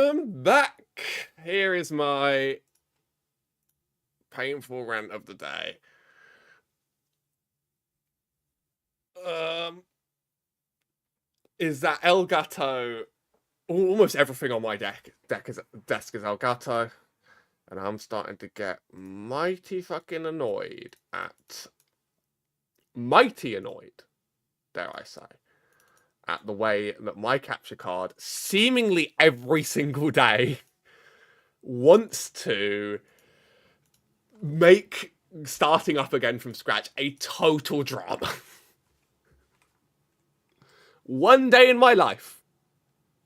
Welcome back. Here is my painful rant of the day. Is that Elgato? Almost everything on my desk is Elgato, and I'm starting to get mighty fucking annoyed dare I say, at the way that my capture card seemingly every single day wants to make starting up again from scratch a total drama. One day in my life,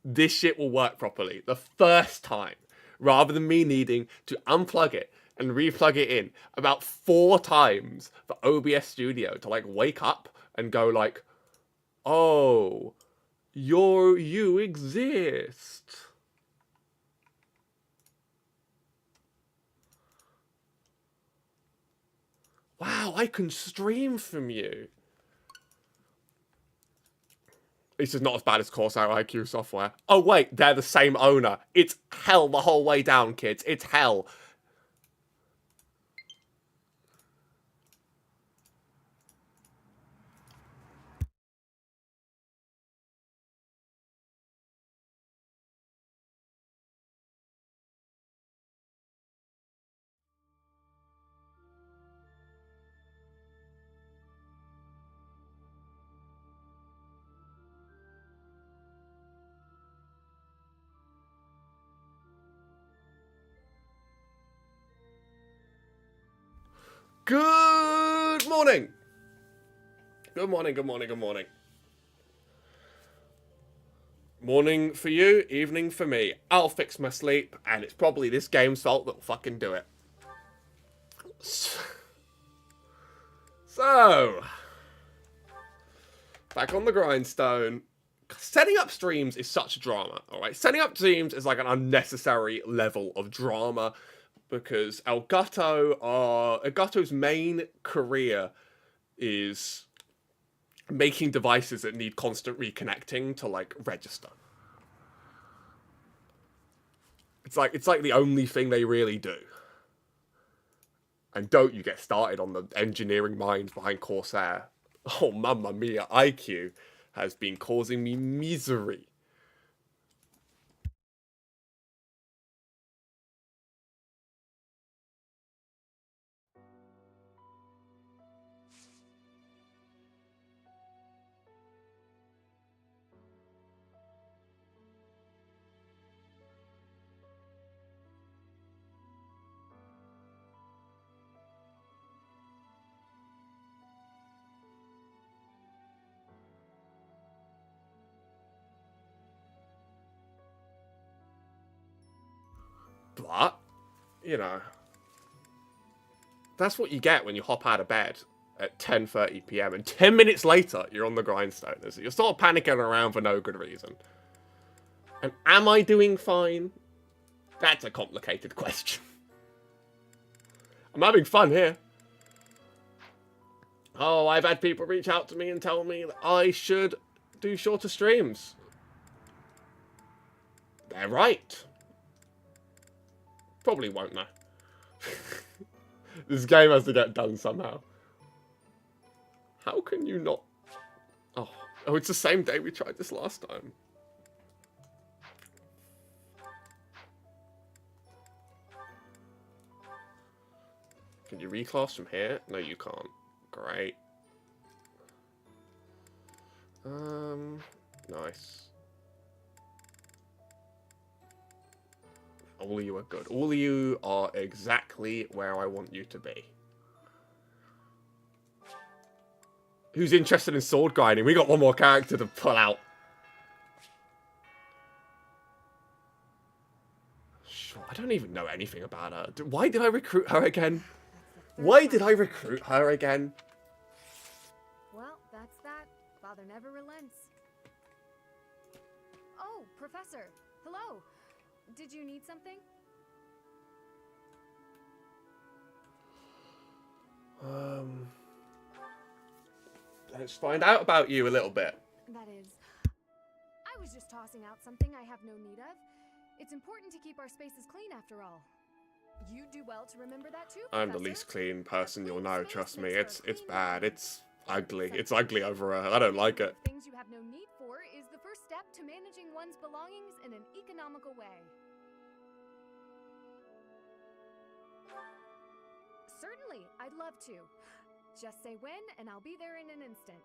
this shit will work properly. The first time, rather than me needing to unplug it and replug it in about 4 times for OBS Studio to like wake up and go like, oh, you exist. Wow, I can stream from you. This is not as bad as Corsair IQ software. Oh wait, they're the same owner. It's hell the whole way down, kids. It's hell. Good morning. Good morning, good morning, good morning. Morning for you, evening for me. I'll fix my sleep, and it's probably this game's fault that'll fucking do it. So, back on the grindstone. Setting up streams is such a drama, alright? Setting up streams is like an unnecessary level of drama because Elgato's main career is making devices that need constant reconnecting to like register. It's like the only thing they really do. And don't you get started on the engineering minds behind Corsair. Oh, mamma mia, IQ has been causing me misery. But, you know, that's what you get when you hop out of bed at 10:30 p.m. and 10 minutes later you're on the grindstone. You're sort of panicking around for no good reason. And am I doing fine? That's a complicated question. I'm having fun here. Oh, I've had people reach out to me and tell me that I should do shorter streams. They're right. Probably won't though. This game has to get done somehow. How can you not? Oh, it's the same day we tried this last time. Can you reclass from here? No, you can't. Great. Nice. All of you are good. All of you are exactly where I want you to be. Who's interested in sword grinding? We got one more character to pull out. Sure, I don't even know anything about her. Why did I recruit her again? Why did I recruit her again? Well, that's that. Father never relents. Oh, Professor. Hello. Did you need something? Let's find out about you a little bit. That is, I was just tossing out something I have no need of. It's important to keep our spaces clean after all. You do well to remember that too, I'm the Professor. least clean person you'll know, trust me. Space makes for a It's clean bad. mind. It's ugly. It's ugly over here. I don't like it. Things you have no need for is the first step to managing one's belongings in an economical way. Certainly, I'd love to. Just say when, and I'll be there in an instant.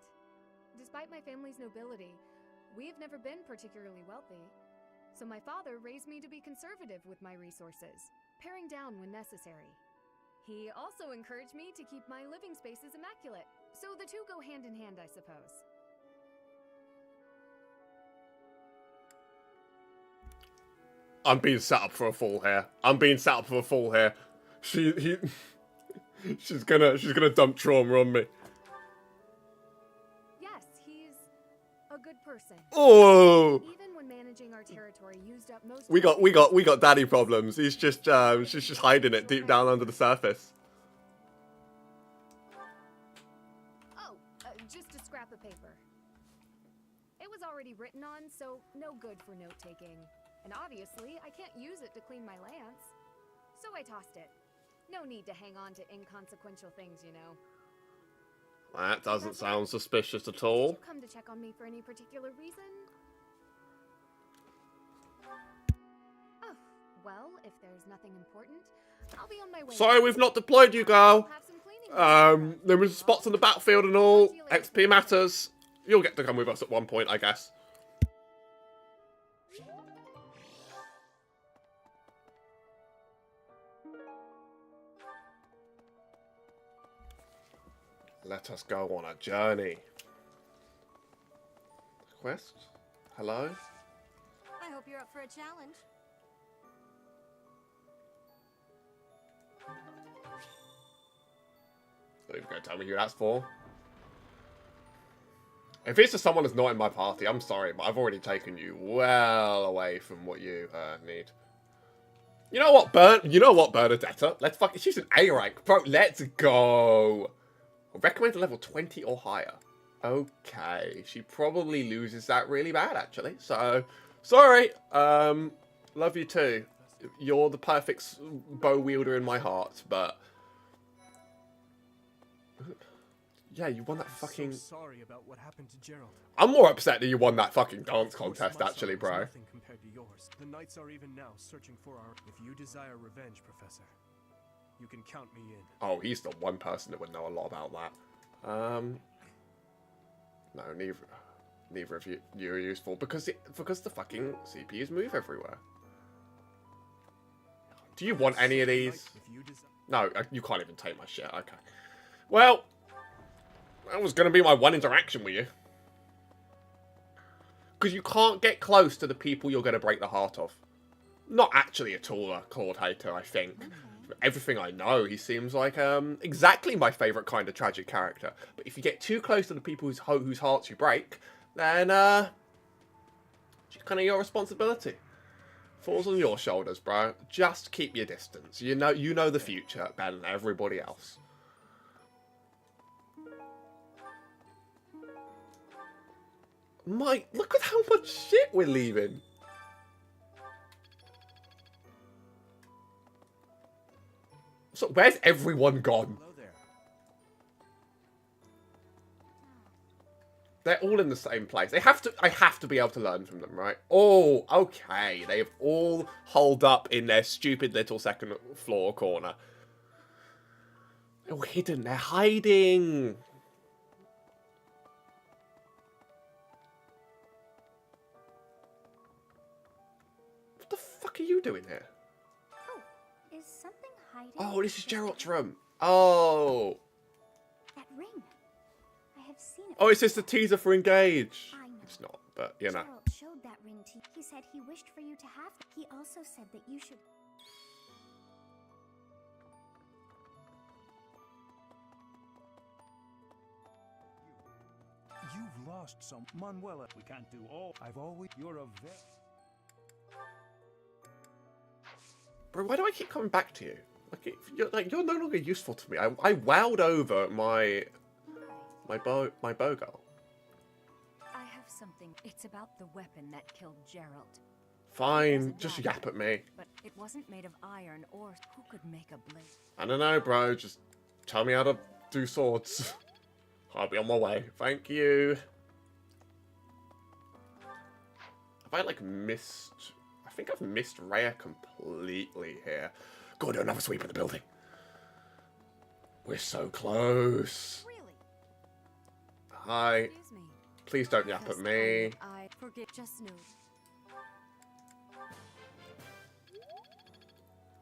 Despite my family's nobility, we've never been particularly wealthy. So my father raised me to be conservative with my resources, paring down when necessary. He also encouraged me to keep my living spaces immaculate, so the two go hand in hand, I suppose. I'm being set up for a fall here. I'm being set up for a fall here. She's gonna dump trauma on me. Yes, he's a good person. Oh, Even when managing our territory used up most we got daddy problems. She's just hiding it deep down under the surface. Oh, just a scrap of paper. It was already written on, so no good for note-taking. And obviously, I can't use it to clean my lance. So I tossed it. No need to hang on to inconsequential things, you know. That doesn't sound suspicious at Did all. you come to check on me for any particular reason? Oh, well, if there's nothing important, I'll be on my way. Sorry, we've not deployed you, girl. Have some cleaning There was spots on the battlefield and all. XP matters. You'll get to come with us at one point, I guess. Let us go on a journey. Quest? Hello? I hope you're up for a challenge. Not even going to tell me who that's for. If it's just someone that's not in my party, I'm sorry, but I've already taken you well away from what you need. You know what, Bernadetta? Let's fucking... She's an A rank. Bro, let's go. Recommended level 20 or higher. Okay. She probably loses that really bad, actually. So, sorry. Love you too. You're the perfect bow wielder in my heart, but... Yeah, you won that fucking... So sorry about what happened to Gerald. I'm more upset that you won that fucking dance contest, My actually, sorrow bro. is nothing compared to yours. The Knights are even now searching for our... If you desire revenge, Professor, you can count me in. Oh, he's the one person that would know a lot about that. No, neither of you are useful because the fucking CPUs move everywhere. Do you want any of these? No, you can't even take my shit. Okay. Well, that was going to be my one interaction with you. Because you can't get close to the people you're going to break the heart of. Not actually at all a Claude hater, I think. Everything I know, he seems like exactly my favourite kind of tragic character. But if you get too close to the people whose hearts you break, then it's kind of your responsibility. Falls on your shoulders, bro. Just keep your distance. You know the future better than everybody else. Mike, look at how much shit we're leaving. So where's everyone gone? Hello there. They're all in the same place. I have to be able to learn from them, right? Oh, okay. They have all holed up in their stupid little second floor corner. They're all hidden. They're hiding. What the fuck are you doing here? Oh, is something hiding? Oh, this is Gerald's room. Oh. That ring. I have seen it. Oh, it's just a teaser for Engage. I know. It's not, but you know. Gerald showed that ring to you. He said he wished for you to have it. He also said that you should... You've lost some... Manuela, we can't do all. I've always... You're a vet. Bro, why do I keep coming back to you? You're no longer useful to me. I wowed over my bow girl. I have something. It's about the weapon that killed Gerald. Fine, just yap at me. But it wasn't made of iron, or who could make a blade? I don't know, bro. Just tell me how to do swords. I'll be on my way. Thank you. Have I, like, missed... I think I've missed Rhea completely here. Go do another sweep of the building. We're so close. Really? Hi. Excuse me. Please don't yap at me. I forget. Just knew.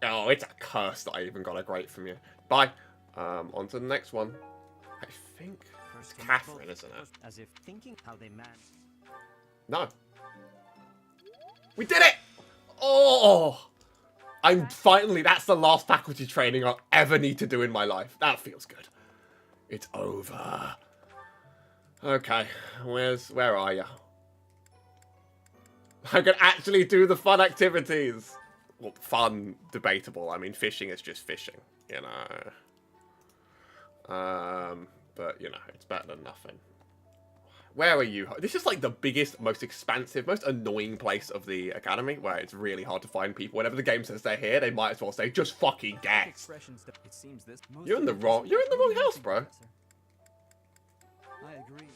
Oh, it's a curse that I even got a great from you. Bye. On to the next one. I think it's Catherine, isn't it? As if thinking how they man. No. We did it! Oh! I'm finally, that's the last faculty training I'll ever need to do in my life. That feels good. It's over. Okay, where are you? I can actually do the fun activities. Well, fun, debatable. I mean, fishing is just fishing, you know. But, you know, it's better than nothing. Where are you? This is like the biggest, most expansive, most annoying place of the academy, where it's really hard to find people. Whenever the game says they're here, they might as well say, just fucking guess. It seems this You're in the wrong house, bro. I agree.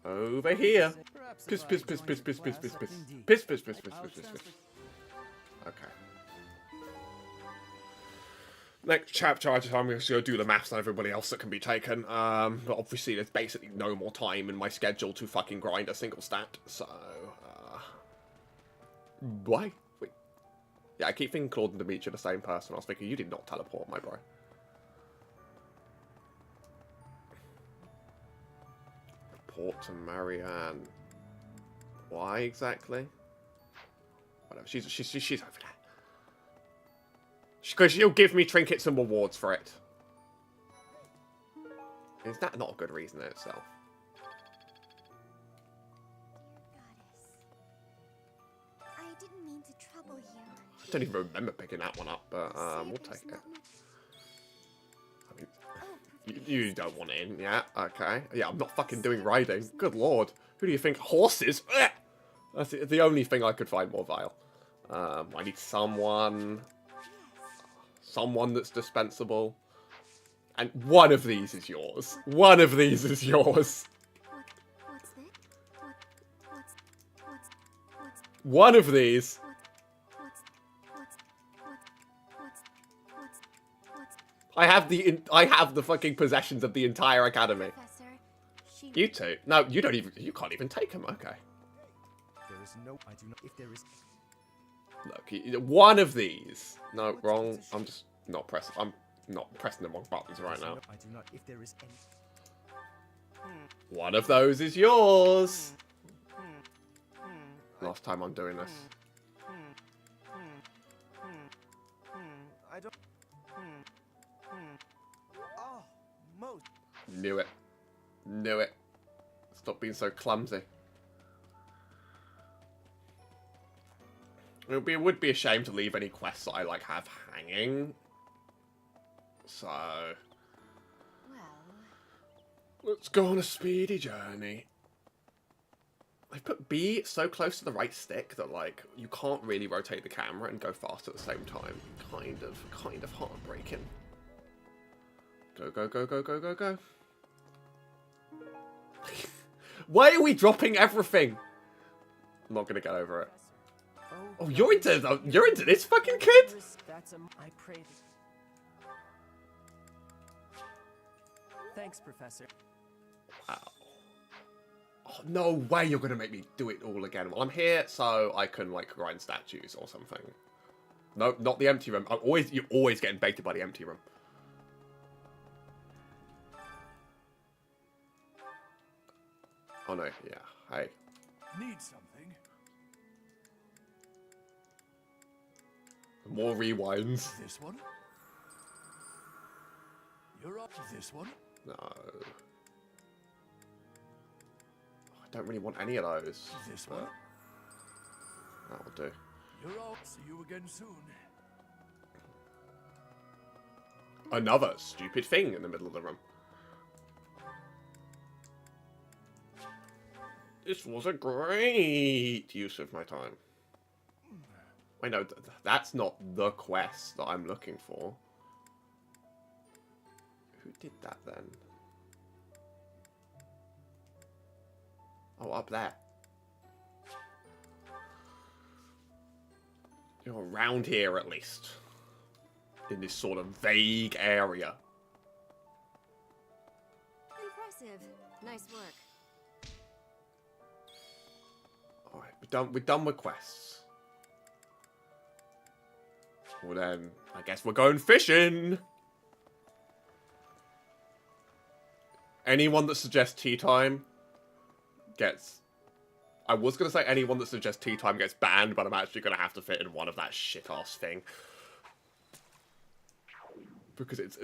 Over here. Perhaps Piss, if piss, I piss, join piss, the piss, piss, class, piss, piss. indeed. Piss, piss, piss, piss, I'll piss, piss, piss. transfer- Okay. Next chapter, I'm just going to do the maths on everybody else that can be taken. But obviously, there's basically no more time in my schedule to fucking grind a single stat. So, why? Wait. Yeah, I keep thinking Claude and Dimitri are the same person. I was thinking, you did not teleport, my bro. Report to Marianne. Why exactly? Whatever. She's over there. Because she'll give me trinkets and rewards for it. Is that not a good reason in itself? Goddess. I didn't mean to trouble you. I don't even remember picking that one up, but we'll take it. I mean, you don't want it in, yeah? Okay. Yeah, I'm not fucking doing riding. Good lord. Who do you think? Horses? Ugh! That's the only thing I could find more vile. I need someone that's dispensable. And one of these is yours. One of these is yours. What's this? What's One of these. I have the fucking possessions of the entire academy. Professor, she You two? No, you you can't even take them. Okay. There is no. I do not. If there is. Look, one of these. No, wrong. I'm just not pressing. I'm not pressing the wrong buttons right now. I do not. If there is any. One of those is yours. Last time I'm doing this. I don't. Oh, most. Knew it. Knew it. Stop being so clumsy. It would be a shame to leave any quests that I like have hanging. So Well, let's go on a speedy journey. I've put B so close to the right stick that like you can't really rotate the camera and go fast at the same time. Kind of heartbreaking. Go, go, go, go, go, go, go. Why are we dropping everything? I'm not gonna get over it. Oh, you're into this fucking kid? That's I pray. Thanks, Professor. Wow. Oh, no way you're gonna make me do it all again. Well, I'm here so I can like grind statues or something. No, not the empty room. You're always getting baited by the empty room. Oh no, yeah. Hey. Need something? More rewinds. This one? You're up. This one? No. I don't really want any of those. This but one? that will do. You're all. See you again soon. Another stupid thing in the middle of the room. This was a great use of my time. Wait, no, that's not the quest that I'm looking for. Who did that then? Oh, up there. You're around here at least. In this sort of vague area. Impressive. Nice work. Alright, we're done with quests. Well then, I guess we're going fishing. Anyone that suggests tea time gets... I was going to say anyone that suggests tea time gets banned, but I'm actually going to have to fit in one of that shit-ass thing. Because it's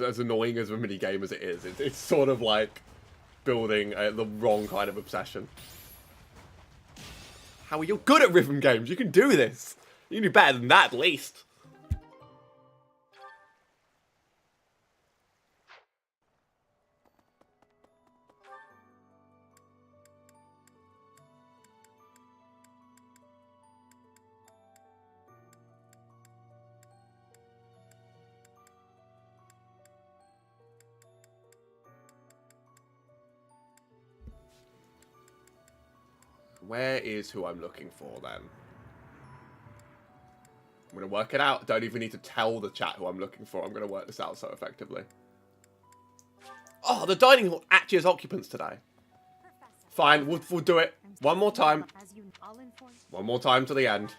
as annoying as a minigame as it is. It's sort of like building the wrong kind of obsession. How are you good at rhythm games? You can do this. You can do better than that, at least. Where is who I'm looking for, then? I'm going to work it out. Don't even need to tell the chat who I'm looking for. I'm going to work this out so effectively. Oh, the dining hall actually has occupants today. Fine, we'll do it. One more time. One more time to the end.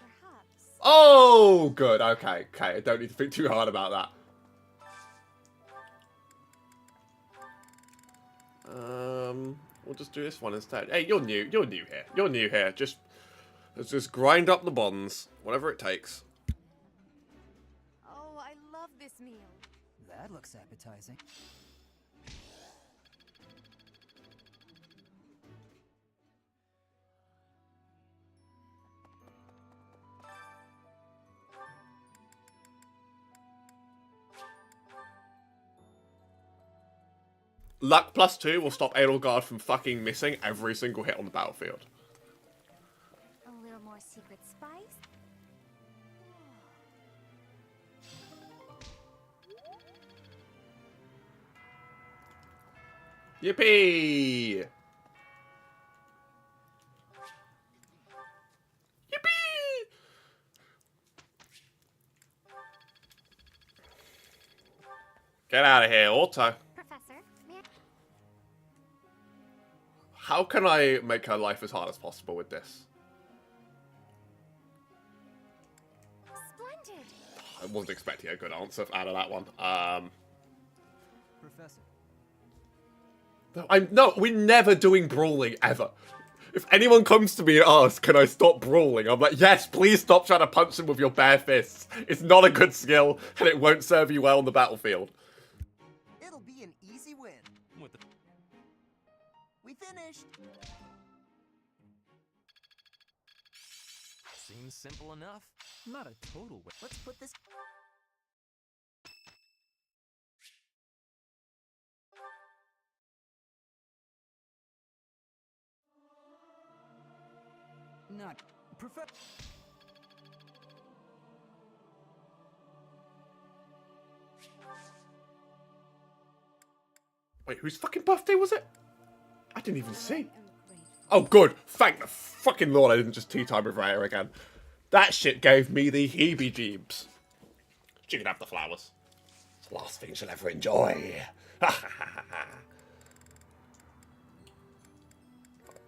Oh, good. Okay, okay. I don't need to think too hard about that. We'll just do this one instead. Hey, you're new. You're new here. You're new here. Let's just grind up the bonds. Whatever it takes. Oh, I love this meal. That looks appetizing. Luck +2 will stop Edelgard from fucking missing every single hit on the battlefield. A little more secret spice? Yippee! Yippee! Get out of here, Auto. Professor, may I... How can I make her life as hard as possible with this? Splendid! I wasn't expecting a good answer out of that one. Professor. No, we're never doing brawling, ever. If anyone comes to me and asks, can I stop brawling? I'm like, yes, please stop trying to punch them with your bare fists. It's not a good skill, and it won't serve you well on the battlefield. It'll be an easy win. We finished. Seems simple enough. Not a total win. Let's put this. Not Professor. Wait, whose fucking birthday was it? I didn't even see. Oh, good. Thank the fucking Lord I didn't just tea time with Raya again. That shit gave me the heebie-jeebs. She can have the flowers. It's the last thing she'll ever enjoy.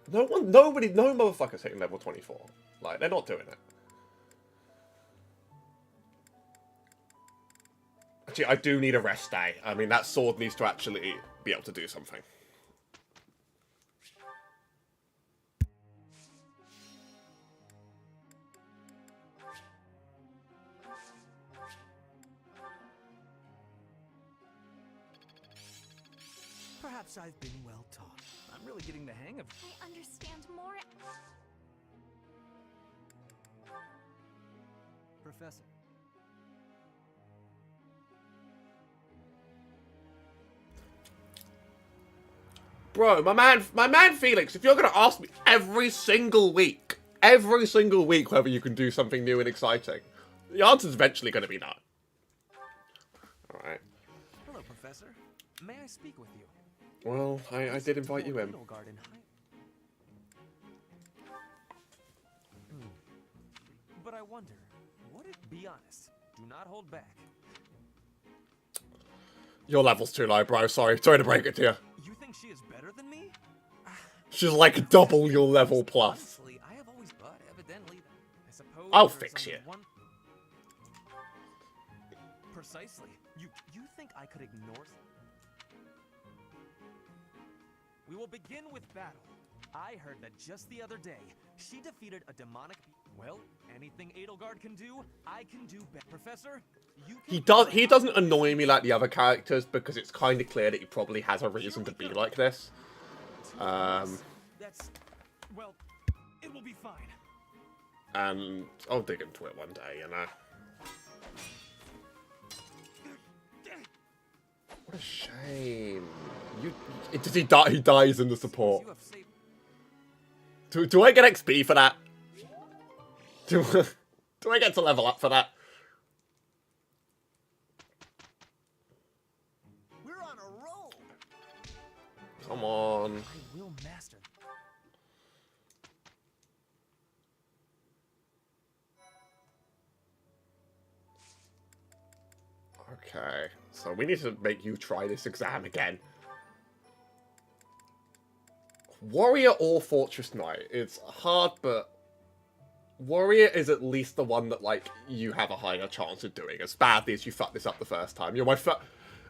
No motherfucker's hitting level 24. Like, they're not doing it. Actually, I do need a rest day. I mean, that sword needs to actually be able to do something. Perhaps I've been well taught. I'm really getting the hang of. I understand more. Professor. Bro, my man Felix, if you're gonna ask me every single week whether you can do something new and exciting, the answer's eventually gonna be no. Alright. Hello, Professor. May I speak with you? Well, I did invite you in. Edelgard in But I wonder, would it be honest? Do not hold back. Your level's too low, bro. Sorry to break it to you. You think she is better than me? She's like double your level plus. Honestly, I have always but evidently, I suppose I'll there's fix only you. one- Precisely. You think I could ignore? We will begin with battle. I heard that just the other day, she defeated a demonic. Well, anything Edelgard can do, I can do better. Professor, you can He doesn't annoy me like the other characters because it's kind of clear that he probably has a reason to be like this. That's well, it will be fine. And I'll dig into it one day, you know. What a shame. Does he die? He dies in the support. You have saved. Do I get XP for that? Do I get to level up for that? We're on a roll. Come on. I will master. Okay, so we need to make you try this exam again. Warrior or Fortress Knight? It's hard, but Warrior is at least the one that, like, you have a higher chance of doing. As badly as you fucked this up the first time. You're my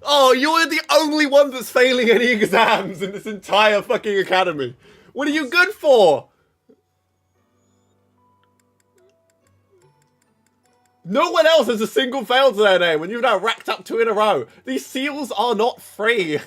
Oh, you're the only one that's failing any exams in this entire fucking academy. What are you good for? No one else has a single fail to their name when you've now racked up 2 in a row. These seals are not free.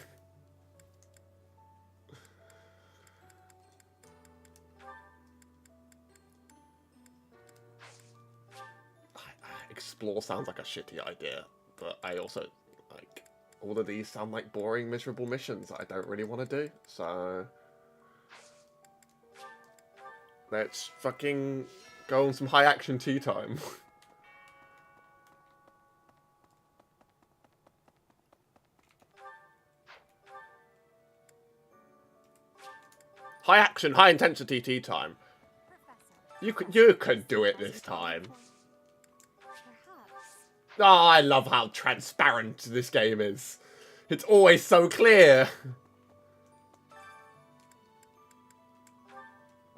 Explore sounds like a shitty idea, but I also, like, all of these sound like boring, miserable missions that I don't really want to do, so let's fucking go on some high action tea time. High action, high intensity tea time. You could do it this time. Oh, I love how transparent this game is. It's always so clear.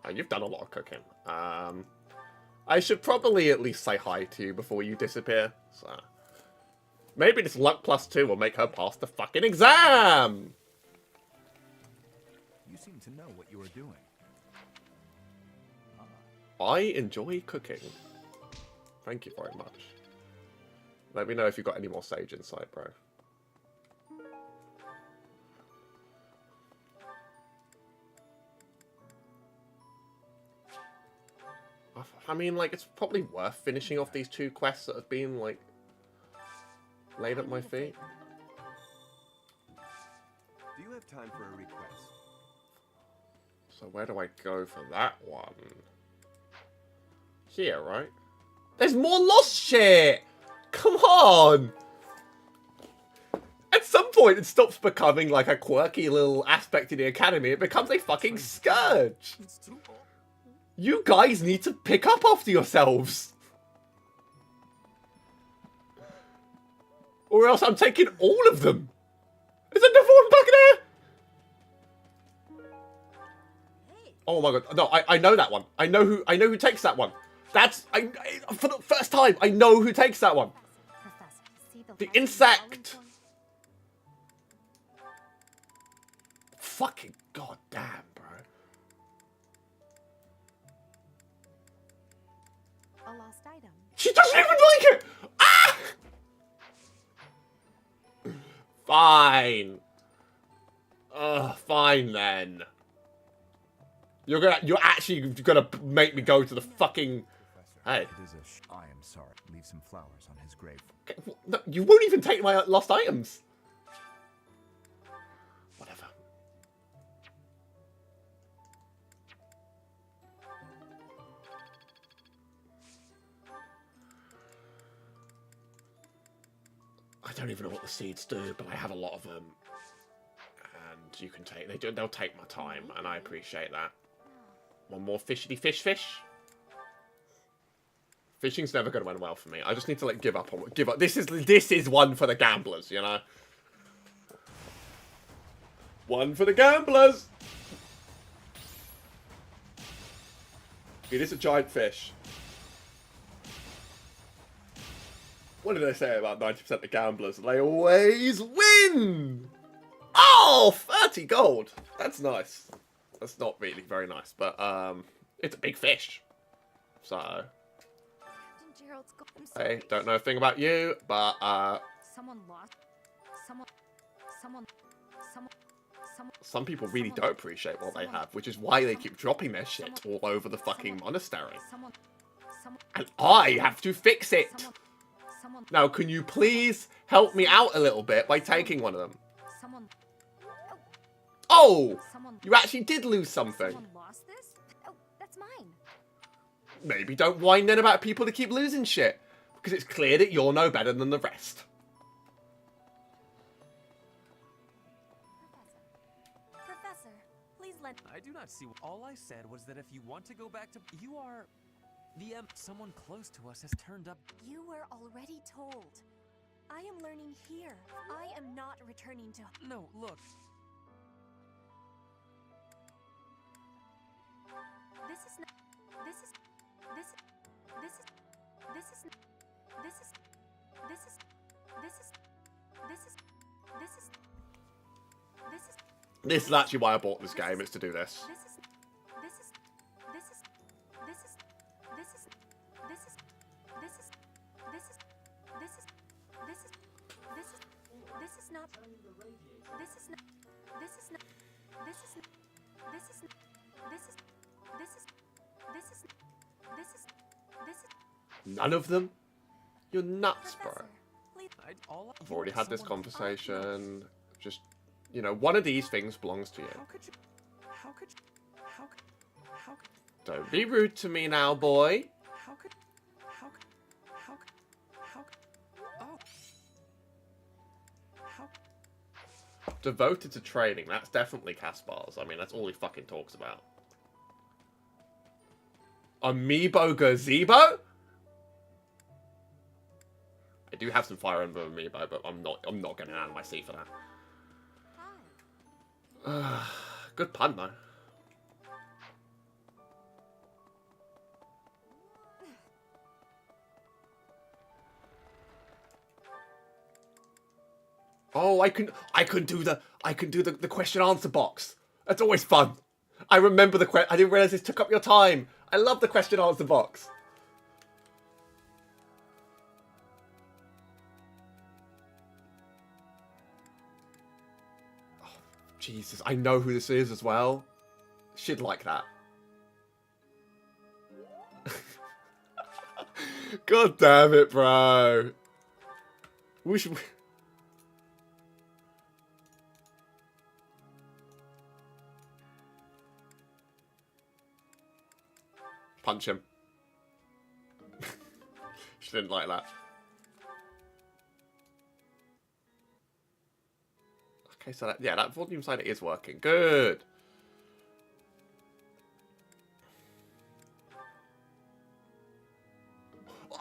Oh, you've done a lot of cooking. I should probably at least say hi to you before you disappear. So maybe this luck +2 will make her pass the fucking exam. You seem to know what you are doing. I enjoy cooking. Thank you very much. Let me know if you've got any more sage insight, bro. I mean, like, it's probably worth finishing off these 2 quests that have been, like, laid at my feet. Do you have time for a request? So where do I go for that one? Here, right? There's more lost shit! Come on! At some point, it stops becoming like a quirky little aspect in the academy. It becomes a fucking scourge. You guys need to pick up after yourselves. Or else I'm taking all of them. Is it the one back there? Oh my god. No, I know that one. I know who takes that one. That's for the first time, I know who takes that one. The insect. Fucking goddamn, bro. A lost item. She doesn't even like it. Ah! Fine. Fine then. You're actually gonna make me go to the fucking. Hey. It is a I am sorry. Leave some flowers on his grave. No, you won't even take my lost items. Whatever. I don't even know what the seeds do, but I have a lot of them. And you can take... They'll take my time, and I appreciate that. One more fishity fish. Fishing's never going to end well for me. I just need to, like, give up on... Give up. This is one for the gamblers, you know? One for the gamblers! It is a giant fish. What did I say about 90% of gamblers? They always win! Oh, 30 gold. That's nice. That's not really very nice, but it's a big fish. So, Captain Gerald's I'm I sorry. don't know a thing about you, but Someone lost. Someone. some people really don't appreciate what they have, which is why they keep dropping their shit all over the fucking monastery. Someone. And I have to fix it. Someone. Now, can you please help me out a little bit by taking one of them? Someone. Oh! Someone. You actually did lose something. Someone lost this? Oh, that's mine. Maybe don't whine then about people that keep losing shit. Because it's clear that you're no better than the rest. Professor, please let. I do not see. All I said was that if you want to go back to, you are, someone close to us has turned up. You were already told. I am learning here. I am not returning to... No, look. This is not... This is... This is... This is... This is... This is... This is... This is... This is... This is... This is... This is actually why I bought this game, is to do this. This is... This is... This is... This is... This is... This is... This is... This is... This is... This is... This is... This is not... This is not... This is not... This is not... This is not... This is... This is... This is... This is... This is... None of them? You're nuts, bro. Professor, please... I've already had this conversation. Just, you know, one of these things belongs to you. How could you? How could you? How could? How could? Don't be rude to me now, boy. How could? How could? How could? How could? Oh. How? Devoted to training. That's definitely Kaspar's. I mean, that's all he fucking talks about. Amiibo gazebo? I do have some Fire Emblem amiibo, but I'm not getting out of my seat for that. Good pun though. Oh, I can do the question answer box. That's always fun. I remember the I didn't realize this took up your time. I love the question answer box. Oh, Jesus, I know who this is as well. She'd like that. God damn it, bro. We should... Punch him. She didn't like that. Okay, so that volume slider is working. Good.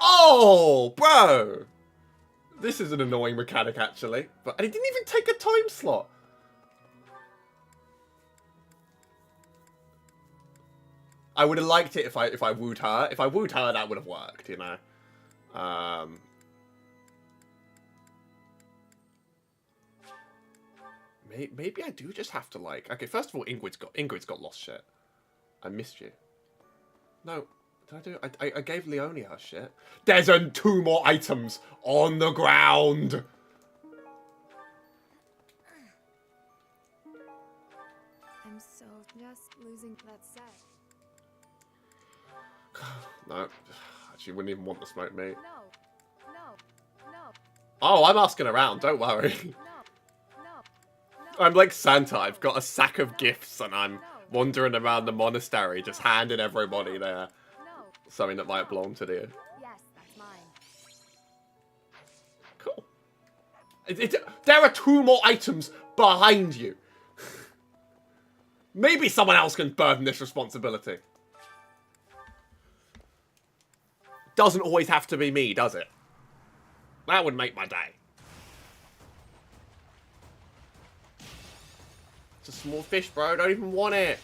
Oh, bro! This is an annoying mechanic, actually. But and it didn't even take a time slot. I would have liked it if I wooed her. If I wooed her, that would have worked, you know. Maybe I do just have to like. Okay, first of all, Ingrid's got lost shit. I missed you. No, did I do? I gave Leonie her shit. There's 2 more items on the ground. I'm so just losing that set. No, she wouldn't even want to smoke me. No. Oh, I'm asking around. Don't worry. No. I'm like Santa. I've got a sack of gifts, and I'm wandering around the monastery, just handing everybody there No. something that might belong to you. Yes, that's mine. Cool. There are 2 more items behind you. Maybe someone else can burden this responsibility. Doesn't always have to be me, does it? That would make my day. It's a small fish, bro. I don't even want it.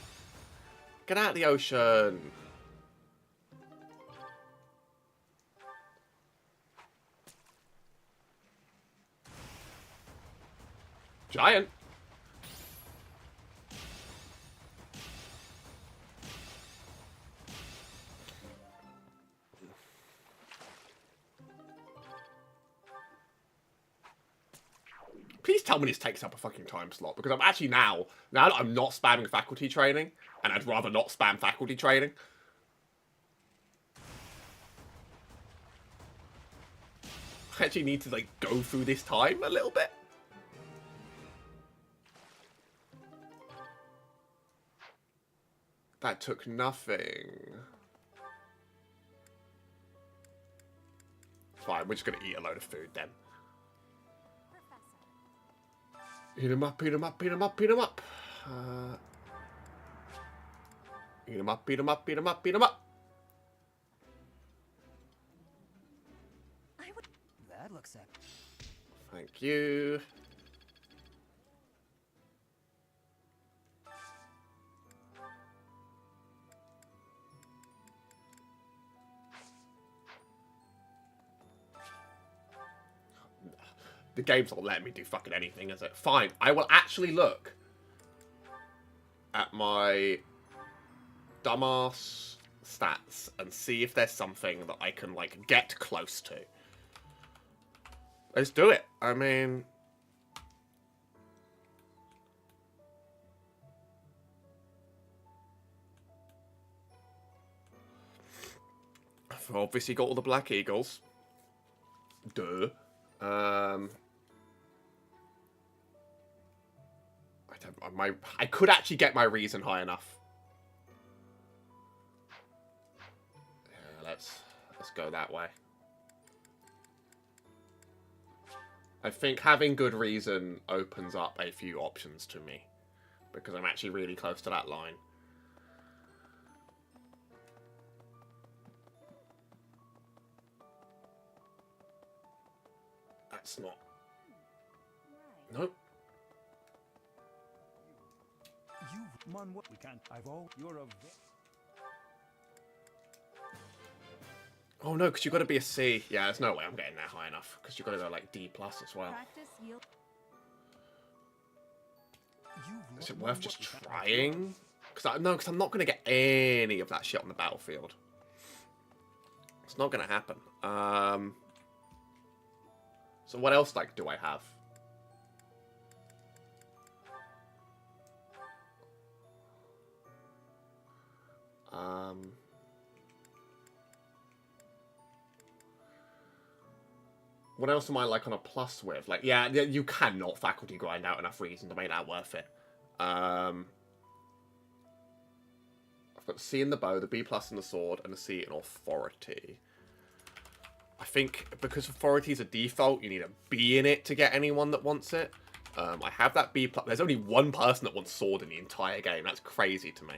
Get out of the ocean. Giant. Please tell me this takes up a fucking time slot, because I'm actually now that I'm not spamming faculty training, and I'd rather not spam faculty training. I actually need to, like, go through this time a little bit. That took nothing. Fine, we're just gonna eat a load of food then. Eat him up, eat him up, eat him up, eat him up. Eat him up, eat him up, eat him up, eat him up. That looks epic. Thank you. The game's not letting me do fucking anything, is it? Fine. I will actually look at my dumbass stats and see if there's something that I can, like, get close to. Let's do it. I mean... I've obviously got all the Black Eagles. Duh. I could actually get my reason high enough. Yeah, let's go that way. I think having good reason opens up a few options to me, because I'm actually really close to that line. That's not. Nope. You, man, what we can't. I've all. You're a. Oh no, because you've got to be a C. Yeah, there's no way I'm getting that high enough, because you've got to go like D+ as well. Is it worth just trying? Because because I'm not going to get any of that shit on the battlefield. It's not going to happen. So what else, like, do I have? What else am I, like, on a plus with? Like, yeah, you cannot faculty grind out enough reason to make that worth it. I've got C in the bow, the B+ in the sword, and a C in authority. I think because authority is a default, you need a B in it to get anyone that wants it. I have that B+. There's only one person that wants sword in the entire game. That's crazy to me.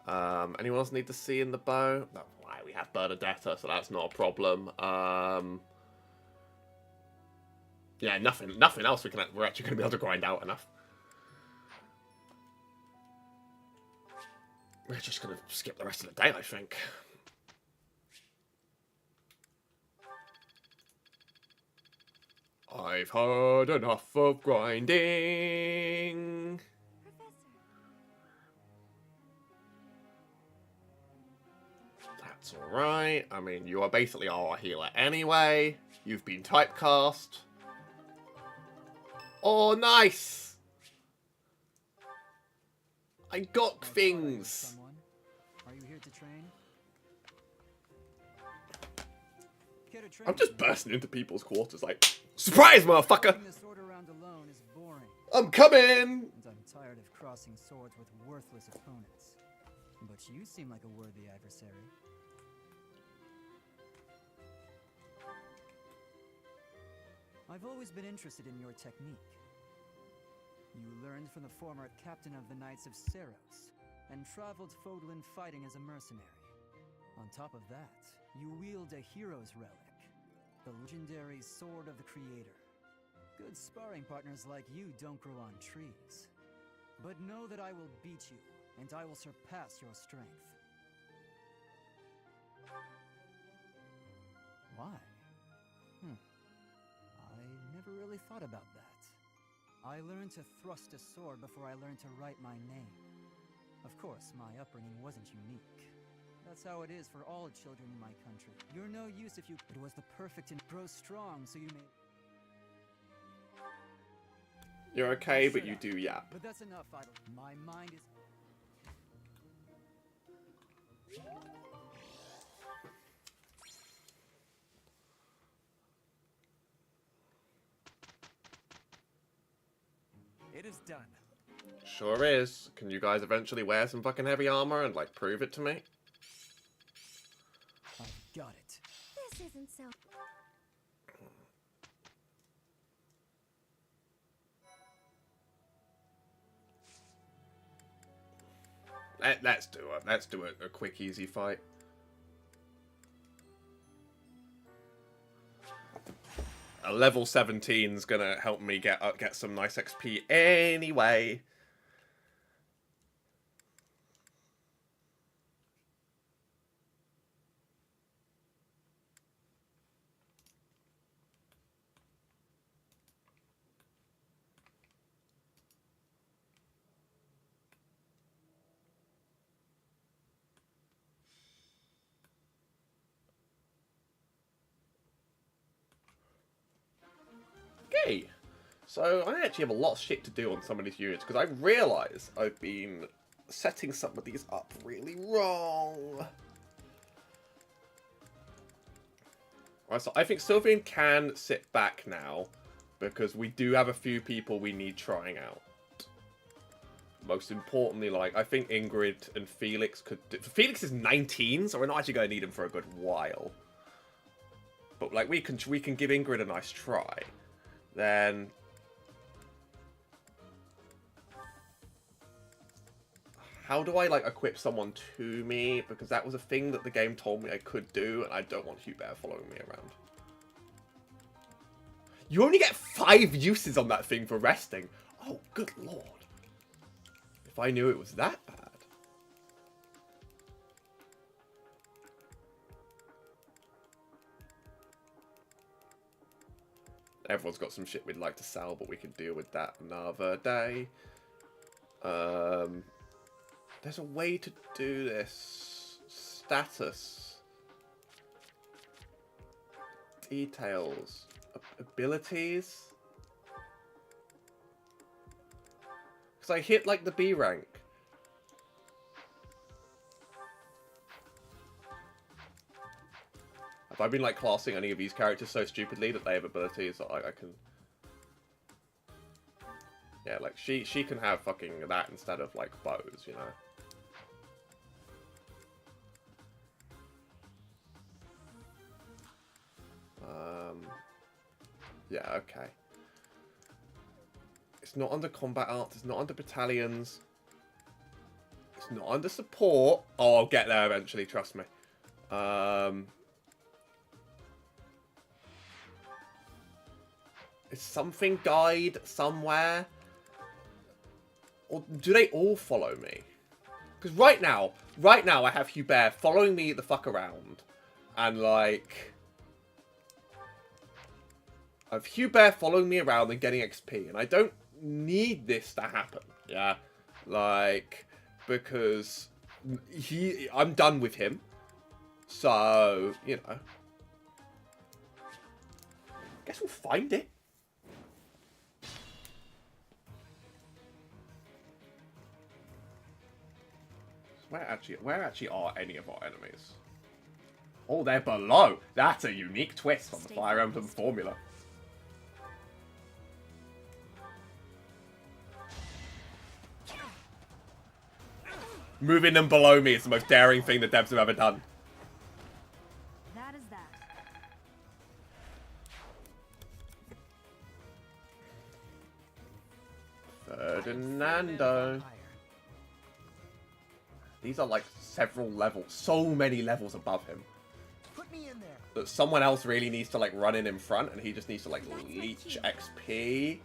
Anyone else need the C in the bow? No, why, we have Bernadetta, so that's not a problem. Yeah, nothing else we're actually going to be able to grind out enough. We're just going to skip the rest of the day, I think. I've had enough of grinding. That's alright. I mean, you are basically our healer anyway. You've been typecast. Oh, nice! I got things. Are you here to train? I'm just bursting into people's quarters like, surprise, motherfucker! The sword around alone is boring. I'm coming! And I'm tired of crossing swords with worthless opponents. But you seem like a worthy adversary. I've always been interested in your technique. You learned from the former captain of the Knights of Seros, and traveled Fodlan fighting as a mercenary. On top of that, you wield a hero's relic, the legendary Sword of the Creator. Good sparring partners like you don't grow on trees. But know that I will beat you, and I will surpass your strength. Why? I never really thought about that. I learned to thrust a sword before I learned to write my name. Of course, my upbringing wasn't unique. That's how it is for all children in my country. You're no use if you... It was the perfect and grow strong, so you may... You're okay, but you do yap. But that's enough, Idle. My mind is... It is done. Sure is. Can you guys eventually wear some fucking heavy armor and, like, prove it to me? I've got it. This isn't so. Let's do a quick, easy fight. A level 17's gonna help me get some nice XP anyway. Okay, so I actually have a lot of shit to do on some of these units because I realise I've been setting some of these up really wrong. Right, so I think Sylvian can sit back now because we do have a few people we need trying out. Most importantly, like, I think Ingrid and Felix could do... Felix is 19, so we're not actually going to need him for a good while. But, like, we can give Ingrid a nice try. Then... how do I, like, equip someone to me? Because that was a thing that the game told me I could do, and I don't want Hubert following me around. You only get 5 uses on that thing for resting. Oh, good lord. If I knew it was that bad. Everyone's got some shit we'd like to sell, but we can deal with that another day. There's a way to do this. Status. Details. Abilities. Because I hit, like, the B rank. Have I been, like, classing any of these characters so stupidly that they have abilities that I can... yeah, like, she can have fucking that instead of, like, bows, you know? Yeah, okay. It's not under combat arts, it's not under battalions. It's not under support. Oh, I'll get there eventually, trust me. Is something guide somewhere? Or do they all follow me? Because right now I have Hubert following me the fuck around. And, like... I have Hubert following me around and getting XP. And I don't need this to happen. Yeah? Like, because I'm done with him. So, you know. Guess we'll find it. Where actually are any of our enemies? Oh, they're below. That's a unique twist on the Fire Emblem formula. Moving them below me is the most daring thing the devs have ever done. That is that. Ferdinando. These are like several levels, so many levels above him. Put me in there. That someone else really needs to like run in front, and he just needs to like leech XP.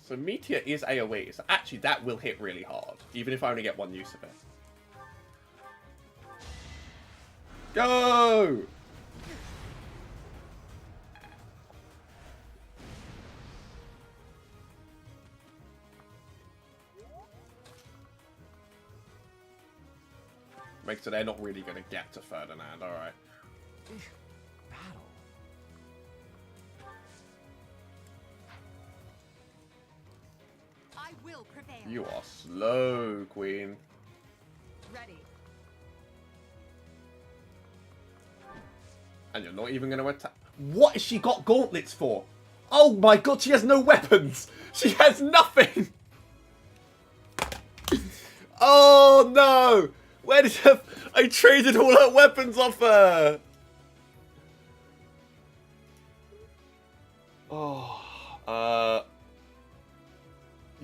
So Meteor is AoE, so actually that will hit really hard, even if I only get one use of it. Go! Makes it they're not really going to get to Ferdinand, alright. Battle. I will prevail. You are slow, Queen. Ready. And you're not even going to attack. What has she got gauntlets for? Oh my god, she has no weapons! She has nothing! Oh no! Where did her... I traded all her weapons off her! Oh,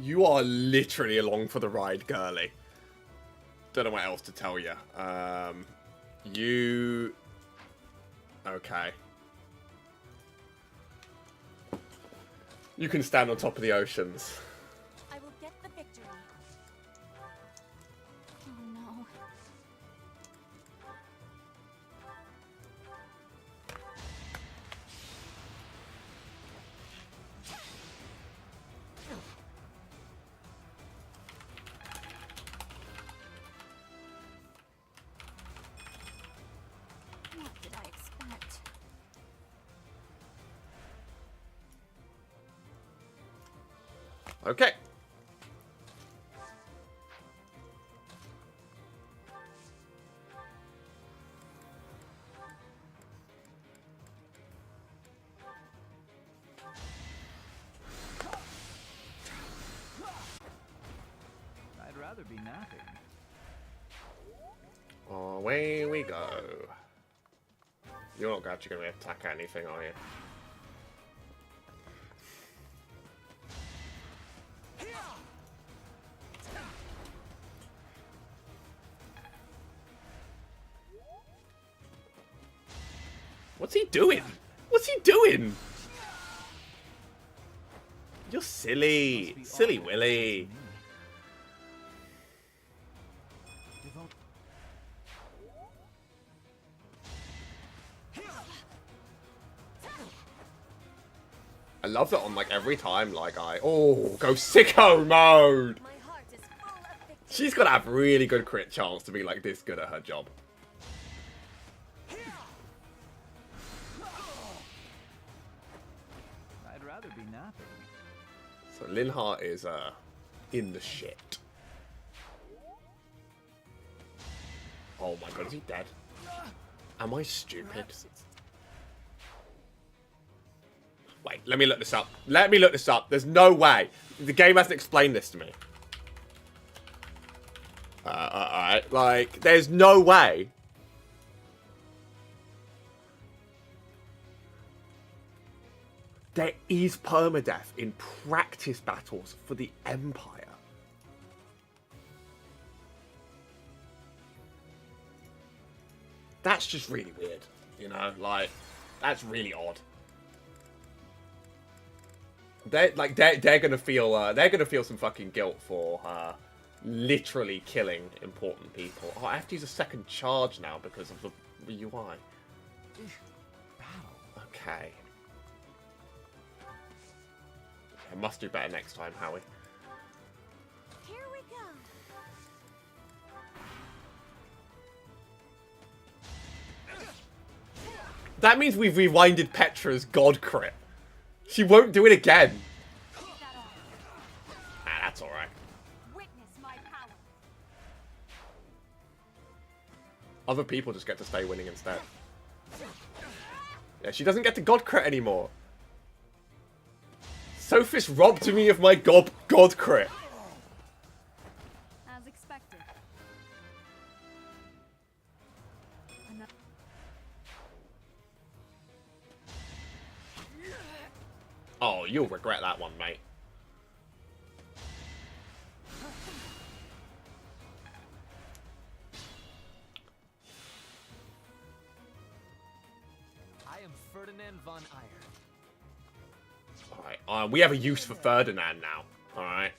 you are literally along for the ride, girly. Don't know what else to tell you. You... Okay. You can stand on top of the oceans. I will get the victory. Oh no. What did I expect? Okay. I'd rather be napping. Away we go. You're not actually going to attack anything, are you? What's he doing? What's he doing? You're silly. Silly Willy. I love that on like every time like go sicko mode. My heart is full of victory. She's got to have really good crit chance to be like this good at her job. I'd rather be napping. So Linhardt is in the shit. Oh my god, is he dead? Am I stupid? Wait, let me look this up. Let me look this up. There's no way. The game hasn't explained this to me. Alright. Like, there's no way. There is permadeath in practice battles for the Empire. That's just really weird. You know, like, that's really odd. They're gonna feel some fucking guilt for literally killing important people. Oh, I have to use a second charge now because of the UI. Okay. I must do better next time, Howie. Here we go. That means we've rewinded Petra's god crit. She won't do it again. Ah, that's alright. Witness my power. Other people just get to stay winning instead. Yeah, she doesn't get to god crit anymore. Sophis robbed me of my god crit. As expected. Oh, you'll regret that one, mate. I am Ferdinand von Iron. Alright, we have a use for Ferdinand now. Alright.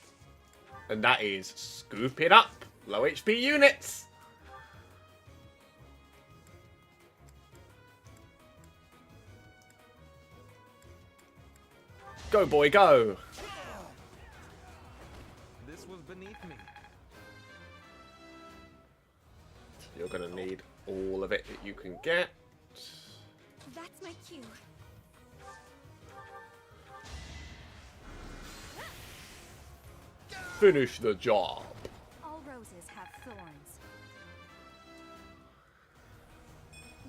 And that is scoop it up. Low HP units. Go, boy, go. This was beneath me. You're going to need all of it that you can get. That's my cue. Finish the job. All roses have thorns.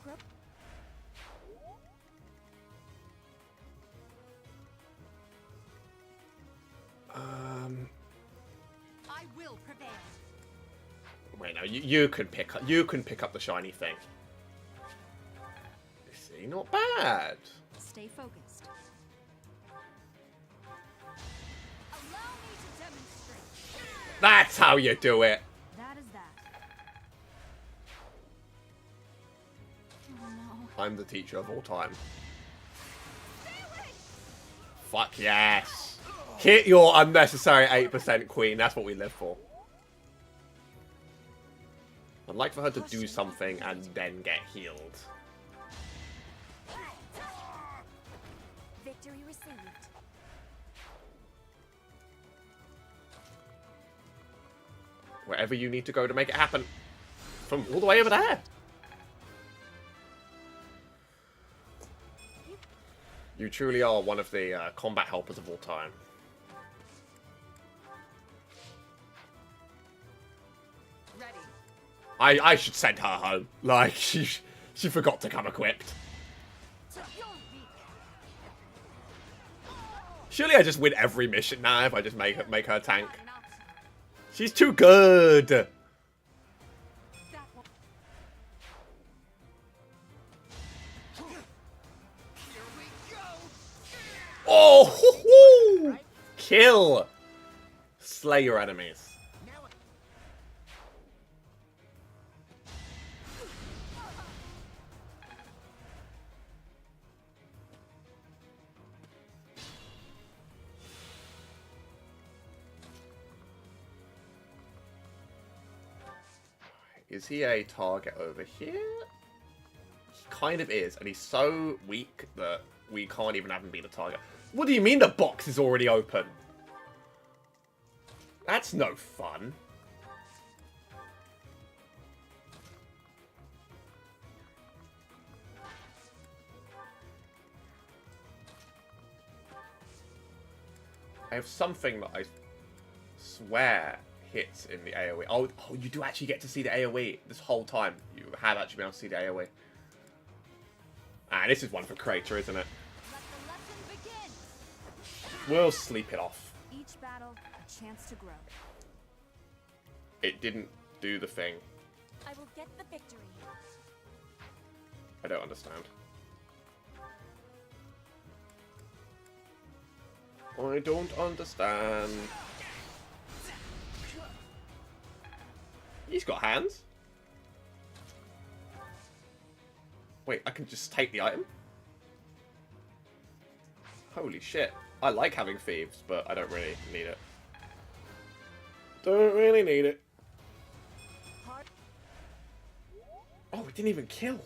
Gro- I will prevail. Wait, no, you can pick up the shiny thing. See, not bad. Stay focused. Allow me to demonstrate. That's how you do it. That is that. Oh no. I'm the teacher of all time. Fuck yes. Hit your unnecessary 8% queen. That's what we live for. I'd like for her to do something and then get healed. Victory received. Wherever you need to go to make it happen. From all the way over there. You truly are one of the combat helpers of all time. Ready. I should send her home. Like, she forgot to come equipped. To your weak. Surely I just win every mission now if I just make her tank. Not an option. She's too good. That one. Here we go. Oh, hoo, hoo. Kill. Slay your enemies. Is he a target over here? He kind of is, and he's so weak that we can't even have him be the target. What do you mean the box is already open? That's no fun. I have something that I swear hits in the AoE. Oh, you do actually get to see the AoE this whole time. You have actually been able to see the AoE. Ah, this is one for Crater, isn't it? Let the lesson begin. We'll sleep it off. Each battle, a chance to grow. It didn't do the thing. I will get the victory. I don't understand. I don't understand. He's got hands. Wait, I can just take the item? Holy shit. I like having thieves, but I don't really need it. Don't really need it. Oh, we didn't even kill.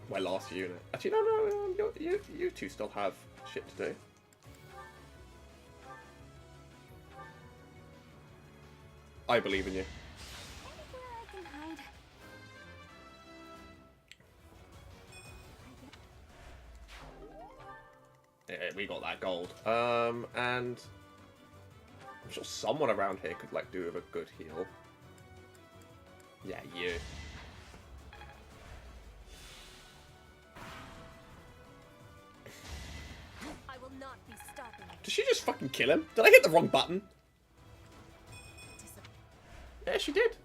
My last unit. Actually, no, you two still have shit to do. I believe in you. Anywhere I can hide. Yeah, we got that gold. And I'm sure someone around here could like do with a good heal. Yeah, you. I will not be stopping. Did she just fucking kill him? Did I hit the wrong button? Yeah, she did.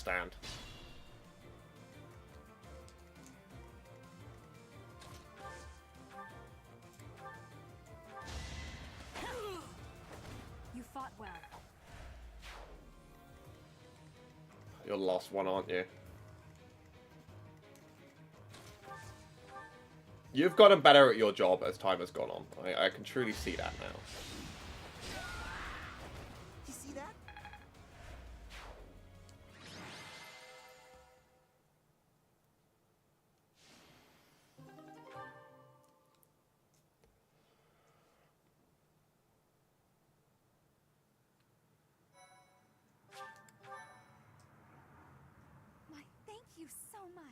stand. You fought well. You're the last one, aren't you? You've gotten better at your job as time has gone on. I can truly see that now. You see that? My, thank you so much.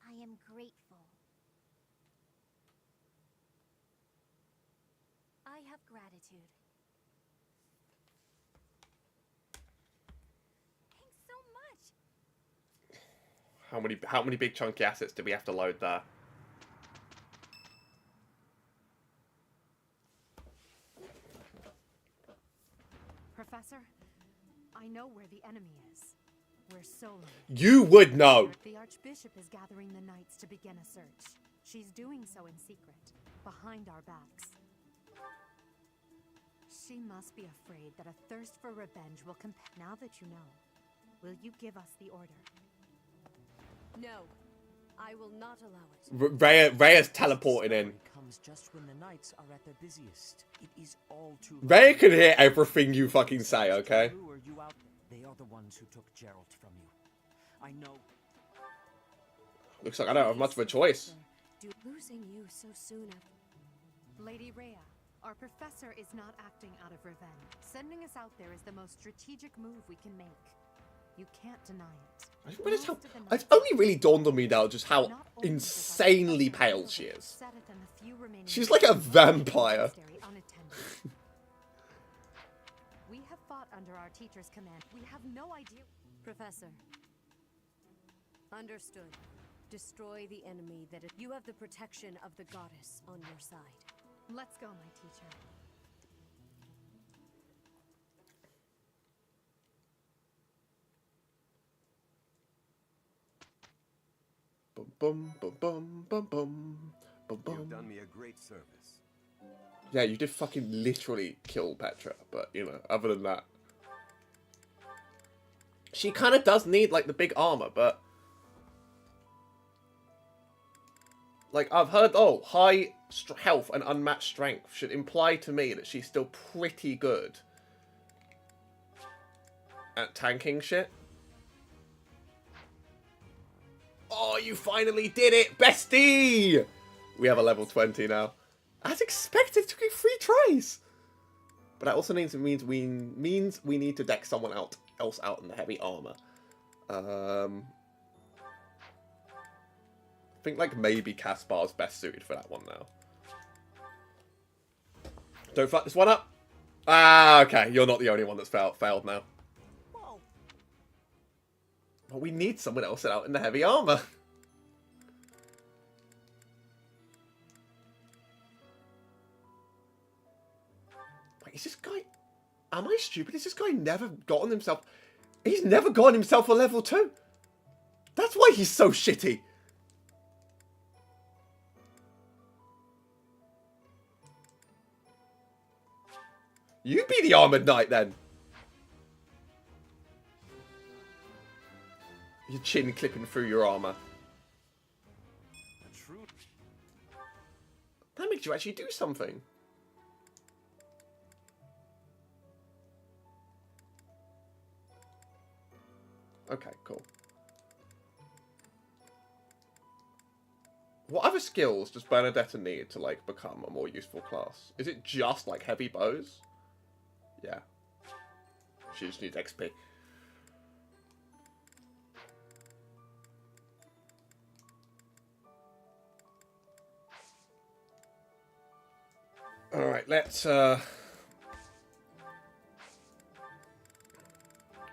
I am grateful. I have gratitude. Thanks so much. How many big chunky assets do we have to load there? Professor, I know where the enemy is. We're solo. You would know. The Archbishop is gathering the knights to begin a search. She's doing so in secret, behind our backs. She must be afraid that a thirst for revenge will compel. Now that you know, will you give us the order? No, I will not allow it. Rhea's teleporting in. Comes just when the knights are at their busiest. It is all too Rhea can hear everything you fucking say, okay? lure you out. They are the ones who took Geralt from you. I know. Looks like I don't have much of a choice. Losing you so soon after. Lady Rhea, our professor is not acting out of revenge. Sending us out there is the most strategic move we can make. You can't deny it. I didn't realize how, it's only really dawned on me now just how insanely pale she is. She's like a vampire. We have fought under our teacher's command. We have no idea. Professor. Understood. Destroy the enemy that you have the protection of the goddess on your side. Let's go, my teacher. Bum bum bum bum bum bum bum. You've done me a great service. Yeah, you did fucking literally kill Petra, but you know, other than that, she kind of does need like the big armor, but like I've heard, oh, high health and unmatched strength should imply to me that she's still pretty good at tanking shit. Oh, you finally did it, bestie! We have a level 20 now. As expected, it took you 3 tries. But that also means we need to deck someone else out in the heavy armor. I think like maybe Caspar's best suited for that one now. Don't fuck this one up. Ah, okay. You're not the only one that's failed now. Well, we need someone else out in the heavy armor. Wait, is this guy... Am I stupid? Is this guy never gotten himself... He's never gotten himself a level 2. That's why he's so shitty. You be the armored knight then. Your chin clipping through your armor. That makes you actually do something. Okay, cool. What other skills does Bernadetta need to, like, become a more useful class? Is it just, like, heavy bows? Yeah. She just needs XP. Alright, let's,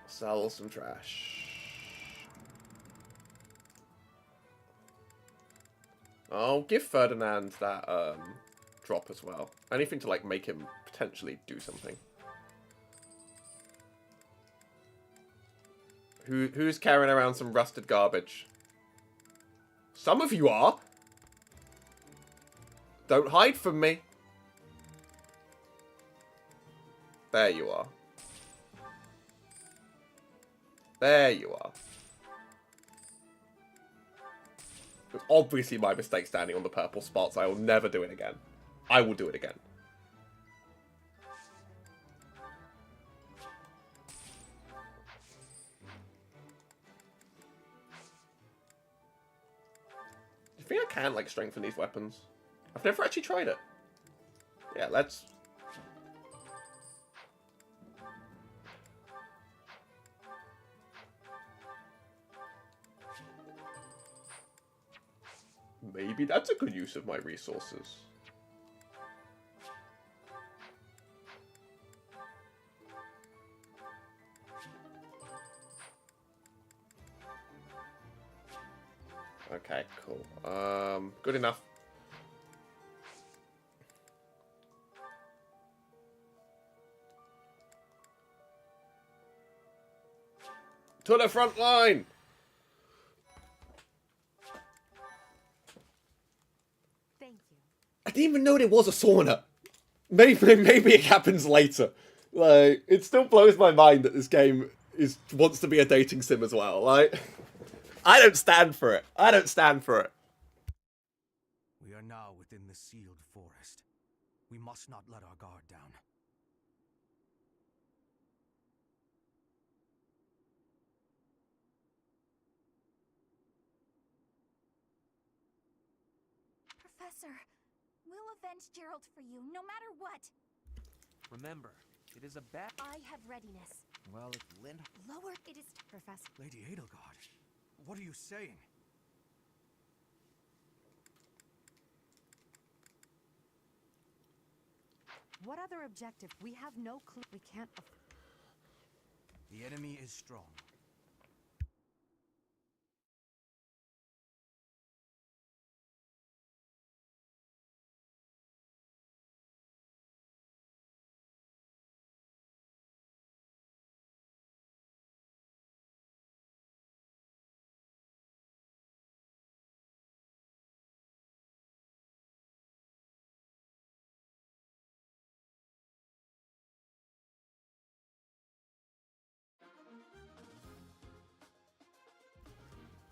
sell some trash. I'll give Ferdinand that, drop as well. Anything to, like, make him potentially do something. Who's carrying around some rusted garbage? Some of you are. Don't hide from me. There you are. There you are. It was obviously my mistake standing on the purple spots. I will never do it again. I will do it again. Do you think I can, like, strengthen these weapons? I've never actually tried it. Yeah, let's... Maybe that's a good use of my resources. Okay, cool. Good enough. To the front line! Thank you. I didn't even know there was a sauna. Maybe it happens later. Like, it still blows my mind that this game wants to be a dating sim as well. Like, I don't stand for it. I don't stand for it. We are now within the sealed forest. We must not let our guard down. Professor, we'll avenge Gerald for you, no matter what. Remember, it is a bad... I have readiness. Well, if Lynn... Lower it is... Professor. Lady Edelgard, what are you saying? What other objective? We have no clue. We can't... The enemy is strong.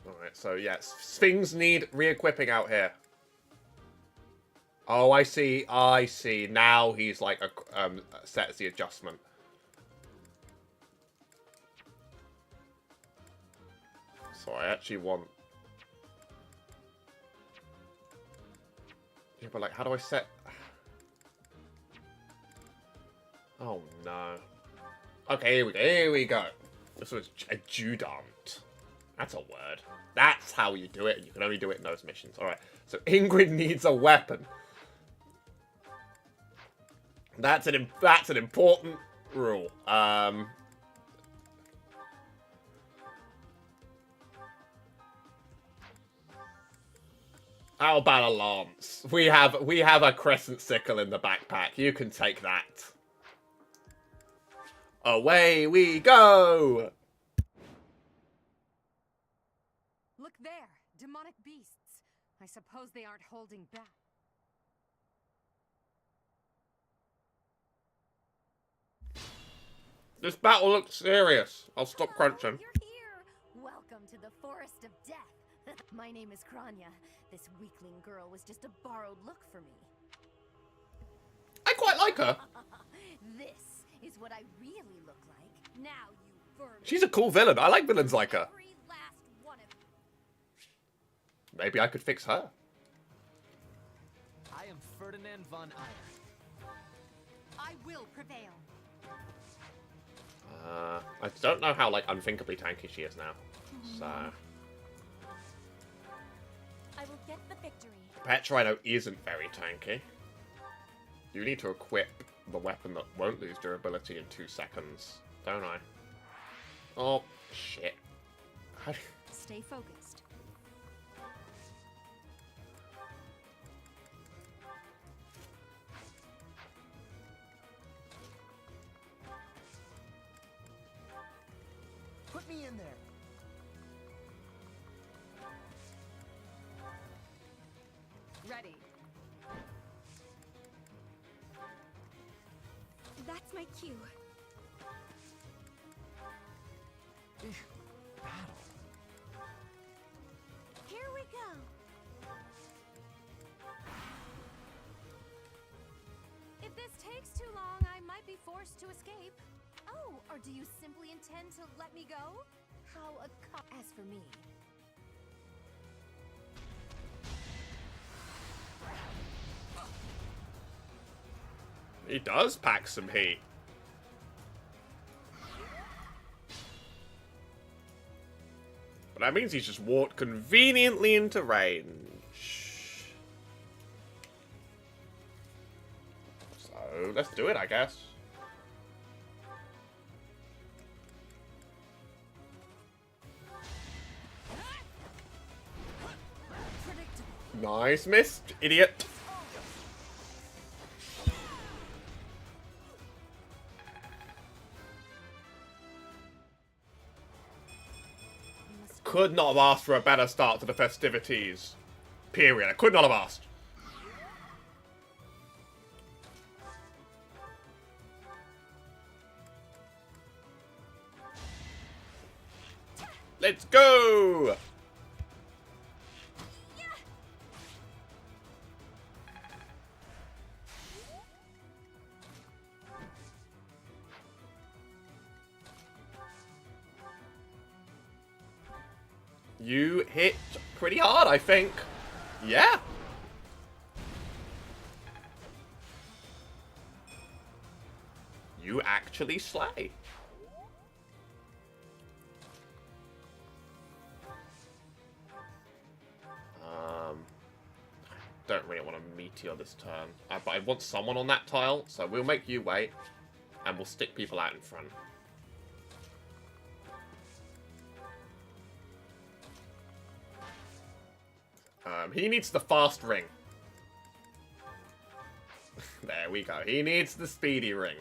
Alright, so yes, things need re-equipping out here. Oh, I see, I see. Now he's like, sets the adjustment. So I actually want... Yeah, but like, how do I set... Oh, no. Okay, here we go. This was adjutant. That's a word. That's how you do it, and you can only do it in those missions. Alright, so Ingrid needs a weapon. That's an important rule. How about a lance? We have a crescent sickle in the backpack. You can take that. Away we go! Look there! Demonic beasts. I suppose they aren't holding back. This battle looks serious. I'll stop crunching. You're here. Welcome to the Forest of Death. My name is Kranya. This weakling girl was just a borrowed look for me. I quite like her. This is what I really look like. Now you vermin. She's a cool villain. I like villains like her. Every last one of you. Maybe I could fix her. I am Ferdinand von Eyre. I will prevail. I don't know how, like, unthinkably tanky she is now. So... I will get the victory. Petrino isn't very tanky. You need to equip the weapon that won't lose durability in 2 seconds, don't I? Oh, shit. Stay focused. Put me in there. you. Battle. Here we go. If this takes too long, I might be forced to escape. Oh, or do you simply intend to let me go? How as for me. He does pack some heat. But that means he's just walked conveniently into range. So, let's do it, I guess. Nice miss, idiot. Could not have asked for a better start to the festivities. Period. I could not have asked. Let's go! You hit pretty hard, I think. Yeah. You actually slay. Don't really want to meteor this turn. But I want someone on that tile, so we'll make you wait. And we'll stick people out in front. He needs the fast ring. There we go. He needs the speedy ring.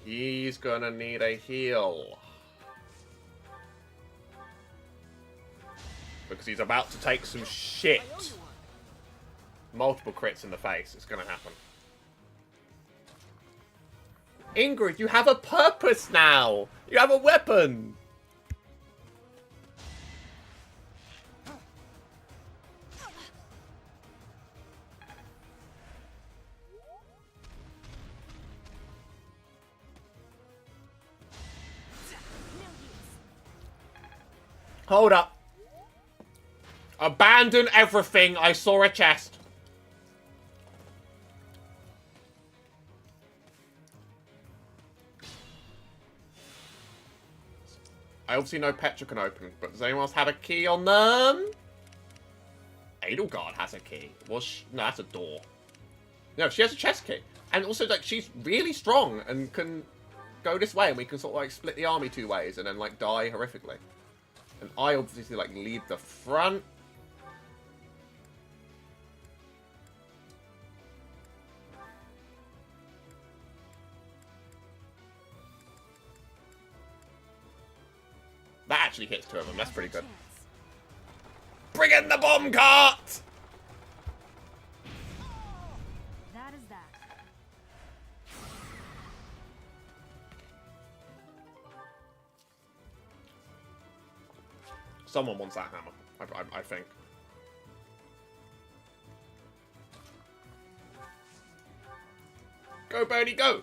He's gonna need a heal. Because he's about to take some shit. Multiple crits in the face. It's gonna happen. Ingrid, you have a purpose now! You have a weapon! Hold up. Abandon everything. I saw a chest. I obviously know Petra can open, but does anyone else have a key on them? Edelgard has a key. No, that's a door. No, she has a chest key. And also, like, she's really strong and can go this way, and we can sort of, like, split the army two ways and then, like, die horrifically. And I obviously, like, lead the front. That actually hits two of them. That's pretty good. Bring in the bomb cart! That is that. Someone wants that hammer, I think. Go, Bernie, go!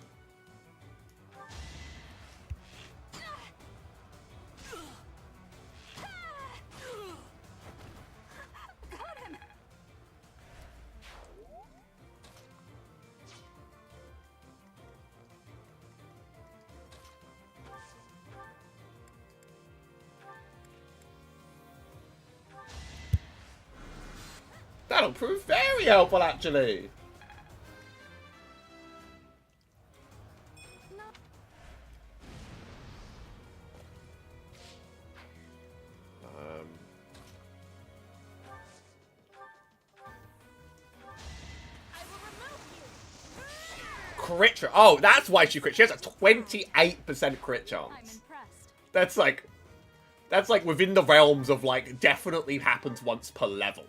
That'll prove very helpful, actually. crit chance. Oh, that's why she crit. She has a 28% crit chance. That's like within the realms of like definitely happens once per level.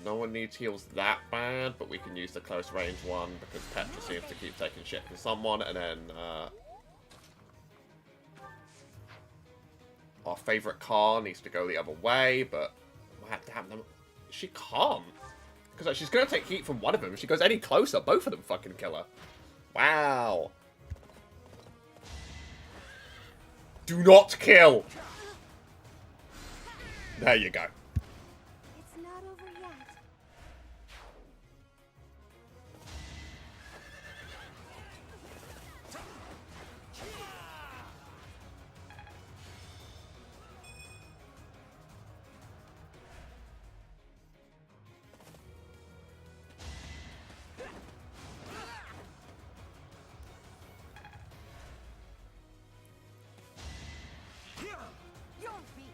No one needs heals that bad, but we can use the close range one because Petra seems to keep taking shit from someone, and then our favourite car needs to go the other way, but damn them. She can't. Because she's going to take heat from one of them. If she goes any closer, both of them fucking kill her. Wow. Do not kill. There you go. It's not over yet. You're weak.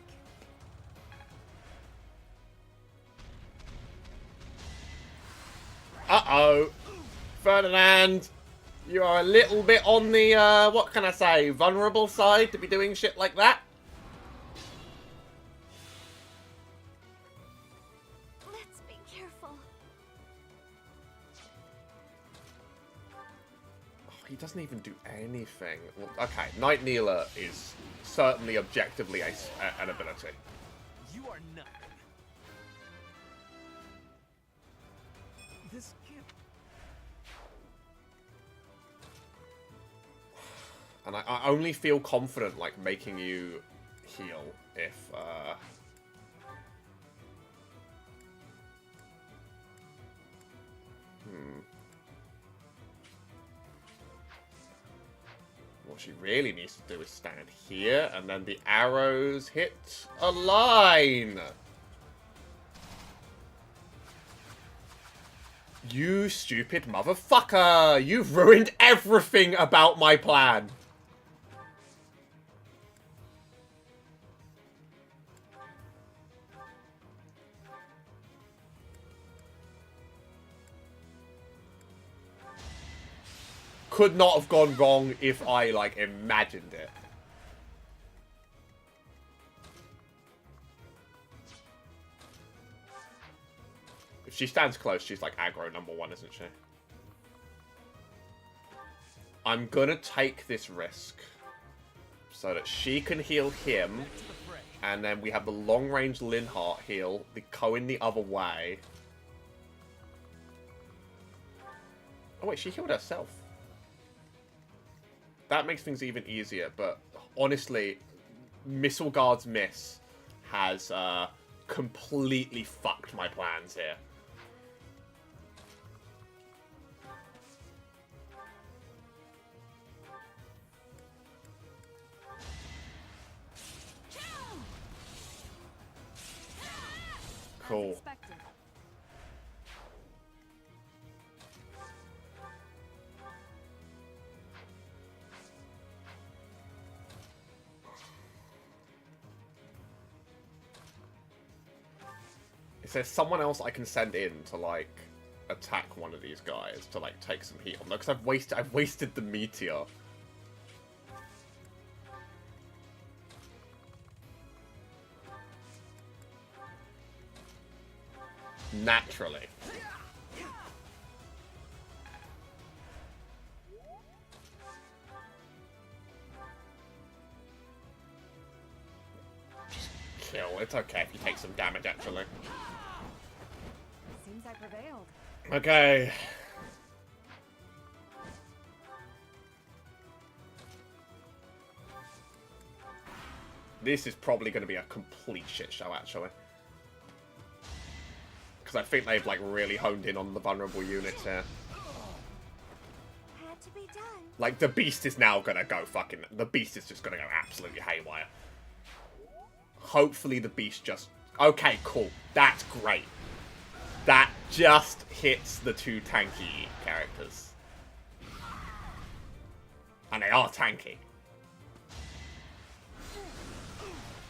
Uh-oh. Ferdinand, you are a little bit on the, what can I say, vulnerable side to be doing shit like that. Let's be careful. Oh, he doesn't even do anything. Well, okay, Night Kneeler is certainly objectively an ability. You are nothing. This can't. And I only feel confident, like, making you heal if, What she really needs to do is stand here, and then the arrows hit a line! You stupid motherfucker! You've ruined everything about my plan! Could not have gone wrong if I, like, imagined it. If she stands close, she's, like, aggro #1, isn't she? I'm gonna take this risk so that she can heal him, and then we have the long-range Linhardt heal, the Cohen the other way. Oh, wait, she healed herself. That makes things even easier, but honestly, Missile Guard's miss has completely fucked my plans here. Cool. It says someone else I can send in to, like, attack one of these guys to, like, take some heat on them, because I've wasted the meteor. Naturally. Just kill. It's okay if you take some damage, actually. Seems I prevailed. Okay. This is probably going to be a complete shit show, actually. Because I think they've, like, really honed in on the vulnerable units here. Had to be done. Like, the Beast is now going to go fucking... The Beast is just going to go absolutely haywire. Hopefully the Beast just... Okay, cool. That's great. That just hits the two tanky characters. And they are tanky.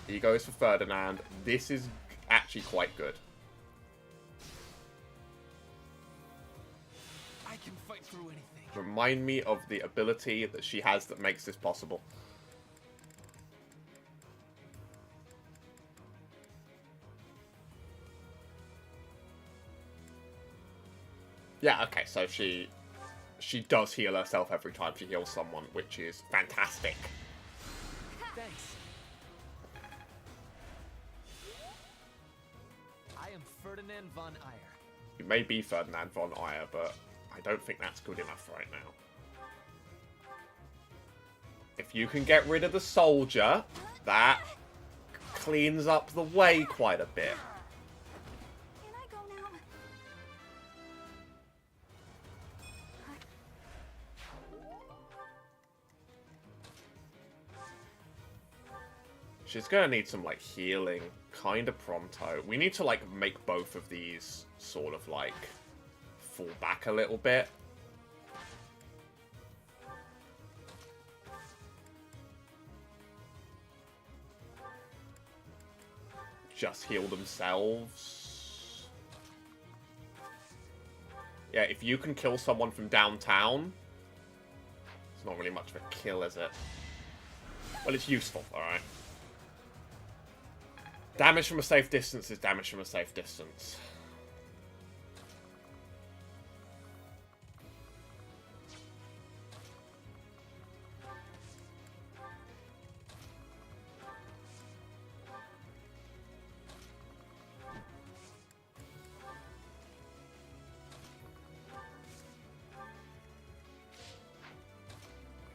He goes for Ferdinand. This is actually quite good. I can fight through anything. Remind me of the ability that she has that makes this possible. Yeah, okay, so she does heal herself every time she heals someone, which is fantastic. Thanks. I am Ferdinand von Ayer. You may be Ferdinand von Ayer, but I don't think that's good enough right now. If you can get rid of the soldier, that cleans up the way quite a bit. Can I go now? She's gonna need some, like, healing kind of pronto. We need to, like, make both of these sort of, like, fall back a little bit. Just heal themselves. Yeah, if you can kill someone from downtown, it's not really much of a kill, is it? Well, it's useful, alright. Damage from a safe distance is damage from a safe distance.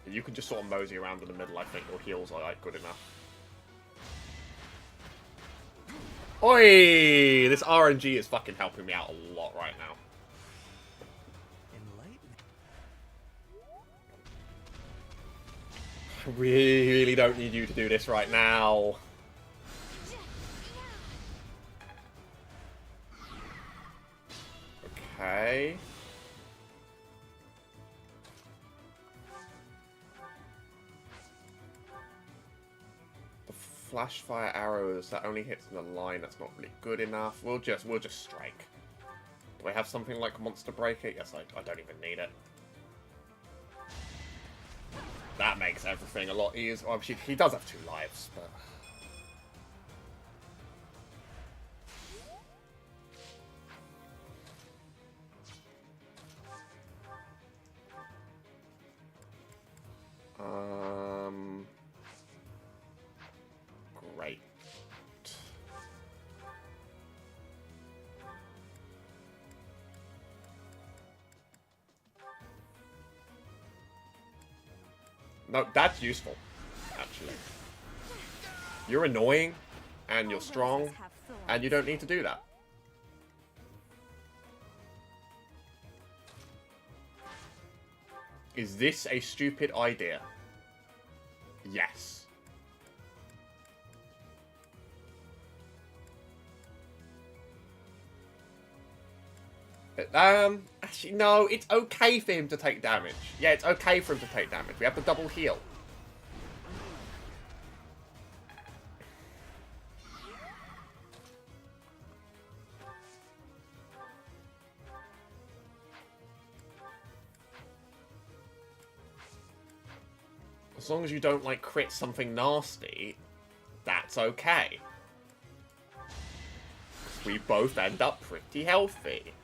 You can just sort of mosey around in the middle, I think. Your heals are, like, good enough. Oi! This RNG is fucking helping me out a lot right now. I really don't need you to do this right now. Okay. Flash fire arrows, that only hits in the line, that's not really good enough. We'll just strike. Do I have something like Monster Breaker? Yes, I don't even need it. That makes everything a lot easier. Obviously, he does have 2 lives, but... Great. No, that's useful, actually. You're annoying, and you're strong, and you don't need to do that. Is this a stupid idea? Yes. Actually, no, it's okay for him to take damage. Yeah, it's okay for him to take damage. We have the double heal. As long as you don't, like, crit something nasty, that's okay. We both end up pretty healthy.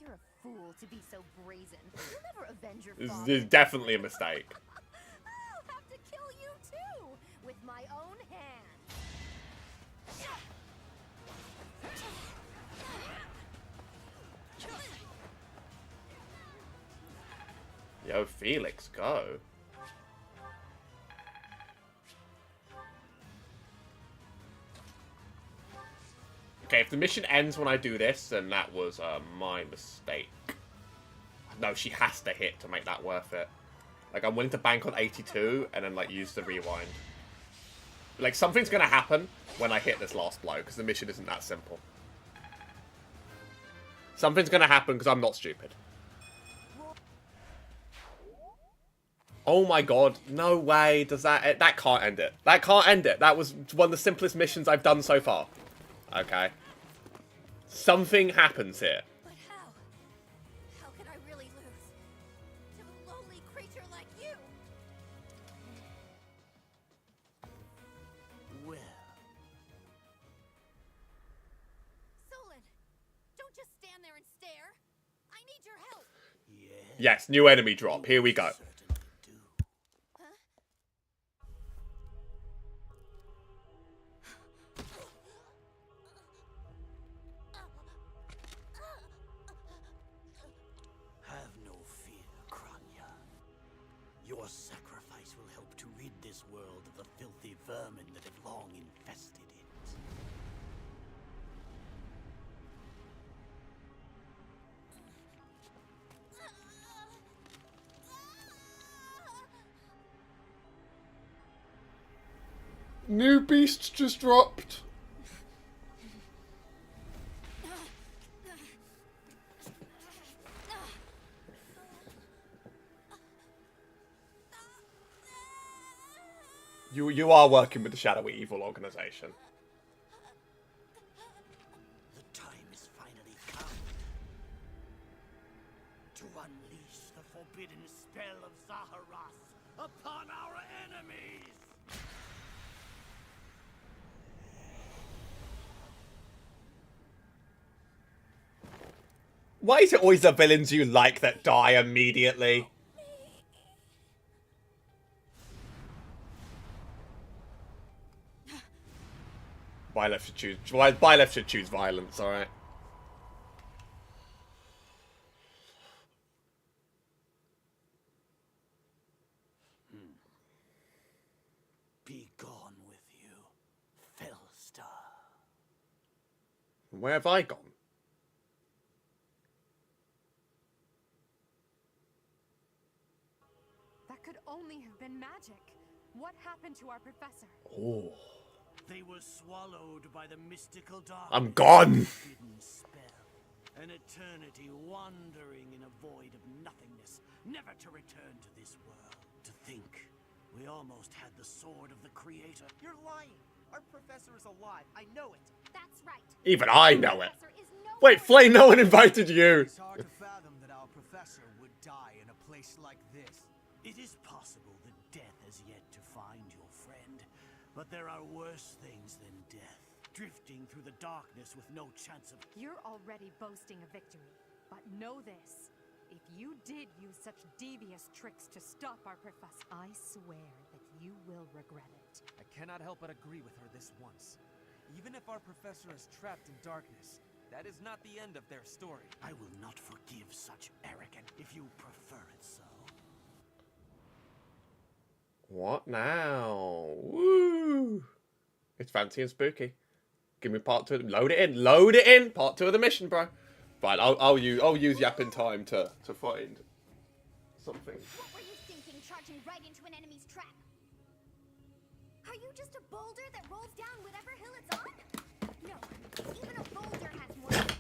You're a fool to be so brazen. You'll never avenge your This father. is definitely a mistake. I'll have to kill you too, with my own hands. Yo, Felix, go. Okay, if the mission ends when I do this, then that was my mistake. No, she has to hit to make that worth it. Like, I'm willing to bank on 82 and then, like, use the rewind. Like, something's gonna happen when I hit this last blow, because the mission isn't that simple. Something's gonna happen because I'm not stupid. Oh my god, no way does that... That can't end it. That can't end it. That was one of the simplest missions I've done so far. Okay. Something happens here. But how? How could I really lose? To a lowly creature like you? Well, Solon, don't just stand there and stare. I need your help. Yes, new enemy drop. Here we go. have no fear, Kranya. Your sacrifice will help to rid this world of the filthy vermin that have long infested it. New beast just dropped. You are working with the Shadowy Evil organization. The time is finally come to unleash the forbidden spell of Zaharas upon our enemies! Why is it always the villains you like that die immediately? Byleth should choose. Byleth should choose violence. All right. Be gone with you, Fellstar. Where have I gone? That could only have been magic. What happened to our professor? Oh. They were swallowed by the mystical darkness. I'm gone. Forbidden spell. An eternity wandering in a void of nothingness, never to return to this world. To think, we almost had the sword of the Creator. You're lying. Our professor is alive. I know it. That's right. Even I know it. Professor is no Wait, Flame, no one invited you. It's hard to fathom that our professor would die in a place like this. It is possible that death has yet to find your friend, but there are worse things than death. Drifting through the darkness with no chance of... You're already boasting a victory. But know this. If you did use such devious tricks to stop our professor, I swear that you will regret it. I cannot help but agree with her this once. Even if our professor is trapped in darkness, that is not the end of their story. I will not forgive such arrogance if you prefer it so. What now? Woo! It's fancy and spooky. Give me part 2. Load it in. Load it in. Part 2 of the mission, bro. Right, I'll use yapping time to find something. What were you thinking, charging right into an enemy's trap? Are you just a boulder that rolls down whatever hill it's on? No, even a boulder has more sense.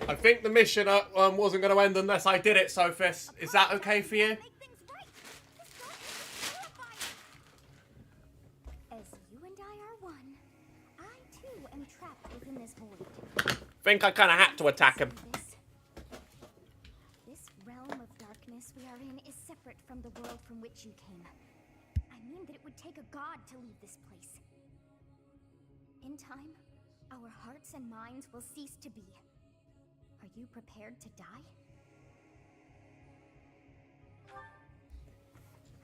I think the mission wasn't going to end unless I did it, Sophis. Is that okay for you? Make things right. This darkness is terrifying. As you and I are one, I too am trapped within this void. Think I kind of had to attack him. This realm of darkness we are in is separate from the world from which you came. I mean that it would take a god to leave this place. In time, our hearts and minds will cease to be. Are you prepared to die?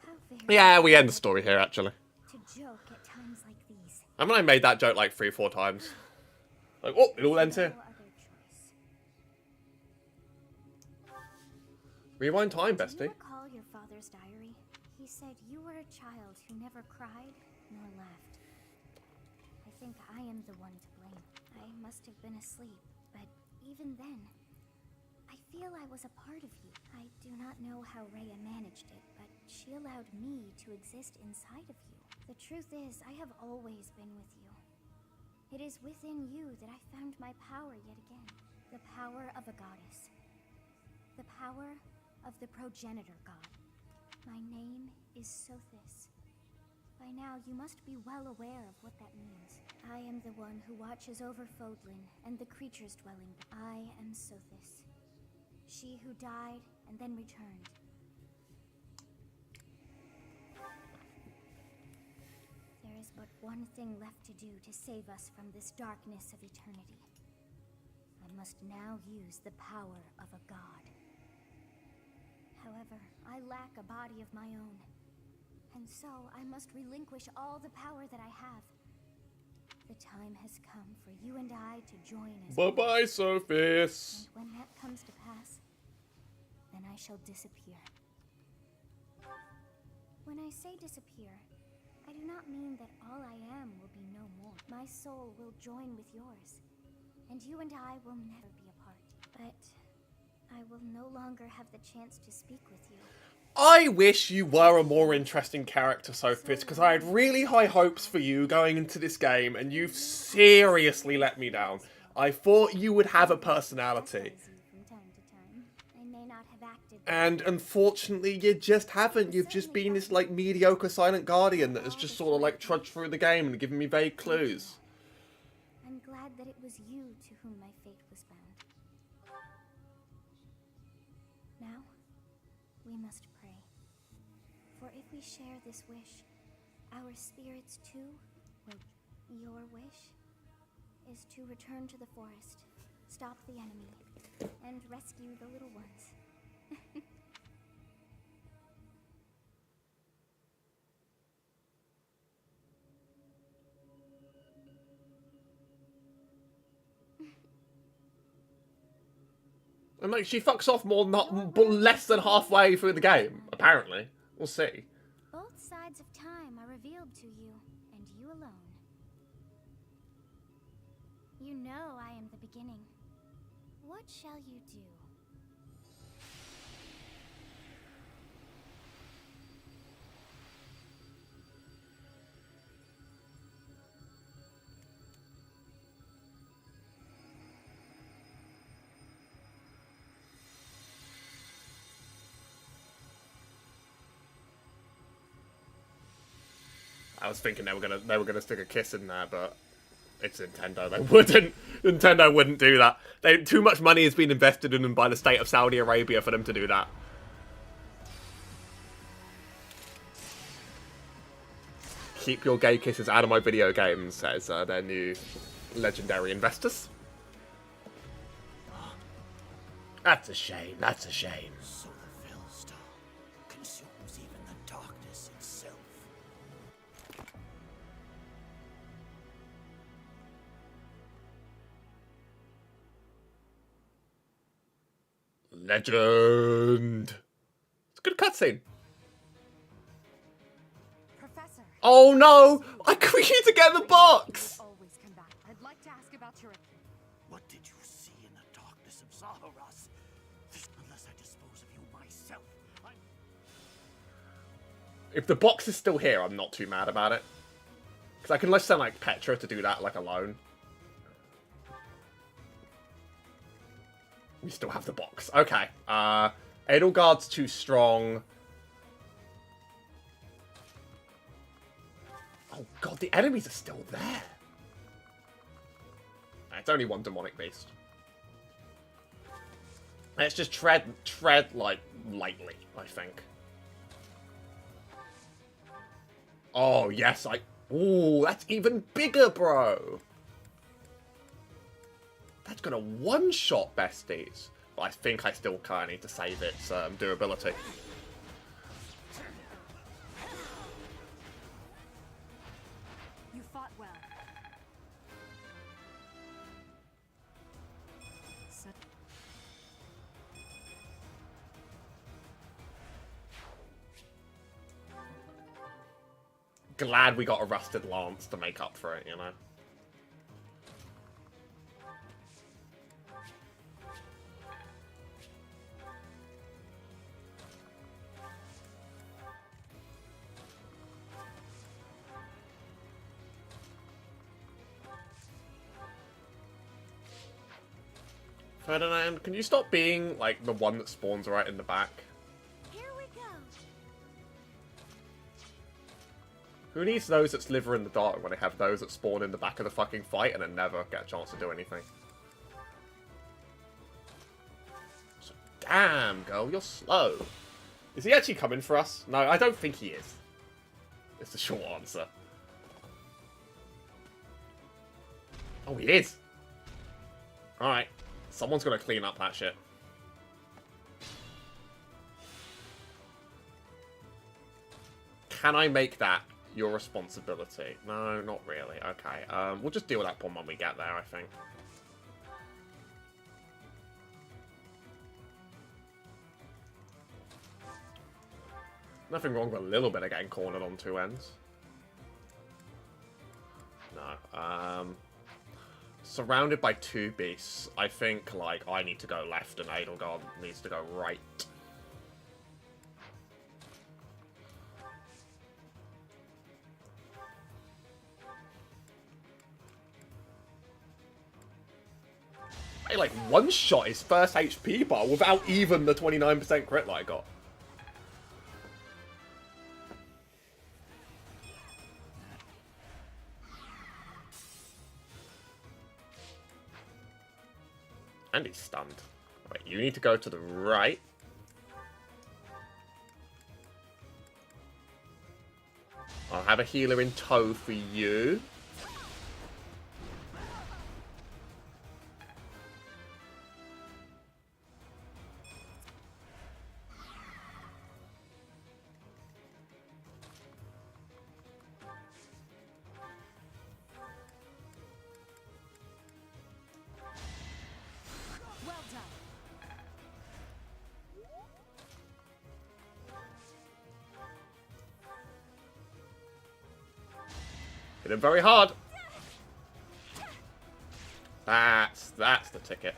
How very Yeah, we end the story here, actually. to joke at times like these. Haven't I made that joke like 3 or 4 times? Like, oh, it all ends here. No other choice. Rewind time, Do you bestie. recall your father's diary? He said you were a child who never cried nor laughed. I think I am the one to blame. I must have been asleep, but even then, I feel I was a part of you. I do not know how Rhea managed it, but she allowed me to exist inside of you. The truth is, I have always been with you. It is within you that I found my power yet again. The power of a goddess. The power of the progenitor god. My name is Sothis. By now, you must be well aware of what that means. I am the one who watches over Fodlan and the creatures dwelling. I am Sothis. She who died and then returned. There is but one thing left to do to save us from this darkness of eternity. I must now use the power of a god. However, I lack a body of my own. And so, I must relinquish all the power that I have. The time has come for you and I to join as one. Bye-bye, Sophis. And when that comes to pass, then I shall disappear. When I say disappear, I do not mean that all I am will be no more. My soul will join with yours, and you and I will never be apart. But I will no longer have the chance to speak with you. I wish you were a more interesting character, Sophis, because I had really high hopes for you going into this game, and you've seriously let me down. I thought you would have a personality. And unfortunately, you just haven't. You've just been this, like, mediocre Silent Guardian that has just sort of, like, trudged through the game and given me vague clues. I'm glad that it was you to whom my fate was bound. Now, we must pray. For if we share this wish, our spirits too will... Your wish is to return to the forest, stop the enemy, and rescue the little ones. And, like, she fucks off less than halfway through the game, apparently. We'll see. Both sides of time are revealed to you, and you alone. You know I am the beginning. What shall you do? I was thinking they were gonna stick a kiss in there, but it's Nintendo. They wouldn't. Nintendo wouldn't do that. Too much money has been invested in them by the state of Saudi Arabia for them to do that. Keep your gay kisses out of my video games, says their new legendary investors. That's a shame. That's a shame. So the Fellstar consumes even the darkness itself. Legend. It's a good cutscene. Professor. Oh no! I created to get the box. Always come back. I'd like to ask about your... What did you see in the darkness of Zaharas? Unless I dispose of you myself, If the box is still here, I'm not too mad about it. Because I can let sound like Petra to do that, like, alone. We still have the box. Okay. Edelgard's too strong. Oh god, the enemies are still there. It's only one demonic beast. Let's just tread like lightly, I think. Oh yes, ooh, that's even bigger, bro. That's gonna one-shot besties. But I think I still kind of need to save its durability. You fought well. Glad we got a rusted lance to make up for it, you know? Ferdinand, can you stop being, like, the one that spawns right in the back? Here we go. Who needs those that sliver in the dark when they have those that spawn in the back of the fucking fight and then never get a chance to do anything? So, damn, girl, you're slow. Is he actually coming for us? No, I don't think he is. It's the short answer. Oh, he is. Alright. Someone's got to clean up that shit. Can I make that your responsibility? No, not really. Okay. We'll just deal with that problem when we get there, I think. Nothing wrong with a little bit of getting cornered on two ends. No. Surrounded by two beasts. I think, like, I need to go left and Edelgard needs to go right. I, like, one-shot his first HP bar without even the 29% crit that I got. And he's stunned. Wait, you need to go to the right. I'll have a healer in tow for you. Hit him very hard. That's the ticket.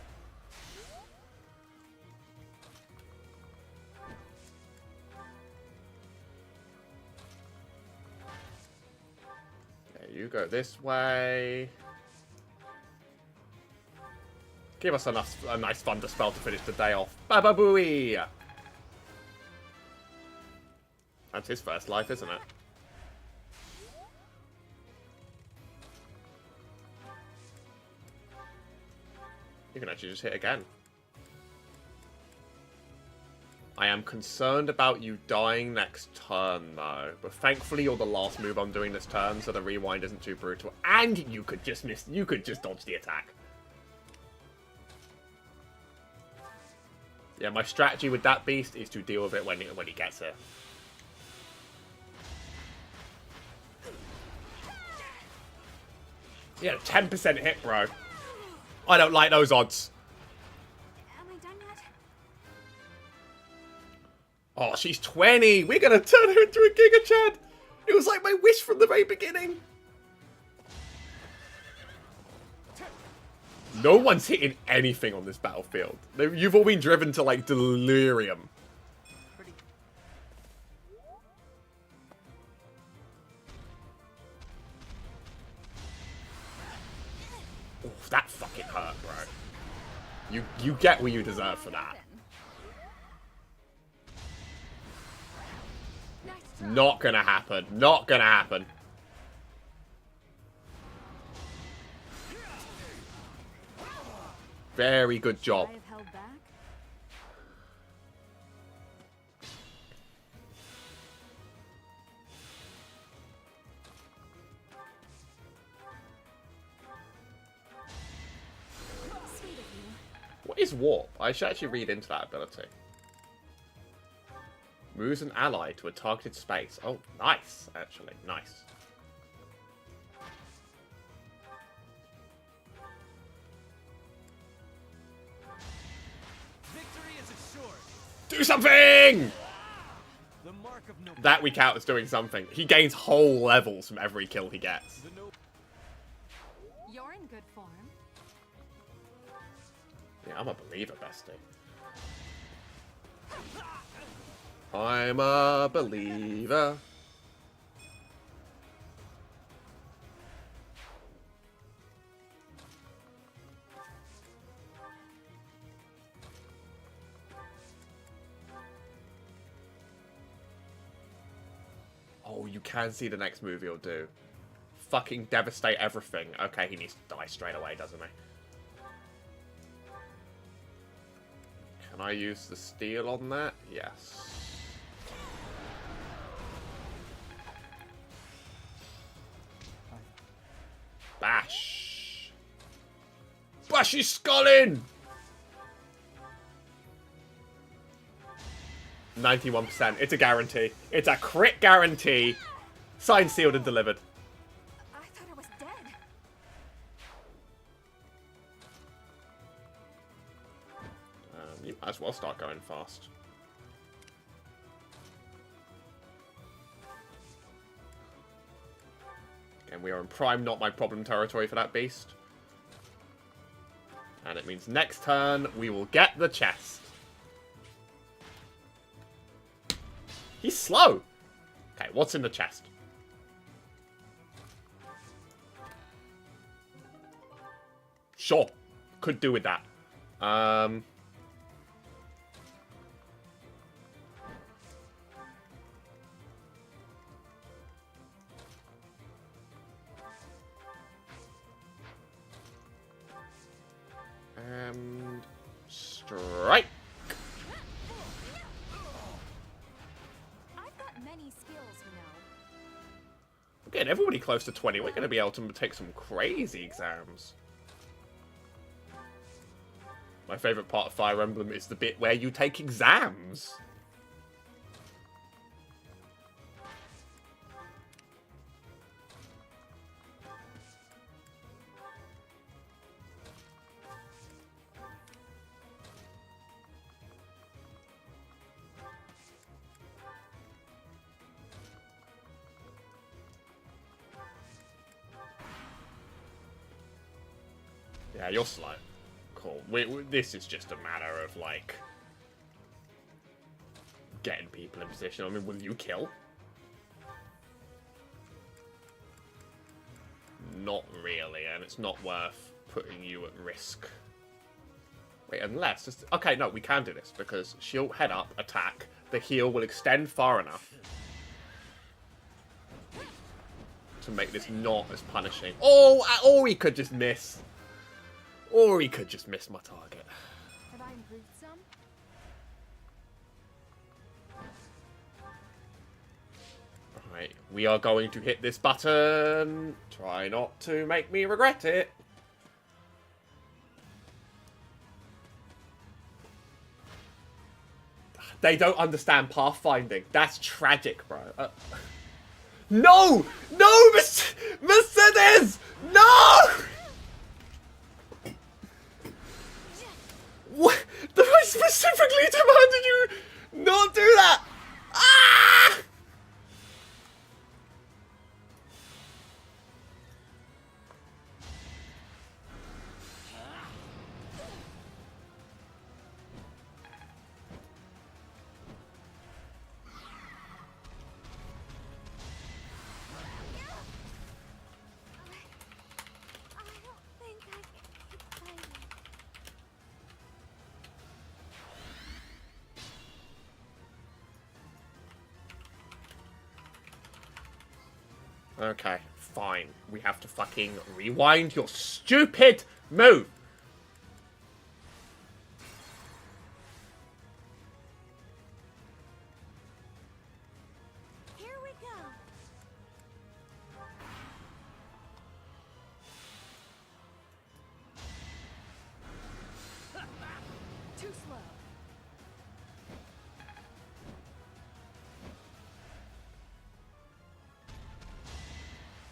There you go this way. Give us a nice thunder spell to finish the day off. Baba Booey! That's his first life, isn't it? You can actually just hit again. I am concerned about you dying next turn, though. But thankfully, you're the last move I'm doing this turn, so the rewind isn't too brutal. And you could just miss. You could just dodge the attack. Yeah, my strategy with that beast is to deal with it when he gets here. Yeah, 10% hit, bro. I don't like those odds. Am I done yet? Oh, she's 20. We're going to turn her into a Giga Chad. It was like my wish from the very beginning. No one's hitting anything on this battlefield. You've all been driven to, like, delirium. Oof, that fucking hurt, bro. You get what you deserve for that. Not gonna happen. Not gonna happen. Very good job. What is warp? I should actually read into that ability. Moves an ally to a targeted space. Oh, nice, actually. Nice. Victory is assured. Do something! The mark of no That we count as doing something. He gains whole levels from every kill he gets. You're in good form. Yeah, I'm a believer, bestie. I'm a believer. Oh, you can see the next move he'll do. Fucking devastate everything. Okay, he needs to die straight away, doesn't he? Can I use the steel on that? Yes. Bash! Bash his skull in! 91%. It's a guarantee. It's a crit guarantee. Signed, sealed, and delivered. I thought I was dead. You might as well start going fast. And we are in prime not my problem territory for that beast. And it means next turn we will get the chest. He's slow. Okay, what's in the chest? Sure. Could do with that. And strike. I've got many skills, you know. Again, everybody close to 20. We're going to be able to take some crazy exams. My favourite part of Fire Emblem is the bit where you take exams. Yeah, you're slow. Cool. This is just a matter of, like, getting people in position. I mean, will you kill? Not really, and it's not worth putting you at risk. Wait, unless... Okay, no, we can do this, because she'll head up, attack. The heal will extend far enough to make this not as punishing. Oh, or he could just miss. Or he could just miss my target. Have I improved some? Alright, we are going to hit this button. Try not to make me regret it. They don't understand pathfinding. That's tragic, bro. No! No, Mercedes! No! What? I specifically demanded you not do that! Ah! Okay, fine. We have to fucking rewind your stupid move. Here we go. Too slow.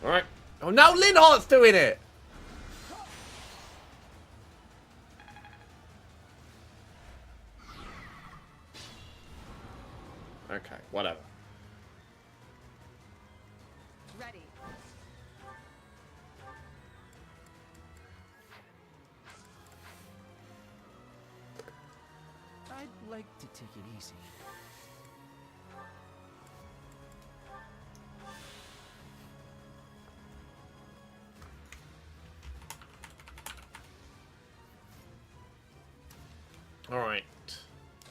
Alright. Oh, now Linhart's doing it! Okay, whatever. Ready. I'd like to take it easy. Alright.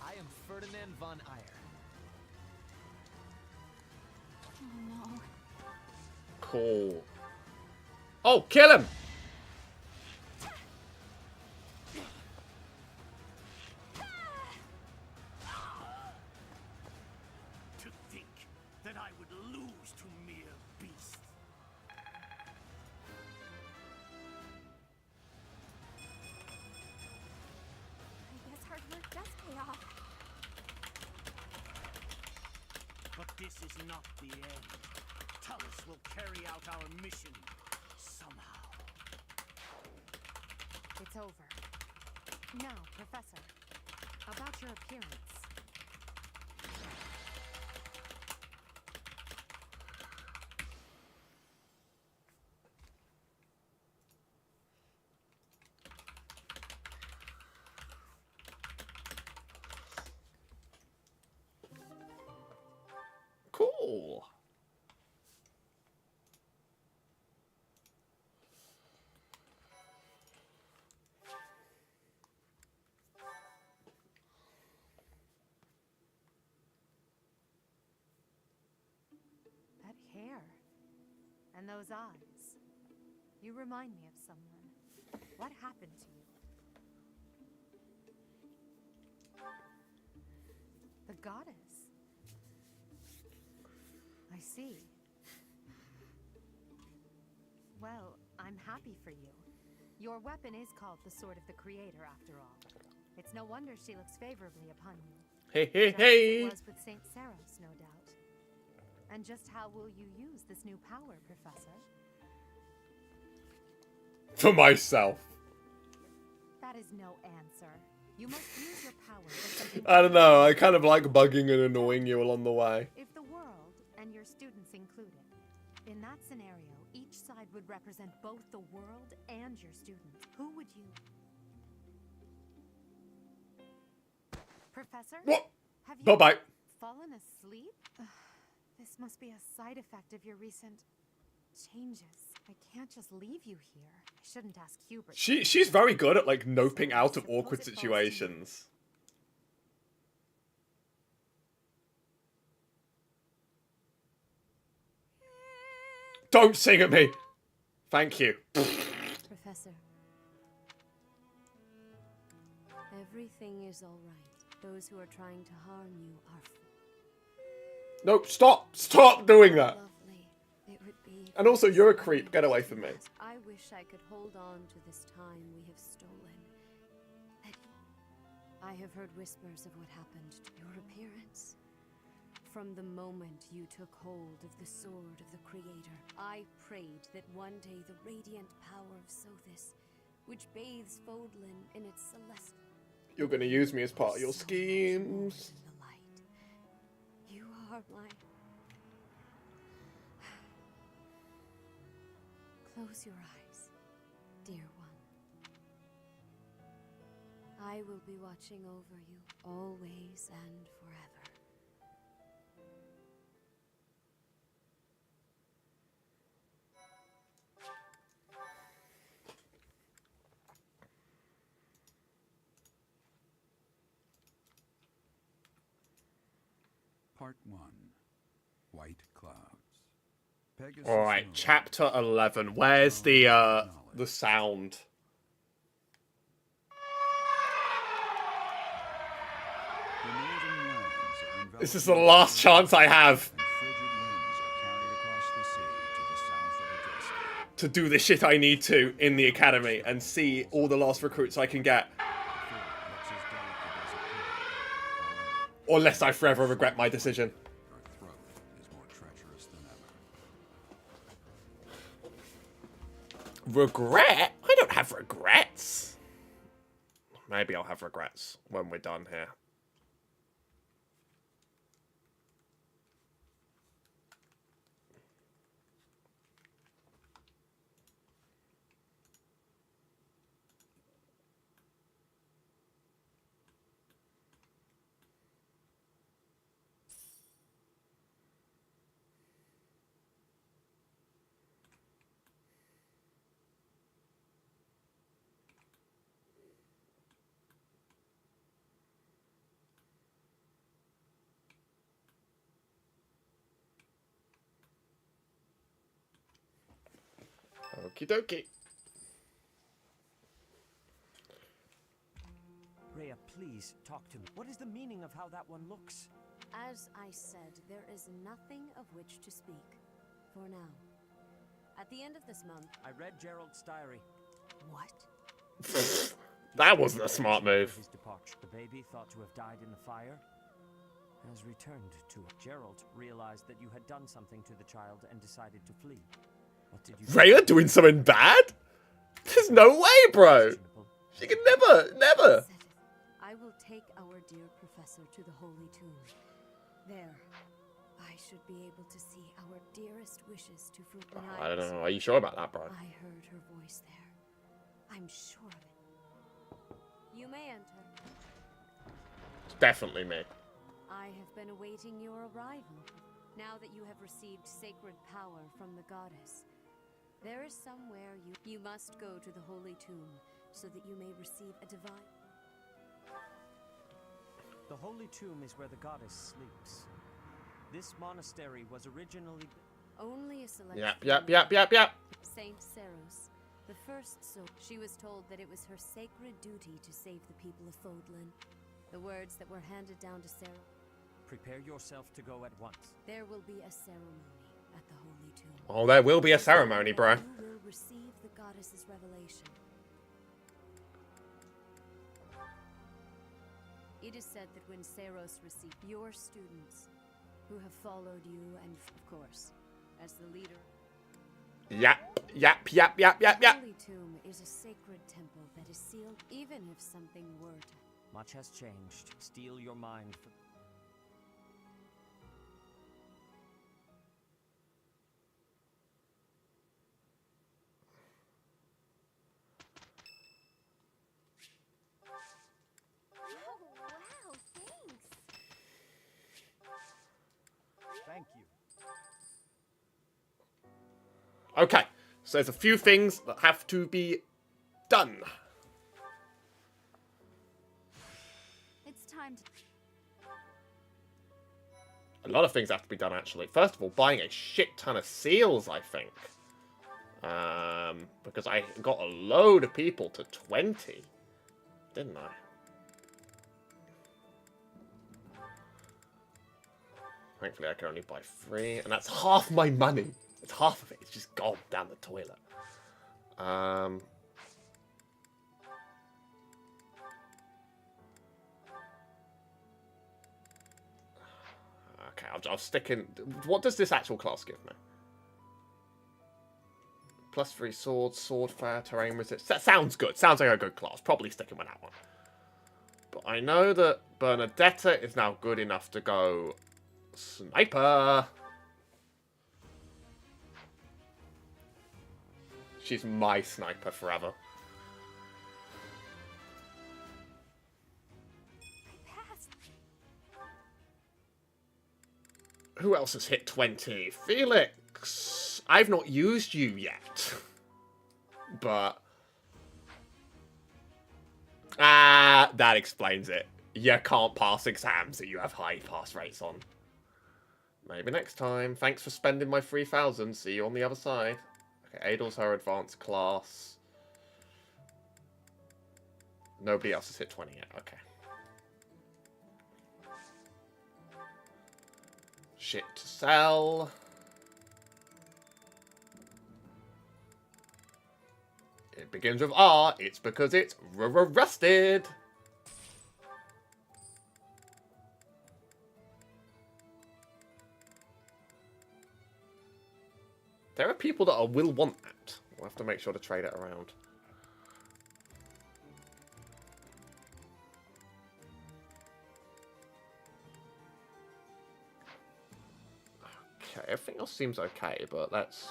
I am Ferdinand von Eyre. Oh no. Cool. Oh, kill him! To think that I would lose to mere beasts. I guess hard work does pay off. But this is not the end. Tullus will carry out our mission somehow. It's over. Now, Professor, about your appearance. Cool. That hair. And those eyes. You remind me of someone. What happened to you? The goddess. I see. Well, I'm happy for you. Your weapon is called the Sword of the Creator, after all. It's no wonder she looks favorably upon you. Hey, hey, Just as hey! it was with Saint Seros, no doubt. And just how will you use this new power, Professor? For myself. That is no answer. You must use your power for something. I don't know, I kind of like bugging and annoying you along the way. If the world, and your students included, in that scenario, each side would represent both the world and your students. Who would you... Professor? What? Have you Bye-bye. fallen asleep? This must be a side effect of your recent changes. I can't just leave you here. I shouldn't ask Hubert. She's very good at, like, noping out of awkward situations. Don't sing at me! Thank you. Professor. Everything is all right. Those who are trying to harm you are... No, stop! Stop doing that! Lovely. It would be... And also, you're a creep. Get away from me. I wish I could hold on to this time we have stolen. I have heard whispers of what happened to your appearance. From the moment you took hold of the Sword of the Creator, I prayed that one day the radiant power of Sothis, which bathes Fodlan in its celestial... You're gonna use me as part of your schemes. You are my... Close your eyes, dear one. I will be watching over you always and forever. Part 1. White Clouds. Pegasus Alright, knows chapter 11. Where's the sound? the northern lands are enveloped This is the in last storm, chance I have and frigid winds are carried across the sea to the south of Augusta. to do the shit I need to in the academy and see all the last recruits I can get. The fort looks as delicate as a pearl. Or lest I forever regret my decision. Our throat is more treacherous than ever. Regret? I don't have regrets. Maybe I'll have regrets when we're done here. Okie dokie. Rhea, please talk to me. What is the meaning of how that one looks? As I said, there is nothing of which to speak. For now. At the end of this month... I read Gerald's diary. What? That wasn't a smart move. His departure. The baby, thought to have died in the fire, has returned to it. Gerald realized that you had done something to the child and decided to flee. What did you do? Rhea doing something bad? There's no way, bro. She can never. I will take our dear professor to the Holy Tomb. There, I should be able to see our dearest wishes to fruit. I don't know. Are you sure about that, bro? I heard her voice there. I'm sure of it. You may enter. It's definitely me. I have been awaiting your arrival. Now that you have received sacred power from the goddess, there is somewhere you must go to the Holy Tomb so that you may receive a divine... The Holy Tomb is where the goddess sleeps. This monastery was originally... Only a select... Yep. Saint Seros, the first soul. She was told that it was her sacred duty to save the people of Fodlan. The words that were handed down to Sarah. Prepare yourself to go at once. There will be a ceremony at the Holy Tomb. Oh, there will be a ceremony, bro. You will receive the goddess's revelation. It is said that when Seros received your students, who have followed you and, of course, as the leader... Yep. The Holy Tomb is a sacred temple that is sealed even if something were to... Much has changed. Steel your mind for... Thank you. Okay, so there's a few things that have to be done. It's time to... A lot of things have to be done, actually. First of all, buying a shit ton of seals, I think. Because I got a load of people to 20. Didn't I? Thankfully, I can only buy 3. And that's half my money. It's half of it. It's just gone down the toilet. Okay, I'll stick in... What does this actual class give me? +3 swords, sword fire, terrain resist. That sounds good. Sounds like a good class. Probably sticking with that one. But I know that Bernadetta is now good enough to go... Sniper! She's my sniper forever. Who else has hit 20? Felix! I've not used you yet. But... that explains it. You can't pass exams that you have high pass rates on. Maybe next time. Thanks for spending my 3,000. See you on the other side. Okay, Adel's her advanced class. Nobody else has hit 20 yet. Okay. Shit to sell. It begins with R. It's because it's rusted. There are people that will want that. We'll have to make sure to trade it around. Okay, everything else seems okay, but let's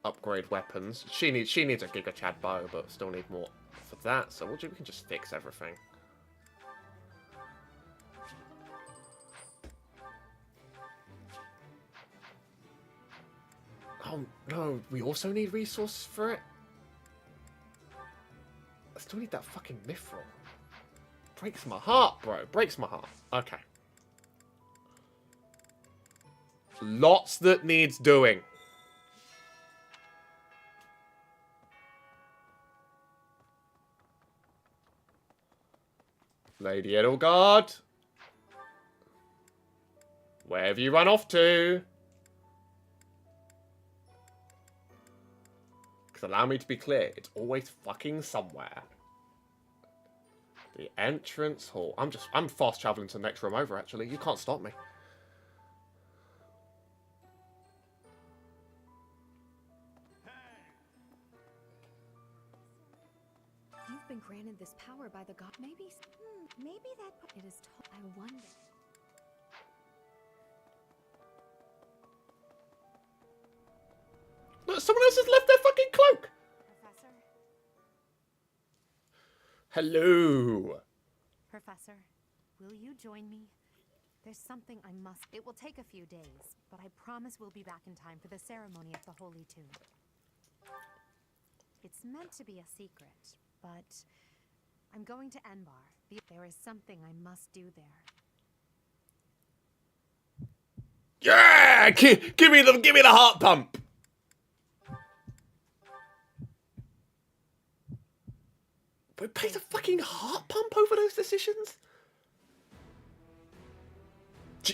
upgrade weapons. She needs a Giga Chad bow, but still need more for that. So we can just fix everything. Oh, no, we also need resources for it? I still need that fucking mithril. Breaks my heart, bro. Breaks my heart. Okay. Lots that needs doing. Lady Edelgard. Where have you run off to? Because allow me to be clear, it's always fucking somewhere. The entrance hall. I'm fast traveling to the next room over, actually. You can't stop me. You've been granted this power by the god. Maybe that it is told. I wonder. Look, someone else has left their fucking cloak. Professor? Hello. Professor, will you join me? There's something I must... It will take a few days, but I promise we'll be back in time for the ceremony of the Holy Tomb. It's meant to be a secret, but I'm going to Enbar. There is something I must do there. Yeah! Give me the heart pump. We paid a fucking heart pump over those decisions?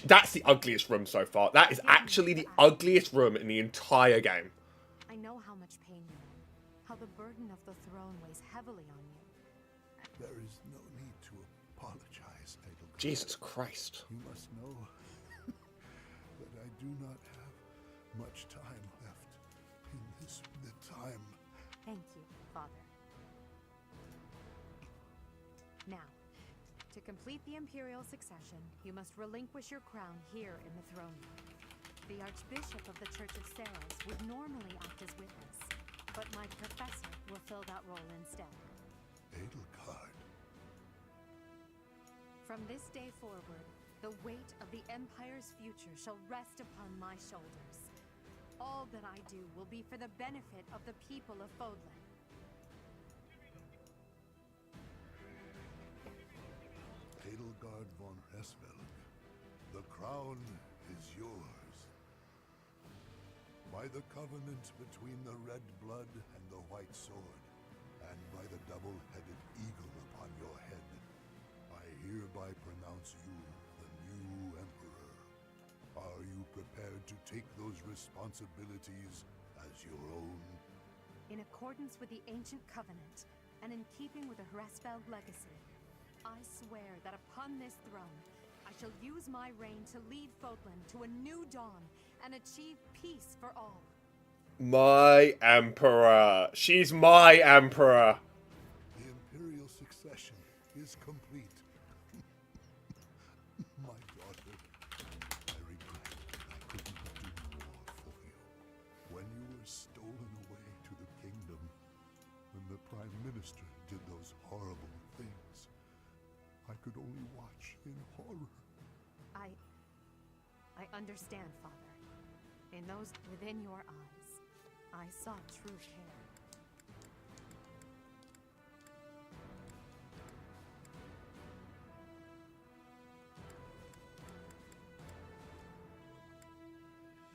That's the ugliest room so far. That is actually the ugliest room in the entire game. I know how much pain you're in, how the burden of the throne weighs heavily on you. There is no need to apologize, Edelgard. Jesus Christ. You must know that I do not have much time left in the time. Thank you, Father. Now, to complete the imperial succession, you must relinquish your crown here in the throne room. The Archbishop of the Church of Saros would normally act as witness, but my professor will fill that role instead. Edelgard. From this day forward, the weight of the Empire's future shall rest upon my shoulders. All that I do will be for the benefit of the people of Fodlan. Edelgard von Hesvelg, the crown is yours. By the covenant between the red blood and the white sword, and by the double-headed eagle upon your head, I hereby pronounce you the new emperor. Are you prepared to take those responsibilities as your own? In accordance with the ancient covenant, and in keeping with the Hresvelg legacy, I swear that upon this throne, I shall use my reign to lead Fodlan to a new dawn and achieve peace for all. My emperor. She's my emperor. The imperial succession is complete. My daughter, I regret I couldn't do more for you. When you were stolen away to the kingdom, when the Prime Minister did those horrible things, I could only watch in horror. I understand, Father. In those within your eyes, I saw true care.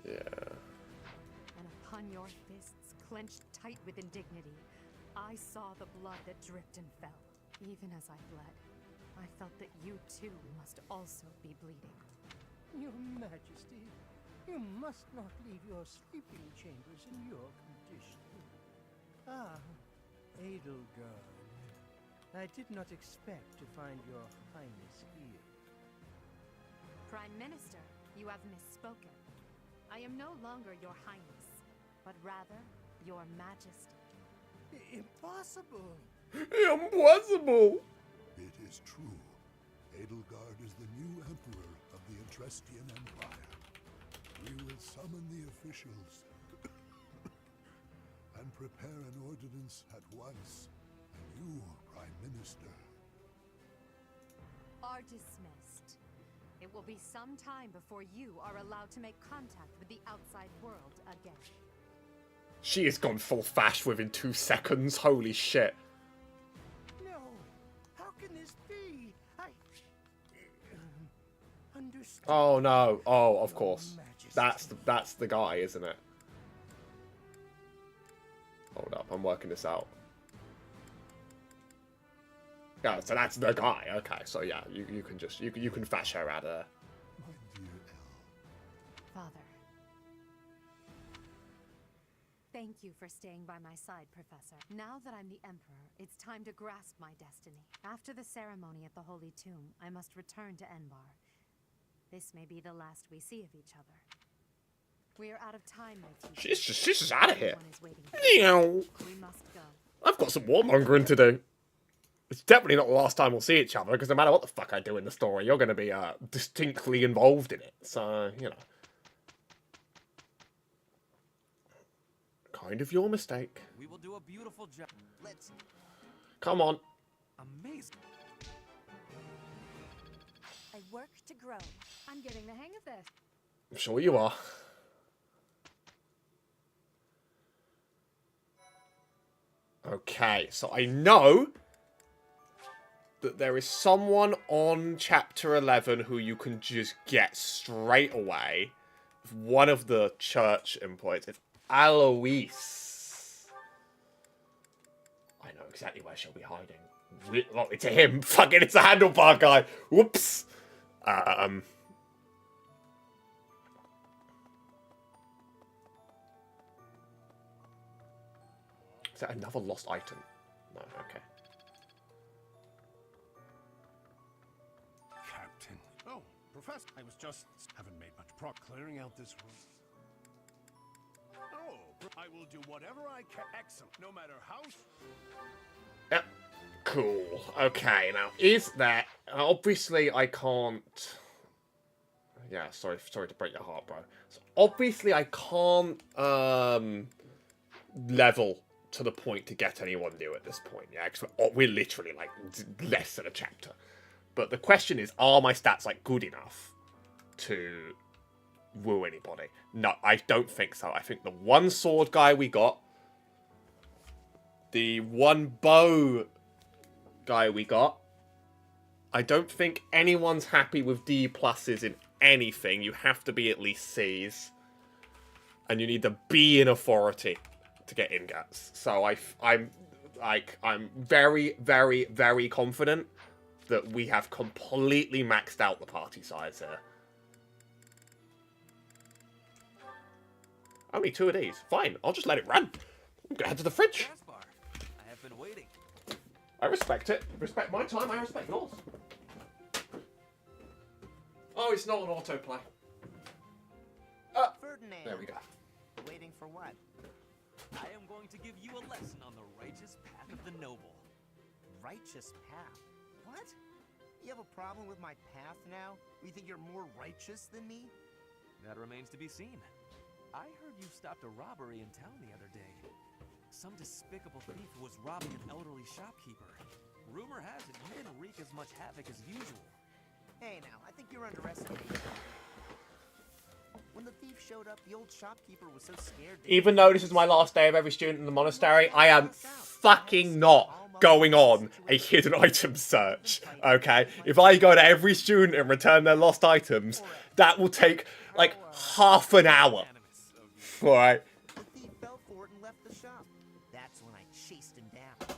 Yeah. And upon your fists clenched tight with indignity, I saw the blood that dripped and fell. Even as I bled, I felt that you too must also be bleeding. Your Majesty, you must not leave your sleeping chambers in your condition. Ah, Edelgard. I did not expect to find your Highness here. Prime Minister, you have misspoken. I am no longer your Highness, but rather your Majesty. Impossible! Impossible! It is true. Edelgard is the new emperor of the Etrestian Empire. We will summon the officials and prepare an ordinance at once. And you, Prime Minister, are dismissed. It will be some time before you are allowed to make contact with the outside world again. She has gone full fash within 2 seconds. Holy shit. No! How can this be? I... understand. Oh no. Oh, of course. That's the guy, isn't it? Hold up, I'm working this out. Oh, so that's the guy. Okay, so yeah, you can just you can fetch her out of there. My dear Elle, Father. Thank you for staying by my side, Professor. Now that I'm the Emperor, it's time to grasp my destiny. After the ceremony at the Holy Tomb, I must return to Enbar. This may be the last we see of each other. We are out of time, my teacher. She's just out of here. Everyone is waiting. We must go. I've got some warmongering to do. It's definitely not the last time we'll see each other, because no matter what the fuck I do in the story, you're going to be distinctly involved in it. So, you know. Kind of your mistake. We will do a beautiful job. Let's... Come on. Amazing. I work to grow. I'm getting the hang of this. I'm sure you are. Okay, so I know that there is someone on Chapter 11 who you can just get straight away. One of the church employees. It's Alois. I know exactly where she'll be hiding. Oh, it's him. Fucking, it's a handlebar guy. Whoops. Is that another lost item? No, okay. Captain. Oh, Professor, I was just... haven't made much progress clearing out this room. Oh, I will do whatever I can. Excellent. No matter how... Yep. Cool. Okay, now, is that... Obviously, I can't... Yeah, sorry to break your heart, bro. So obviously, I can't, level to the point to get anyone new at this point, yeah? Because we're literally, like, less than a chapter. But the question is, are my stats, like, good enough to woo anybody? No, I don't think so. I think the one sword guy we got, the one bow guy we got, I don't think anyone's happy with D pluses in anything. You have to be at least C's. And you need to be in authority to get ingats. So I'm very, very, very confident that we have completely maxed out the party size here. Only 2 of these. Fine, I'll just let it run. I'm gonna head to the fridge. Gaspar, I have been waiting. I respect it. Respect my time, I respect yours. Oh, it's not an autoplay. Ferdinand. There we go. Waiting for what? I am going to give you a lesson on the righteous path of the noble. Righteous path? What? You have a problem with my path now? You think you're more righteous than me? That remains to be seen. I heard you stopped a robbery in town the other day. Some despicable thief was robbing an elderly shopkeeper. Rumor has it you didn't wreak as much havoc as usual. Hey now, I think you're underestimating me. When the thief showed up, the old shopkeeper was so scared. Even though this is my last day of every student in the monastery, I am fucking not going on a hidden item search, okay? If I go to every student and return their lost items, that will take, like, half an hour. Alright? The thief fell for it and left the shop. That's when I chased him down.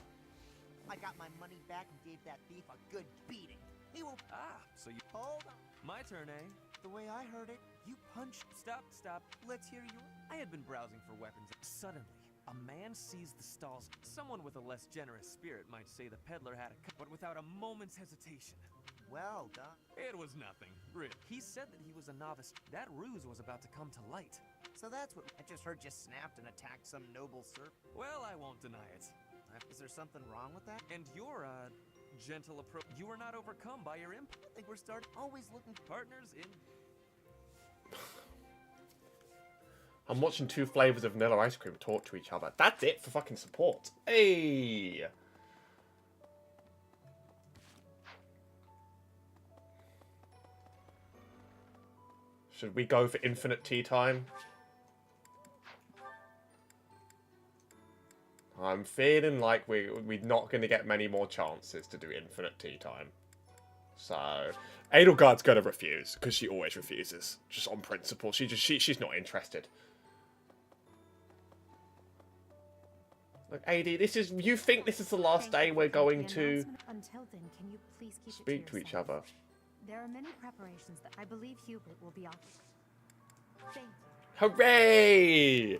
I got my money back and gave that thief a good beating. He will... Ah, so you... Hold on. My turn, eh? The way I heard it, you punched... Stop. Let's hear your... I had been browsing for weapons. Suddenly, a man seized the stalls. Someone with a less generous spirit might say the peddler had a cut, but without a moment's hesitation. Well done. It was nothing, really. He said that he was a novice. That ruse was about to come to light. So that's what... I just heard you snapped and attacked some noble serf. Well, I won't deny it. Is there something wrong with that? And your, gentle approach... You were not overcome by your imp... I think we're starting... Always looking... Partners in... I'm watching 2 flavors of vanilla ice cream talk to each other. That's it for fucking support. Hey! Should we go for infinite tea time? I'm feeling like we're not going to get many more chances to do infinite tea time. So, Edelgard's going to refuse, because she always refuses. Just on principle. She's not interested. Like, AD, this is... You think this is the last day we're going to Until then, can you please keep speak to each other? There are many preparations that I believe Hubert will be off. Thank you. Hooray!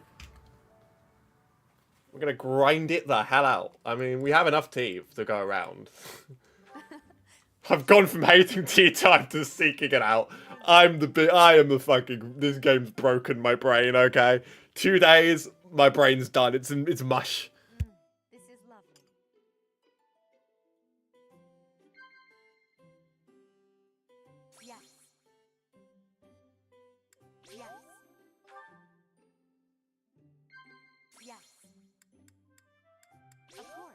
We're gonna grind it the hell out. I mean, we have enough tea to go around. I've gone from hating tea time to seeking it out. I am the fucking... This game's broken my brain, okay? 2 days, my brain's done. It's mush. This is lovely. Yes. Yes. Yes. Of course.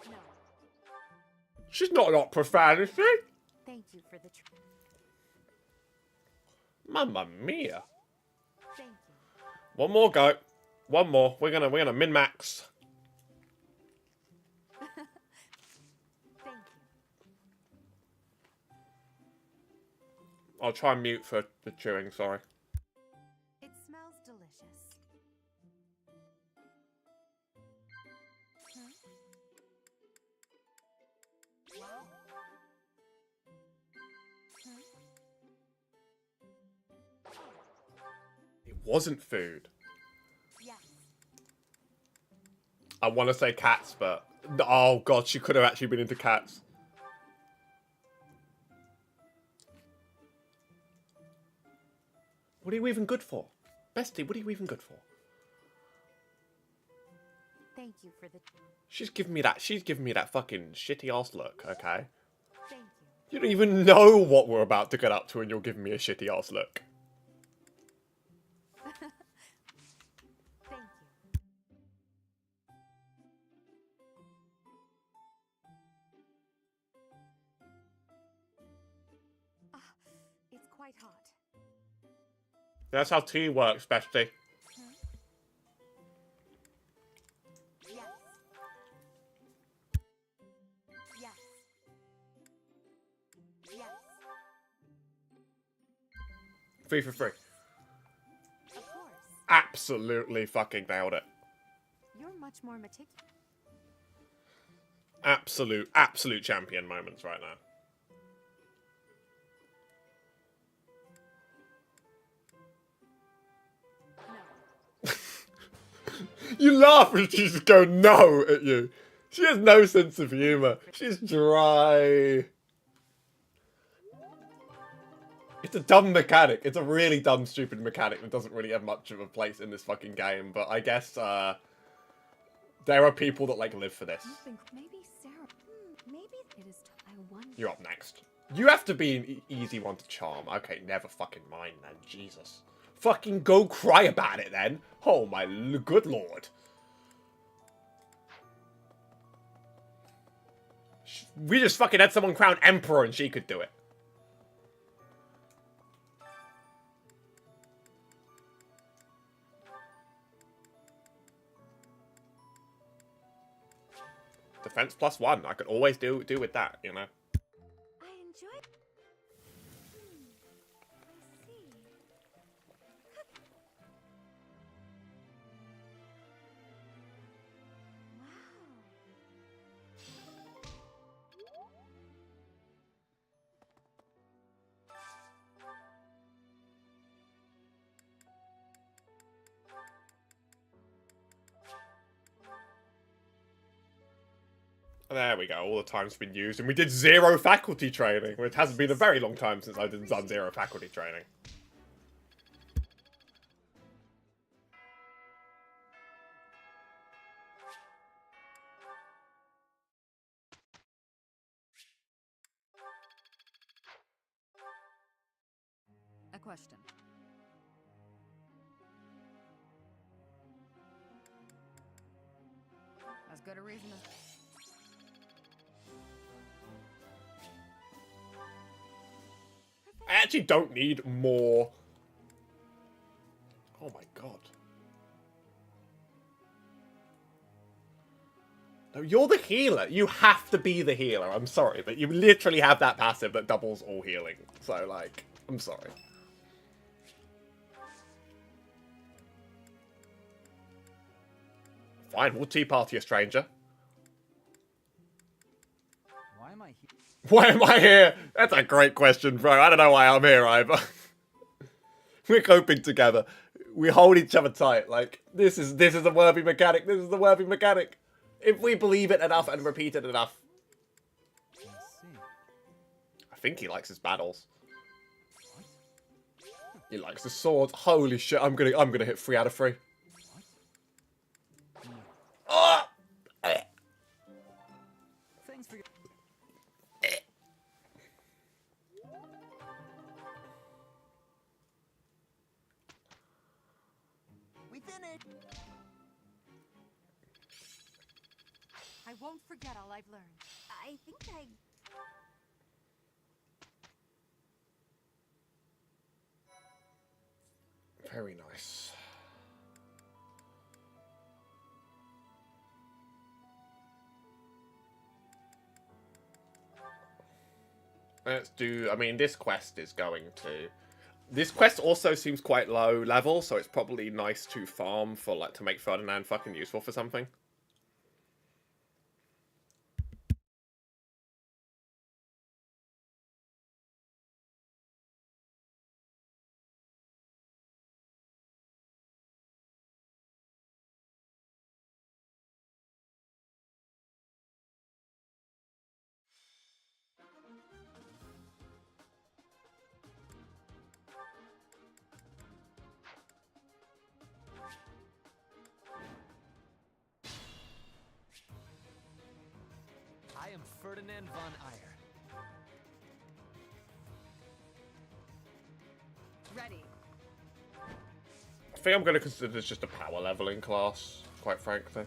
No. She's not an opera fan, is she? Thank you for the Mamma mia. Thank you. One more go. One more. We're gonna min-max. Thank you. I'll try and mute for the chewing, sorry. It smells delicious. Wow. It wasn't food. Yes. I want to say cats, but... Oh, God, she could have actually been into cats. What are you even good for? Bestie, what are you even good for? Thank you for the... She's giving me that fucking shitty ass look, okay? Thank You don't even know what we're about to get up to and you're giving me a shitty ass look. you. Thank you. It's quite hot. That's how tea works, bestie. Yes. Yes. Yes. 3 for 3. Of course. Absolutely fucking nailed it. You're much more meticulous. Absolute champion moments right now. You laugh and she just go no at you. She has no sense of humour. She's dry. It's a dumb mechanic. It's a really dumb, stupid mechanic that doesn't really have much of a place in this fucking game. But I guess there are people that like live for this. Maybe Sarah. Maybe it is. I wonder. You're up next. You have to be an easy one to charm. Okay, never fucking mind then. Jesus. Fucking go cry about it then. Oh my good lord. We just fucking had someone crowned emperor and she could do it. Defense +1. I could always do with that, you know. I enjoy. I see. There we go. All the time's been used, and we did 0 faculty training. It hasn't been a very long time since I've done 0 faculty training. A question. As good a reason as... I actually don't need more. Oh my god. No, you're the healer. You have to be the healer. I'm sorry, but you literally have that passive that doubles all healing. So, like, I'm sorry. Fine, we'll tea party a stranger. Why am I here? Why am I here? That's a great question, bro. I don't know why I'm here either. We're coping together. We hold each other tight. Like, this is a worthy mechanic. This is the worthy mechanic. If we believe it enough and repeat it enough. I see. I think he likes his battles. He likes the swords. Holy shit! I'm gonna hit 3 out of 3. Oh! Thanks for your... We finished. I won't forget all I've learned. I think I... Very nice. Let's do... I mean, this quest is going to... This quest also seems quite low level, so it's probably nice to farm for, like, to make Ferdinand fucking useful for something. I am Ferdinand von Eyre. Ready. I think I'm going to consider this just a power leveling class, quite frankly.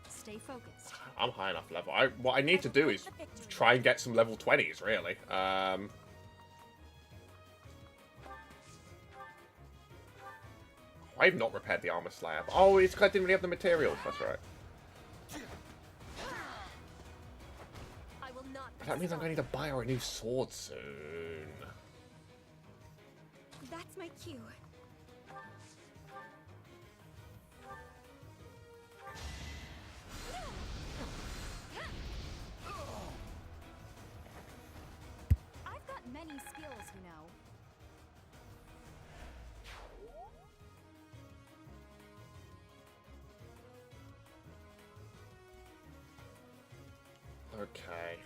Stay focused. I'm high enough level. What I need to do is try and get some level 20s, really. I've not repaired the armor slab. Oh, it's because I didn't really have the materials. That's right. I will not. That means I'm going to need to buy her a new sword soon. That's my cue. I've got many skills, you know. Okay.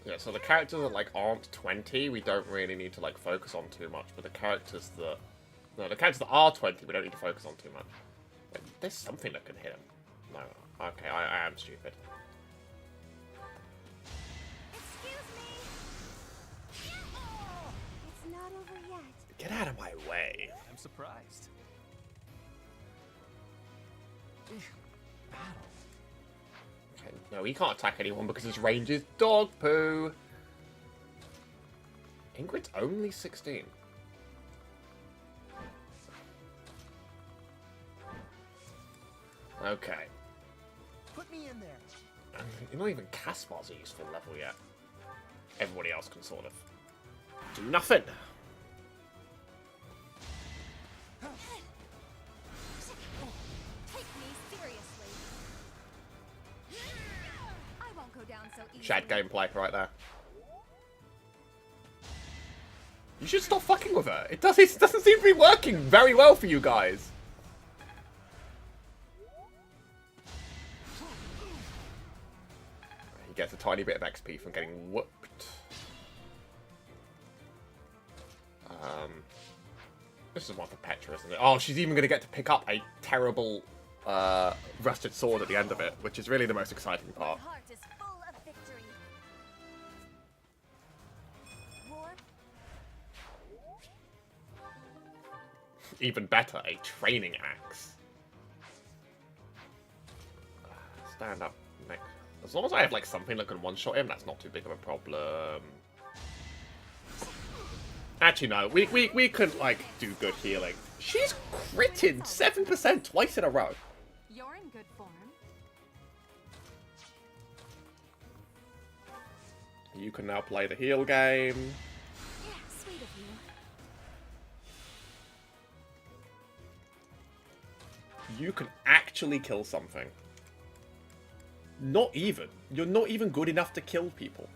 Yeah, so the characters that, like, aren't 20, we don't really need to, like, focus on too much. But the characters that... No, the characters that are 20, we don't need to focus on too much. Like, there's something that can hit him. No. Okay, I am stupid. Excuse me! It's not over yet. Get out of my way. I'm surprised. Okay, no, he can't attack anyone because his range is dog poo. Ingrid's only 16. Okay. Put me in there. You're not even Caspar's a useful level yet. Everybody else can sort of do nothing. Take me seriously. I won't go down so easily. Shad gameplay right there. You should stop fucking with her. It doesn't seem to be working very well for you guys. He gets a tiny bit of XP from getting whooped. This is one for Petra, isn't it? Oh, she's even going to get to pick up a terrible rusted sword at the end of it, which is really the most exciting part. My heart is full of victory. War? Even better, a training axe. Stand up next. As long as I have like something that can one-shot him, that's not too big of a problem. Actually, no. We couldn't like do good healing. She's critted 7% twice in a row. You're in good form. You can now play the heal game. Yeah, sweet of you. You can actually kill something. Not even. You're not even good enough to kill people.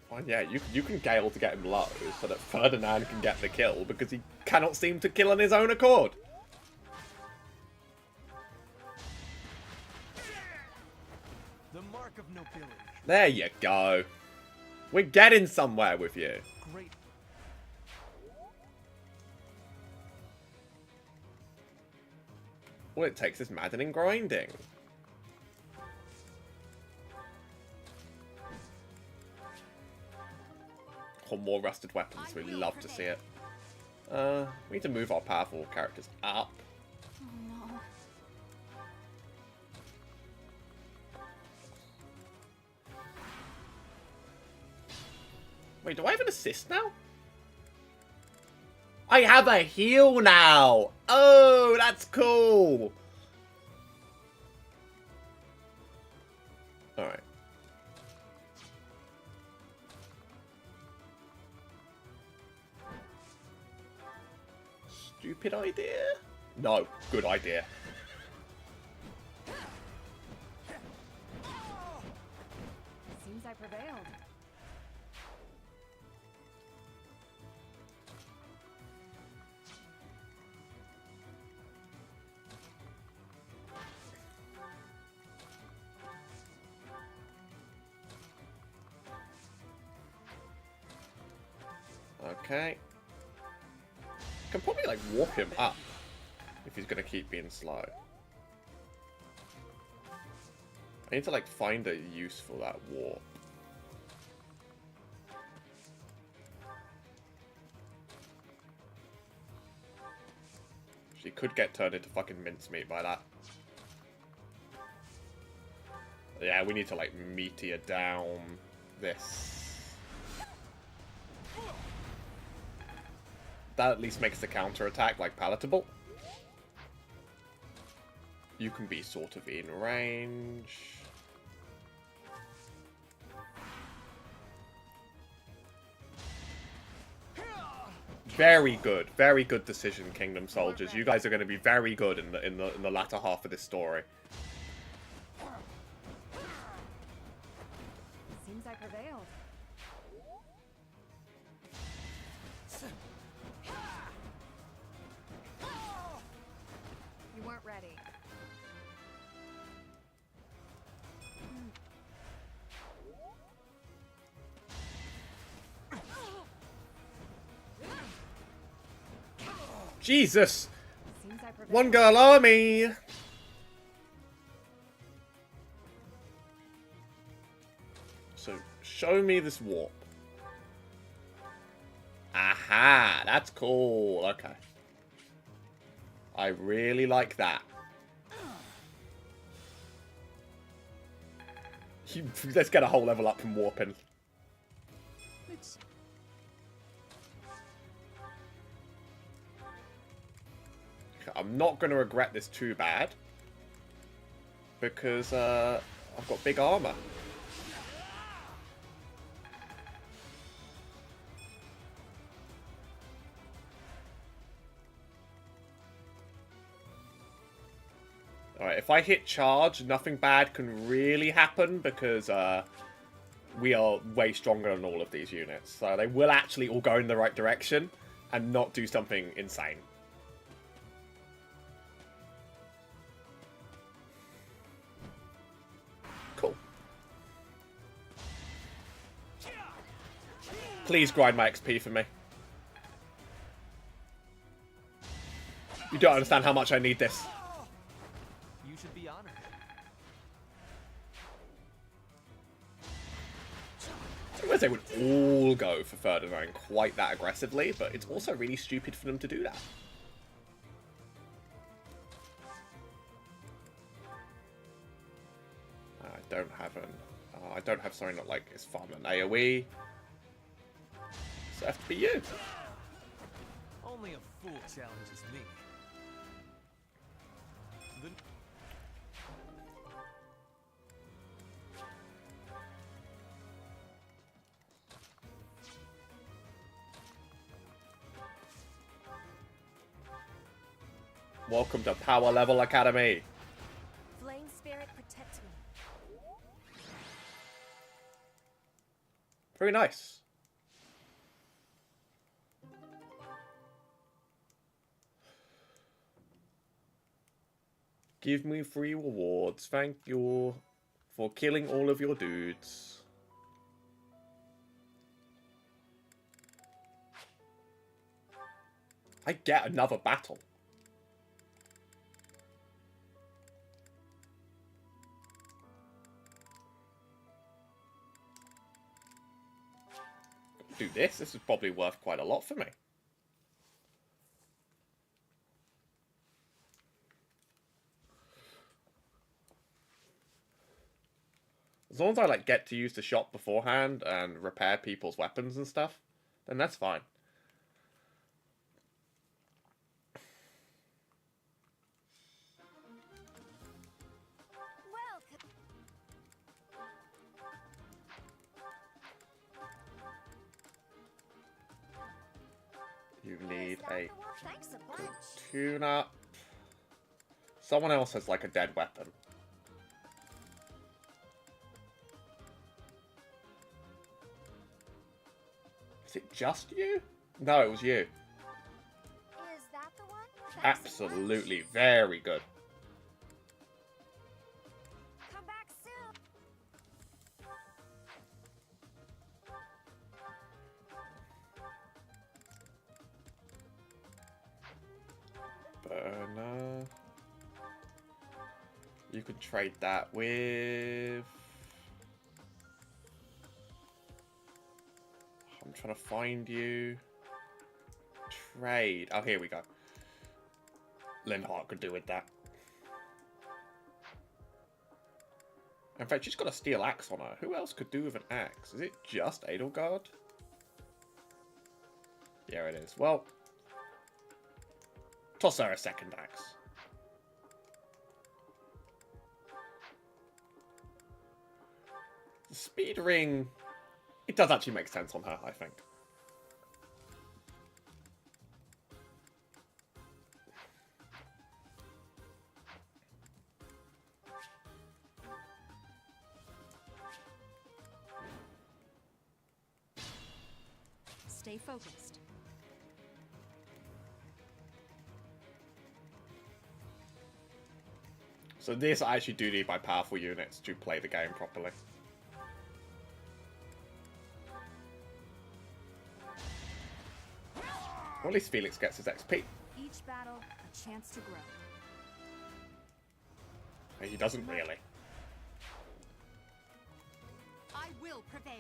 Well, yeah, you can Gale to get him low so that Ferdinand can get the kill because he cannot seem to kill on his own accord. The mark of nobility. There you go. We're getting somewhere with you. Great. All it takes is maddening grinding. Or more rusted weapons. We love to see it. We need to move our powerful characters up. Oh no. Wait, do I have an assist now? I have a heal now! Oh, that's cool! Alright. Stupid idea? No, good idea. Seems I prevailed. Okay. Can probably like warp him up if he's gonna keep being slow. I need to like find a use for that warp. She could get turned into fucking mincemeat by that. Yeah, we need to like meteor down this. That at least makes the counter-attack, like, palatable. You can be sort of in range. Very good decision, Kingdom Soldiers. You guys are going to be very good in the latter half of this story. Seems I prevailed. You weren't ready. Jesus! Seems I prevailed. One girl army! So, show me this warp. Aha! That's cool. Okay. I really like that. Let's get a whole level up from warping. I'm not going to regret this too bad. Because I've got big armor. Alright, if I hit charge, nothing bad can really happen because we are way stronger than all of these units. So they will actually all go in the right direction and not do something insane. Cool. Please grind my XP for me. You don't understand how much I need this. You should be honored. I wish they would all go for Ferdinand quite that aggressively, but it's also really stupid for them to do that. I don't have something that like is fun and AoE. So it has to be you. Only a fool challenges me. Welcome to Power Level Academy. Flame Spirit, protect me. Very nice. Give me free rewards. Thank you for killing all of your dudes. I get another battle. Do this. This is probably worth quite a lot for me. As long as I like get to use the shop beforehand and repair people's weapons and stuff, then that's fine. You need a tune-up. Someone else has like a dead weapon. Is it just you? No, it was you. Is that the one? Absolutely, very good. Come back soon. Burner. You can trade that with... I'm trying to find you. Trade. Oh, here we go. Linhardt could do with that. In fact, she's got a steel axe on her. Who else could do with an axe? Is it just Edelgard? Yeah, it is. Well, toss her a second axe. The speed ring... It does actually make sense on her, I think. Stay focused. So this I actually do need my powerful units to play the game properly. Well, at least Felix gets his XP. Each battle, a chance to grow. He doesn't really. I will prevail.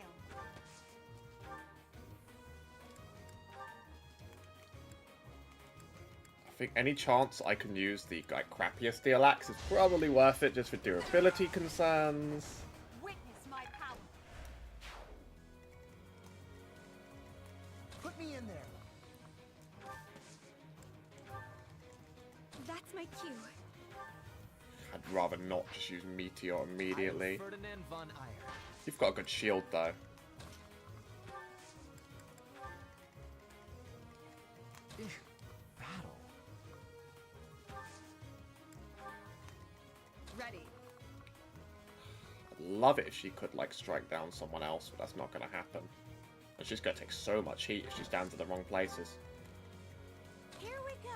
I think any chance I can use the like crappier steel axe is probably worth it just for durability concerns. Witness my power. Put me in there. That's my cue. I'd rather not just use Meteor immediately. Ferdinand von Eyre. You've got a good shield though. Battle. Ready. I'd love it if she could like strike down someone else, but that's not going to happen. And she's going to take so much heat if she stands in the wrong places. Here we go.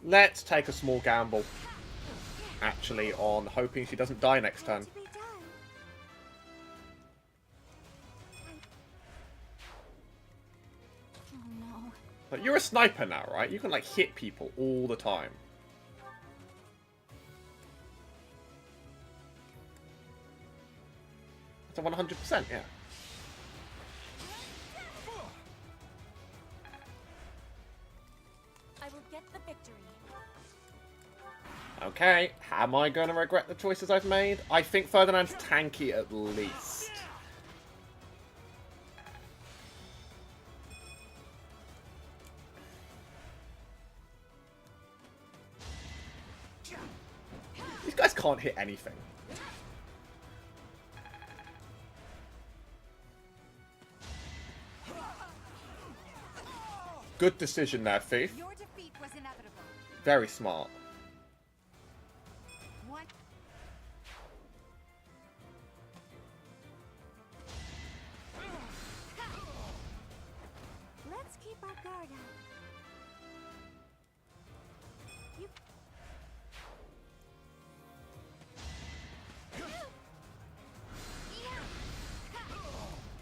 Let's take a small gamble, actually, on hoping she doesn't die next turn. To be done. Oh no. But you're a sniper now, right? You can like hit people all the time. It's a 100%, yeah. I will get the victory. Okay, am I going to regret the choices I've made? I think Ferdinand's tanky at least. These guys can't hit anything. Good decision there, Thief. Your defeat was inevitable. Very smart. One. Let's keep our guard up. You...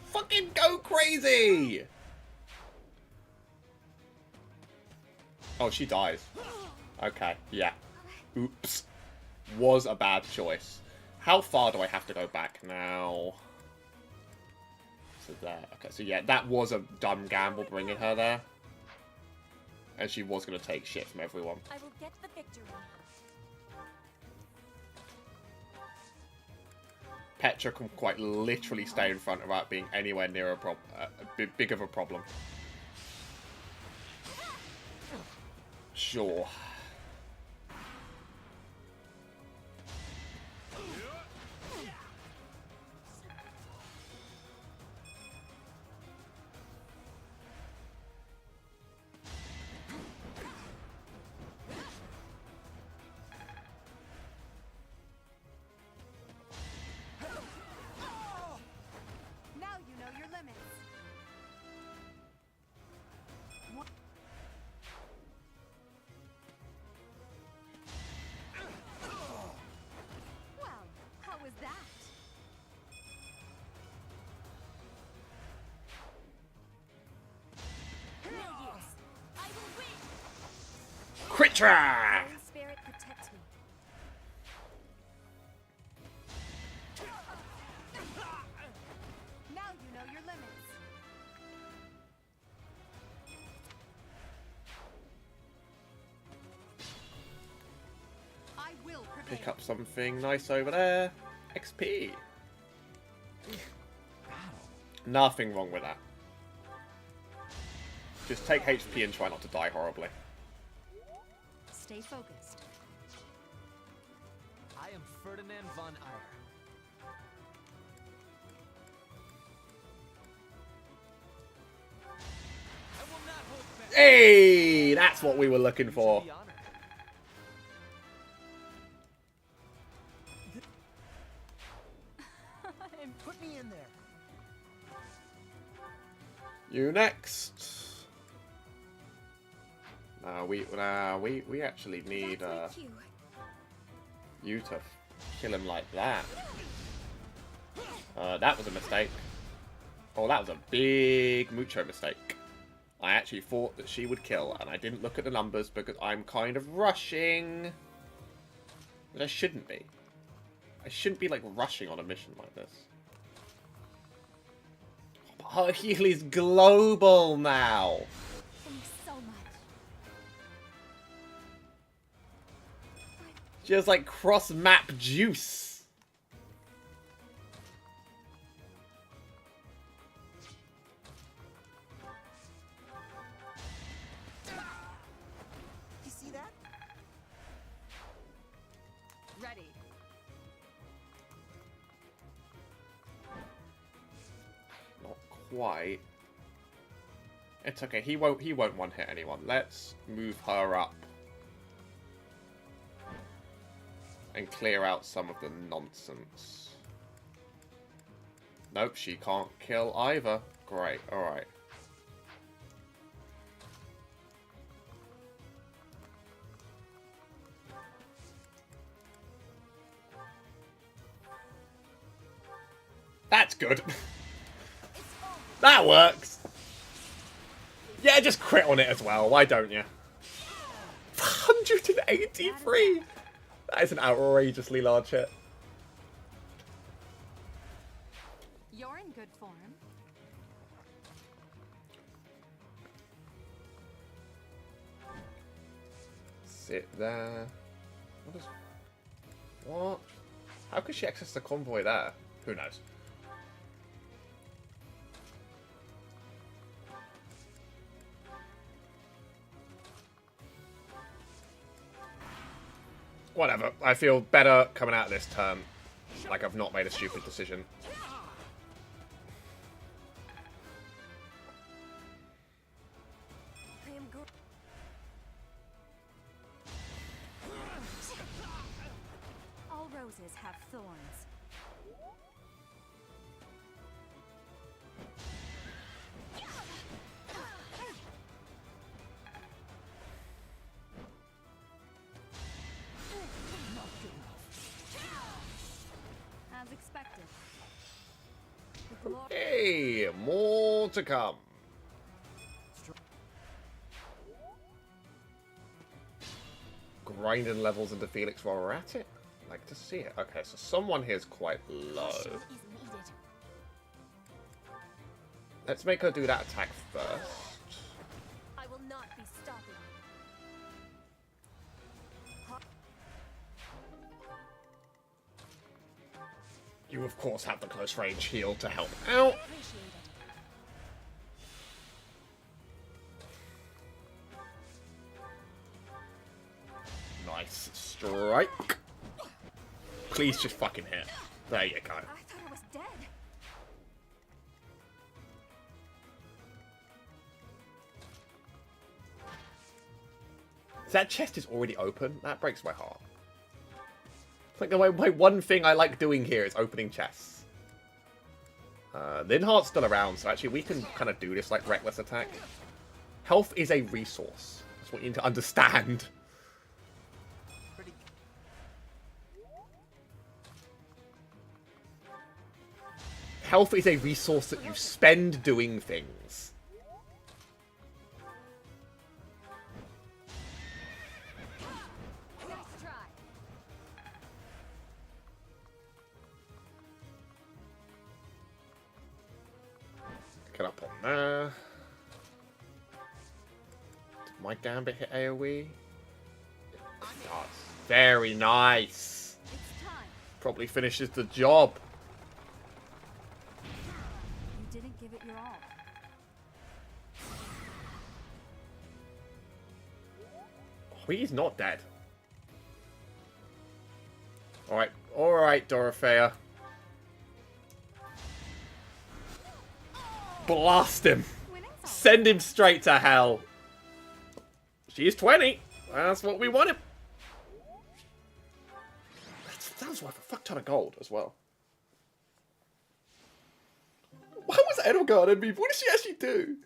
Fucking go crazy! Oh, she dies. Okay, yeah. Oops. Was a bad choice. How far do I have to go back now? So there. Okay, so yeah, that was a dumb gamble bringing her there. And she was going to take shit from everyone. I will get the victory. Petra can quite literally stay in front without being anywhere near a big of a problem. Sure. Now you know your limits. Well, how was that? No use. I will win. Crit try! Holy Spirit protect me. Now you know your limits. I will prevail. Pick up something nice over there. XP. Nothing wrong with that. Just take HP and try not to die horribly. Stay focused. I am Ferdinand von Eyre. I will not hold back. Hey! That's what we were looking for. You should be honored. And put me in there. You next. We actually need That's my cue. you to kill him like that. That was a mistake. Oh, that was a big mucho mistake. I actually thought that she would kill, and I didn't look at the numbers because I'm kind of rushing. But I shouldn't be. I shouldn't be, like, rushing on a mission like this. Her heal is global now. Thanks so much. She has, like, cross-map juice. You see that? Ready. Not quite. It's okay. He won't one-hit anyone. Let's move her up. And clear out some of the nonsense. Nope, she can't kill either. Great, alright. That's good. That works. Yeah, just crit on it as well. Why don't you? 183. That is an outrageously large hit. You're in good form. Sit there. What does What? How could she access the convoy there? Who knows? Whatever. I feel better coming out of this turn. Like I've not made a stupid decision. All roses have thorns. As expected. Hey, more to come. Grinding levels into Felix while we're at it. Like to see it. Okay, so someone here is quite low. Let's make her do that attack first. I will not be stopping. You of course have the close range heal to help out. Nice strike. Please just fucking hit. There you go. I thought I was dead. That chest is already open. That breaks my heart. It's like my one thing I like doing here is opening chests. Linhardt's still around, so actually we can kind of do this like reckless attack. Health is a resource. That's what you need to understand. Health is a resource that you spend doing things. Nice try. Get up on there. Did my gambit hit AoE? It does. Very nice. Probably finishes the job. You didn't give it your all. Oh, he's not dead. Alright, Dorothea. Blast him. Send him straight to hell. She's 20. That's what we wanted. That was worth a fuck ton of gold as well. Why was Edelgard in me? What did she actually do?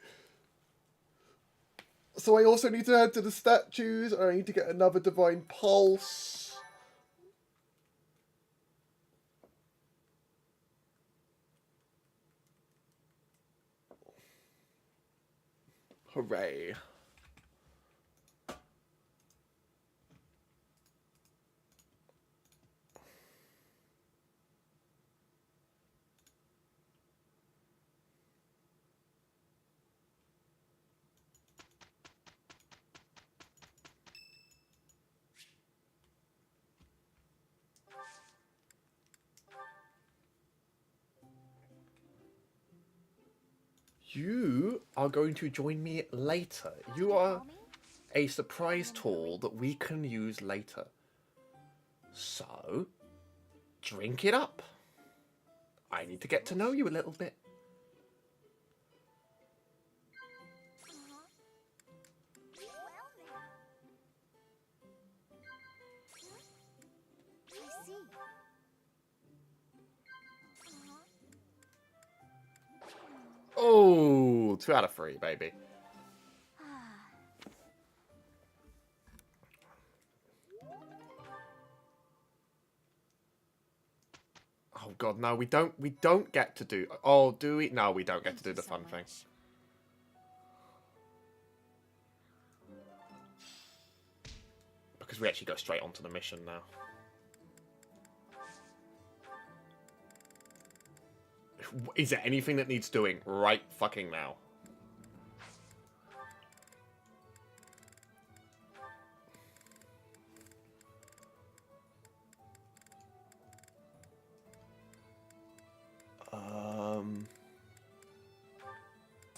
So I also need to add to the statues. I need to get another Divine Pulse. Hooray. You are going to join me later. You are a surprise tool that we can use later. So, drink it up. I need to get to know you a little bit. I see. Oh, 2 out of 3, baby. Oh god, no, we don't get to do. Oh, do we? No, we don't get to do the fun thing. Because we actually go straight onto the mission now. Is there anything that needs doing right fucking now?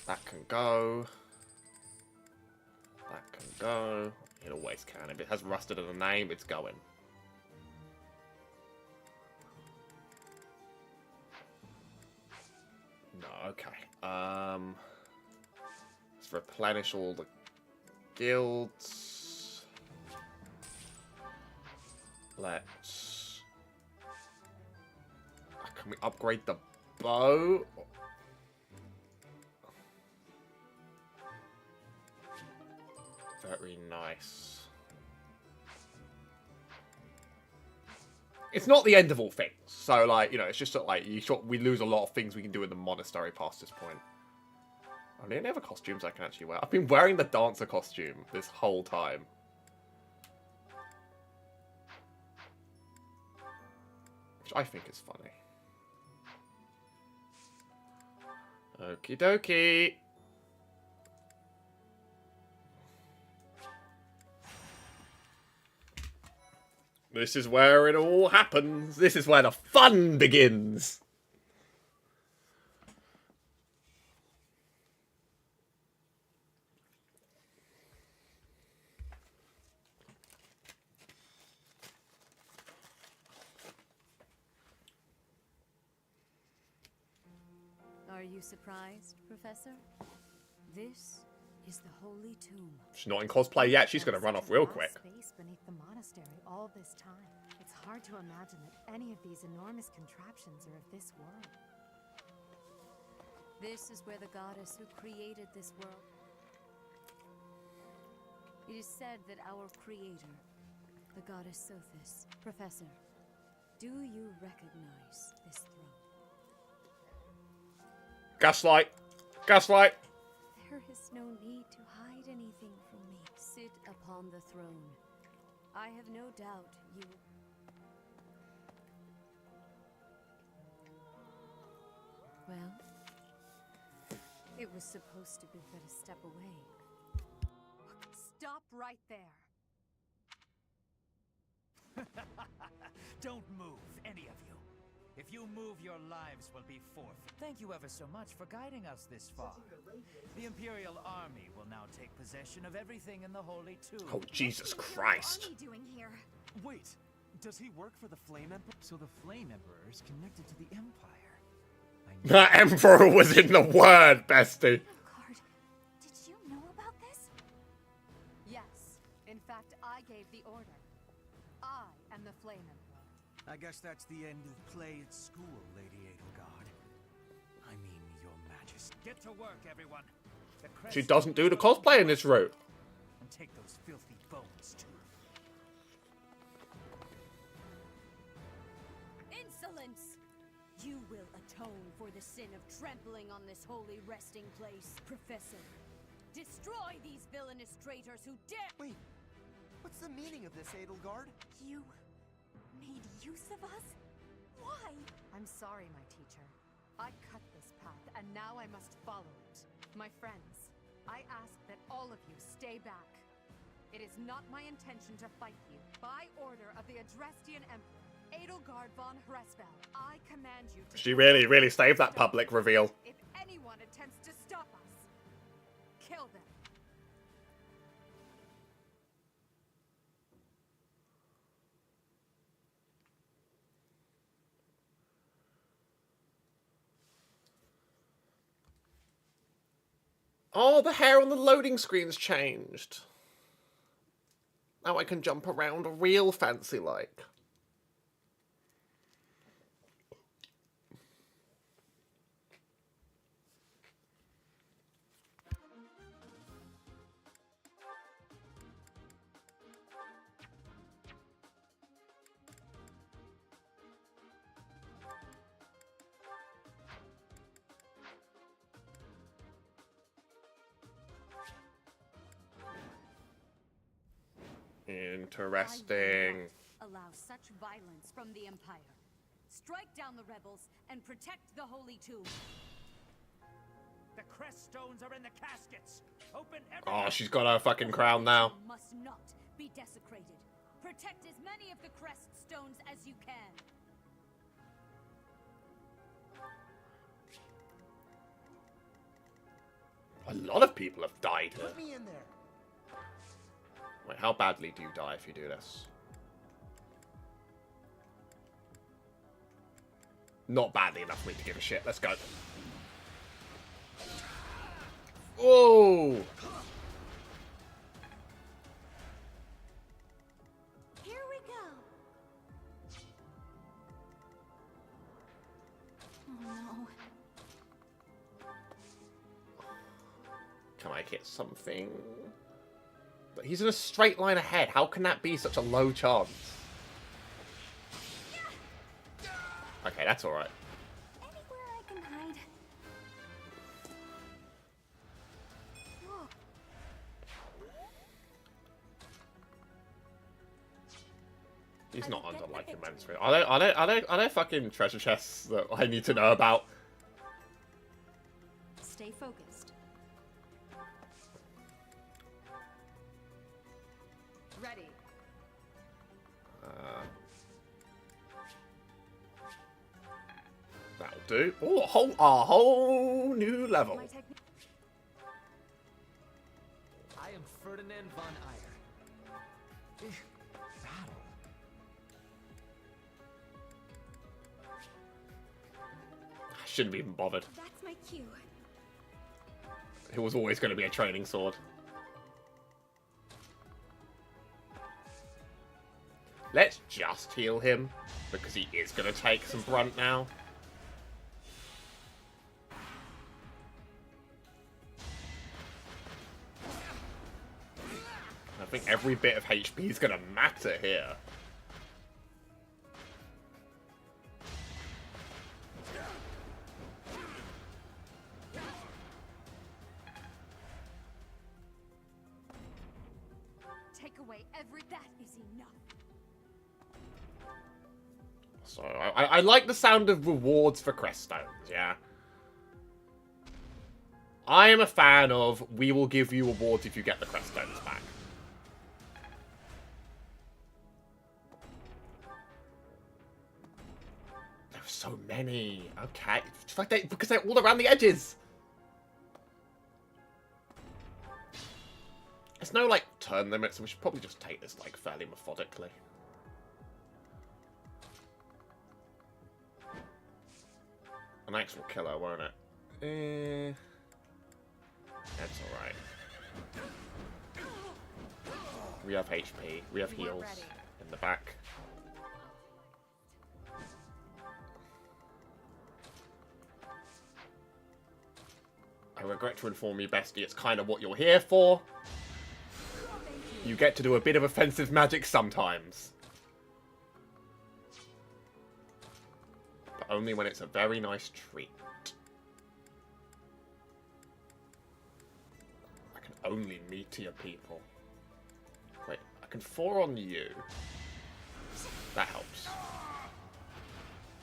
That can go. That can go. It always can. If it has rusted in the name, it's going. No, okay. Let's replenish all the guilds. Let's... Can we upgrade the bow? Very nice. It's not the end of all things. So, like, you know, it's just sort of like we lose a lot of things we can do in the monastery past this point. Are there any other costumes I can actually wear? I've been wearing the dancer costume this whole time. Which I think is funny. Okie dokie. This is where it all happens. This is where the fun begins. Are you surprised, Professor? This is the Holy Tomb. She's not in cosplay yet. She's going to run off real quick. Space beneath the monastery all this time. It's hard to imagine that any of these enormous contraptions are of this world. This is where the goddess who created this world. It is said that our creator, the goddess Sothis. Professor, do you recognize this throne? Gaslight. Gaslight. There is no need to hide anything from me. Sit upon the throne. I have no doubt you... Well, it was supposed to be but a step away. Stop right there. Don't move, any of you. If you move, your lives will be forfeit. Thank you ever so much for guiding us this far. The Imperial Army will now take possession of everything in the Holy Tomb. Oh, Jesus Christ. What are you doing here? Wait, does he work for the Flame Emperor? So the Flame Emperor is connected to the Empire. That Emperor was in the word, bestie. Edelgard, did you know about this? Yes. In fact, I gave the order. I am the Flame Emperor. I guess that's the end of play at school, Lady Edelgard. I mean, Your Majesty. Get to work, everyone. She doesn't do the cosplay in this route. And take those filthy bones, too. Insolence! You will atone for the sin of trampling on this holy resting place, Professor. Destroy these villainous traitors who dare— Wait, what's the meaning of this, Edelgard? You made use of us? Why? I'm sorry, my teacher. I cut this path, and now I must follow it. My friends, I ask that all of you stay back. It is not my intention to fight you. By order of the Adrestian Emperor, Edelgard von Hresfeld, I command you to... She really saved that public reveal. If anyone attempts to stop us, kill them. Oh, the hair on the loading screen's changed. Now I can jump around real fancy like. Interesting. Allow such violence from the Empire. Strike down the rebels and protect the Holy Tomb. The crest stones are in the caskets. Open every... Oh, she's got her fucking crown now. Must not be desecrated. Protect as many of the crest stones as you can. A lot of people have died here. Put me in there. Wait, how badly do you die if you do this? Not badly enough for me to give a shit. Let's go. Whoa! Here we go. Oh no. Can I hit something? But he's in a straight line ahead. How can that be such a low chance? Okay, that's alright. Anywhere I can hide. Whoa. He's not under like immense risk. Are there fucking treasure chests that I need to know about? Stay focused. Ready. That'll do. Oh, a whole new level. I am Ferdinand von Eyre. Battle. I shouldn't have even bothered. That's my cue. It was always going to be a training sword. Let's just heal him, because he is going to take some brunt now. I think every bit of HP is going to matter here. Take away every... That is enough. So, I like the sound of rewards for crest stones, yeah. I am a fan of, we will give you rewards if you get the crest stones back. There are so many. Okay. It's like because they're all around the edges. There's no, like, turn limits, so we should probably just take this, like, fairly methodically. An actual killer, won't it? That's alright. We have HP. We have heals in the back. I regret to inform you, bestie, it's kind of what you're here for. You get to do a bit of offensive magic sometimes. But only when it's a very nice treat. I can only meteor people. Wait, I can 4 on you. That helps.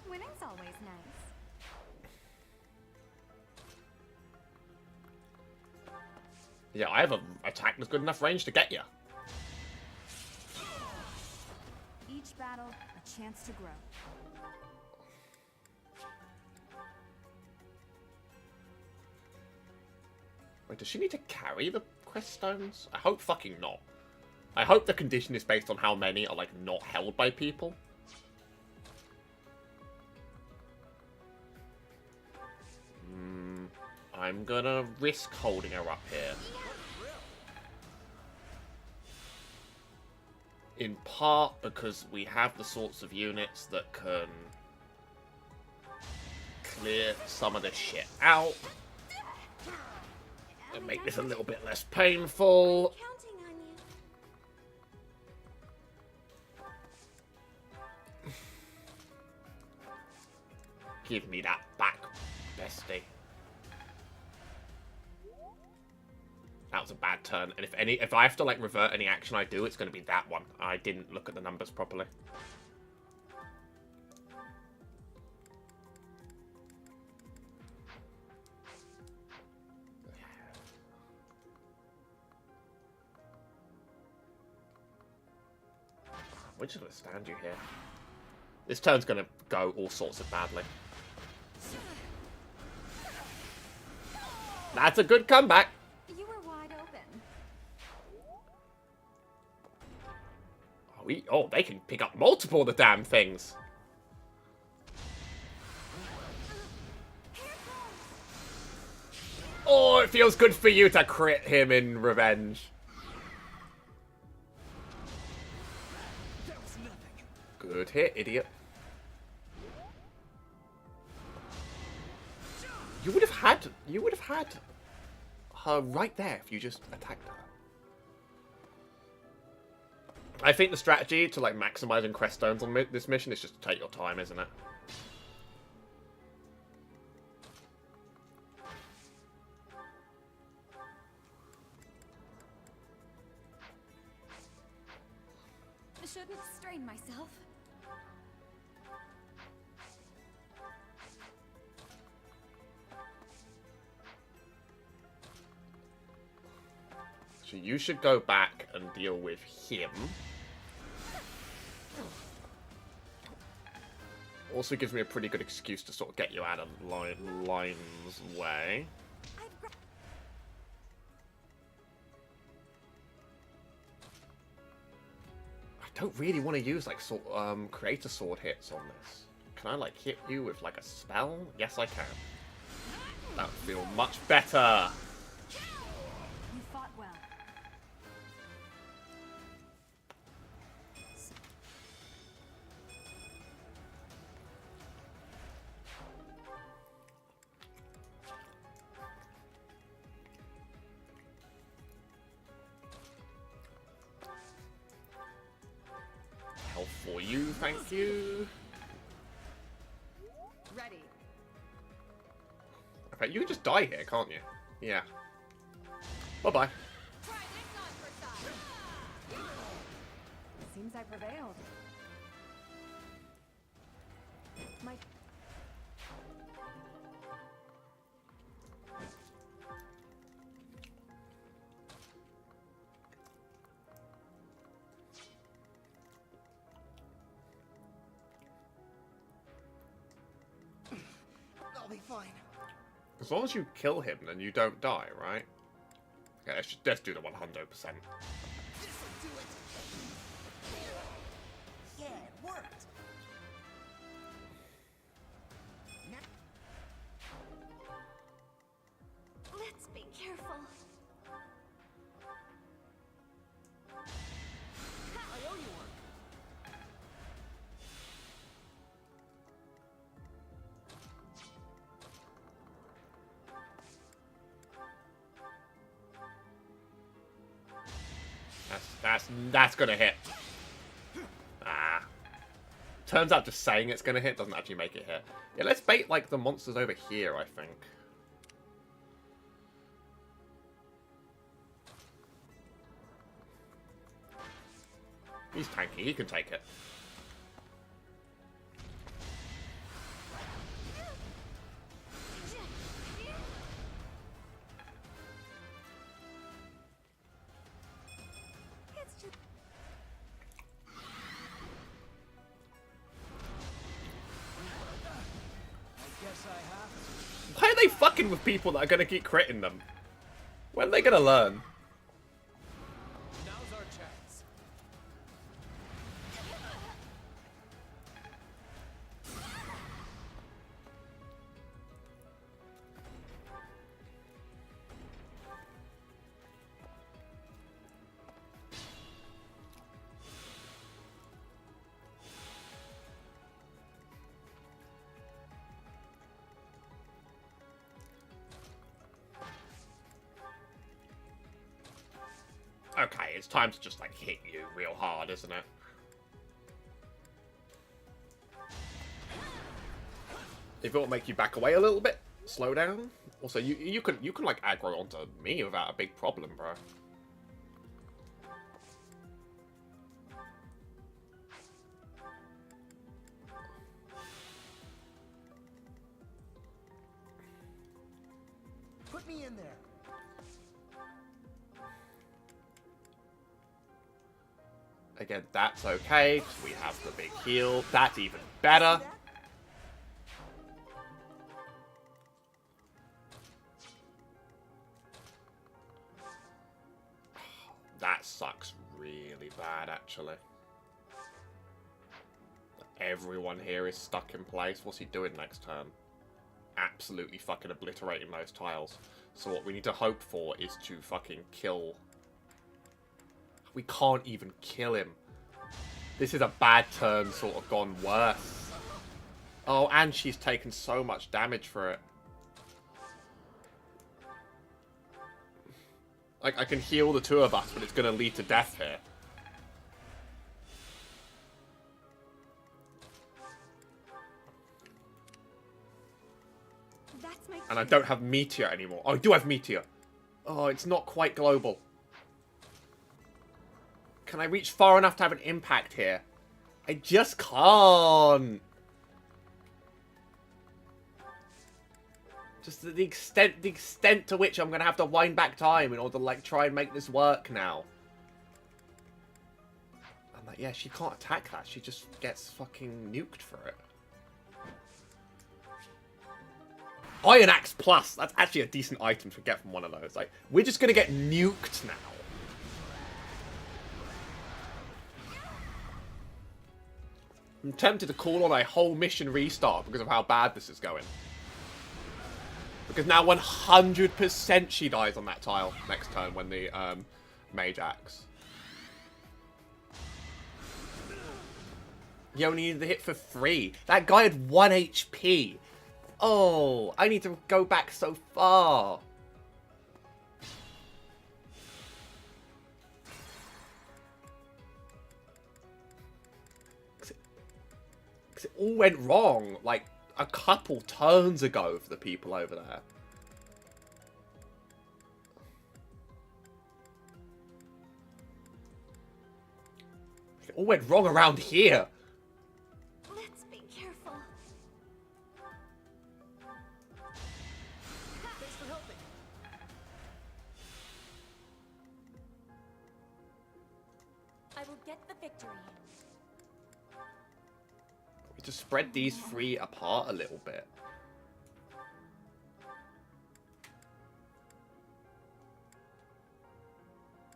Winning's always nice. Yeah, I have an attack with good enough range to get you. Each battle, a chance to grow. Wait, does she need to carry the quest stones? I hope fucking not. I hope the condition is based on how many are, like, not held by people. I'm gonna risk holding her up here. In part because we have the sorts of units that can clear some of this shit out and make this a little bit less painful. Counting on you. Give me that back, bestie. That was a bad turn, and if I have to, like, revert any action I do, it's going to be that one. I didn't look at the numbers properly. We're just going to stand you here. This turn's going to go all sorts of badly. That's a good comeback. Oh, they can pick up multiple of the damn things. Oh, it feels good for you to crit him in revenge. Good hit, idiot. You would have had her right there if you just attacked her. I think the strategy to like maximizing crest stones on this mission is just to take your time, isn't it? I shouldn't strain myself. So you should go back and deal with him. Also gives me a pretty good excuse to sort of get you out of Line's way. I don't really want to use like creator sword hits on this. Can I like hit you with like a spell? Yes, I can. That would feel much better. You fought well. Health for you, thank you. Ready. Okay, you can just die here, can't you? Yeah. Bye-bye. Seems I prevailed. My I'll be fine. As long as you kill him, then you don't die, right? Okay, let's do the 100%. This'll do it. Yeah, it worked. Let's be careful. I owe you one. That's gonna hit. Ah. Turns out just saying it's gonna hit doesn't actually make it hit. Yeah, let's bait like the monsters over here, I think. He's tanky, he can take it. Why are they fucking with people that are gonna keep critting them? When are they gonna learn? Now's our chance. Okay, it's time to just like hit you real hard, isn't it? If it will make you back away a little bit, slow down. Also, you can like aggro onto me without a big problem, bro. Put me in there. Again, that's okay, because we have the big heal. That's even better. That sucks really bad, actually. everyone here is stuck in place. What's he doing next turn? Absolutely fucking obliterating those tiles. So what we need to hope for is to fucking kill... We can't even kill him. This is a bad turn sort of gone worse. Oh, and she's taken so much damage for it. Like, I can heal the two of us, but it's going to lead to death here. That's my And I don't have Meteor anymore. Oh, I do have Meteor. Oh, it's not quite global. Can I reach far enough to have an impact here? I just can't. Just the extent to which I'm going to have to wind back time in order to, like, try and make this work now. I'm like, yeah, she can't attack that. She just gets fucking nuked for it. Iron Axe Plus. That's actually a decent item to get from one of those. Like, we're just going to get nuked now. I'm tempted to call on a whole mission restart because of how bad this is going. Because now 100% she dies on that tile next turn when the Mage Axe. You only needed the hit for 3. That guy had 1 HP. Oh, I need to go back so far. Because it all went wrong, like, a couple turns ago for the people over there. It all went wrong around here. Let's be careful. Thanks for helping. I will get the victory. To spread these 3 apart a little bit.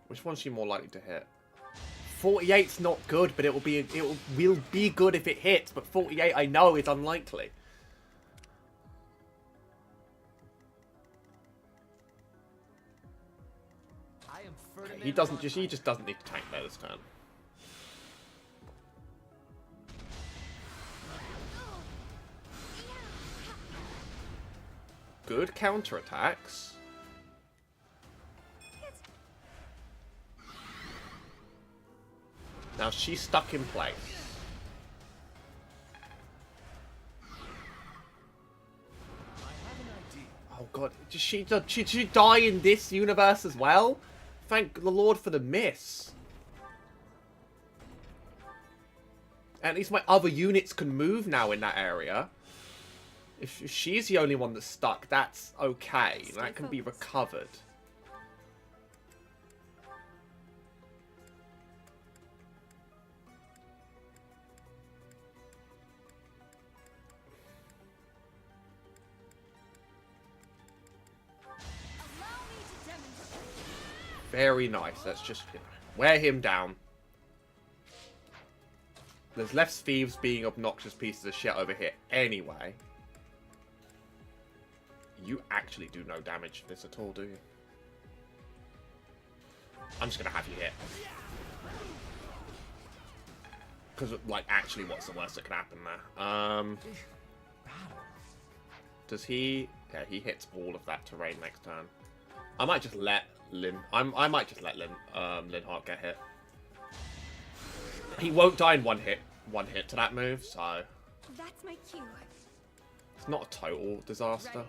Which one's she more likely to hit? 48's not good, but it will be good if it hits. But 48, I know, is unlikely. Okay, he just doesn't need to tank there this turn. Good counterattacks. Now she's stuck in place. Oh god, did she die in this universe as well? Thank the Lord for the miss. At least my other units can move now in that area. If she's the only one that's stuck, that's okay. That can be recovered. Very nice. Let's just wear him down. There's less thieves being obnoxious pieces of shit over here anyway. You actually do no damage for this at all, do you? I'm just going to have you hit. Because, like, actually, what's the worst that could happen there? Does he... Yeah, he hits all of that terrain next turn. I might just let I might just let Linhardt get hit. He won't die in one hit to that move, so... That's my cue. It's not a total disaster. Ready.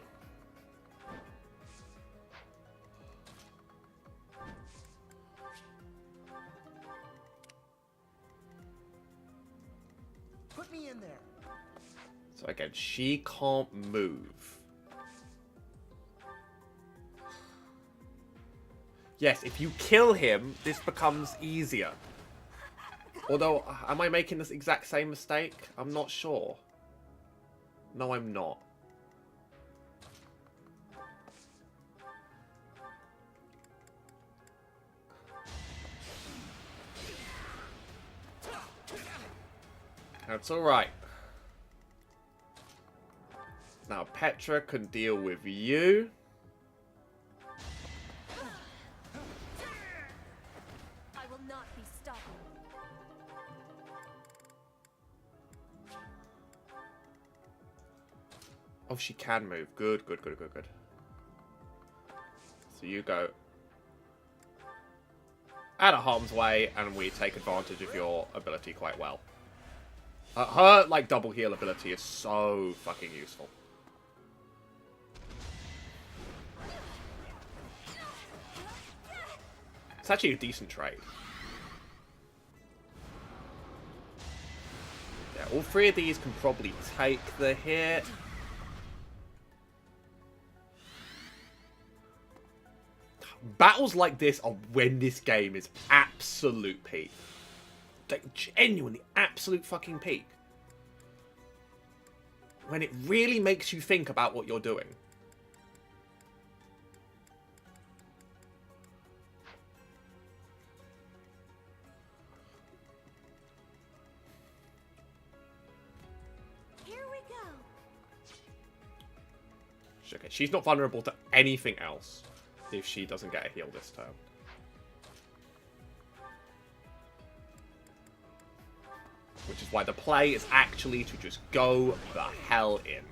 Put me in there. So again, she can't move. Yes, if you kill him, this becomes easier. Although, am I making this exact same mistake? I'm not sure. No, I'm not. That's alright. Now, Petra can deal with you. I will not be stopping. Oh, she can move. Good, good, good, good, good. So you go out of harm's way, and we take advantage of your ability quite well. Her, like, double heal ability is so fucking useful. It's actually a decent trade. Yeah, all three of these can probably take the hit. Battles like this are when this game is absolute peak. Like, genuinely absolute fucking peak. When it really makes you think about what you're doing. Here we go. Okay, she's not vulnerable to anything else if she doesn't get a heal this turn. Which is why the play is actually to just go the hell in.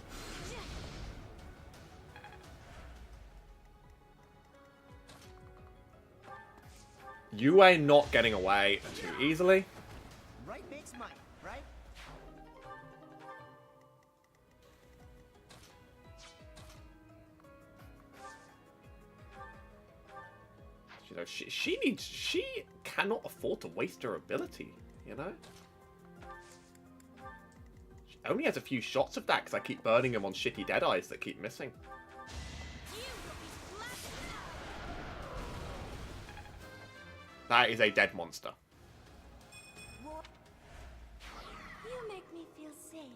You are not getting away too easily. Right makes money, right? You know, she cannot afford to waste her ability, you know? She only has a few shots of that because I keep burning him on shitty Deadeyes that keep missing. That is a dead monster. You make me feel safe.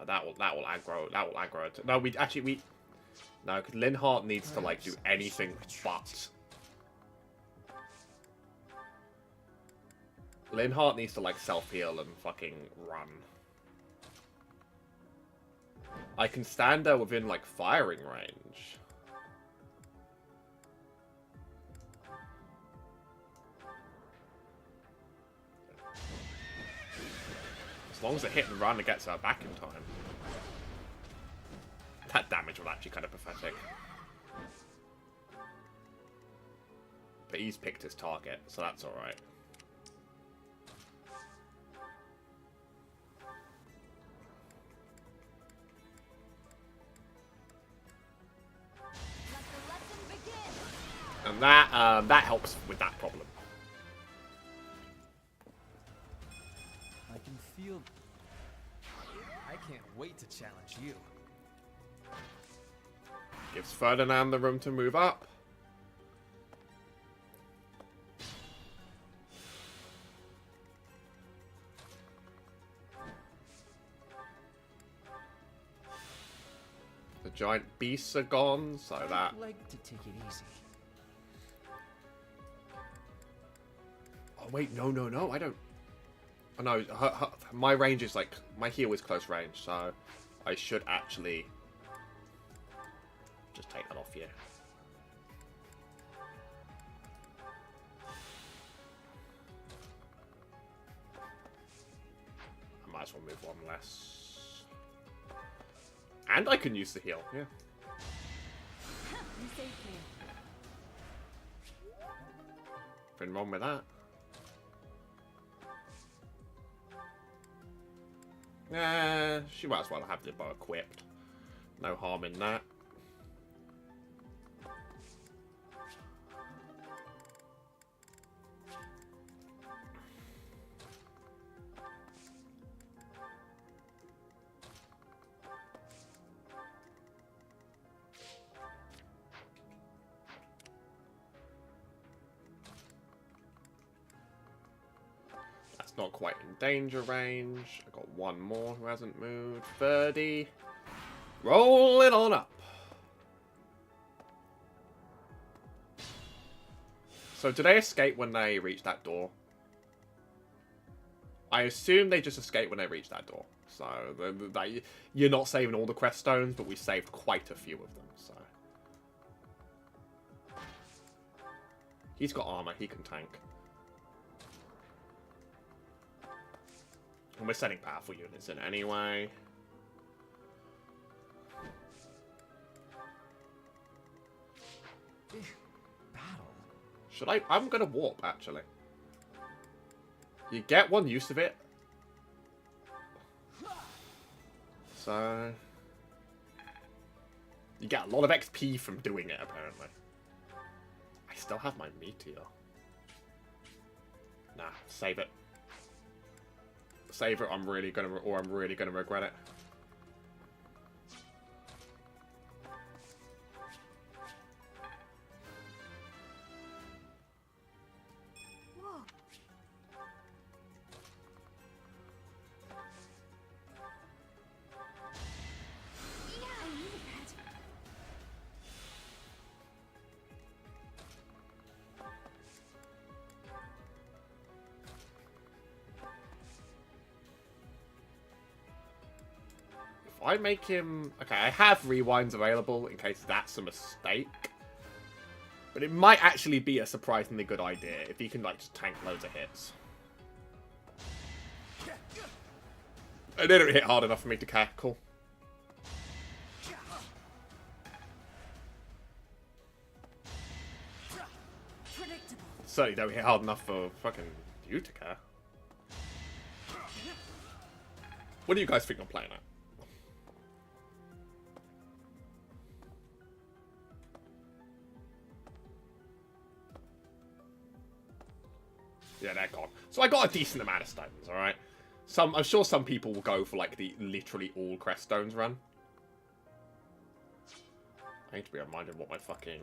That will aggro. That will aggro. No, no, because Linhardt needs to like do anything but. Linhardt needs to like self-heal and fucking run. I can stand there within like firing range. As long as a hit and run gets her back in time. That damage was actually kind of pathetic. But he's picked his target, so that's alright. And that helps with that problem. I can feel... I can't wait to challenge you. Gives Ferdinand the room to move up. The giant beasts are gone, so that... I'd like to take it easy. Oh wait, no, I don't... Oh no, my range is like... My heal is close range, so I should actually... just take that off you. I might as well move one less. And I can use the heal, yeah. You saved me. Nothing wrong with that. She might as well have the bow equipped. No harm in that. Not quite in danger range. I got one more who hasn't moved. 30. Roll it on up. So do they escape when they reach that door? I assume they just escape when they reach that door. So you're not saving all the quest stones, but we saved quite a few of them. So he's got armor. He can tank. And we're sending powerful units in anyway. Should I? I'm gonna warp, actually. You get one use of it. So... you get a lot of XP from doing it, apparently. I still have my meteor. Nah, save it. Save it, I'm really gonna regret it. I make him... okay, I have rewinds available in case that's a mistake. But it might actually be a surprisingly good idea if he can, like, just tank loads of hits. It didn't hit hard enough for me to care. Cool. Certainly don't hit hard enough for fucking you to care. What do you guys think I'm playing at? Yeah, they're gone. So I got a decent amount of stones, alright? I'm sure some people will go for, like, the literally all crest stones run. I need to be reminded what my fucking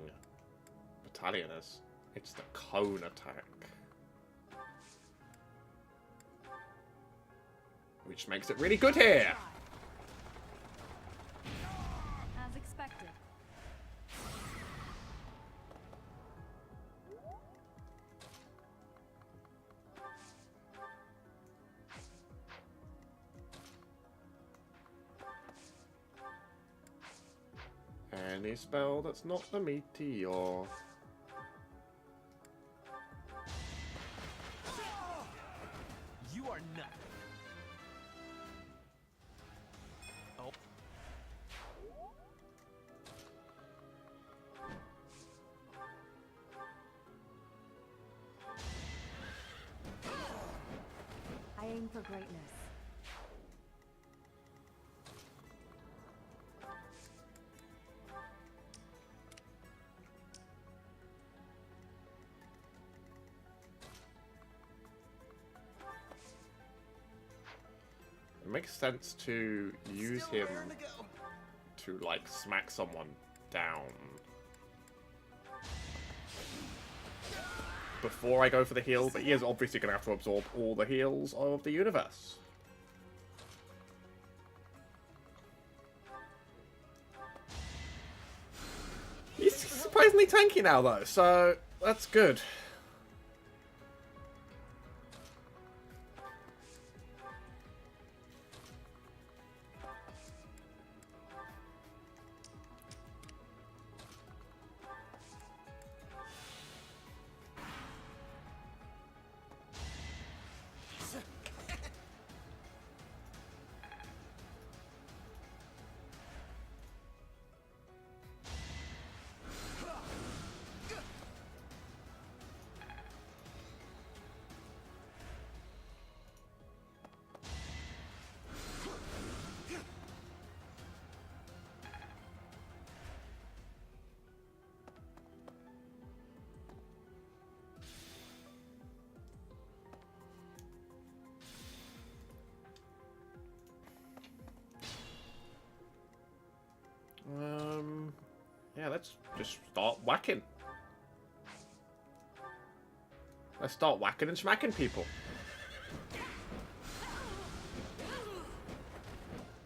battalion is. It's the cone attack. Which makes it really good here. As expected. Any spell that's not the meteor. You are nothing. Oh. I aim for greatness. It makes sense to use him to, like, smack someone down before I go for the heal, but he is obviously going to have to absorb all the heals of the universe. He's surprisingly tanky now, though, so that's good. Yeah, let's just start whacking. Let's start whacking and smacking people.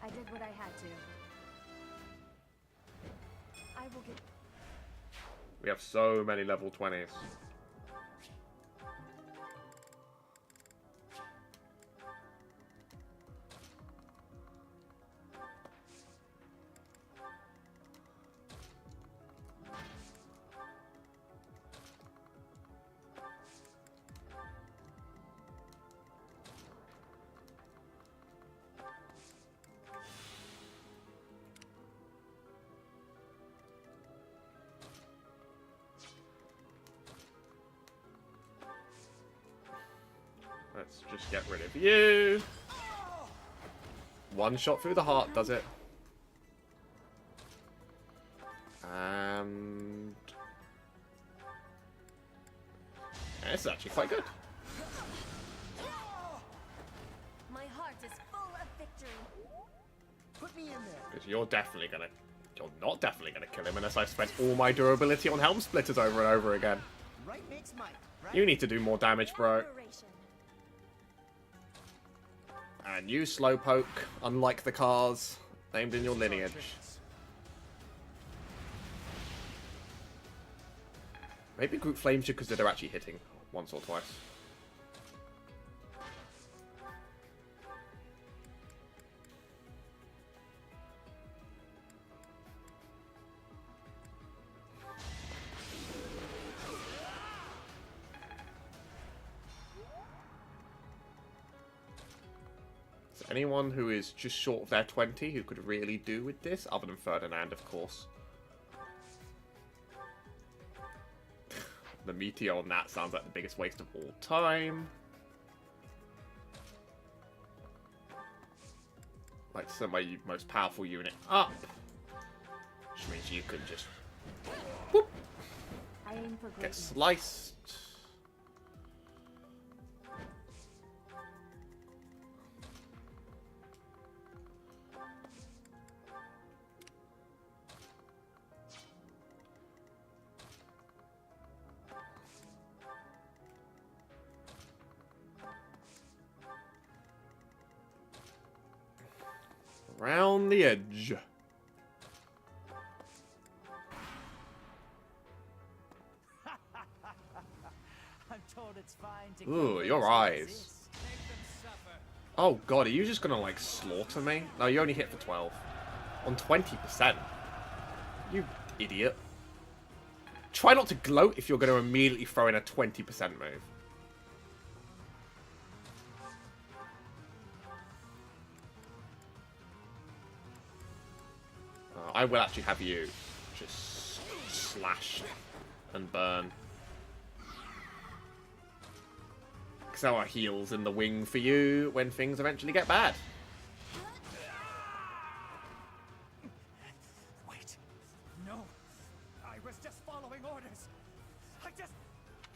I did what I had to. We have so many level 20s. Let's just get rid of you. One shot through the heart does it. And yeah, this is actually quite good. My heart is full of victory. Put me in there. Because you're not definitely gonna kill him unless I spent all my durability on helm splitters over and over again. Right makes might. Right? You need to do more damage, bro. And you slowpoke, unlike the cars named in your lineage. Maybe group flames should consider actually hitting once or twice. Anyone who is just short of their 20 who could really do with this, other than Ferdinand, of course. The meteor on that sounds like the biggest waste of all time. Like, send my most powerful unit up. Which means you can just whoop, get sliced. Around the edge. I'm told it's fine to Ooh, your eyes. Oh god, are you just gonna like slaughter me? No, you only hit for 12. On 20%. You idiot. Try not to gloat if you're gonna immediately throw in a 20% move. I will actually have you just slash and burn. Because our heals in the wing for you when things eventually get bad. Wait. No. I was just following orders.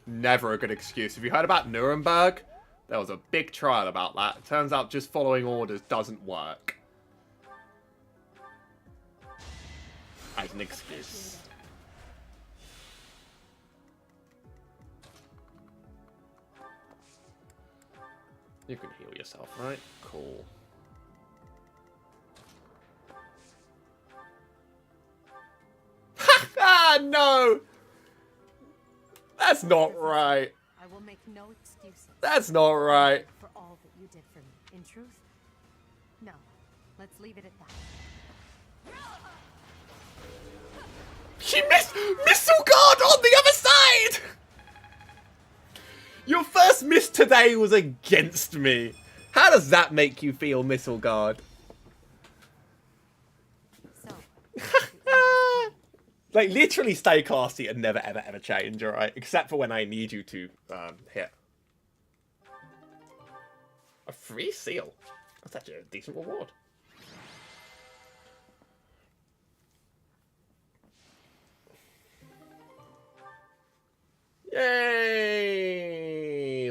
Never a good excuse. Have you heard about Nuremberg? There was a big trial about that. It turns out just following orders doesn't work. As an excuse. You can heal yourself, right? Cool. Ah, no! That's not right. I will make no excuses. That's not right. For all that you did for me. In truth, no. Let's leave it at that. She missed Missile Guard on the other side! Your first miss today was against me. How does that make you feel, Missile Guard? So, like, literally stay classy and never, ever, ever change, alright? Except for when I need you to hit. A free seal? That's actually a decent reward. Yay!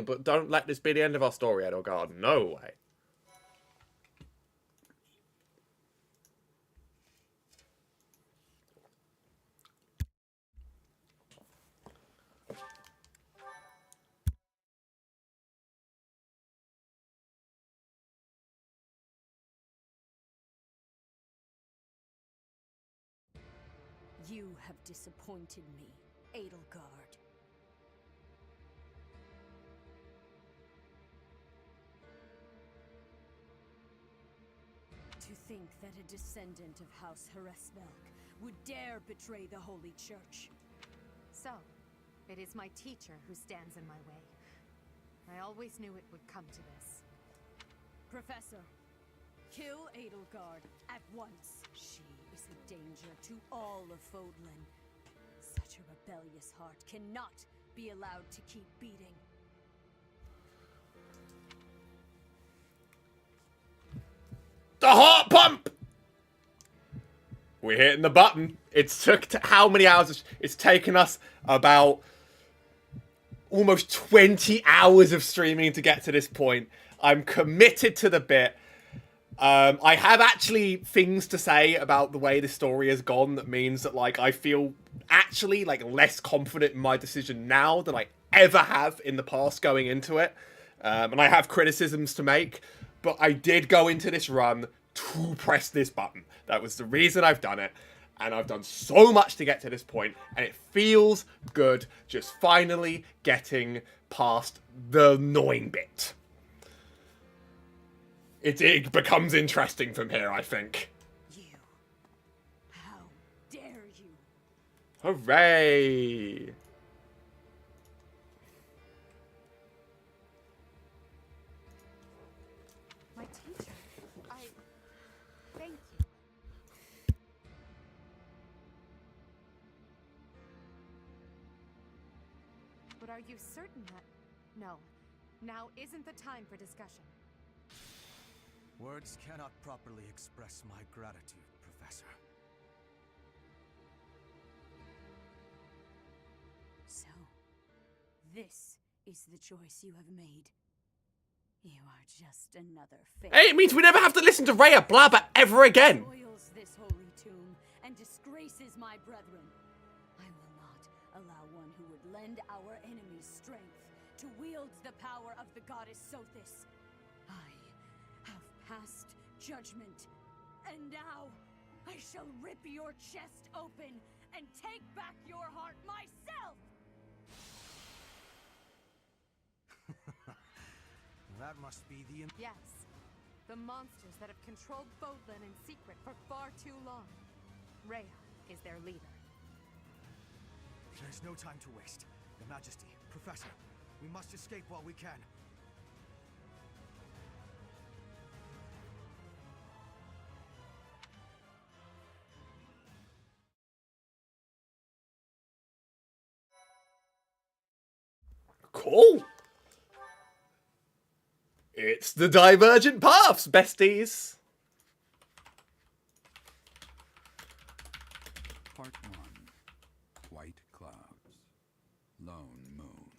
But don't let this be the end of our story, Edelgard. No way. You have disappointed me. Edelgard. To think that a descendant of House Hresvelg would dare betray the Holy Church. So, it is my teacher who stands in my way. I always knew it would come to this. Professor, kill Edelgard at once. She is a danger to all of Fodlan. Such a rebellious heart cannot be allowed to keep beating. The heart pump! We're hitting the button. It's took how many hours? It's taken us about almost 20 hours of streaming to get to this point. I'm committed to the bit. I have actually things to say about the way the story has gone that means that, like, I feel actually, like, less confident in my decision now than I ever have in the past going into it. And I have criticisms to make, but I did go into this run to press this button. That was the reason I've done it. And I've done so much to get to this point, and it feels good just finally getting past the annoying bit. It becomes interesting from here, I think. You. How dare you? Hooray! My teacher, thank you. But are you certain that... No, now isn't the time for discussion. Words cannot properly express my gratitude, Professor. So, this is the choice you have made. You are just another failure. Hey, it means we never have to listen to Rhea blabber ever again. Spoils this holy tomb and disgraces my brethren. I will not allow one who would lend our enemies strength to wield the power of the goddess Sothis. I have passed judgment, and now I shall rip your chest open and take back your heart myself! That must be the... Yes. The monsters that have controlled Fodlan in secret for far too long. Rhea is their leader. There's no time to waste. Your Majesty, Professor, we must escape while we can. Cool. It's the Divergent Paths, besties. Part 1. White Clouds. Lone Moon.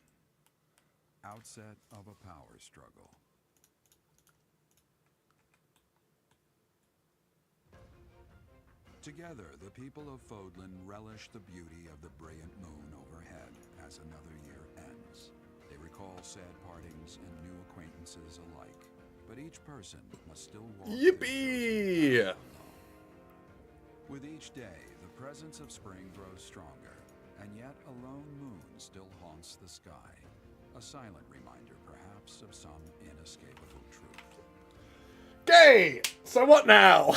Outset of a power struggle. Together, the people of Fodlan relish the beauty of the brilliant moon overhead as another year ends. They recall sad partings and new acquaintances alike, but each person must still walk. Yippee! Alone. With each day, the presence of spring grows stronger, and yet a lone moon still haunts the sky. A silent reminder, perhaps, of some inescapable truth. Okay, so what now?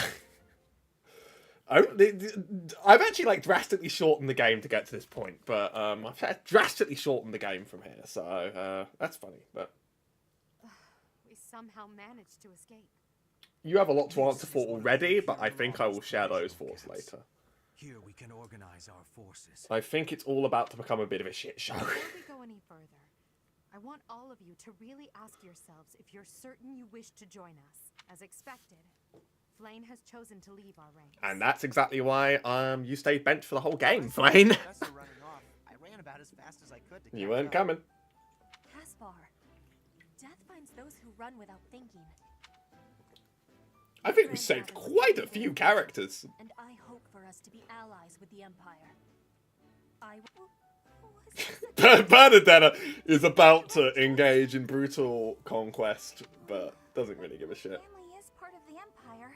I've actually, like, drastically shortened the game to get to this point, but I've drastically shortened the game from here, so that's funny. But We somehow managed to escape. you have a lot to answer for already, but I think I will share those thoughts later. Here we can organize our forces. I think it's all about to become a bit of a shit show. Before we go any further, I want all of you to really ask yourselves if you're certain you wish to join us. As expected, Flane has chosen to leave our ranks. And that's exactly why you stayed bent for the whole game, Flane. Professor running off. I ran about as fast as I could to You catch weren't up. coming. Caspar, death finds those who run without thinking. I think we saved quite a few characters. And I hope for us to be allies with the Empire. Bernadetta is about to engage in brutal conquest, but doesn't really give a shit. Family is part of the Empire.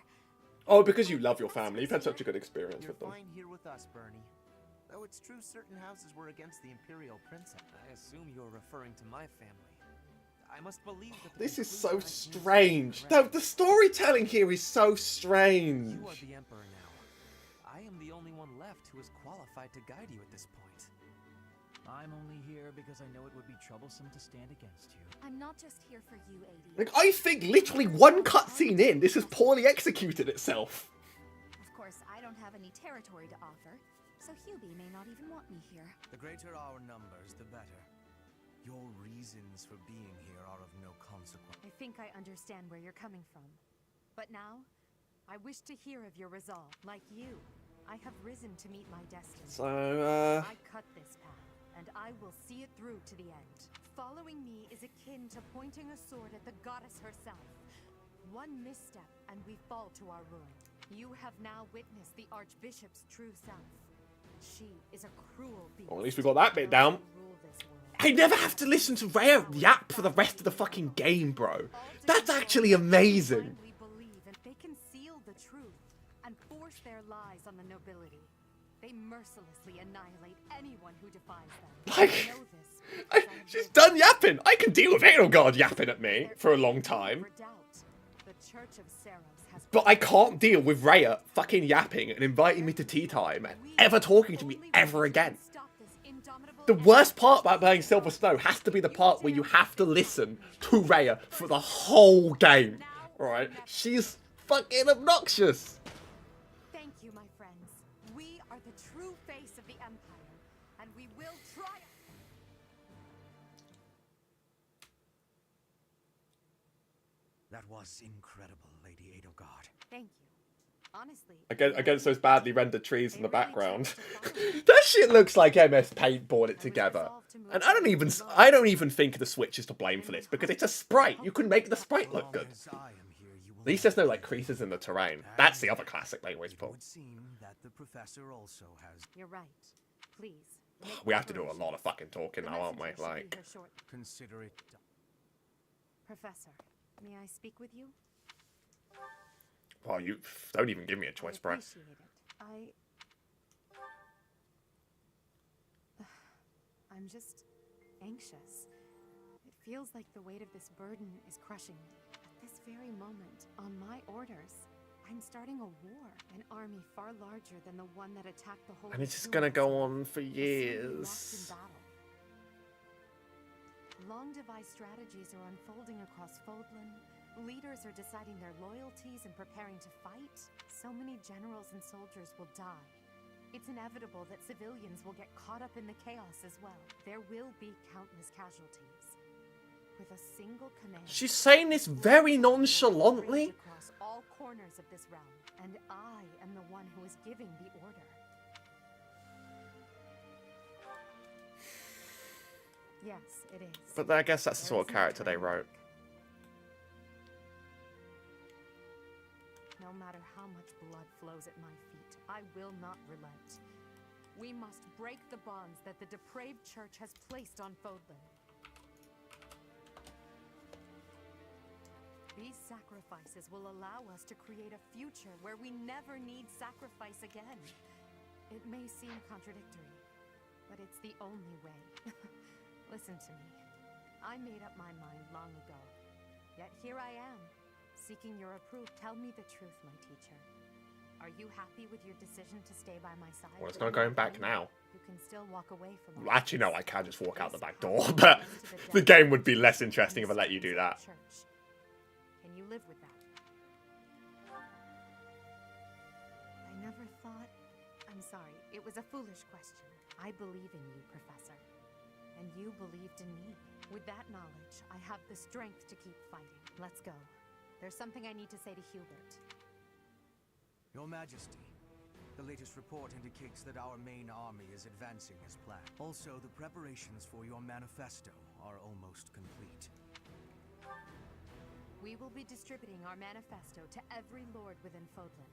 Oh, because you love your family. You've had such a good experience You're with them. fine here with us, Bernie. Though it's true certain houses were against the Imperial Princess. I assume you're referring to my family. I must believe that This is so strange. No, the storytelling here is so strange. You are the Emperor now. I am the only one left who is qualified to guide you at this point. I'm only here because I know it would be troublesome to stand against you. I'm not just here for you, AD. Like, I think literally one cutscene in, this has poorly executed itself. Of course, I don't have any territory to offer, so Hubie may not even want me here. The greater our numbers, the better. Your reasons for being here are of no consequence. I think I understand where you're coming from. But now, I wish to hear of your resolve. Like you, I have risen to meet my destiny. So, I cut this path, and I will see it through to the end. Following me is akin to pointing a sword at the goddess herself. One misstep, and we fall to our ruin. You have now witnessed the Archbishop's true self. She is a cruel beast. well, at least we got that bit down. I never have to listen to Rhea yap for the rest of the fucking game, bro. That's actually amazing. They conceal the truth and force their lies on the nobility. They mercilessly annihilate anyone who defies them. Like, she's done yapping. I can deal with Edelgard yapping at me for a long time. But I can't deal with Rhea fucking yapping and inviting me to tea time and ever talking to me ever again. The worst part about playing Silver Snow has to be the part where you have to listen to Rhea for the whole game. Alright? She's fucking obnoxious. Thank you, my friends. We are the true face of the Empire, and we will triumph. That was incredible, Lady Edelgard. Thank you. Honestly, Against those badly rendered trees in the background. That shit looks like MS Paint brought it together. And I don't even think the Switch is to blame for this, because it's a sprite. You can make the sprite look good. At least there's no like creases in the terrain. That's the other classic they always pull. You're right. Please. We have to do a lot of fucking talking now, aren't we? Like, Consider it done. Professor, may I speak with you? well, you don't even give me a choice, bro. Appreciate it. I'm just anxious. It feels like the weight of this burden is crushing me. At this very moment, on my orders, I'm starting a war, an army far larger than the one that attacked the whole. And it's just gonna go on for years. Long devised strategies are unfolding across Fodlan. Leaders are deciding their loyalties and preparing to fight. So many generals and soldiers will die. It's inevitable that civilians will get caught up in the chaos as well. There will be countless casualties. With a single command, She's saying this very nonchalantly. across all corners of this realm, and I am the one who is giving the order. Yes, it is. But I guess that's the sort of character they wrote. No matter how much blood flows at my feet, I will not relent. We must break the bonds that the depraved church has placed on Fodlan. These sacrifices will allow us to create a future where we never need sacrifice again. It may seem contradictory, but it's the only way. Listen to me. I made up my mind long ago. Yet here I am, seeking your approval. Tell me the truth, my teacher. Are you happy with your decision to stay by my side? Well, it's not going back now. You can still walk away from Well, actually, no, I can just walk out the back door, but the game would be less interesting if I let you do that. Can you live with that? I never thought... I'm sorry, it was a foolish question. I believe in you, Professor. And you believed in me. With that knowledge, I have the strength to keep fighting. Let's go. There's something I need to say to Hubert. Your Majesty, the latest report indicates that our main army is advancing as planned. Also, the preparations for your manifesto are almost complete. We will be distributing our manifesto to every lord within Fodlan.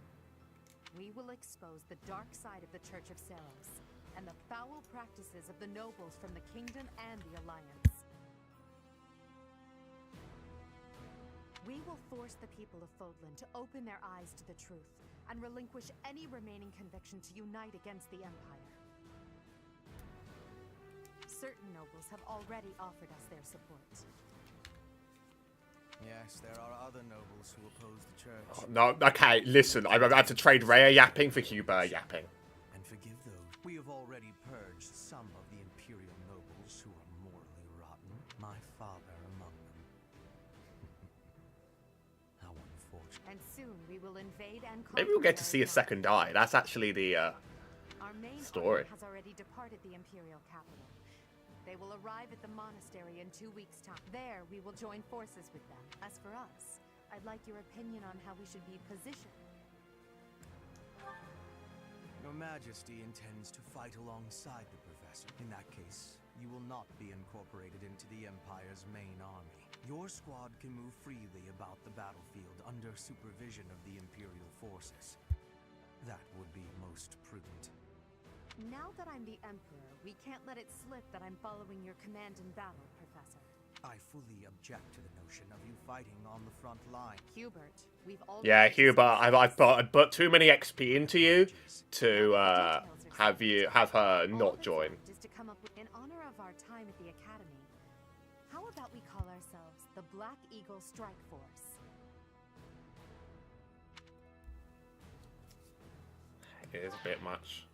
We will expose the dark side of the Church of Seros and the foul practices of the nobles from the Kingdom and the Alliance. We will force the people of Fodlan to open their eyes to the truth and relinquish any remaining conviction to unite against the Empire. certain nobles have already offered us their support. Yes, there are other nobles who oppose the church. Oh, no, okay, listen. I'm about to trade Rhea yapping for Huber yapping. And forgive those. We have already purged some of the Imperial nobles who are morally rotten. My father among them. How unfortunate. And soon we will invade and Maybe we'll get to see a second eye. That's actually the Our main story. army has already departed the Imperial capital. They will arrive at the monastery in 2 weeks' time. There, we will join forces with them. As for us, I'd like your opinion on how we should be positioned. Your Majesty intends to fight alongside the Professor. In that case, you will not be incorporated into the Empire's main army. Your squad can move freely about the battlefield under supervision of the Imperial forces. That would be most prudent. Now that I'm the Emperor, we can't let it slip that I'm following your command in battle, Professor. I fully object to the notion of you fighting on the front line. Hubert, we've already... Yeah, Huber, I've put too many XP into you to have her not join. Is to come up with, in honor of our time at the Academy, how about we call ourselves the Black Eagle Strike Force? It is a bit much.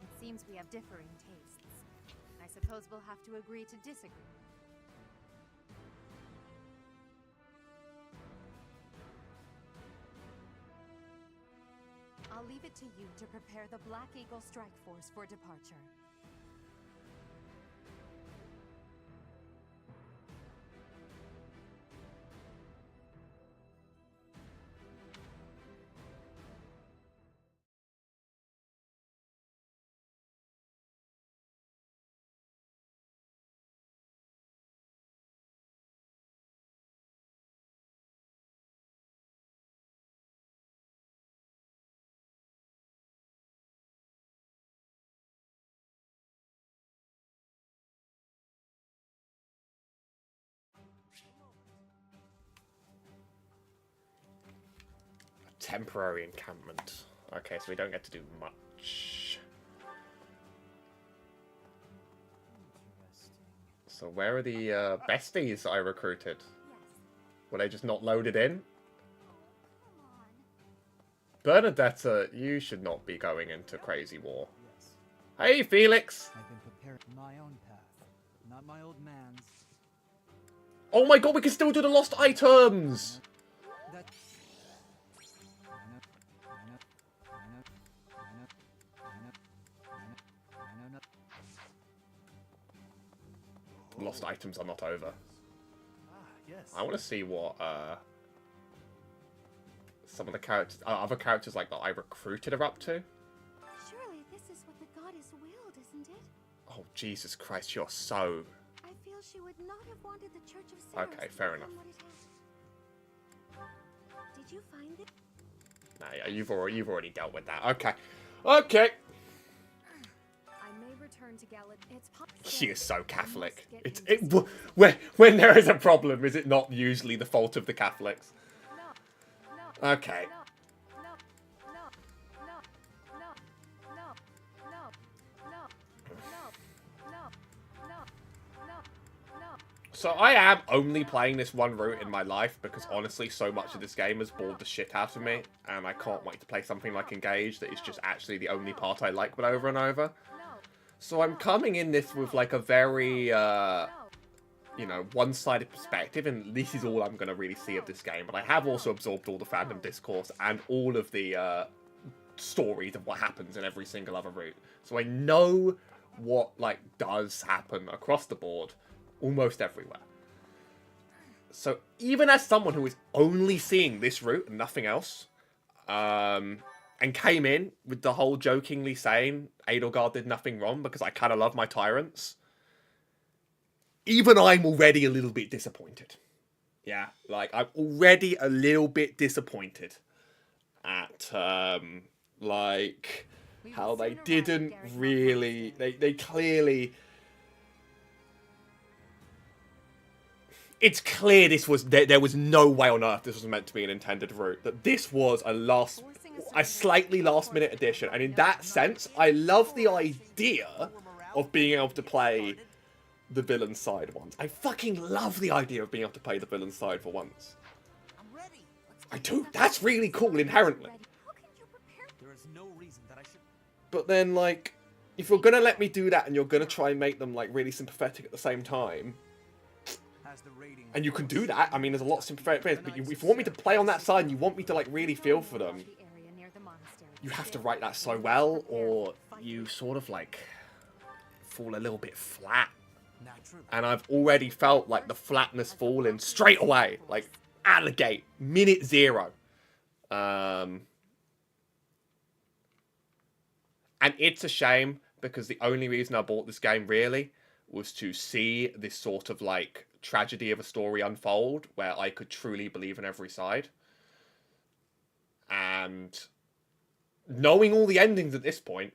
It seems we have differing tastes. I suppose we'll have to agree to disagree. I'll leave it to you to prepare the Black Eagle Strike Force for departure. Temporary encampment. Okay, so we don't get to do much. So where are the besties I recruited? Were they just not loaded in? Bernadetta, you should not be going into crazy war. Hey, Felix! I've been preparing my own path, not my old man's. Oh my god, we can still do the lost items! That... Lost items are not over. Yes. I want to see what some of the characters, other characters like that I recruited are up to. Surely this is what the goddess willed, isn't it? Oh, Jesus Christ, you're so... I feel she would not have wanted the Church of Ceres Okay, to fair become enough. what it has. Did you find it? Nah, yeah, you've already dealt with that. Okay. Okay. I may return to Galat. It's She is so Catholic. When there is a problem, is it not usually the fault of the Catholics? Okay. So I am only playing this one route in my life because honestly so much of this game has bored the shit out of me and I can't wait to play something like Engage that is just actually the only part I like but over and over. So I'm coming in this with like a very, you know, one-sided perspective and this is all I'm going to really see of this game. But I have also absorbed all the fandom discourse and all of the stories of what happens in every single other route. So I know what like does happen across the board. Almost everywhere. So even as someone who is only seeing this route and nothing else, and came in with the whole jokingly saying Edelgard did nothing wrong because I kind of love my tyrants, even I'm already a little bit disappointed. Yeah, like I'm already a little bit disappointed at like how they didn't really, they clearly... It's clear this was there was no way on earth this was meant to be an intended route. That this was a slightly last minute addition, and in that sense, I love the idea of being able to play the villain side once. I fucking love the idea of being able to play the villain side for once. I do. That's really cool inherently. There is no reason that I should. But then, like, if you're gonna let me do that and you're gonna try and make them, like, really sympathetic at the same time, and you can do that. I mean, there's a lot of sympathetic players, but if you want me to play on that side and you want me to, like, really feel for them, you have to write that so well, or you sort of, like, fall a little bit flat. And I've already felt, like, the flatness falling straight away. Like, out of the gate. Minute 0. And it's a shame, because the only reason I bought this game, really, was to see this sort of, like, tragedy of a story unfold, where I could truly believe in every side. And knowing all the endings at this point,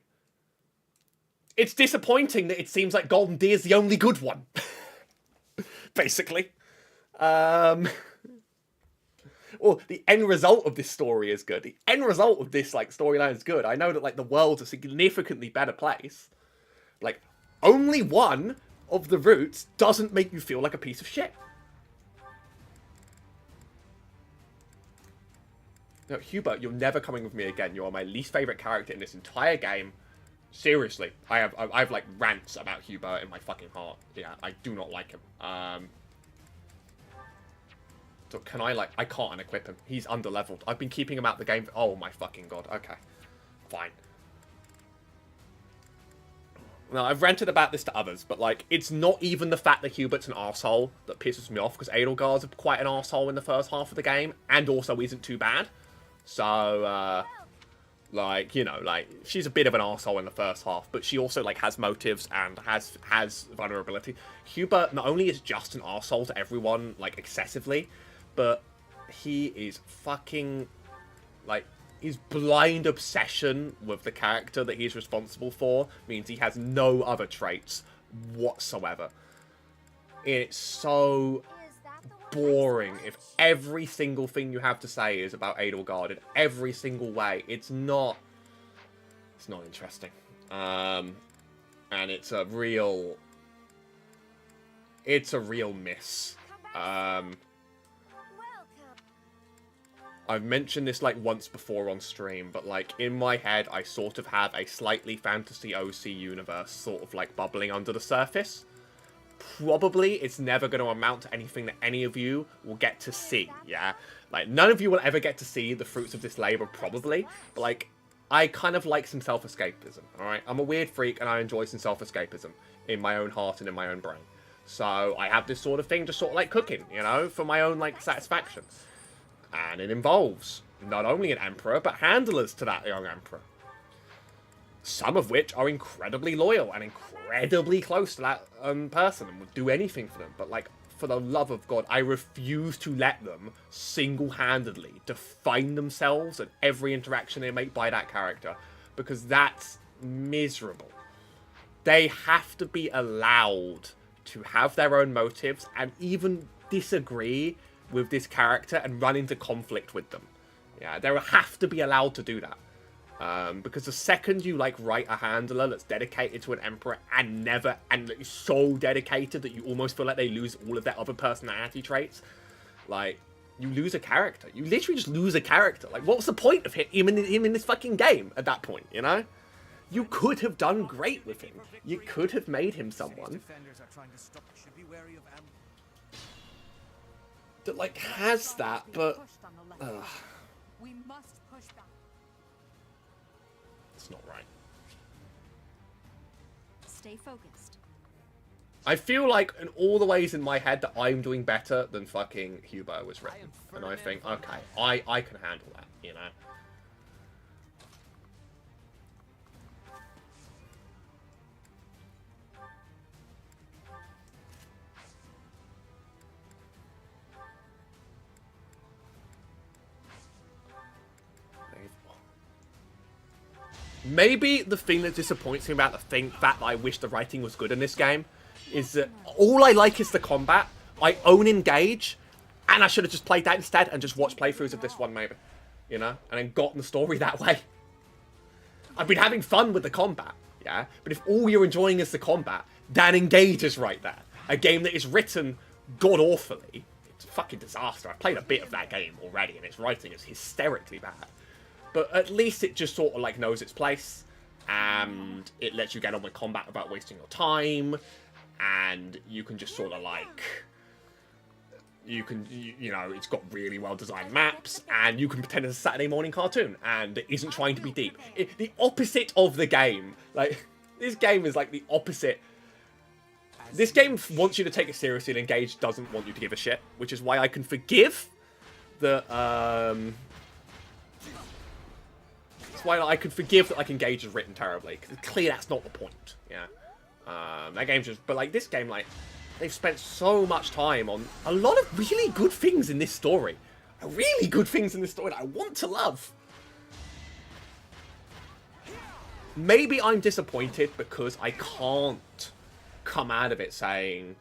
it's disappointing that it seems like Golden Deer is the only good one. Basically. Or the end result of this story is good. The end result of this, like, storyline is good. I know that, like, the world's a significantly better place. Like, only one of the routes doesn't make you feel like a piece of shit. No, Hubert, you're never coming with me again. You are my least favourite character in this entire game. Seriously, I have like rants about Hubert in my fucking heart. Yeah, I do not like him. So can I, like, I can't unequip him. He's underleveled. I've been keeping him out the game. Oh my fucking god. Okay, fine. Now, I've ranted about this to others, but, like, it's not even the fact that Hubert's an arsehole that pisses me off, because Edelgard's quite an arsehole in the first half of the game, and also isn't too bad. So, like, you know, like, she's a bit of an arsehole in the first half, but she also, like, has motives and has vulnerability. Hubert not only is just an arsehole to everyone, like, excessively, but he is fucking, like, his blind obsession with the character that he's responsible for means he has no other traits whatsoever. It's so boring if every single thing you have to say is about Edelgard in every single way. It's not interesting. And it's a real miss. I've mentioned this, like, once before on stream, but, like, in my head, I sort of have a slightly fantasy OC universe sort of, like, bubbling under the surface. Probably it's never going to amount to anything that any of you will get to see, yeah? Like, none of you will ever get to see the fruits of this labor, probably, but, like, I kind of like some self-escapism, alright? I'm a weird freak, and I enjoy some self-escapism in my own heart and in my own brain. So, I have this sort of thing, just sort of like cooking, you know, for my own, like, satisfaction. And it involves not only an emperor, but handlers to that young emperor. Some of which are incredibly loyal and incredibly close to that person and would do anything for them. But, like, for the love of God, I refuse to let them single-handedly define themselves and every interaction they make by that character, because that's miserable. They have to be allowed to have their own motives and even disagree with this character and run into conflict with them. Yeah, they have to be allowed to do that. Because the second you, like, write a handler that's dedicated to an emperor and is so dedicated that you almost feel like they lose all of their other personality traits, like, you lose a character. You literally just lose a character. Like, what's the point of him in this fucking game at that point, you know? You could have done great with him. You could have made him someone that, like, has that, but We must push back. it's not right. Stay focused. I feel like in all the ways in my head that I'm doing better than fucking Hubo was written. And I think, okay, I can handle that, you know? Maybe the thing that disappoints me about the fact that I wish the writing was good in this game is that all I like is the combat. I own Engage, and I should have just played that instead and just watched playthroughs of this one, maybe. You know? And then gotten the story that way. I've been having fun with the combat. yeah? But if all you're enjoying is the combat, then Engage is right there. A game that is written god-awfully. It's a fucking disaster. I've played a bit of that game already, and its writing is hysterically bad. But at least it just sort of, like, knows its place, and it lets you get on with combat without wasting your time, and you can just sort of, like... You know, it's got really well-designed maps, and you can pretend it's a Saturday morning cartoon, and it isn't trying to be deep. The opposite of the game. Like, this game is, like, the opposite. This game wants you to take it seriously, and Engage doesn't want you to give a shit, which is why I can forgive the, That's why I can forgive that, like, Engage is written terribly, because clearly that's not the point, yeah. That game's just... But, like, this game, like... They've spent so much time on a lot of really good things in this story. Really good things in this story that I want to love. Maybe I'm disappointed because I can't come out of it saying...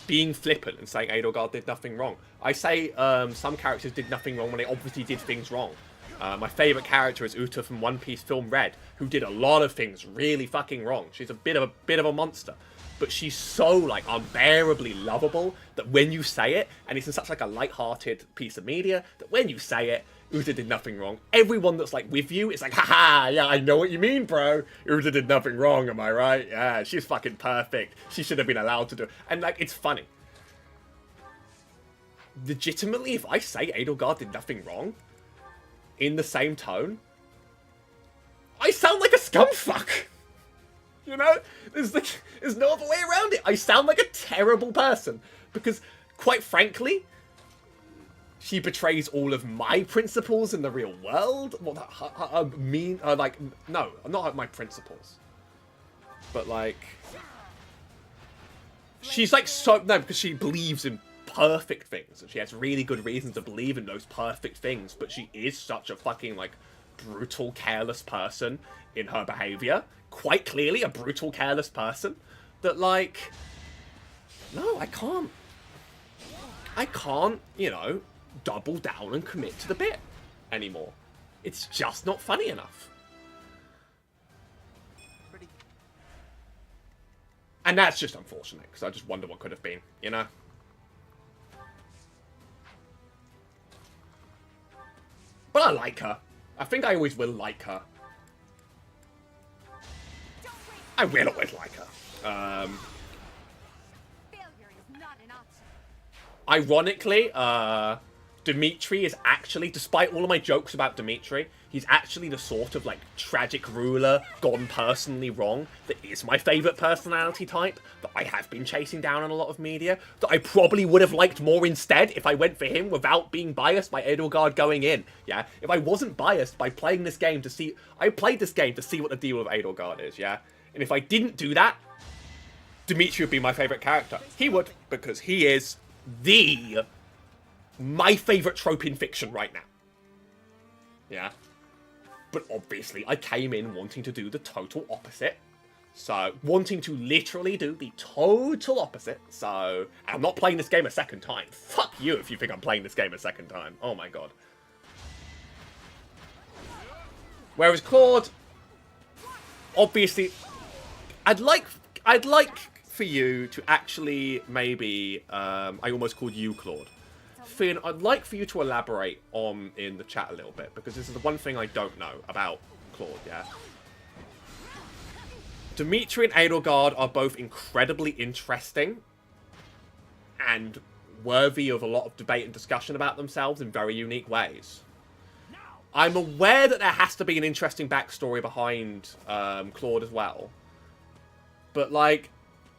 being flippant and saying Edelgard did nothing wrong. I say some characters did nothing wrong when they obviously did things wrong. My favourite character is Uta from One Piece film Red, who did a lot of things really fucking wrong. She's a bit of a monster. But she's so, like, unbearably lovable that when you say it, and it's in such, like, a light-hearted piece of media, that when you say it, Uta did nothing wrong. Everyone that's, like, with you is like, haha, yeah, I know what you mean, bro. Uta did nothing wrong, am I right? Yeah, she's fucking perfect. She should have been allowed to do it. And, like, it's funny. Legitimately, if I say Edelgard did nothing wrong, in the same tone, I sound like a scumfuck. You know? There's no other way around it. I sound like a terrible person. Because, quite frankly, she betrays all of my principles in the real world. Like, no, not my principles. But, like... She's, like, so... No, because she believes in perfect things. And she has really good reasons to believe in those perfect things. But she is such a fucking, like, brutal, careless person in her behaviour. Quite clearly a brutal, careless person. That, like... No, I can't, you know, double down and commit to the bit anymore. It's just not funny enough. And that's just unfortunate, because I just wonder what could have been, you know? But I like her. I think I always will like her. I will always like her. Ironically, Dimitri is actually, despite all of my jokes about Dimitri, he's actually the sort of, like, tragic ruler gone personally wrong that is my favourite personality type, that I have been chasing down in a lot of media, that I probably would have liked more instead if I went for him without being biased by Edelgard going in, yeah? If I wasn't biased by playing this game to see... I played this game to see what the deal with Edelgard is, yeah? And if I didn't do that, Dimitri would be my favourite character. He would, because he is... my favourite trope in fiction right now. Yeah. But obviously, I came in wanting to do the total opposite. So, wanting to literally do the total opposite. So, I'm not playing this game a second time. Fuck you if you think I'm playing this game a second time. Oh my god. Whereas Claude, obviously, I'd like for you to actually maybe, I almost called you Claude. Finn, I'd like for you to elaborate on in the chat a little bit, because this is the one thing I don't know about Claude, yeah? Dimitri and Edelgard are both incredibly interesting and worthy of a lot of debate and discussion about themselves in very unique ways. I'm aware that there has to be an interesting backstory behind Claude as well. But, like,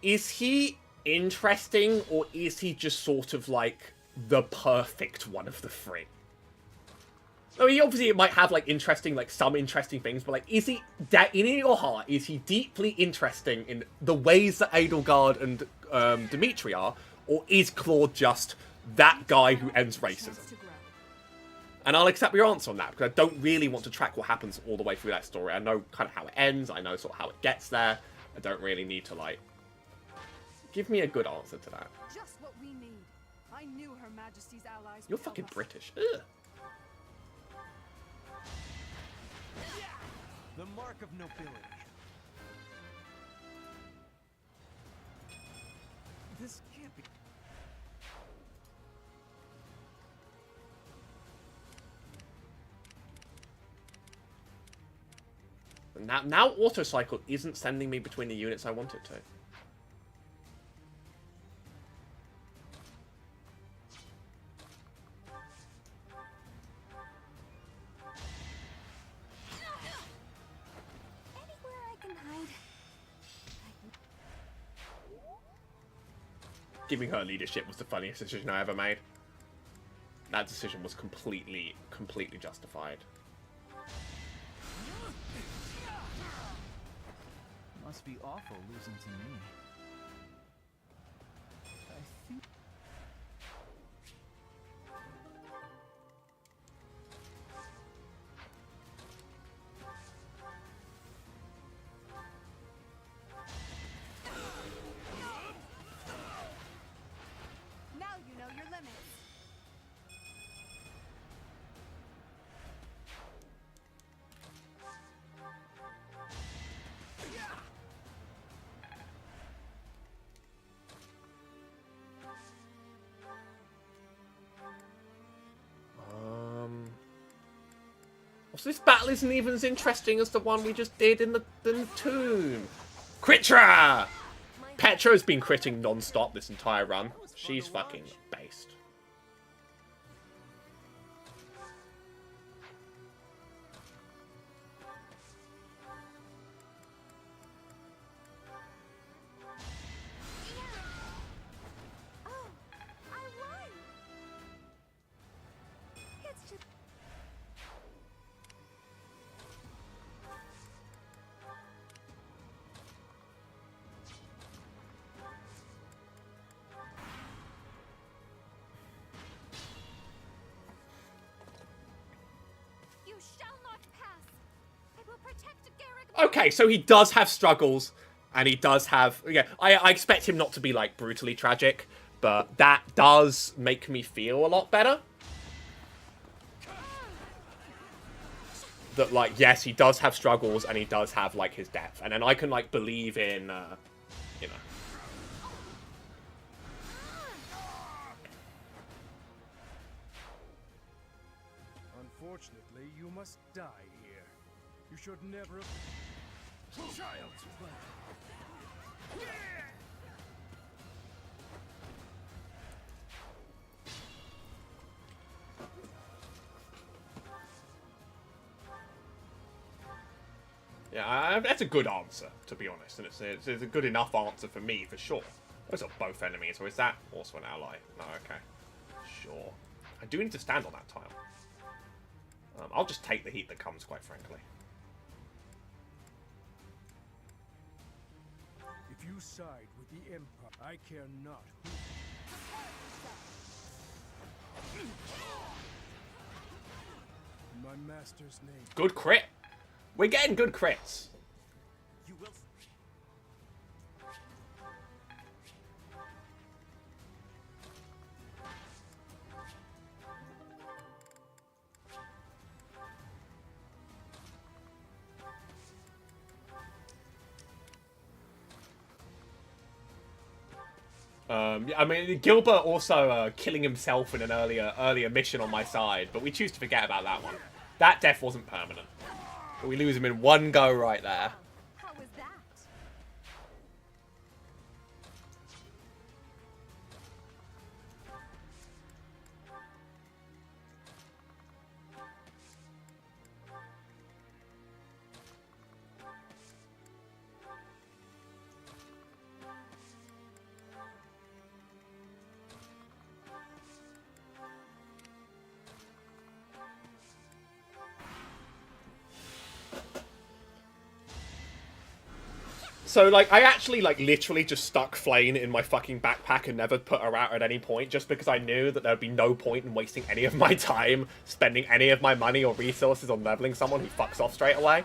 is he interesting, or is he just sort of, like, the perfect one of the three? I mean, obviously it might have, like, interesting, like, some interesting things, but, like, is he, in your heart, is he deeply interesting in the ways that Edelgard and Dimitri are, or is Claude just that guy who ends racism? And I'll accept your answer on that, because I don't really want to track what happens all the way through that story. I know kind of how it ends, I know sort of how it gets there. I don't really need to, like... Give me a good answer to that. Just what we need. I knew Her Majesty's allies. You're fucking British. Ugh. The mark of nobility. This can't be. Now autocycle isn't sending me between the units I want it to. Anywhere I can hide. Giving her leadership was the funniest decision I ever made. That decision was completely justified. Must be awful losing to me. I think... Now you know your limits. So this battle isn't even as interesting as the one we just did in the tomb. Critra! Petra's been critting non-stop this entire run. She's fucking based. Oh, I won! It's just... You shall not pass. I will protect Garrick. Okay, so he does have struggles, and he does have... Yeah, I expect him not to be, like, brutally tragic, but that does make me feel a lot better. That, like, yes, he does have struggles, and he does have, like, his depth. And then I can, like, believe in, you know... Unfortunately, you must die here. You should never have... Child! Yeah, that's a good answer, to be honest. And it's a good enough answer for me, for sure. Those are both enemies, or is that also an ally? No, okay. Sure. I do need to stand on that tile. I'll just take the heat that comes, quite frankly. If you side with the Empire, I care not who... In my master's name. Good crit. We're getting good crits. You will. Yeah, I mean, Gilbert also killing himself in an earlier mission on my side, but we choose to forget about that one. That death wasn't permanent. But we lose him in one go right there. How was that? So, like, I actually, like, literally just stuck Flane in my fucking backpack and never put her out at any point, just because I knew that there would be no point in wasting any of my time, spending any of my money or resources on leveling someone who fucks off straight away.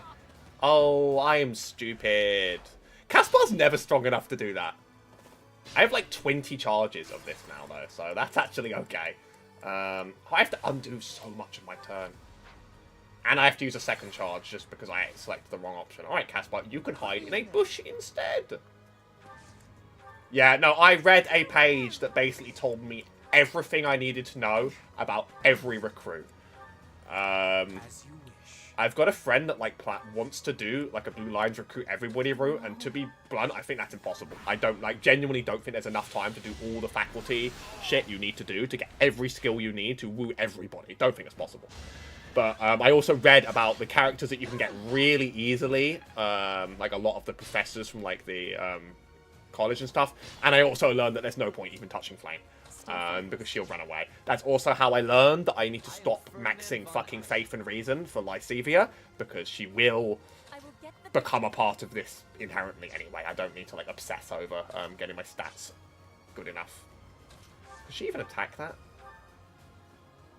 Oh, I am stupid. Caspar's never strong enough to do that. I have, like, 20 charges of this now, though, so that's actually okay. I have to undo so much of my turn. And I have to use a second charge just because I selected the wrong option. Alright, Caspar, you can hide in a bush instead. Yeah, no, I read a page that basically told me everything I needed to know about every recruit. As you wish. I've got a friend that like wants to do like a Blue Lines recruit everybody route, and to be blunt, I think that's impossible. I don't genuinely don't think there's enough time to do all the faculty shit you need to do to get every skill you need to woo everybody. Don't think it's possible. But I also read about the characters that you can get really easily, like a lot of the professors from like the college and stuff. And I also learned that there's no point even touching Flame. Because she'll run away. That's also how I learned that I need to stop maxing fucking Faith and Reason for Lysivia, because she will become a part of this inherently anyway. I don't need to like obsess over getting my stats good enough. Does she even attack that?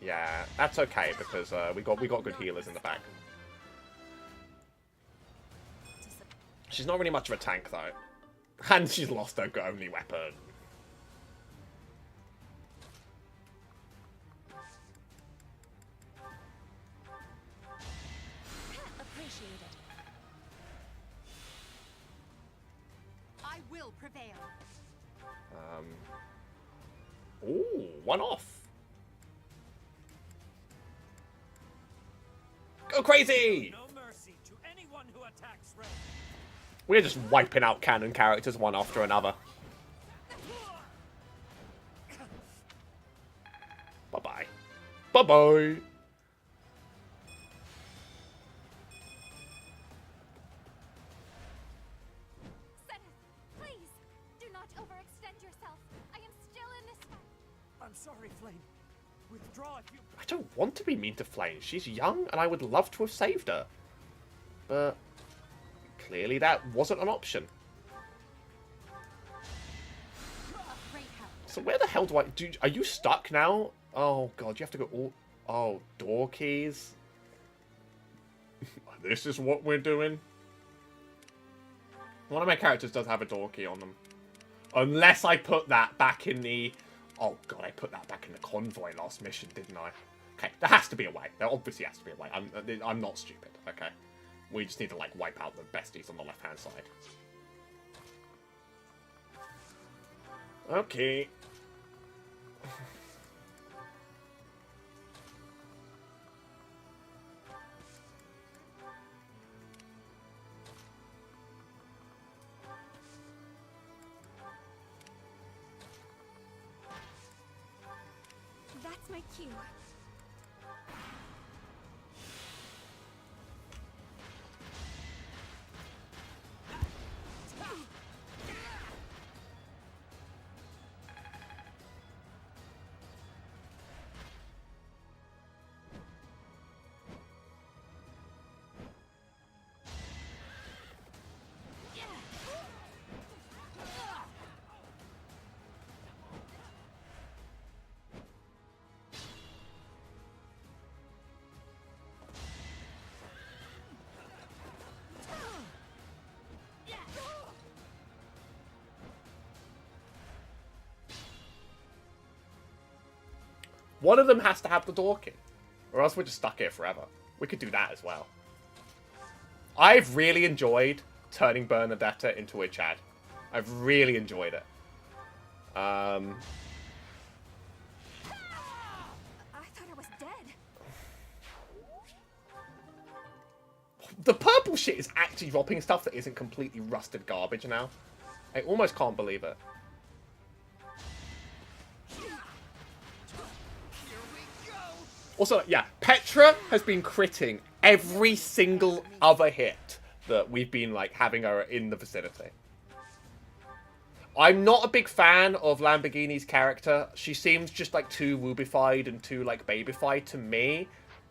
Yeah, that's okay because we got good healers in the back. She's not really much of a tank though, and she's lost her only weapon. I will prevail. Ooh, one off. Go crazy! No mercy to anyone who attacks Ray. We're just wiping out canon characters one after another. Bye-bye. Bye-bye. Please, do not overextend yourself. I am still in this fight. I'm sorry, Flame. Withdraw if you... I don't want to be mean to Flame. She's young, and I would love to have saved her. But clearly that wasn't an option. So where the hell do I... Are you stuck now? Oh, God, you have to go all... Oh, door keys. This is what we're doing? One of my characters does have a door key on them. Unless I put that back in the... Oh, God, I put that back in the convoy last mission, didn't I? Okay, there has to be a way. There obviously has to be a way. I'm not stupid, okay? We just need to, like, wipe out the besties on the left-hand side. Okay. That's my cue. One of them has to have the door key, or else we're just stuck here forever. We could do that as well. I've really enjoyed turning Bernadetta into a Chad. I've really enjoyed it. I thought I was dead. The purple shit is actually dropping stuff that isn't completely rusted garbage now. I almost can't believe it. Also, yeah, Petra has been critting every single other hit that we've been, like, having her in the vicinity. I'm not a big fan of Lamborghini's character. She seems just, like, too woobified and too, like, babyfied to me.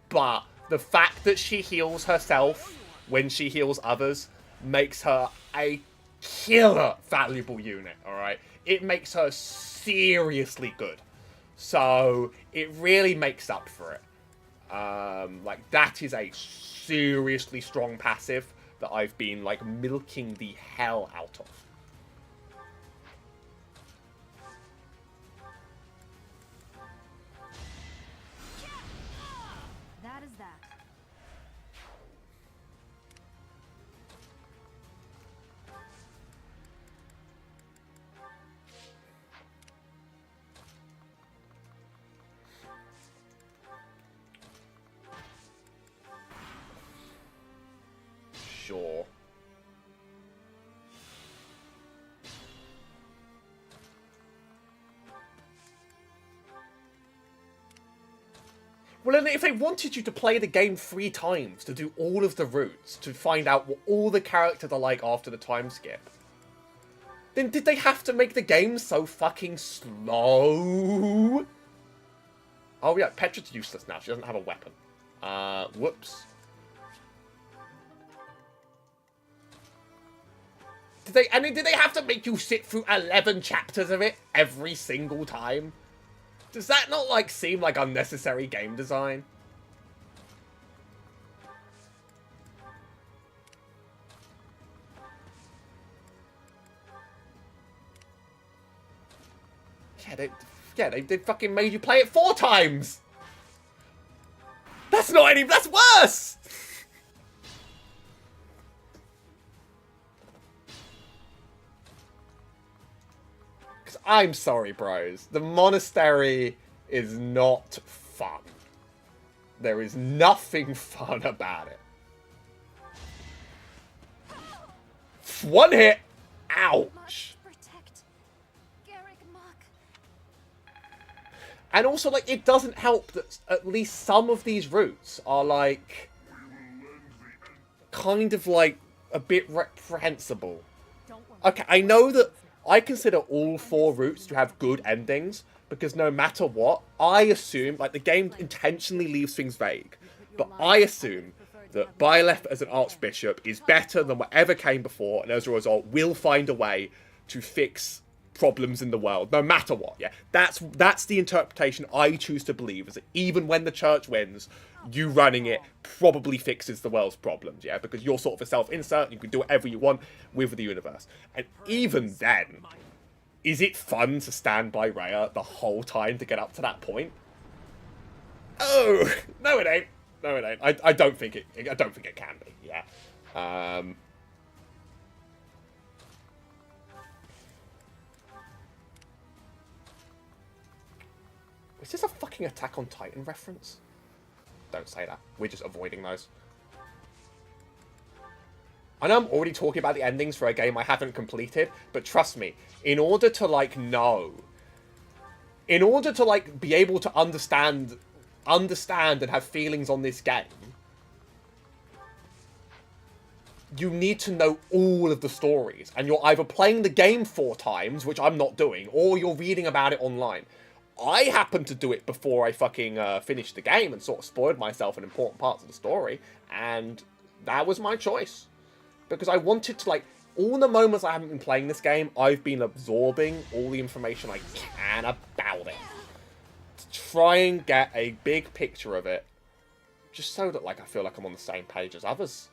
But the fact that she heals herself when she heals others makes her a killer valuable unit, alright? It makes her seriously good. So, it really makes up for it. Like, that is a seriously strong passive that I've been, like, milking the hell out of. That is that. Well, then if they wanted you to play the game 3 times to do all of the routes, to find out what all the characters are like after the time skip, then did they have to make the game so fucking slow? Oh yeah, Petra's useless now. She doesn't have a weapon. Whoops. Did they have to make you sit through 11 chapters of it every single time? Does that not, like, seem like unnecessary game design? They fucking made you play it 4 times! That's not any... That's worse! Because I'm sorry, bros. The monastery is not fun. There is nothing fun about it. One hit! Ouch! And also, like, it doesn't help that at least some of these routes are, like, kind of, like, a bit reprehensible. Okay, I know that I consider all 4 routes to have good endings, because no matter what, I assume, like, the game intentionally leaves things vague, but I assume that Byleth as an archbishop is better than whatever came before, and as a result, will find a way to fix problems in the world, no matter what. Yeah, that's the interpretation I choose to believe, is that even when the church wins, you running it probably fixes the world's problems. Yeah, because you're sort of a self-insert, you can do whatever you want with the universe. And even then, is it fun to stand by Rhea the whole time to get up to that point? Oh no, it ain't. No, it ain't. I don't think it. I don't think it can be. Yeah. Is this a fucking Attack on Titan reference? Don't say that. We're just avoiding those. I know I'm already talking about the endings for a game I haven't completed, but trust me, in order to, like, know... In order to, like, be able to understand and have feelings on this game, you need to know all of the stories. And you're either playing the game 4 times, which I'm not doing, or you're reading about it online. I happened to do it before I fucking finished the game and sort of spoiled myself in important parts of the story, and that was my choice. Because I wanted to, like, all the moments I haven't been playing this game, I've been absorbing all the information I can about it. To try and get a big picture of it, just so that, like, I feel like I'm on the same page as others.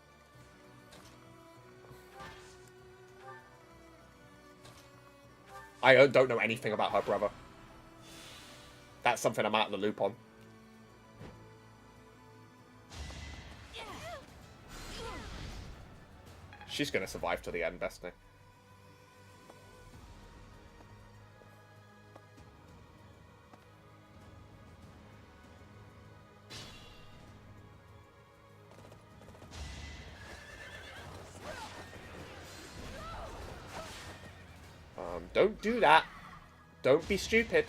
I don't know anything about her brother. That's something I'm out of the loop on. She's going to survive to the end, Destiny. Don't do that. Don't be stupid.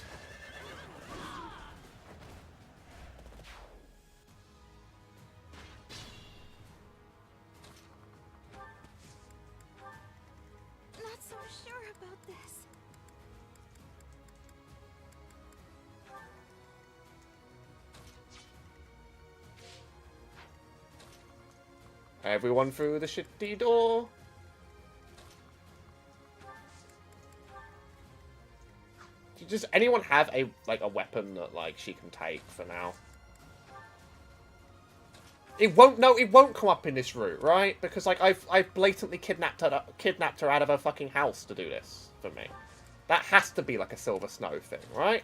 Not so sure about this. Everyone through the shitty door. Does anyone have a weapon that, like, she can take for now? It won't come up in this route, right? Because, like, I've blatantly kidnapped her out of her fucking house to do this for me. That has to be like a Silver Snow thing, right?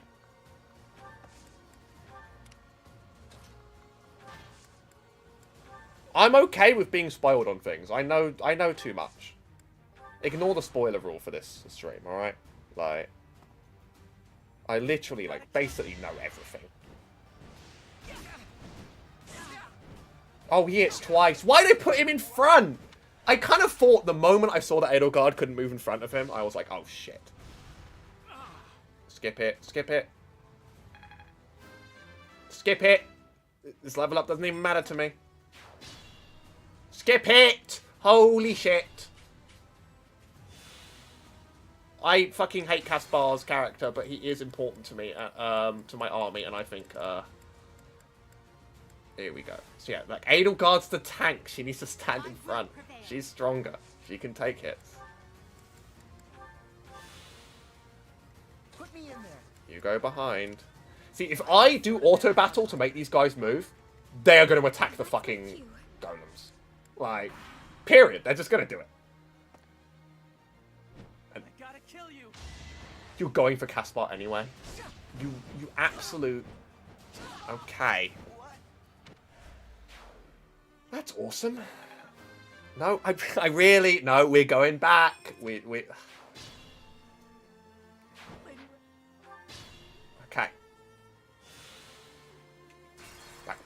I'm okay with being spoiled on things. I know too much. Ignore the spoiler rule for this stream, alright? Like, I literally, like, basically know everything. Oh, he hits twice. Why did they put him in front? I kind of thought the moment I saw that Edelgard couldn't move in front of him, I was like, oh, shit. Skip it. Skip it. Skip it. This level up doesn't even matter to me. Skip it! Holy shit. I fucking hate Caspar's character, but he is important to me, to my army, and I think, here we go. So yeah, like, Edelgard's the tank. She needs to stand in front. She's stronger. She can take hits. Put me in there. You go behind. See, if I do auto battle to make these guys move, they are going to attack the fucking golems. Like, period. They're just going to do it. And I gotta kill you. you're going for Caspar anyway. You absolute. Okay. That's awesome. No, I really no. We're going back. We. Okay. Back.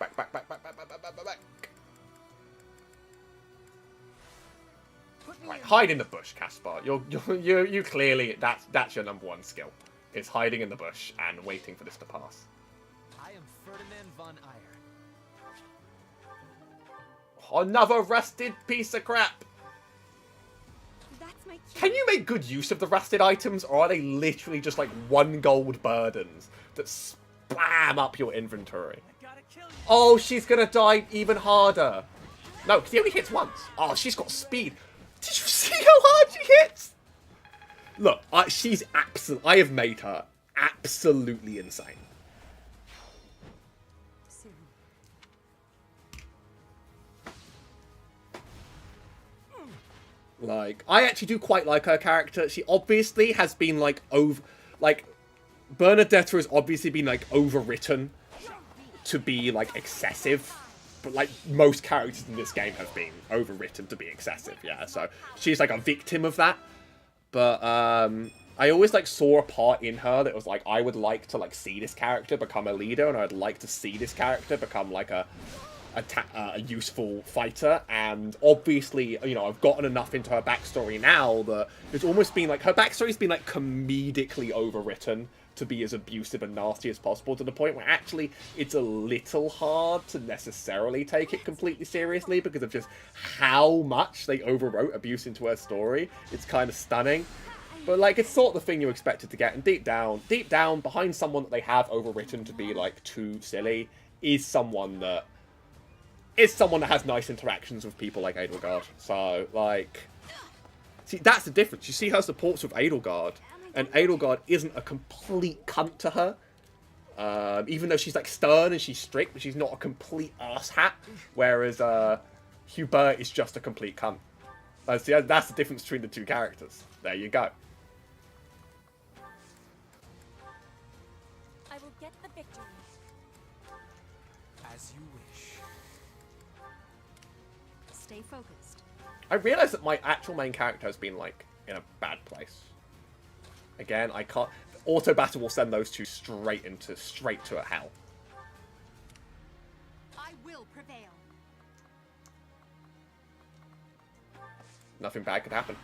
Right, hide in the bush, Caspar. You clearly that's your #1 skill. Is hiding in the bush and waiting for this to pass. I am Ferdinand von Eyre. Another rusted piece of crap. That's my cue. Can you make good use of the rusted items, or are they literally just like 1 gold burdens that spam up your inventory? Oh, she's gonna die even harder. No, because he only hits once. Oh, she's got speed. Did you see how hard she hits? Look, she's absolutely. I have made her absolutely insane. Like, I actually do quite like her character. She obviously has been, like, Bernadetta has obviously been, like, overwritten to be, like, excessive. But, like, most characters in this game have been overwritten to be excessive, yeah. So, she's, like, a victim of that. But, I always, like, saw a part in her that was, like, I would like to, like, see this character become a leader, and I'd like to see this character become, like, a useful fighter, and obviously, you know, I've gotten enough into her backstory now that it's almost been like her backstory's been like comedically overwritten to be as abusive and nasty as possible, to the point where actually it's a little hard to necessarily take it completely seriously because of just how much they overwrote abuse into her story. It's kind of stunning. But like, it's sort of the thing you expected to get, and deep down, behind someone that they have overwritten to be like too silly is someone that has nice interactions with people like Edelgard. So, like, see, that's the difference. You see her supports with Edelgard, and Edelgard isn't a complete cunt to her. Even though she's, like, stern and she's strict, but she's not a complete arsehat. Whereas, Hubert is just a complete cunt. See, that's the difference between the two characters. There you go. I will get the victory. As you wish. Stay focused. I realize that my actual main character has been, like, in a bad place. Again, I can't... Auto battle will send those two straight to a hell. I will prevail. Nothing bad could happen.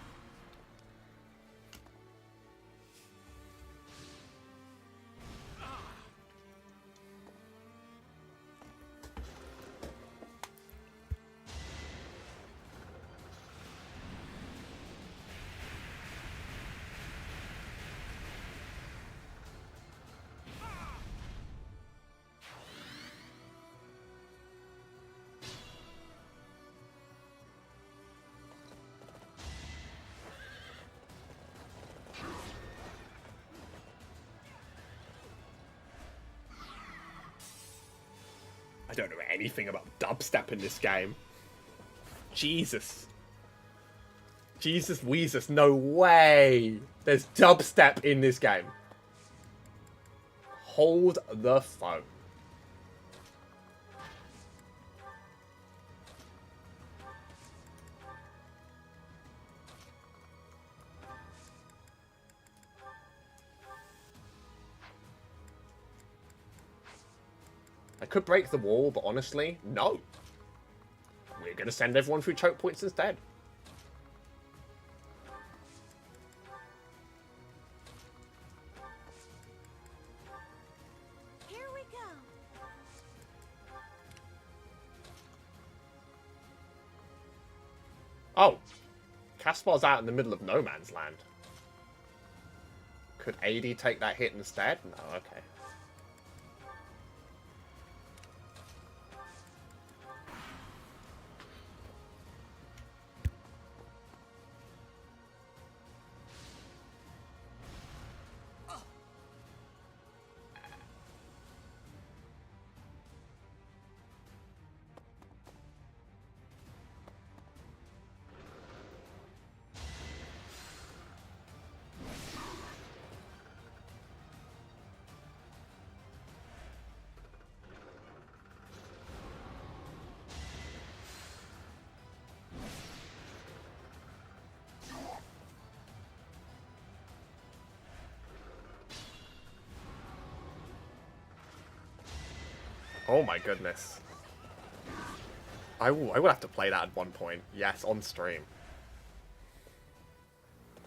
I don't know anything about dubstep in this game. Jesus. Jesus Weezus, no way! There's dubstep in this game. Hold the phone. I could break the wall, but honestly, no. We're going to send everyone through choke points instead. Here we go. Oh. Caspar's out in the middle of no man's land. Could AD take that hit instead? No, okay. Oh my goodness. I will have to play that at one point. Yes, on stream.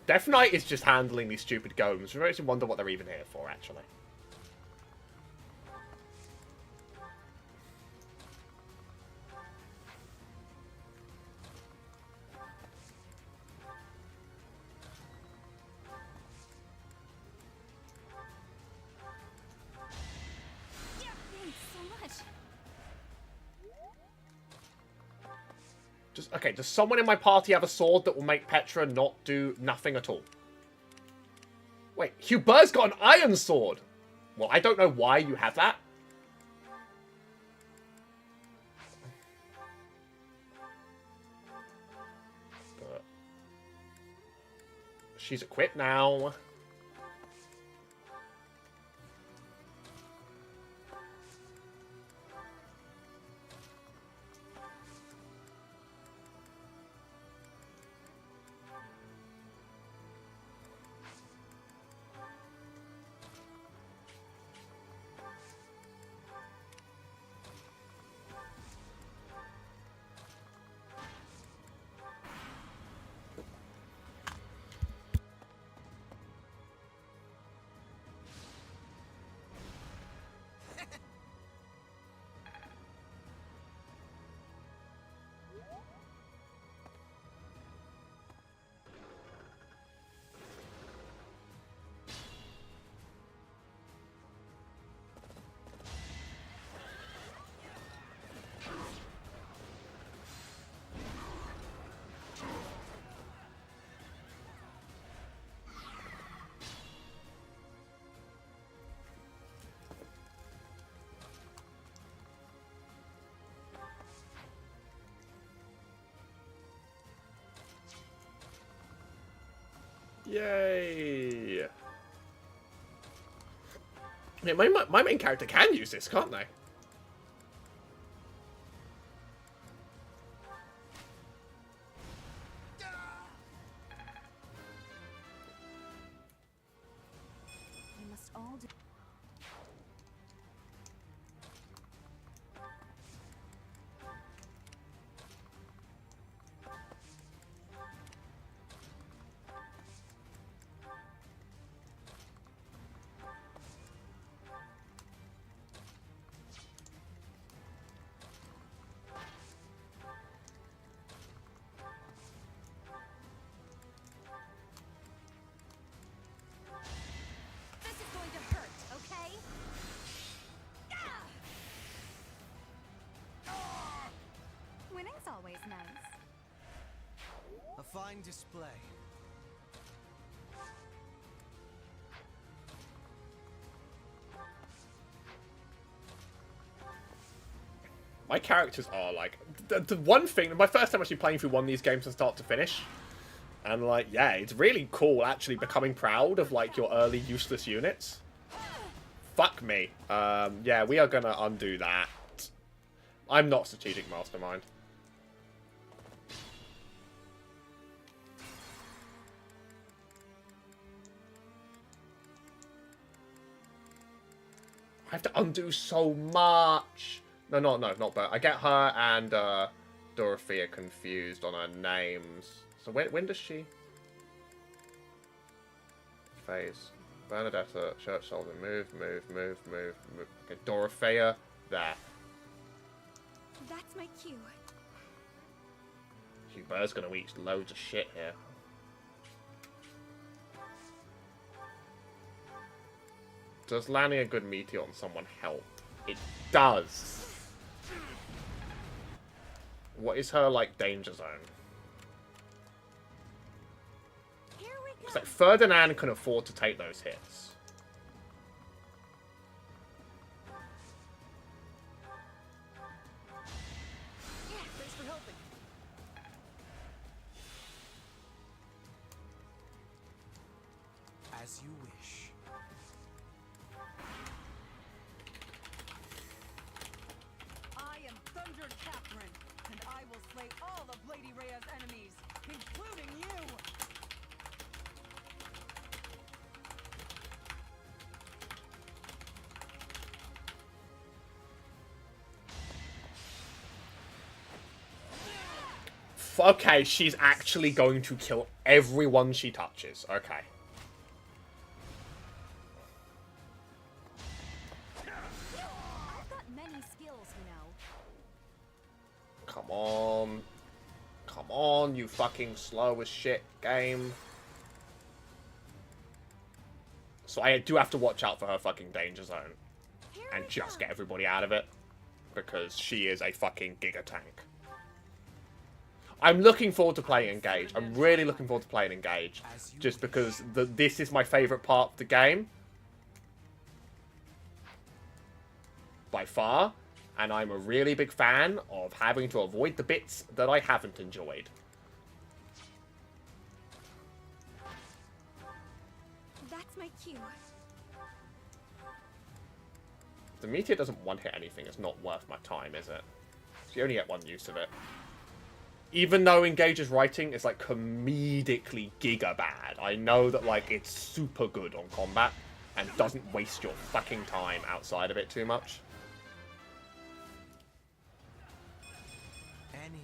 Death Knight is just handling these stupid golems. We makes me wonder what they're even here for, actually. Okay, does someone in my party have a sword that will make Petra not do nothing at all? Wait, Hubert's got an iron sword! Well, I don't know why you have that. But she's equipped now. Yay! Yeah, my main character can use this, can't they? We must all do. Always nice. A fine display. My characters are like the one thing. My first time actually playing through one of these games from start to finish, and like yeah, it's really cool actually becoming proud of like your early useless units. Fuck me. Yeah, we are gonna undo that. I'm not strategic mastermind. I have to undo so much. No, not Bert. I get her and Dorothea confused on her names. So when does she? Phase. Bernadetta, Church Soldier. Move. Okay, Dorothea, there. That's my cue. Bird's gonna eat loads of shit here. Does landing a good meteor on someone help? It does. What is her, like, danger zone? Because, like, Ferdinand can afford to take those hits. Thanks for helping. As you wish. I am Thunder Catherine, and I will slay all of Lady Rhea's enemies, including you! Okay, she's actually going to kill everyone she touches. Okay. I've got many skills, you know. Come on. Come on, you fucking slow as shit game. So I do have to watch out for her fucking danger zone. And just get everybody out of it. Because she is a fucking giga tank. I'm looking forward to playing Engage. I'm really looking forward to playing Engage. Just because this is my favourite part of the game. By far. And I'm a really big fan of having to avoid the bits that I haven't enjoyed. That's my cue. If the meteor doesn't one-hit anything, it's not worth my time, is it? So you only get one use of it. Even though Engage's writing is, like, comedically giga bad, I know that, like, it's super good on combat and doesn't waste your fucking time outside of it too much. Any.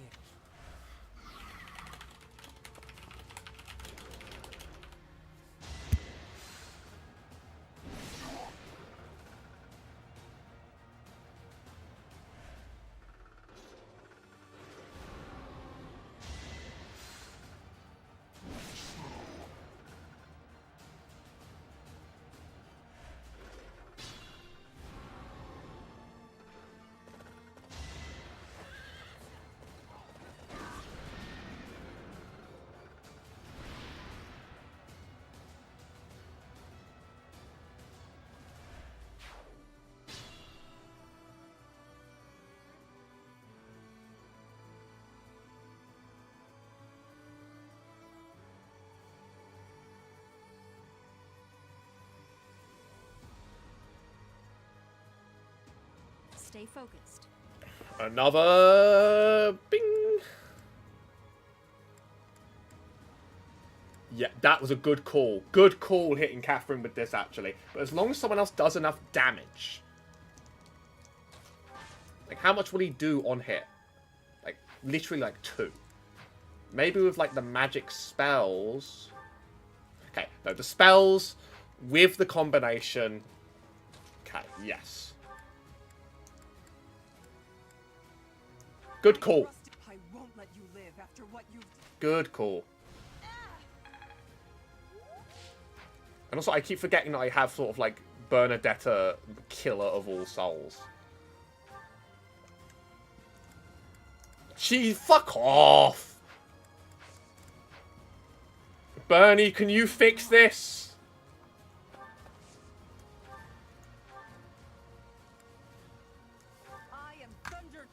Stay focused. Another... Bing! Yeah, that was a good call. Good call hitting Catherine with this, actually. But as long as someone else does enough damage... Like, how much will he do on hit? Like, literally, like, 2. Maybe with, like, the magic spells... Okay, no, the spells with the combination... Okay, yes. Good call. I won't let you live after what you've... Good call. And also, I keep forgetting that I have sort of, like, Bernadetta, killer of all souls. Gee, fuck off! Bernie, can you fix this? I am Thunder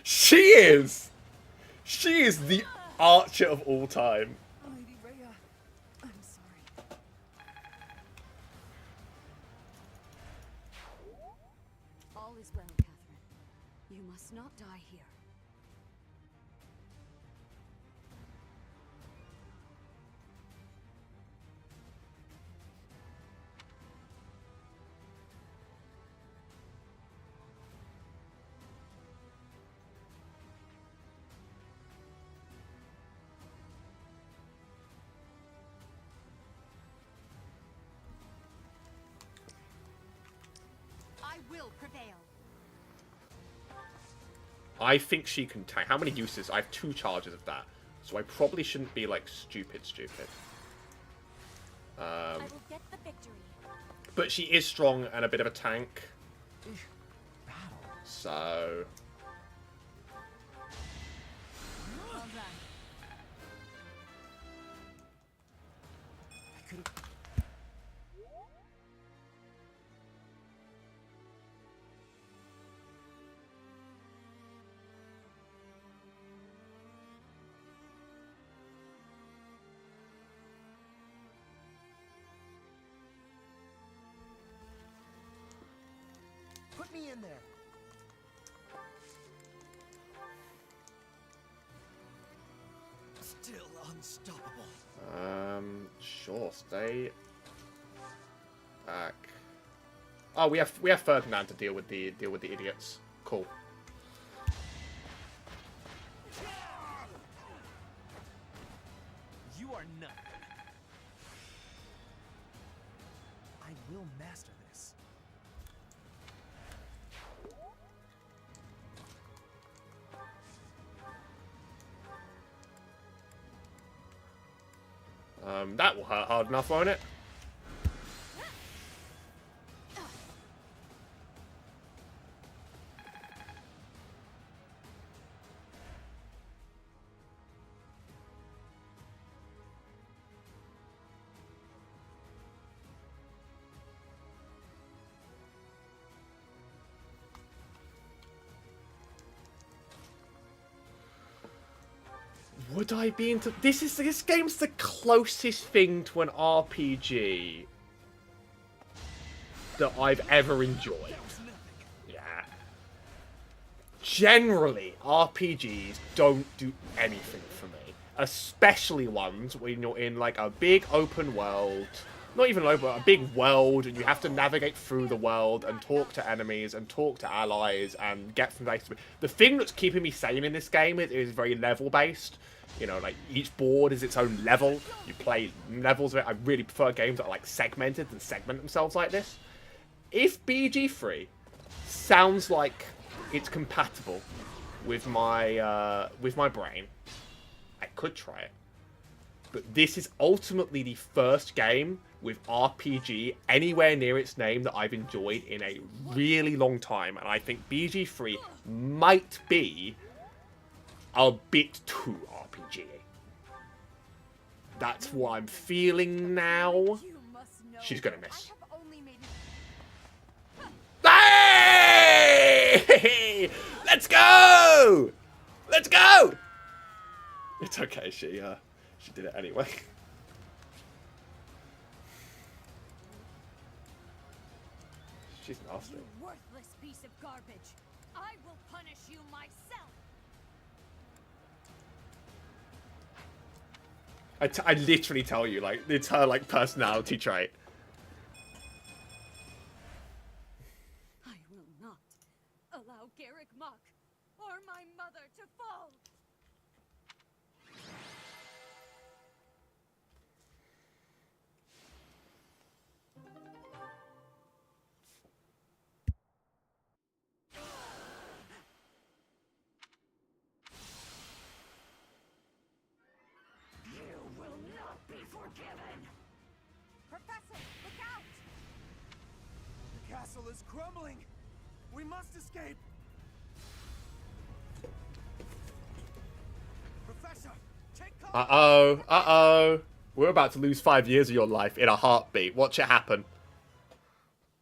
She is! She is the archer of all time. Lady Rhea, I'm sorry. All is well, Catherine. You must not die here. I will prevail. I think she can tank. How many uses? I have 2 charges of that. So I probably shouldn't be, like, stupid. I will get the victory. But she is strong and a bit of a tank. So... Well done. Put me in there. Still unstoppable. Sure, stay back. Oh, we have Ferdinand to deal with the idiots. Cool. You are not. I will master this. That will hurt hard enough, won't it? Would I be into this game's the closest thing to an RPG that I've ever enjoyed. Yeah. Generally, RPGs don't do anything for me. Especially ones when you're in like a big open world. Not even open, a big world, and you have to navigate through the world and talk to enemies and talk to allies and get from place to place. The thing that's keeping me sane in this game is very level based. You know, like each board is its own level. You play levels of it. I really prefer games that are like segmented and segment themselves like this. If BG3 sounds like it's compatible with my brain, I could try it. But this is ultimately the first game with RPG anywhere near its name that I've enjoyed in a really long time. And I think BG3 might be a bit too RPG. That's what I'm feeling now. She's gonna miss. Hey! Let's go! Let's go! It's okay, she did it anyway. She's nasty. You worthless piece of garbage. I will punish you myself. I literally tell you, like, it's her, like, personality trait. I will not allow Garrick Mach or my mother to fall. Professor, look out! The castle is crumbling. We must escape. Professor, take cover. Uh-oh. We're about to lose 5 years of your life in a heartbeat. Watch it happen.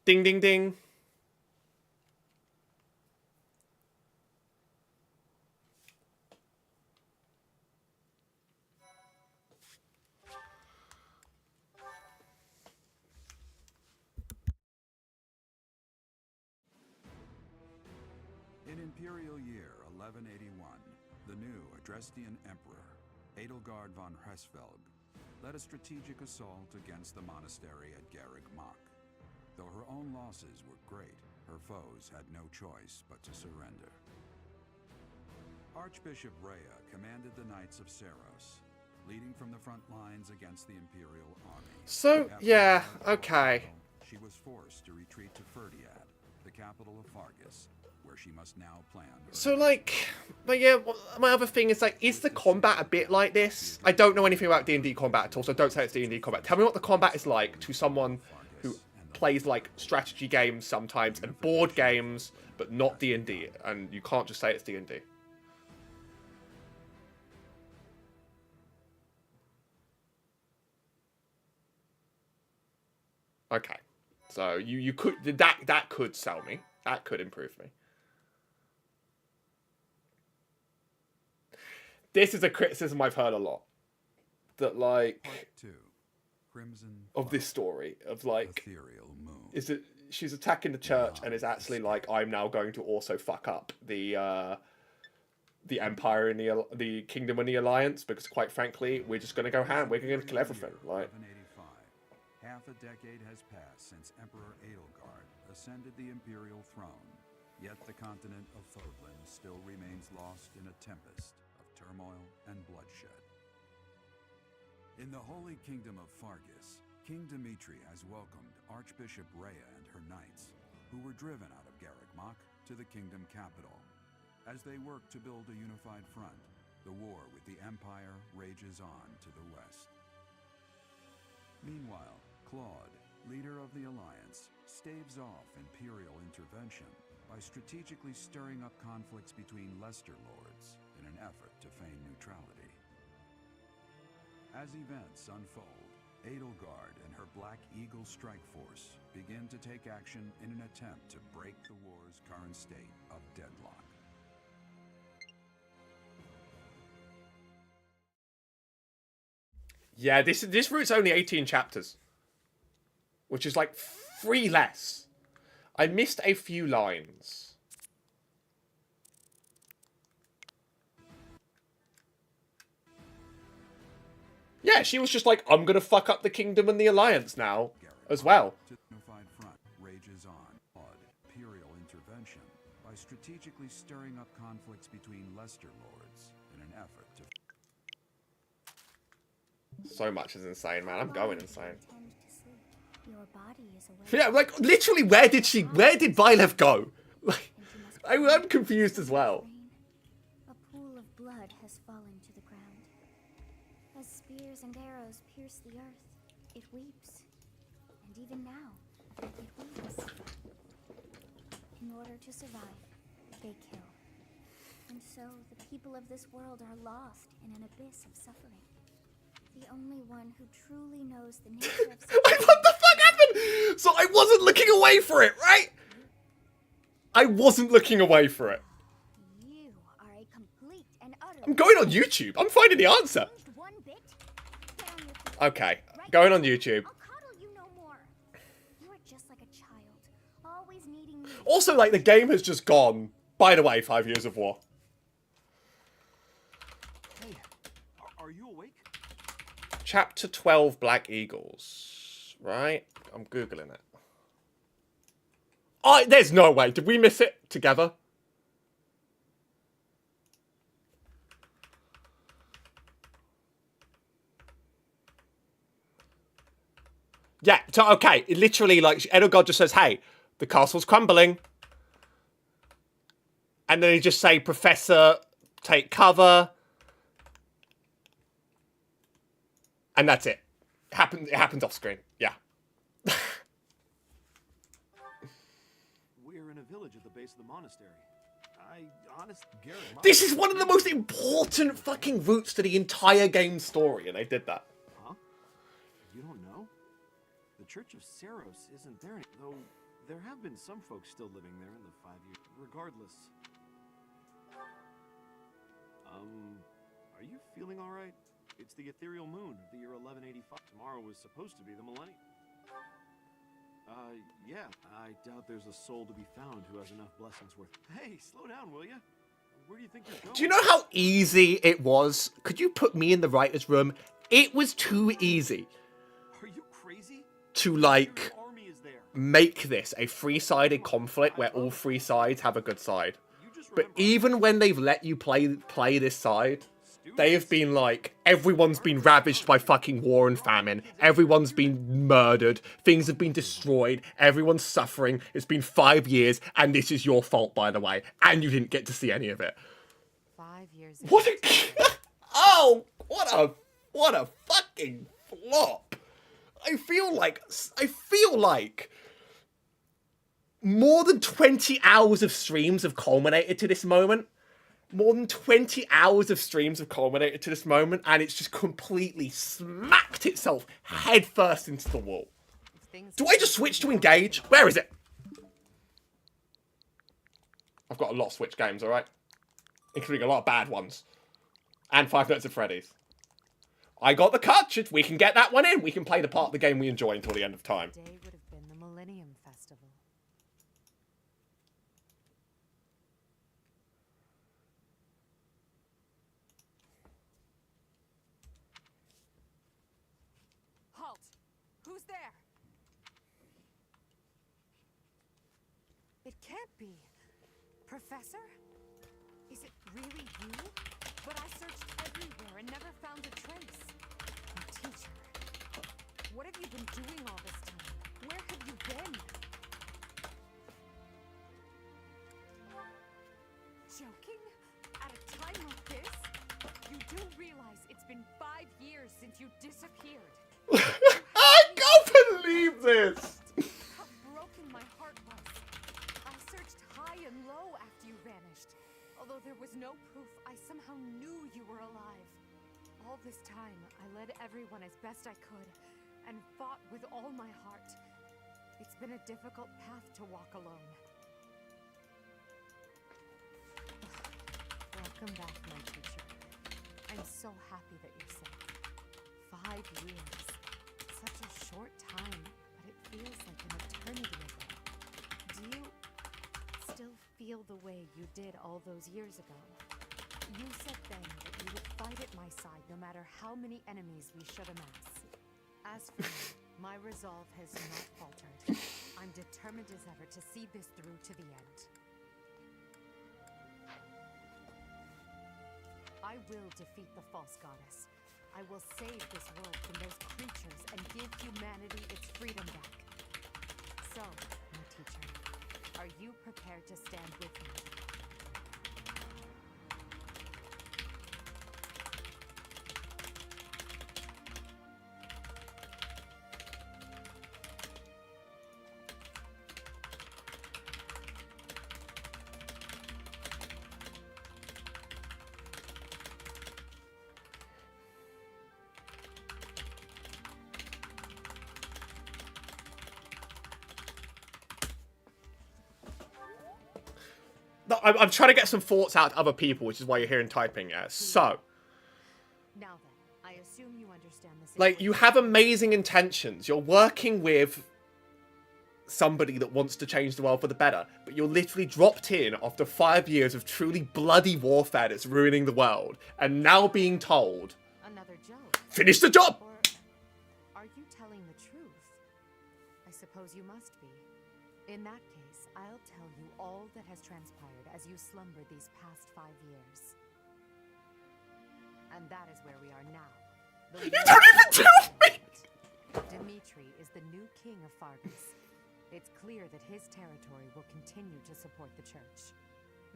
Ding, ding, ding. In Imperial Year 1181, the new Adrestian Emperor, Edelgard von Hresvelg, led a strategic assault against the monastery at Garrick Mach. Though her own losses were great, her foes had no choice but to surrender. Archbishop Rhea commanded the Knights of Seros, leading from the front lines against the Imperial army. So, After yeah, a battle, okay. she was forced to retreat to Ferdiad, the capital of Fargus, where she must now plan her So, like, but yeah, my other thing is, like, is the combat a bit like this? I don't know anything about D&D combat at all, so don't say it's D&D combat. Tell me what the combat is like to someone who plays, like, strategy games sometimes and board games, but not D&D, and you can't just say it's D&D. Okay, so you could that could sell me. That could improve me. This is a criticism I've heard a lot. That, like, of this story of, like, is that she's attacking the church and is actually like, I'm now going to also fuck up the empire and the kingdom and the alliance, because quite frankly, we're just gonna go ham. We're gonna kill everything. Like, 1185. Half a decade has passed since Emperor Edelgard ascended the imperial throne, yet the continent of Fodlan still remains lost in a tempest of turmoil and bloodshed. In the Holy Kingdom of Fargus, King Dimitri has welcomed Archbishop Rhea and her knights, who were driven out of Garreg-Mach to the kingdom capital. As they work to build a unified front, the war with the Empire rages on to the west. Meanwhile, Claude, leader of the Alliance, staves off Imperial intervention by strategically stirring up conflicts between Lesser Lords in an effort to feign neutrality. As events unfold, Edelgard and her Black Eagle strike force begin to take action in an attempt to break the war's current state of deadlock. yeah, this route's only 18 chapters, which is like 3 less. I missed a few lines. Yeah, she was just like, I'm gonna fuck up the kingdom and the alliance now, as well. The unified front rages on. Imperial intervention by strategically stirring up conflicts between Lesser Lords in an effort to... So much is insane, man. I'm going insane. Your body is awake. Yeah, like, literally, where did Byleth go? Like, I'm confused as well. A pool of blood has fallen to the ground. As spears and arrows pierce the earth, it weeps. And even now, it weeps. In order to survive, they kill. And so, the people of this world are lost in an abyss of suffering. The only one who truly knows the nature of suffering. What the fuck happened? So I wasn't looking away for it, right? I wasn't looking away for it. You are a complete and utter. I'm going on YouTube. I'm finding the answer. Okay, going on YouTube. I'll coddle you no more. You are just like a child, always needing me. Also, like, the game has just gone. By the way, 5 Years of War. Hey, are you awake? Chapter 12, Black Eagles. Right? I'm Googling it. Oh, there's no way. Did we miss it together? Yeah, so, okay. It literally, like, Edelgard just says, hey, the castle's crumbling. And then he just say, Professor, take cover. And that's it. It happens off screen. Yeah. We're in a village at the base of the monastery. This is one of the most important fucking routes to the entire game story, and they did that. Huh? You don't know? The Church of Seros isn't there, though there have been some folks still living there in the 5 years. Regardless. Are you feeling alright? It's the ethereal moon of the year 1185. Tomorrow was supposed to be the millennium. Yeah, I doubt there's a soul to be found who has enough blessings worth. Hey, slow down, will ya? Where do you think you're going? Do you know how easy it was? Could you put me in the writer's room? It was too easy. Are you crazy? To, like, make this a 3-sided conflict where all 3 sides have a good side. But even when they've let you play this side, They have been like, everyone's been ravaged by fucking war and famine. Everyone's been murdered. Things have been destroyed. Everyone's suffering. It's been 5 years, and this is your fault, by the way. And you didn't get to see any of it. 5 years. What a... Oh, what a fucking flop. I feel like more than 20 hours of streams have culminated to this moment. More than 20 hours of streams have culminated to this moment, and it's just completely smacked itself headfirst into the wall. Do I just switch to engage? Where is it? I've got a lot of Switch games, alright? Including a lot of bad ones. And Five Nights at Freddy's. I got the cartridge. We can get that one in. We can play the part of the game we enjoy until the end of time. Today would have been the Millennium Festival. Halt! Who's there? It can't be. Professor? Is it really you? But I searched everywhere and never found a trace. Teacher, what have you been doing all this time? Where have you been? Joking? At a time like this? You do realize it's been 5 years since you disappeared. I can't believe this! How broken my heart was. I searched high and low after you vanished. Although there was no proof, I somehow knew you were alive. All this time, I led everyone as best I could, and fought with all my heart. It's been a difficult path to walk alone. Welcome back, my teacher. I'm so happy that you're safe. 5 years. Such a short time, but it feels like an eternity ago. Do you still feel the way you did all those years ago? You said then that you would fight at my side no matter how many enemies we should amass. As for me, my resolve has not faltered. I'm determined as ever to see this through to the end. I will defeat the false goddess. I will save this world from those creatures and give humanity its freedom back. So, my teacher, are you prepared to stand with me? I'm trying to get some thoughts out to other people, which is why you're hearing typing, yeah. So, Now then, I assume you understand the like, you have amazing intentions. You're working with somebody that wants to change the world for the better, but you're literally dropped in after 5 years of truly bloody warfare that's ruining the world, and now being told, another joke. finish the job! Or are you telling the truth? I suppose you must be. In that case, I'll tell you all that has transpired as you slumbered these past 5 years. And that is where we are now. You don't even tell me! Dimitri is the new king of Fargus. It's clear that his territory will continue to support the church.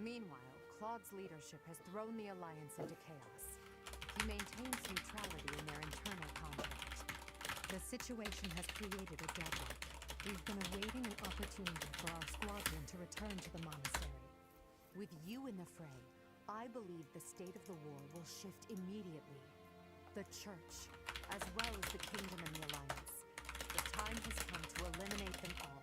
Meanwhile, Claude's leadership has thrown the Alliance into chaos. He maintains neutrality in their internal conflict. The situation has created a deadlock. We've been awaiting an opportunity for our squadron to return to the monastery. With you in the fray, I believe the state of the war will shift immediately. The church, as well as the kingdom and the alliance. The time has come to eliminate them all.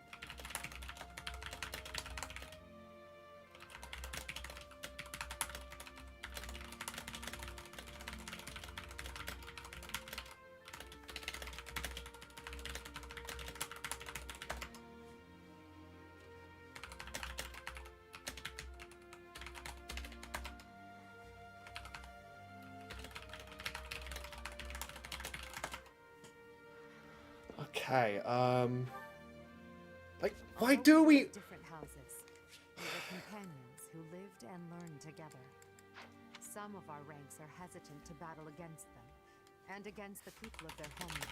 Okay, like, why do we... Different houses. We were companions who lived and learned together. some of our ranks are hesitant to battle against them, and against the people of their homelands.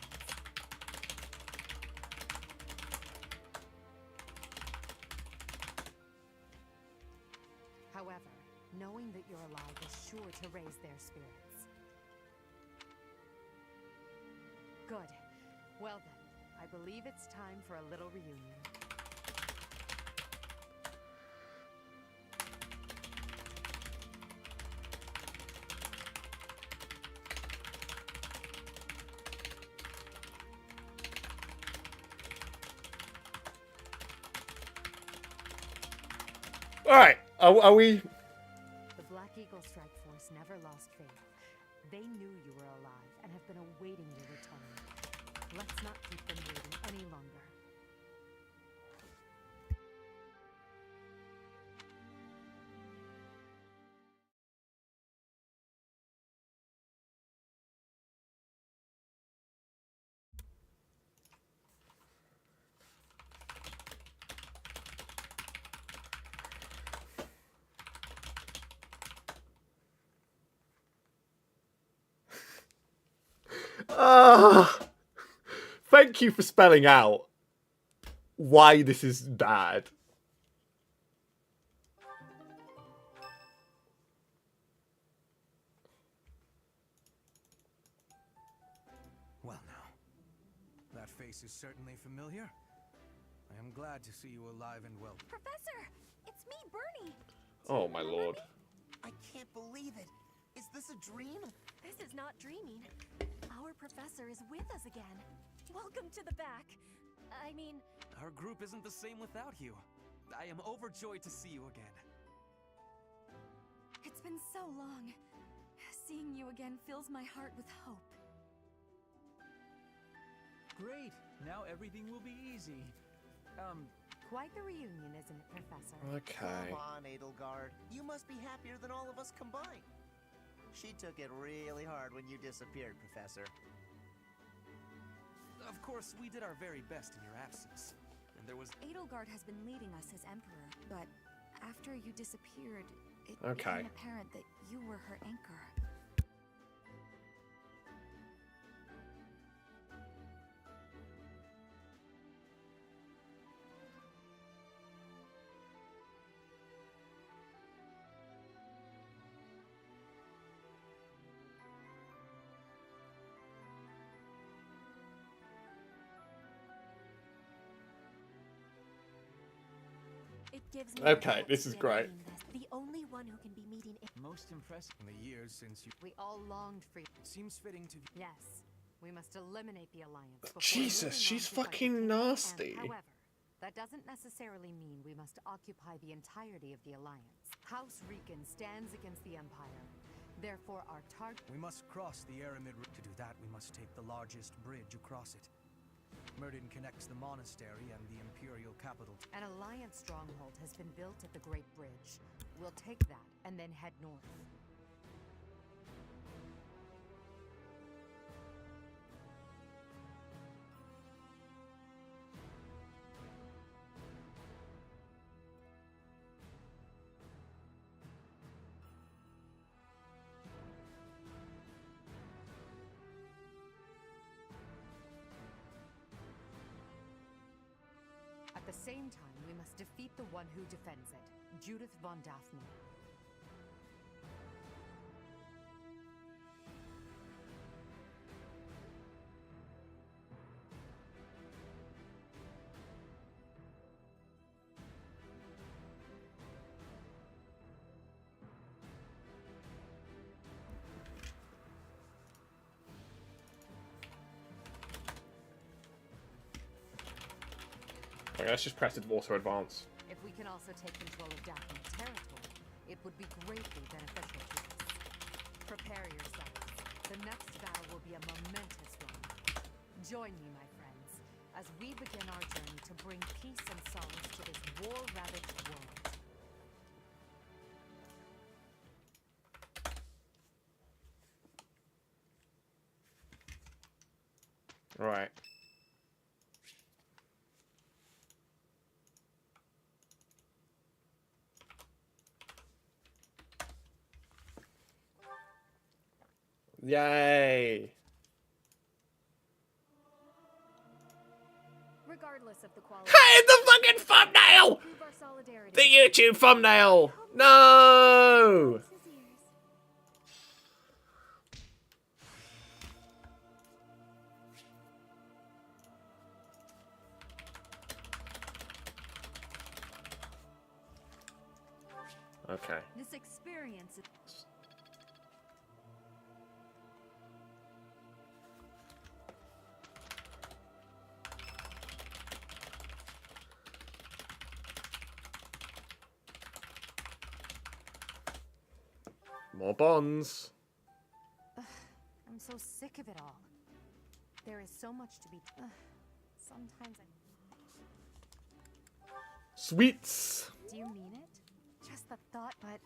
However, knowing that you're alive is sure to raise their spirits. Good. Well then, I believe it's time for a little reunion. All right, are we? The Black Eagle Strike Force never lost faith. They knew you were alive and have been awaiting your return. Let's not keep them waiting any longer. Thank you for spelling out why this is bad. Well now, that face is certainly familiar. I am glad to see you alive and well. Professor! It's me, Bernie! Oh my lord. I can't believe it. Is this a dream? This is not dreaming. Our professor is with us again. Welcome to the back. I mean... Our group isn't the same without you. I am overjoyed to see you again. It's been so long. Seeing you again fills my heart with hope. Great! Now everything will be easy. Quite the reunion, isn't it, Professor? Okay. Come on, Edelgard. You must be happier than all of us combined. She took it really hard when you disappeared, Professor. Of course, we did our very best in your absence. And there was... Edelgard has been leading us as Emperor, but after you disappeared, it Okay. became apparent that you were her anchor. It gives me Okay, hope this is to great. mean that the only one who can be meeting Most impressive. In the years since you... We all longed for you. It seems fitting to... Yes, we must eliminate the Alliance before Jesus, moving she's on to fight the fucking King. nasty. And, however, that doesn't necessarily mean we must occupy the entirety of the Alliance. House Rican stands against the Empire. Therefore, our target... We must cross the Aramid route. To do that, we must take the largest bridge across it. Murden connects the monastery and the imperial capital. An Alliance stronghold has been built at the Great Bridge. We'll take that and then head north. At the same time, we must defeat the one who defends it, Judith von Daphne. Okay, let's just press it to auto advance. If we can also take control of Daphne's territory, it would be greatly beneficial to us. Prepare yourselves. The next battle will be a momentous one. Join me, my friends, as we begin our journey to bring peace and solace to this war-ravaged world. Right. Yay. Regardless of the quality. Hey, the fucking thumbnail! Prove our solidarity. The YouTube thumbnail! No! Okay. This experience is... More bonds. I'm so sick of it all. There is so much to be... sometimes I... Sweets. Do you mean it? Just the thought, but...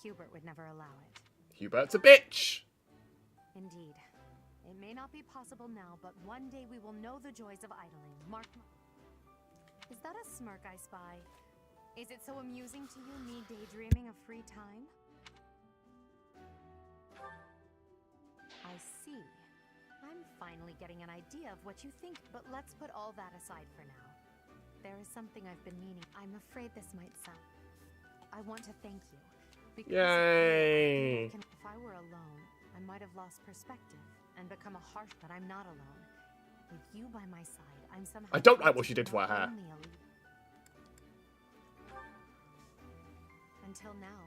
Hubert would never allow it. Hubert's a bitch. Indeed. It may not be possible now, but one day we will know the joys of idling. Mark my... Is that a smirk I spy? Is it so amusing to you, me daydreaming of free time? I see. I'm finally getting an idea of what you think, but let's put all that aside for now. There is something I've been meaning. I'm afraid this might sound... I want to thank you. Because Yay! if I were alone, I might have lost perspective and become a harsh, but I'm not alone. With you by my side, I'm somehow... I don't like what she did to her hair. Until now,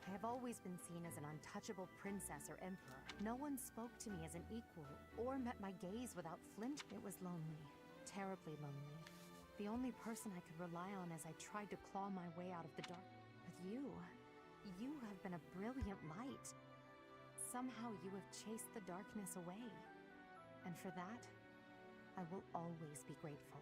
I have always been seen as an untouchable princess or emperor. No one spoke to me as an equal or met my gaze without flinch. It was lonely, terribly lonely. The only person I could rely on as I tried to claw my way out of the dark. But you have been a brilliant light. Somehow you have chased the darkness away. And for that, I will always be grateful.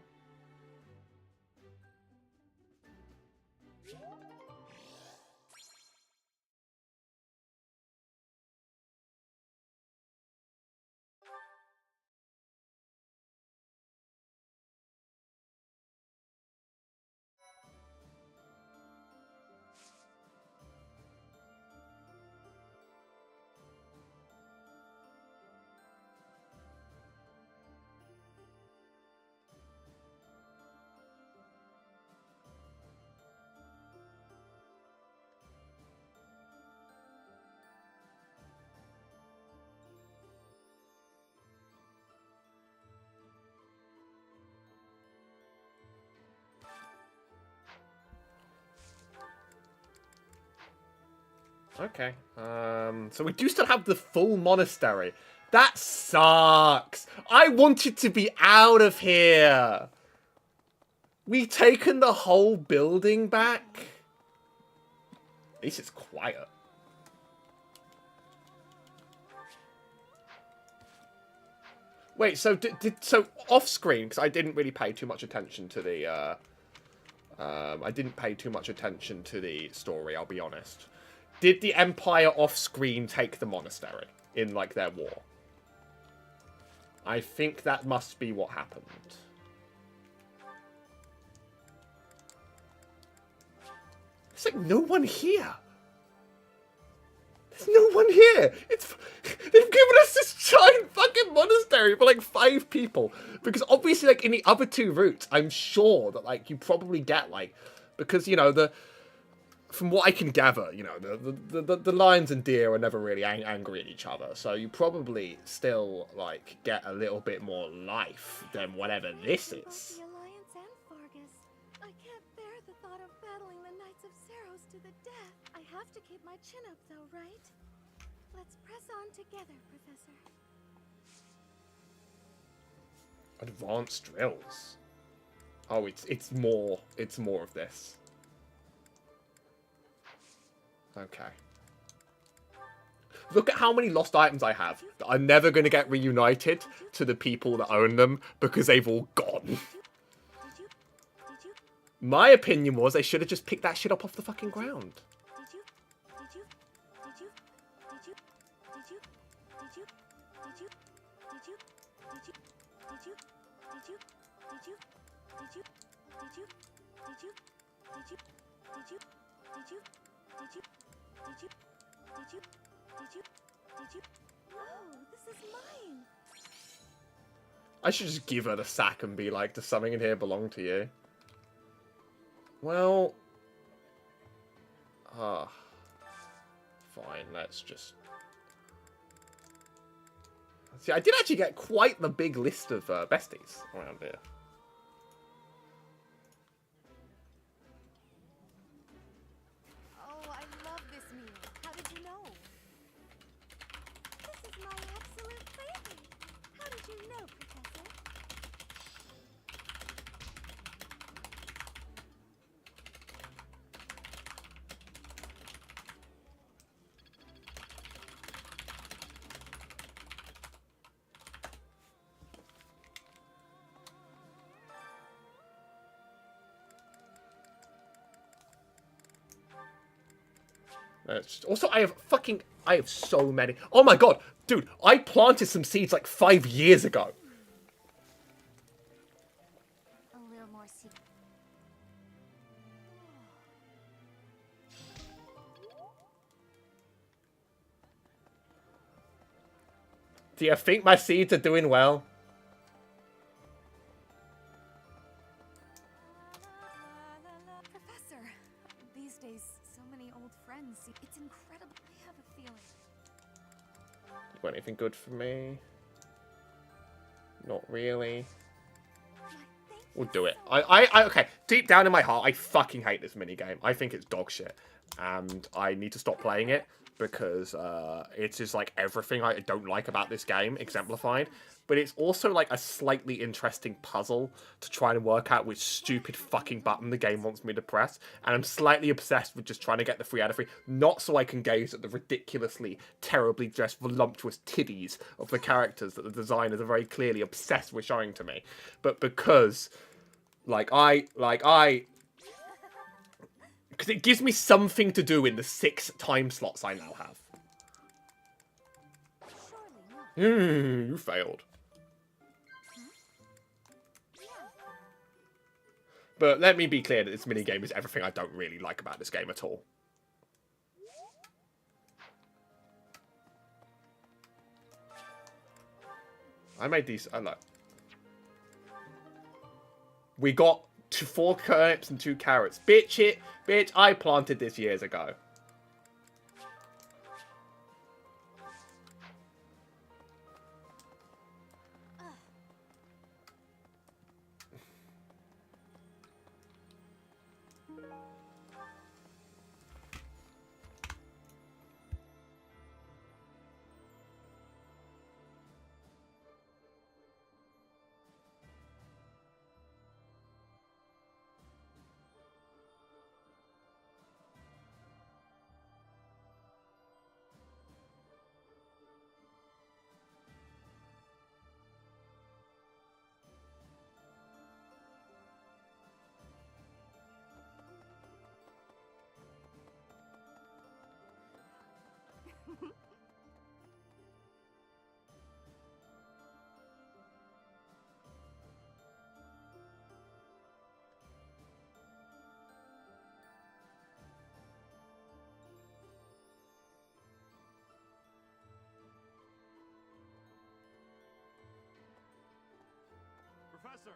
Okay. So we do still have the full monastery. That sucks. I wanted to be out of here. We've taken the whole building back. At least it's quiet. Wait, so so off screen, because I didn't really pay too much attention to the I didn't pay too much attention to the story, I'll be honest. Did the Empire off screen take the monastery in like their war? I think that must be what happened. There's like no one here. There's no one here. They've given us this giant fucking monastery for like 5 people. Because obviously, like in the other 2 routes, I'm sure that like you probably get like, because you know from what I can gather, you know the lions and deer are never really angry at each other. So you probably still like get a little bit more life than whatever this is. The Alliance and Fargus. I can't bear the thought of battling the Knights of Saros to the death. I have to keep my chin up though, right? Let's press on together, Professor. Advanced drills. Oh, it's more of this. Okay. Look at how many lost items I have that are never going to get reunited to the people that own them because they've all gone. My opinion was they should have just picked that shit up off the fucking ground. Oh, this is mine. I should just give her the sack and be like, does something in here belong to you? Well... fine, let's just... See, I did actually get quite the big list of besties around here. Oh, I love this meal. How did you know? This is my absolute favorite. How did you know, Professor? Also, I have so many. Oh my god, dude, I planted some seeds like 5 years ago. A little more secret. Do you think my seeds are doing well? Professor, these days, so many old friends. It's incredible. I have a feeling. You got anything good for me? Not really. We'll do it. Okay, deep down in my heart, I fucking hate this minigame. I think it's dog shit. And I need to stop playing it because it's just like everything I don't like about this game exemplified. But it's also like a slightly interesting puzzle to try and work out which stupid fucking button the game wants me to press. And I'm slightly obsessed with just trying to get the 3 out of 3. Not so I can gaze at the ridiculously, terribly dressed, voluptuous titties of the characters that the designers are very clearly obsessed with showing to me. But because, because it gives me something to do in the 6 time slots I now have. You failed. But let me be clear that this minigame is everything I don't really like about this game at all. I made these... look. We got 4 turnips and 2 carrots. Bitch, I planted this years ago. Professor!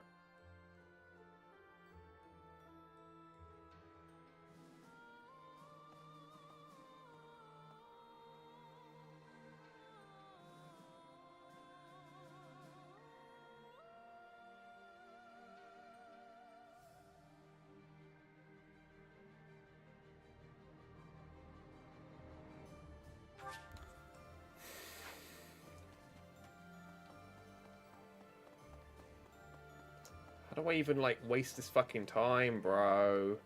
How do I even, like, waste this fucking time, bro?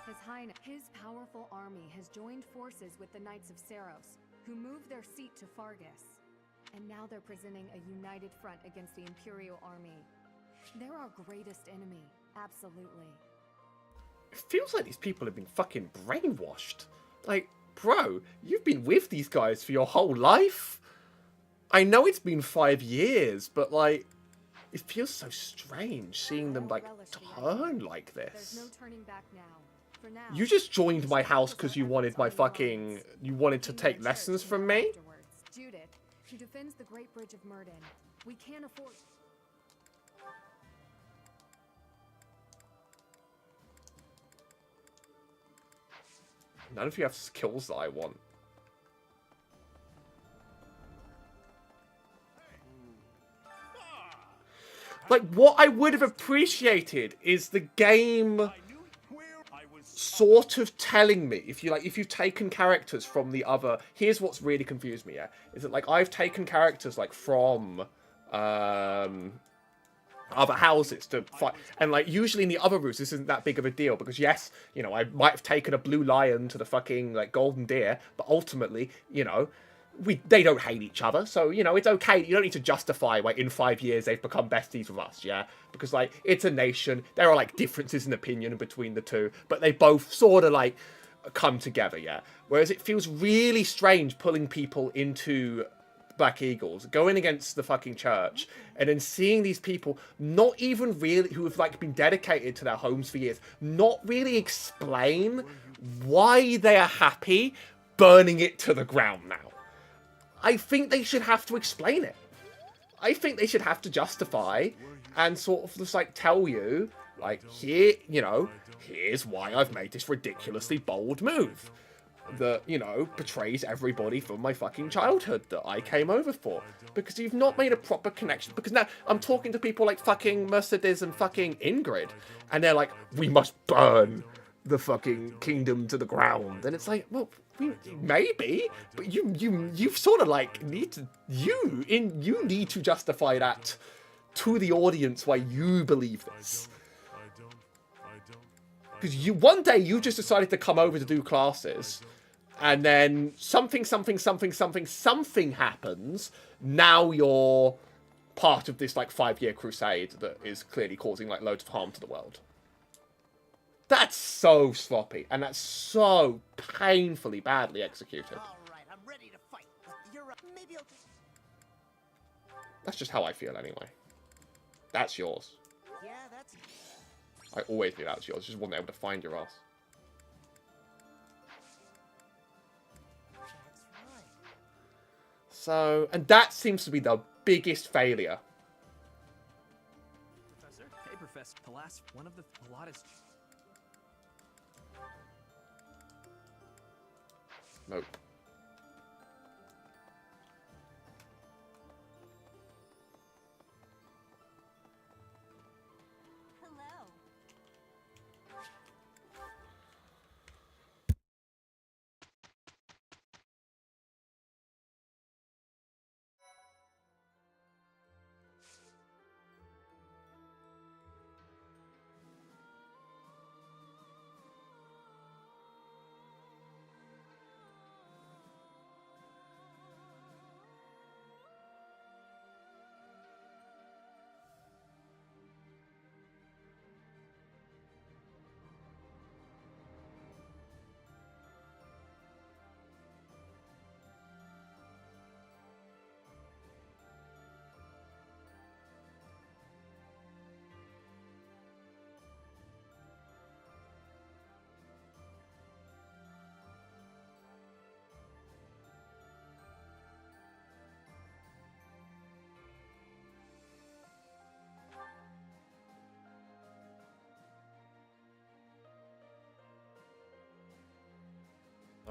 His Highness, his powerful army has joined forces with the Knights of Saros, who moved their seat to Fargus. And now they're presenting a united front against the Imperial army. They're our greatest enemy, absolutely. It feels like these people have been fucking brainwashed. Like, bro, you've been with these guys for your whole life? I know it's been 5 years, but, like, it feels so strange seeing them, like, turn like There's no this. turning back now. For now, You just joined my house because you wanted my fucking... You wanted to take lessons from me? Judith, who defends the Great Bridge of Murden. We can't afford... None of you have skills that I want. Like, what I would have appreciated is the game sort of telling me, if you've taken characters from the other... Here's what's really confused me, yeah? Is that, like, I've taken characters, like, from... other houses to fight, and like usually in the other routes this isn't that big of a deal because yes, you know, I might have taken a blue lion to the fucking like golden deer, but ultimately, you know, they don't hate each other, so you know it's okay. You don't need to justify why in 5 years they've become besties with us, yeah, because like it's a nation. There are like differences in opinion between the two, but they both sort of like come together, yeah. Whereas it feels really strange pulling people into Black Eagles, going against the fucking church, and then seeing these people not even really, who have like been dedicated to their homes for years, not really explain why they are happy burning it to the ground now. I think they should have to explain it. I think they should have to justify and sort of just like tell you, like, here, you know, here's why I've made this ridiculously bold move that, you know, betrays everybody from my fucking childhood that I came over for. Because you've not made a proper connection. Because now I'm talking to people like fucking Mercedes and fucking Ingrid, and they're like, we must burn the fucking kingdom to the ground. And it's like, well, maybe, but you've sort of like need to, you need to justify that to the audience why you believe this. Because one day you just decided to come over to do classes, and then something happens. Now you're part of this like 5-year crusade that is clearly causing like loads of harm to the world. That's so sloppy, and that's so painfully badly executed. All right, I'm ready to fight. You're right. Maybe I'll just... That's just how I feel anyway. That's yours. Yeah, that's... I always knew that was yours. Just wasn't able to find your ass. So, and that seems to be the biggest failure. Professor? Hey, Professor. The last one of the lot is... Nope.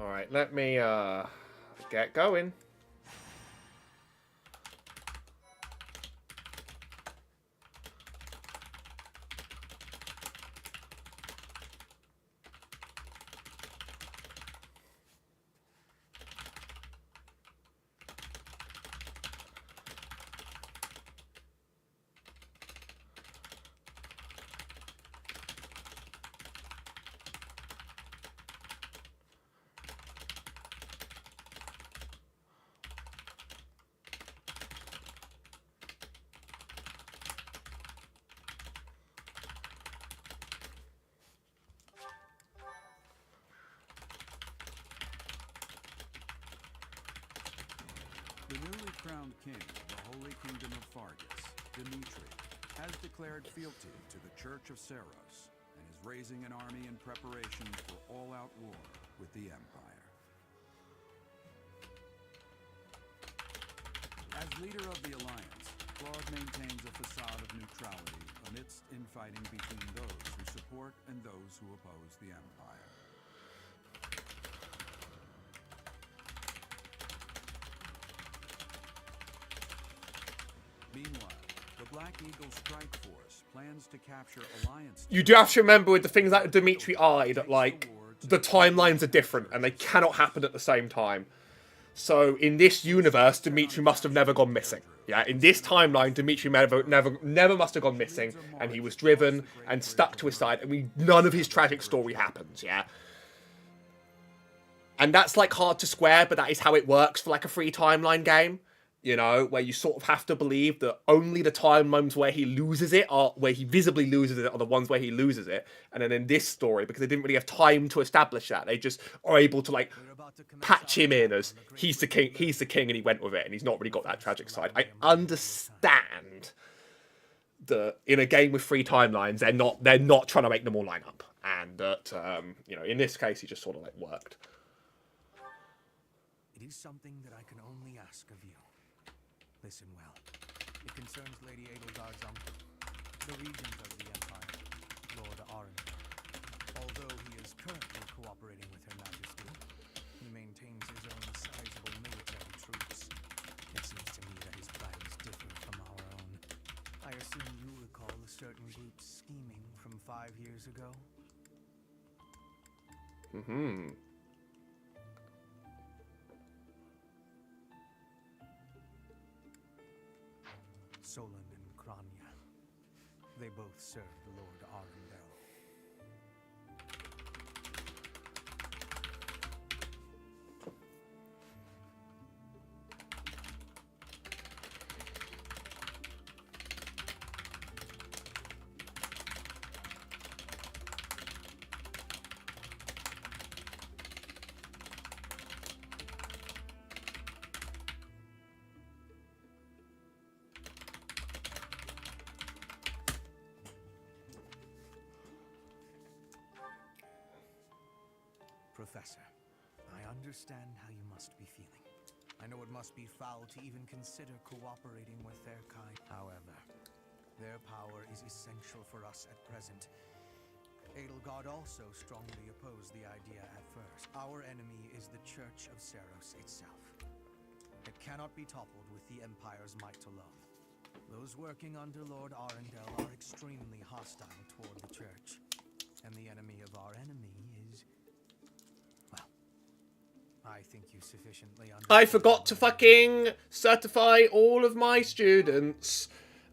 Alright, let me get going. The newly crowned king of the Holy Kingdom of Fargus, Dimitri, has declared fealty to the Church of Saros and is raising an army in preparation for all-out war with the Empire. As leader of the Alliance, Claude maintains a facade of neutrality amidst infighting between those who support and those who oppose the Empire. Meanwhile, the Black Eagle Strike Force plans to capture Alliance... You do have to remember with the things that Dimitri eyed, that, like, the timelines are different and they cannot happen at the same time. So in this universe, Dimitri must have never gone missing. Yeah, in this timeline, Dimitri never must have gone missing, and he was driven and stuck to his side, and none of his tragic story happens. Yeah. And that's, like, hard to square, but that is how it works for, like, a free timeline game. You know, where you sort of have to believe that only the timelines where he loses it, where he visibly loses it, are the ones where he loses it. And then in this story, because they didn't really have time to establish that, they just are able to, like, patch him in as he's the king, and he went with it, and he's not really got that tragic side. I understand that in a game with free timelines, they're not trying to make them all line up, and that you know, in this case, he just sort of, like, worked. It is something that I can only ask of you. Listen well. It concerns Lady Edelgard's uncle, the regent of the Empire, Lord Arundel. Although he is currently cooperating with Her Majesty, he maintains his own sizable military troops. It seems to me that his plans differ from our own. I assume you recall a certain group's scheming from 5 years ago? Mm-hmm. Solon and Kranya. They both served Lord Arundel. Professor, I understand how you must be feeling. I know it must be foul to even consider cooperating with their kind. However, their power is essential for us at present. Edelgard also strongly opposed the idea at first. Our enemy is the Church of Saros itself. It cannot be toppled with the Empire's might alone. Those working under Lord Arundel are extremely hostile toward the Church. And the enemy of our enemy is... I think you sufficiently understand. I forgot to fucking certify all of my students.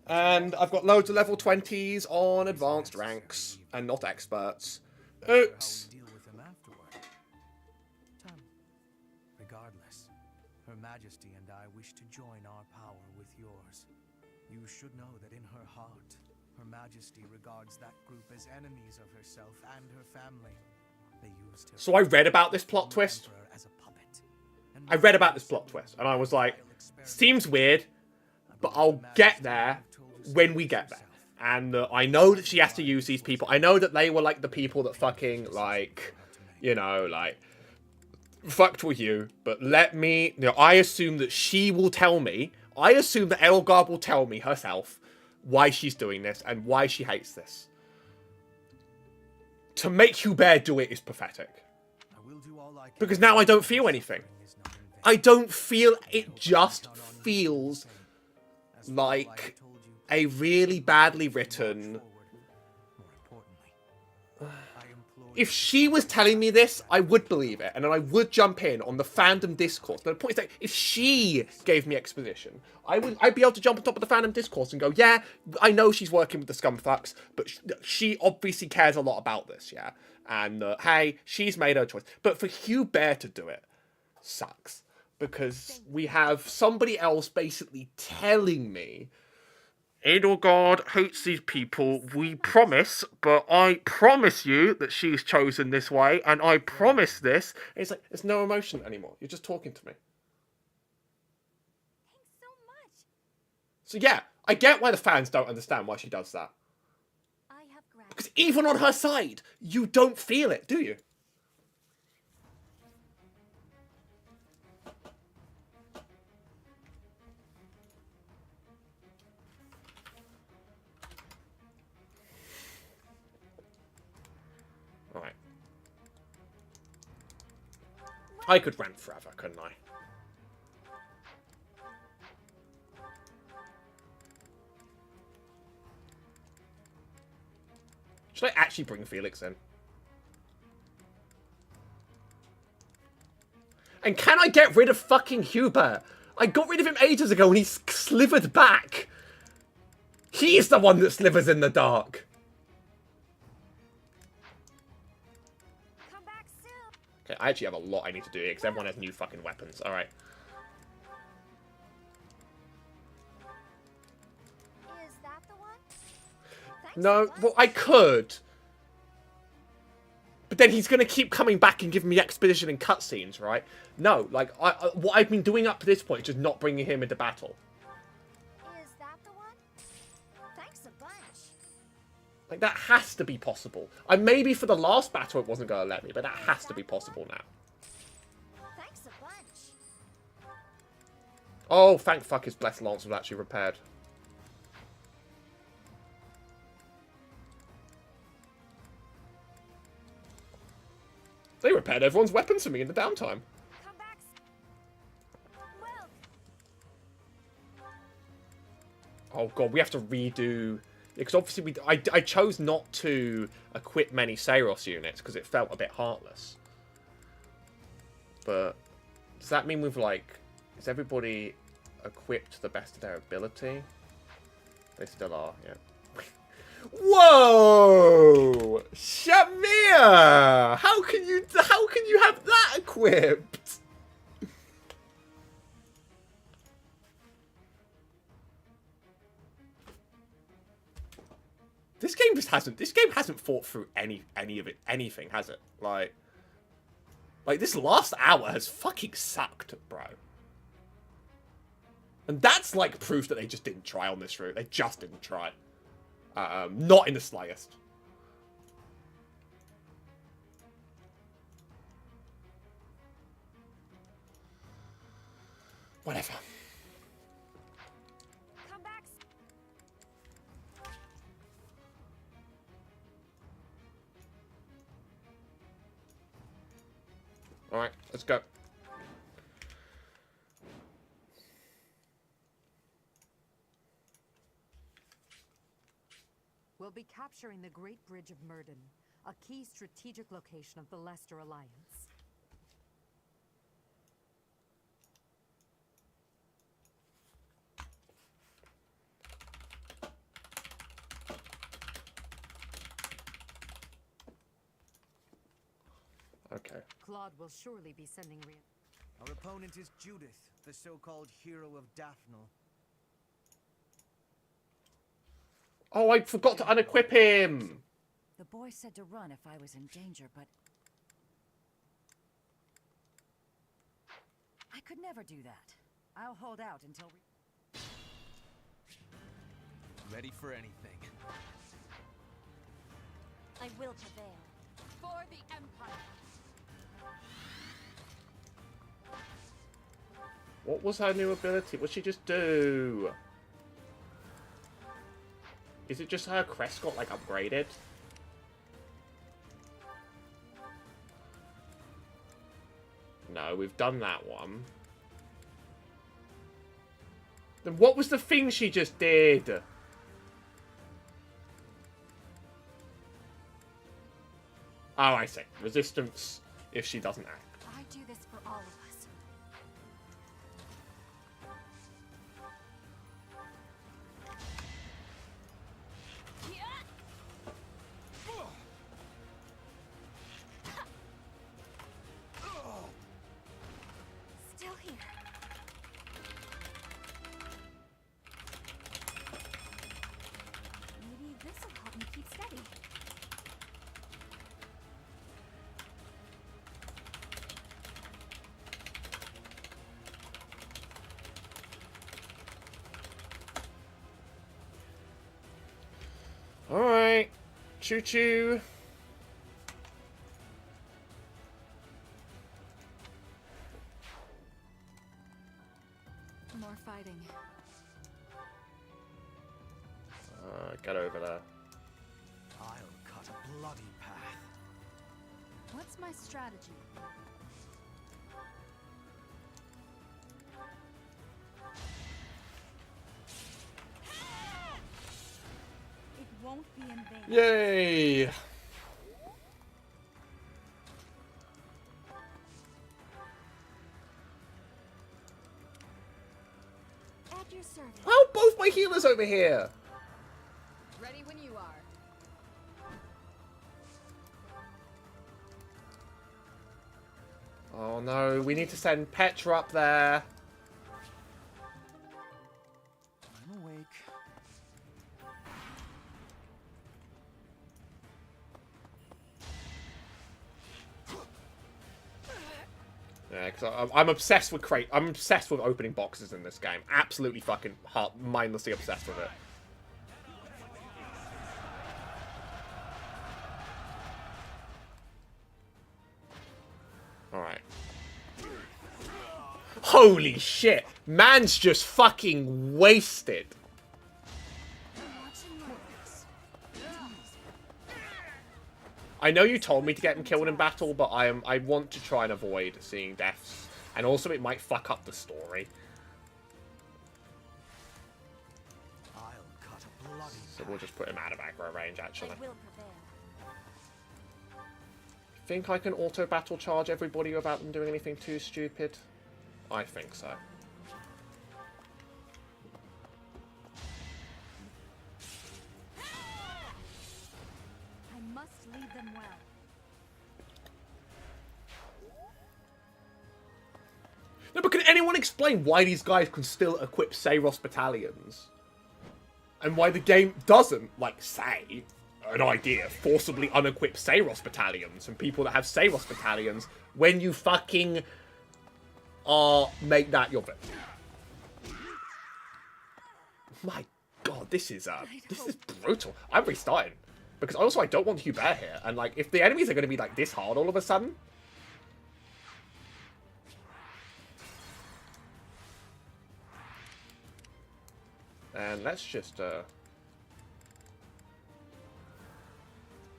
And I've got loads of level 20s on advanced ranks and not experts. Oops. Deal with him afterward. Regardless, Her Majesty and I wish to join our power with yours. You should know that in her heart, Her Majesty regards that group as enemies of herself and her family. They used her. So I read about this plot twist. I read about this plot twist, and I was like, seems weird, but I'll get there when we get there. And I know that she has to use these people. I know that they were, like, the people that fucking, like, you know, like, fucked with you. But let me, you know, I assume that she will tell me, I assume that Edelgard will tell me herself why she's doing this and why she hates this. To make Hubert do it is pathetic. Because now I don't feel anything. I don't feel, it just feels like a really badly written... If she was telling me this, I would believe it, and then I would jump in on the fandom discourse. But the point is that if she gave me exposition, I'd be able to jump on top of the fandom discourse and go, yeah, I know she's working with the scumfucks, but she obviously cares a lot about this, yeah? And, hey, she's made her choice. But for Hubert to do it sucks. Because we have somebody else basically telling me, Edelgard hates these people, we promise, but I promise you that she's chosen this way, and I promise this. And it's like, there's no emotion anymore. You're just talking to me. So yeah, I get why the fans don't understand why she does that. Because even on her side, you don't feel it, do you? Alright. I could rant forever, couldn't I? Should I actually bring Felix in? And can I get rid of fucking Hubert? I got rid of him ages ago and he's slivered back. He's the one that slivers in the dark. Okay, I actually have a lot I need to do here because everyone has new fucking weapons. Alright. Is that the one? No, well, I could. But then he's going to keep coming back and giving me exposition and cutscenes, right? No, like, what I've been doing up to this point is just not bringing him into battle. Is that the one? Thanks a bunch. Like, that has to be possible. Maybe for the last battle it wasn't going to let me, but that has to be possible now. Thanks a bunch. Oh, thank fuck his blessed lance was actually repaired. They repaired everyone's weapons for me in the downtime. Come back. Well. Oh god, we have to redo... Because obviously I chose not to equip many Saros units because it felt a bit heartless. But does that mean we've like... Is everybody equipped to the best of their ability? They still are, yeah. Whoa! Shamir! How can you have that equipped? This game hasn't thought through any of it, anything, has it? Like this last hour has fucking sucked, bro. And that's like proof that they just didn't try on this route. They just didn't try. Not in the slightest. Whatever. Come back. Alright, let's go. We'll be capturing the Great Bridge of Murden, a key strategic location of the Leicester Alliance. Okay. Claude will surely be sending Our opponent is Judith, the so-called hero of Daphne. Oh, I forgot to unequip him! The boy said to run if I was in danger, but... I could never do that. I'll hold out until we... Ready for anything. I will prevail. For the Empire! What was her new ability? What'd she just do? Is it just her crest got, like, upgraded? No, we've done that one. Then what was the thing she just did? Oh, I see. Resistance if she doesn't act. I do this for all of us. Still here. Maybe this will help me keep steady. Choo choo. More fighting. Get over there. I'll cut a bloody path. What's my strategy? It won't be in vain. Yay! At your service. Oh, both my healers over here. Ready when you are. Oh no, we need to send Petra up there. I'm awake. Yeah, because I'm obsessed with crate. I'm obsessed with opening boxes in this game. Absolutely fucking mindlessly obsessed with it. Alright. Holy shit! Man's just fucking wasted. I know you told me to get him killed in battle, but I want to try and avoid seeing deaths. And also it might fuck up the story. I'll cut a bloody So we'll just put him out of aggro range, actually. I will prevail. Think I can auto battle charge everybody without them doing anything too stupid? I think so. I must lead them well. No, but can anyone explain why these guys can still equip Saros battalions? And why the game doesn't, like, say, an idea, forcibly unequip Saros battalions and people that have Saros battalions when you fucking make that your victim. My god, this is brutal. I'm restarting. Because also I don't want Hubert here. And like, if the enemies are going to be like this hard all of a sudden. And let's just,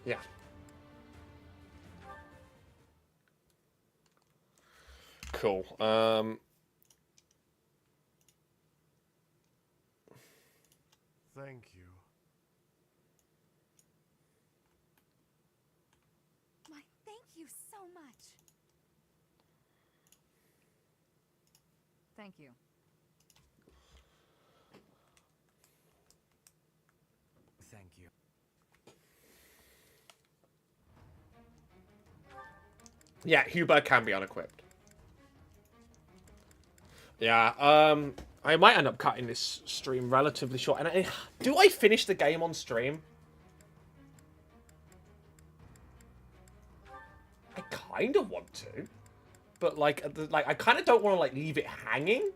yeah. Cool. Thank you. Why, thank you so much. Thank you. Thank you. Yeah, Hubert can be unequipped. Yeah, I might end up cutting this stream relatively short. And do I finish the game on stream? I kind of want to, but like, I kind of don't want to like leave it hanging.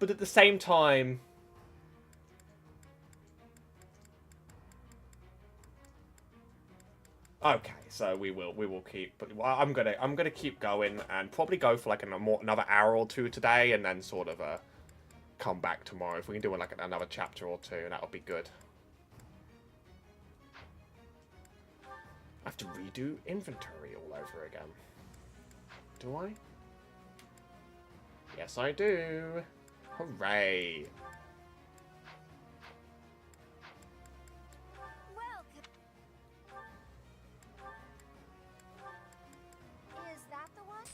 But at the same time, okay, so we will keep. But I'm gonna keep going and probably go for like another hour or two today, and then sort of come back tomorrow. If we can do like another chapter or two, that would be good. I have to redo inventory all over again. Do I? Yes, I do. Hooray! Is that the one?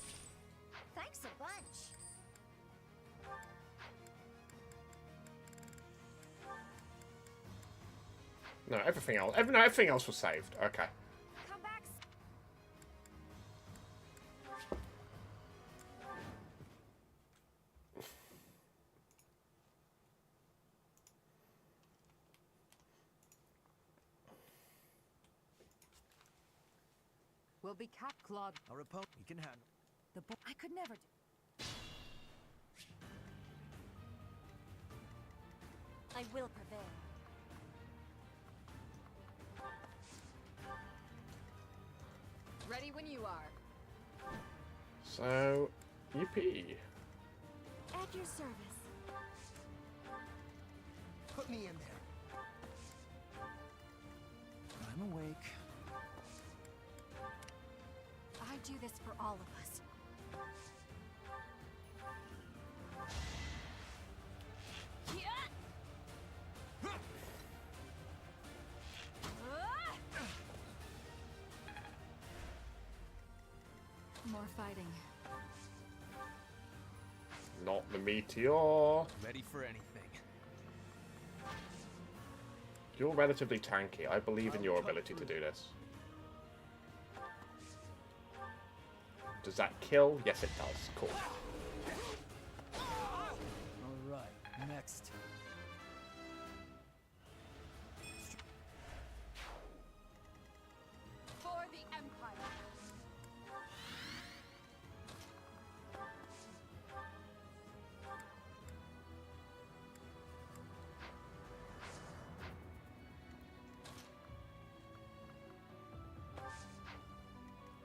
Thanks a bunch. No, everything else. Everything else was saved. Okay. Come back. Will be Cap Claude. Our opponent, he can handle. The boy I could never do. I will prevail. Ready when you are. So, yippee. At your service. Put me in there. I'm awake. I do this for all of us. More fighting. Not the meteor. Ready for anything. You're relatively tanky. I believe in your ability to do this. Does that kill? Yes, it does. Cool. Alright, next. For the Empire.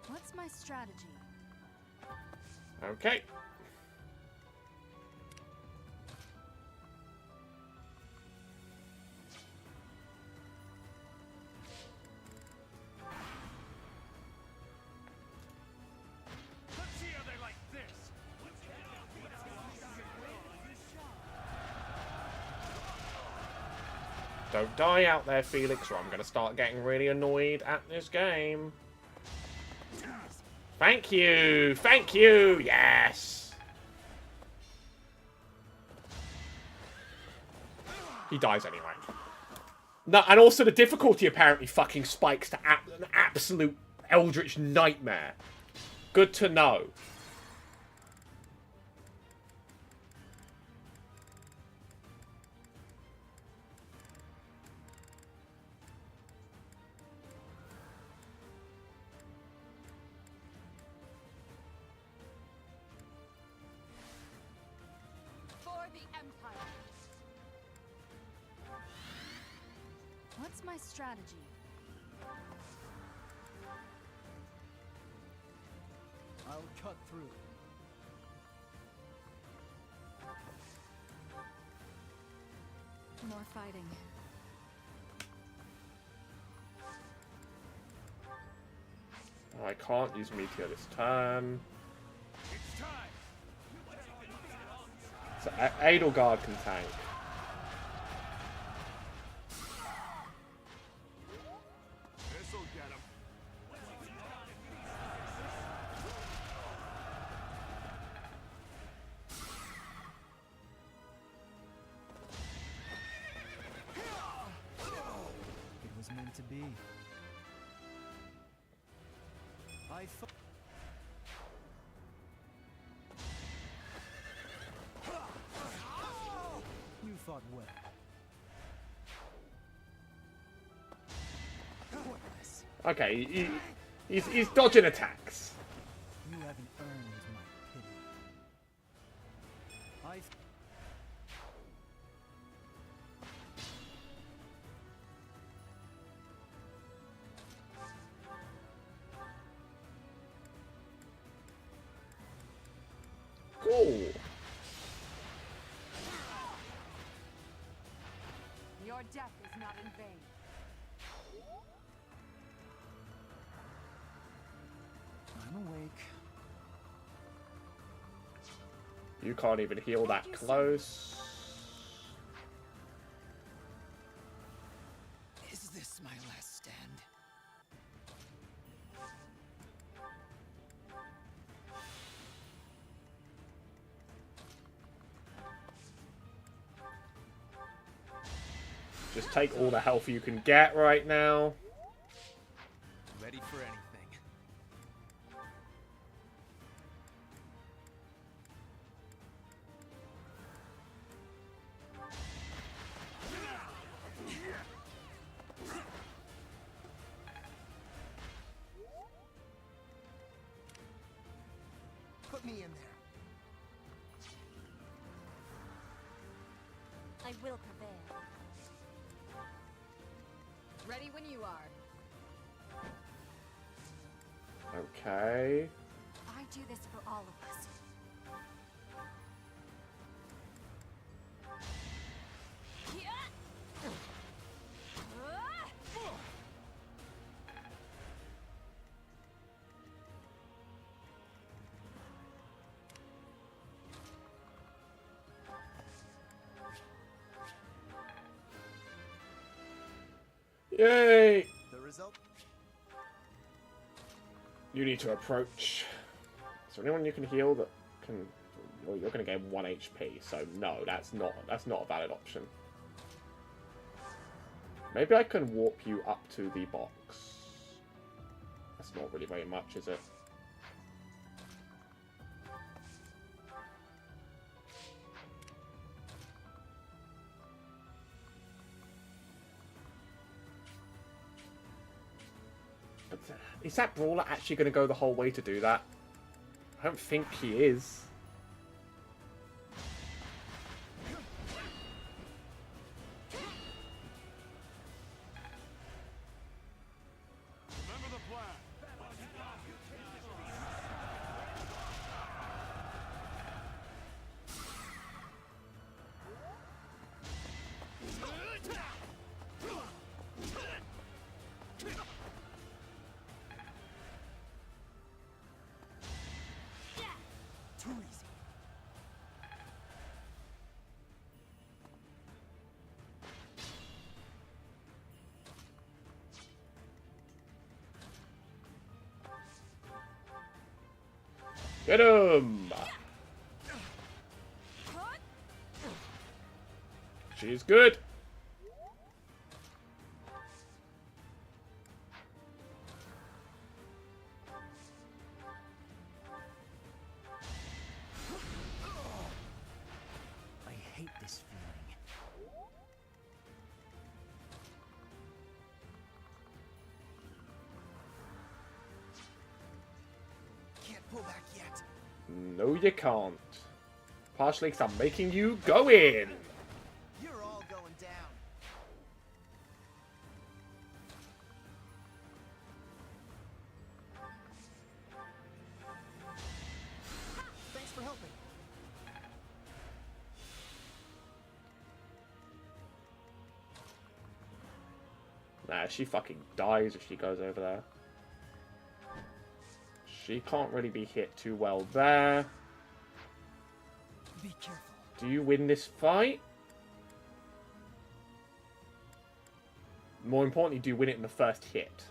What's my strategy? Okay. Let's see how they like this. Don't die out there, Felix, or I'm going to start getting really annoyed at this game. Thank you! Thank you! Yes! He dies anyway. No, and also the difficulty apparently fucking spikes to an absolute eldritch nightmare. Good to know. For the Empire. What's my strategy? I'll cut through. More fighting. I can't use Meteor this turn. So Edelgard can tank. This'll get him. It was meant to be. I thought. You fought well. Pointless. Okay, he's dodging attacks. You haven't earned my pity. Cool. Your death is not in vain. I'm awake. You can't even heal that close. Is this my last stand? Just take all the health you can get right now. Ready for anything. Put me in there. I will prevail. Ready when you are. Okay. I do this for all of us. Yay! The result? You need to approach. Is there anyone you can heal that can? Well, you're going to gain 1 HP, so no, that's not a valid option. Maybe I can warp you up to the box. That's not really very much, is it? But is that brawler actually going to go the whole way to do that? I don't think he is. Remember the plan. Too easy. Get him! She's good. I hate this feeling. Can't pull back yet. No, you can't. Partially because I'm making you go in. You're all going down. Thanks for helping. Nah, she fucking dies if she goes over there. She can't really be hit too well there. Be careful. Do you win this fight? More importantly, do you win it in the first hit?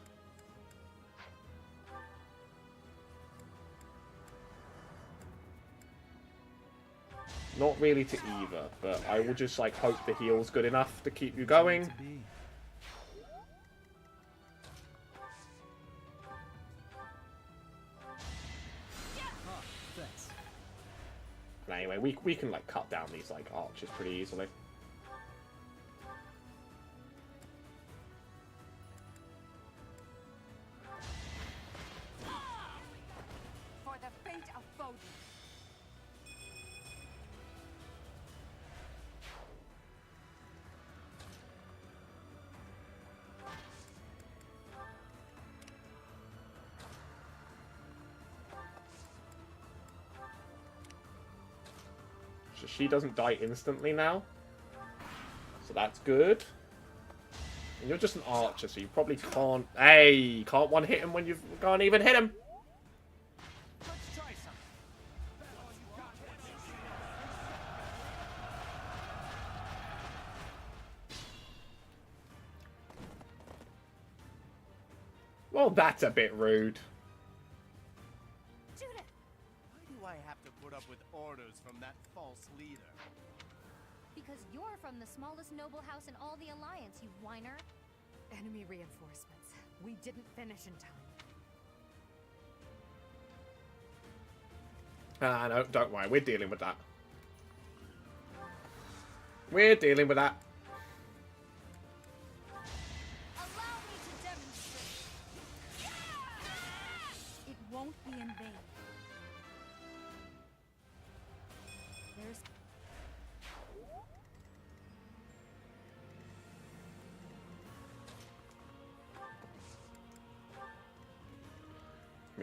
Not really to either, but I will just like hope the heal's good enough to keep you going. Thanks. But anyway, we can like cut down these like archers pretty easily. For the fate of Foden. So she doesn't die instantly now. So that's good. And you're just an archer, so you probably can't... Hey, you can't one-hit him when you can't even hit him. Let's try some. Well, that's a bit rude. Judith! Why do I have to put up with orders from that false leader? Because you're from the smallest noble house in all the Alliance, you whiner. Enemy reinforcements. We didn't finish in time. No, don't worry. We're dealing with that. We're dealing with that. Allow me to demonstrate. It won't be in vain. There's...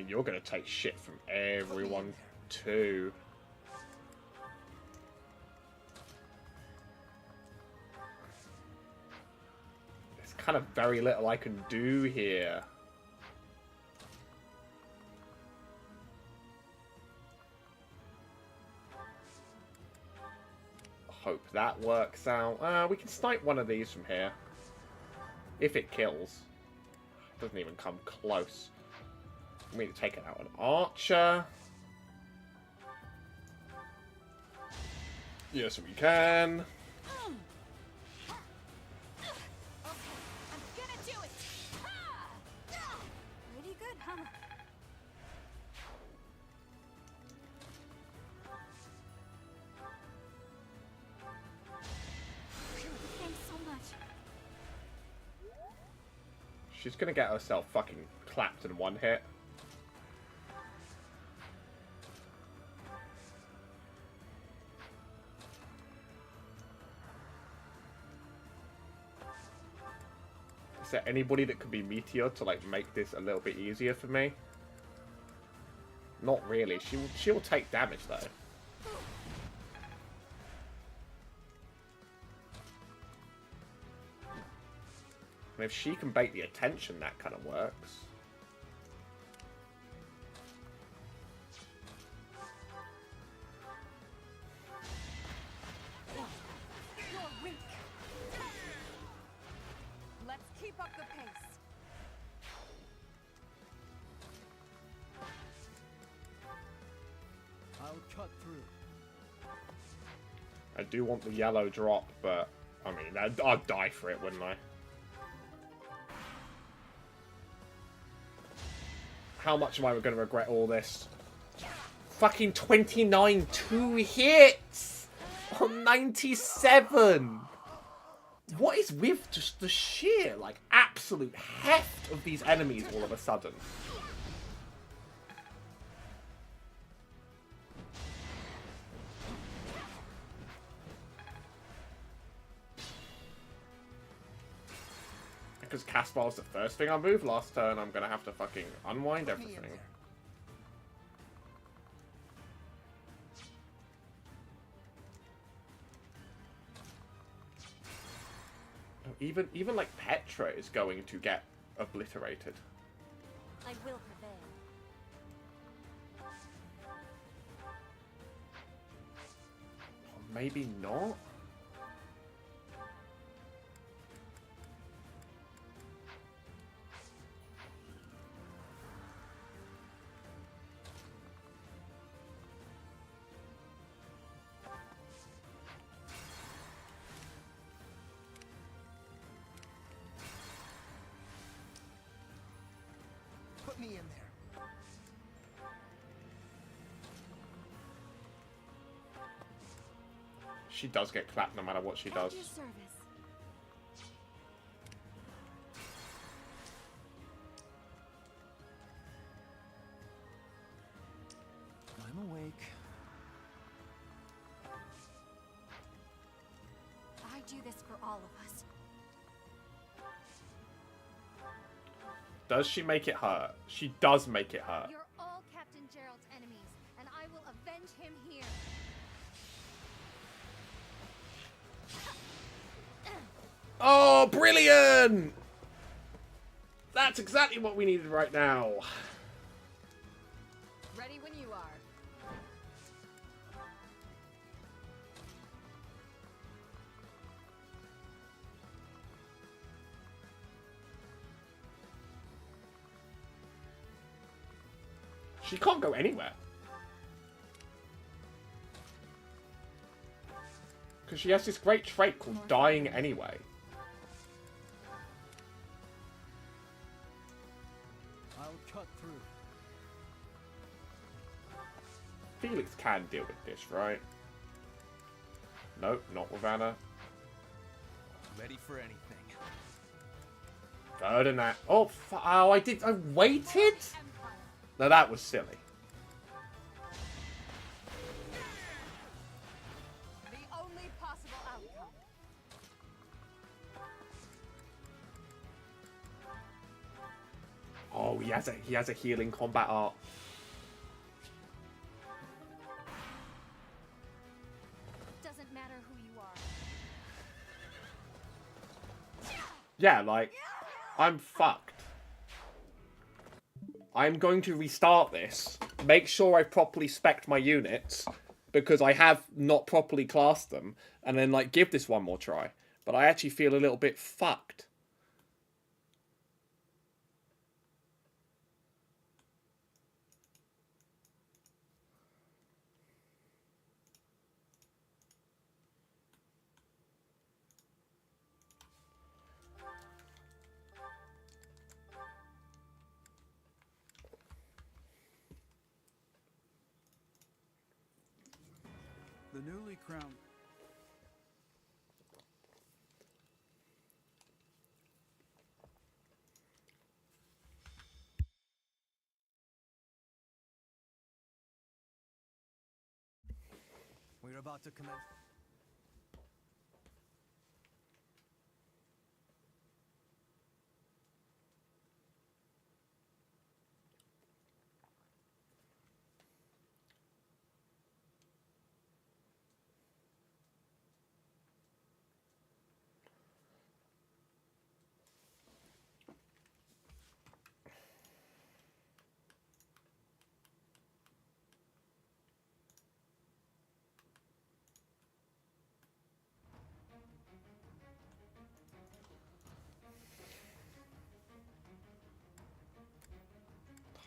mean, you're going to take shit from everyone, too. There's kind of very little I can do here. Hope that works out. We can snipe one of these from here. If it kills. Doesn't even come close. We need to take it out an archer. Yes, we can. Pretty good, huh? Thanks so much. She's gonna get herself fucking clapped in one hit. Is there anybody that could be Meteor to like make this a little bit easier for me? Not really. She'll take damage though. And if she can bait the attention, that kind of works. You're weak. Let's keep up the pace. I'll cut through. I do want the yellow drop, but I mean, I'd die for it, wouldn't I? How much am I going to regret all this? Fucking 29 2 hits on 97. What is with just the sheer, like, absolute heft of these enemies all of a sudden? Because Caspar was the first thing I moved last turn, I'm going to have to fucking unwind everything. Even like Petra is going to get obliterated. I will prevail. Or maybe not? Put me in there. She does get clapped no matter what she does. At your service. I'm awake. I do this for all of us. Does she make it hurt? She does make it hurt. You're all Captain Gerald's enemies, and I will avenge him here. Oh, brilliant! That's exactly what we needed right now. Ready when you are. She can't go anywhere. Because she has this great trait called dying anyway. I'll cut through. Felix can deal with this, right? Nope, not with Anna. Ready for anything. Third and that. Oh, oh, I waited? No, that was silly. The only possible outcome. Oh, he has a healing combat art. Doesn't matter who you are. Yeah, like, I'm fucked. I'm going to restart this, make sure I properly spec'd my units, because I have not properly classed them, and then, like, give this one more try. But I actually feel a little bit fucked. The newly crowned... We're about to commence.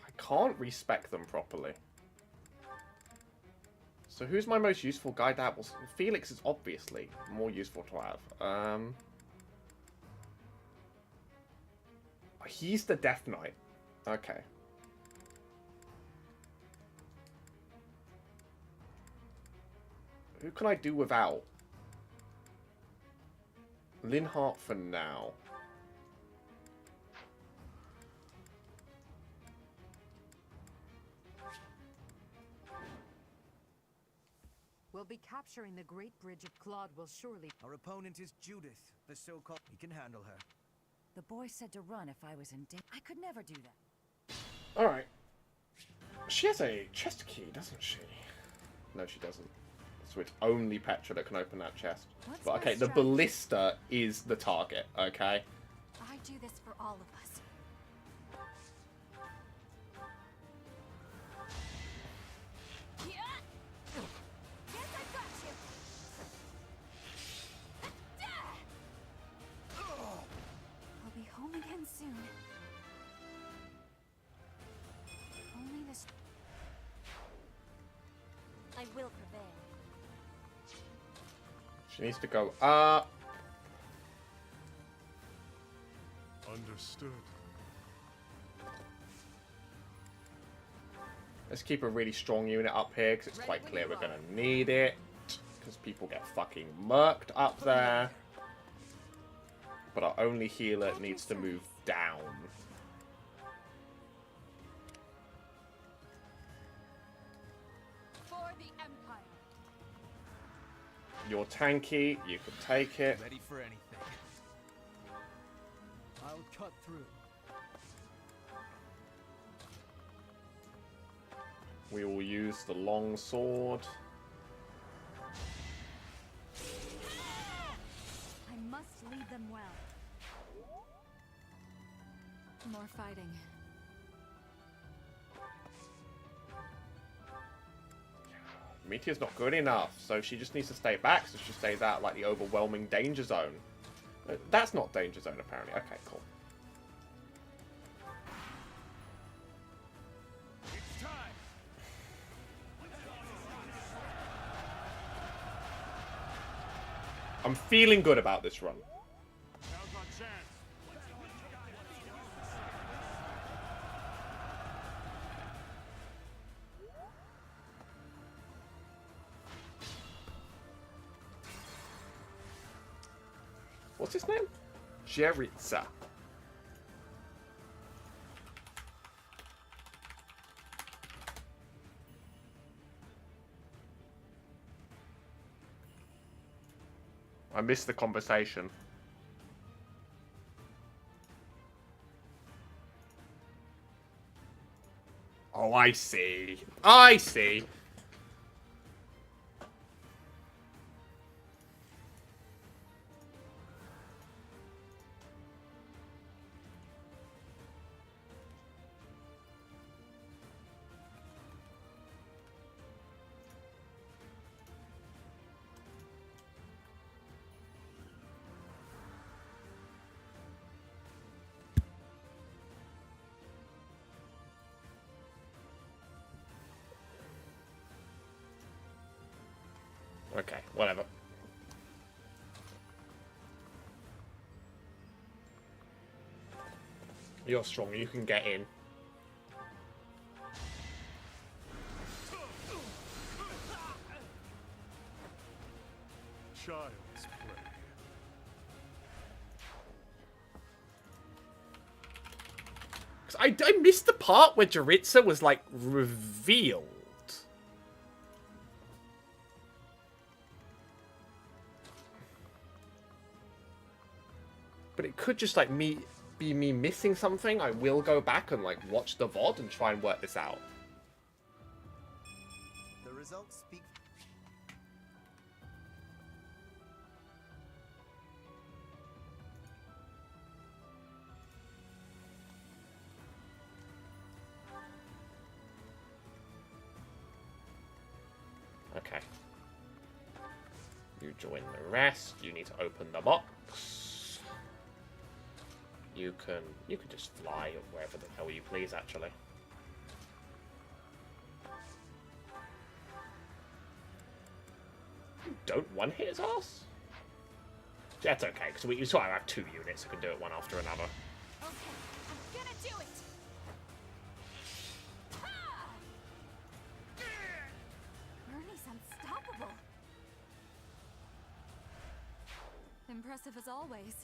I can't respec them properly. So who's my most useful guy to have? Well, Felix is obviously more useful to have. He's the Death Knight. Okay. Who can I do without? Linhart for now. We'll be capturing the Great Bridge of Claude will surely... Our opponent is Judith, the so-called... He can handle her. The boy said to run if I was in danger. I could never do that. Alright. She has a chest key, doesn't she? No, she doesn't. So it's only Petra that can open that chest. What's But okay, my the strategy? ballista is the target, okay? I do this for all of us. Yes, I've got you. I'll be home again soon. Only this. I will prevail. She needs to go up. Understood. Let's keep a really strong unit up here, because it's quite clear we're going to need it. Because people get fucking murked up there. But our only healer needs to move down. For the Empire. You're tanky, you can take it. Ready for anything. I'll cut through. We will use the long sword. I must lead them well. More fighting. Meteor's not good enough, so she just needs to stay back, so she stays out like the overwhelming danger zone. That's not danger zone, apparently. Okay, cool. It's time. I'm feeling good about this run. Now's our chance. What's his name? Jeritza. I missed the conversation. I see. I see. Okay, whatever. You're strong, you can get in. Child's play. I missed the part where Jaritza was, like, revealed. But it could just, like, be me missing something. I will go back and, like, watch the VOD and try and work this out. The results speak. Okay. You join the rest. You need to open the box. You can just fly wherever the hell you please, actually. You don't one-hit his ass? That's okay, because we sort of have 2 units who can do it one after another. Okay, I'm gonna do it! Bernie's unstoppable. Impressive as always.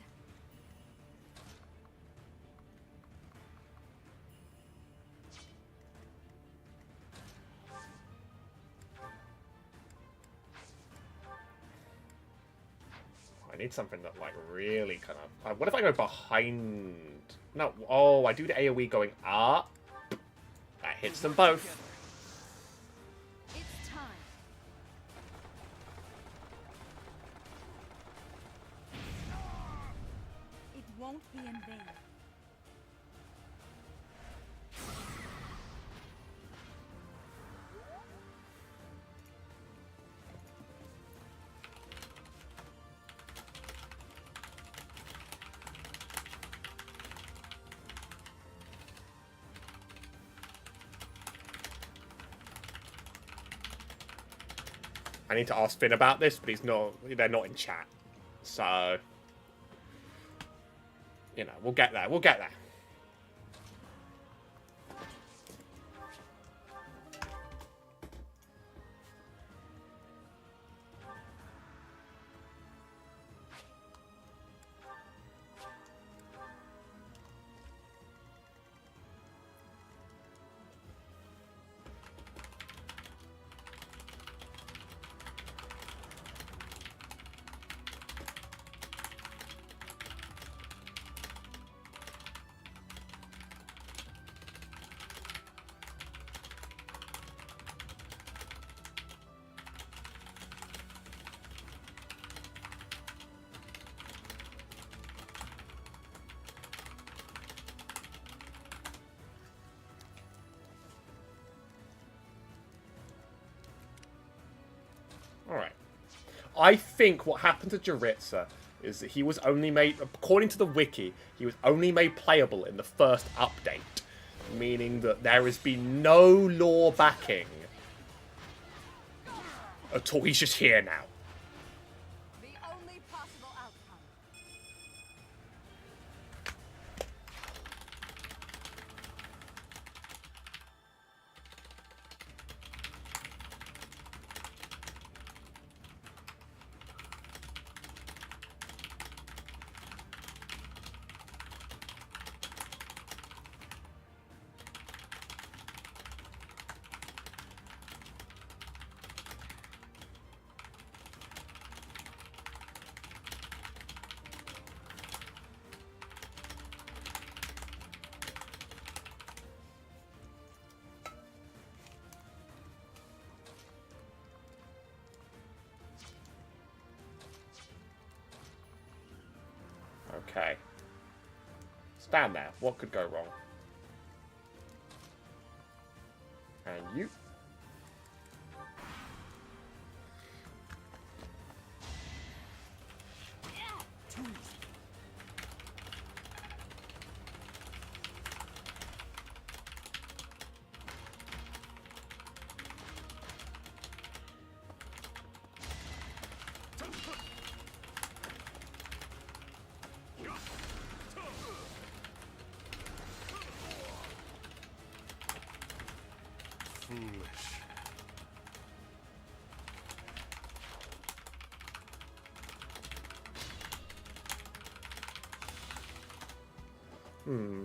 I need something that, like, really kind of... what if I go behind... No, oh, I do the AoE going up. That hits them both. It's time. It won't be in vain. I need to ask Finn about this, but he's not. They're not in chat, so you know we'll get there. We'll get there. Alright. I think what happened to Jaritza is that he was only made, according to the wiki, he was only made playable in the first update. Meaning that there has been no lore backing at all. He's just here now. The only possible outcome. Okay. Stand there. What could go wrong? And you. Foolish. Hmm.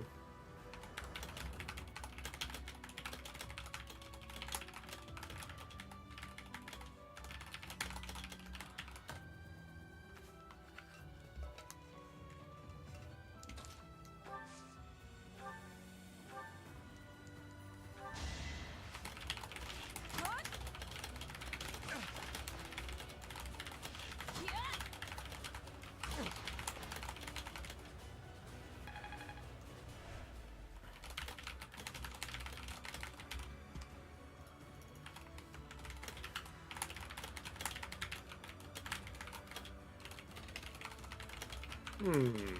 Hmm.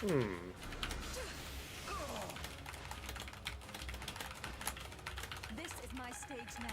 Hmm. This is my stage now.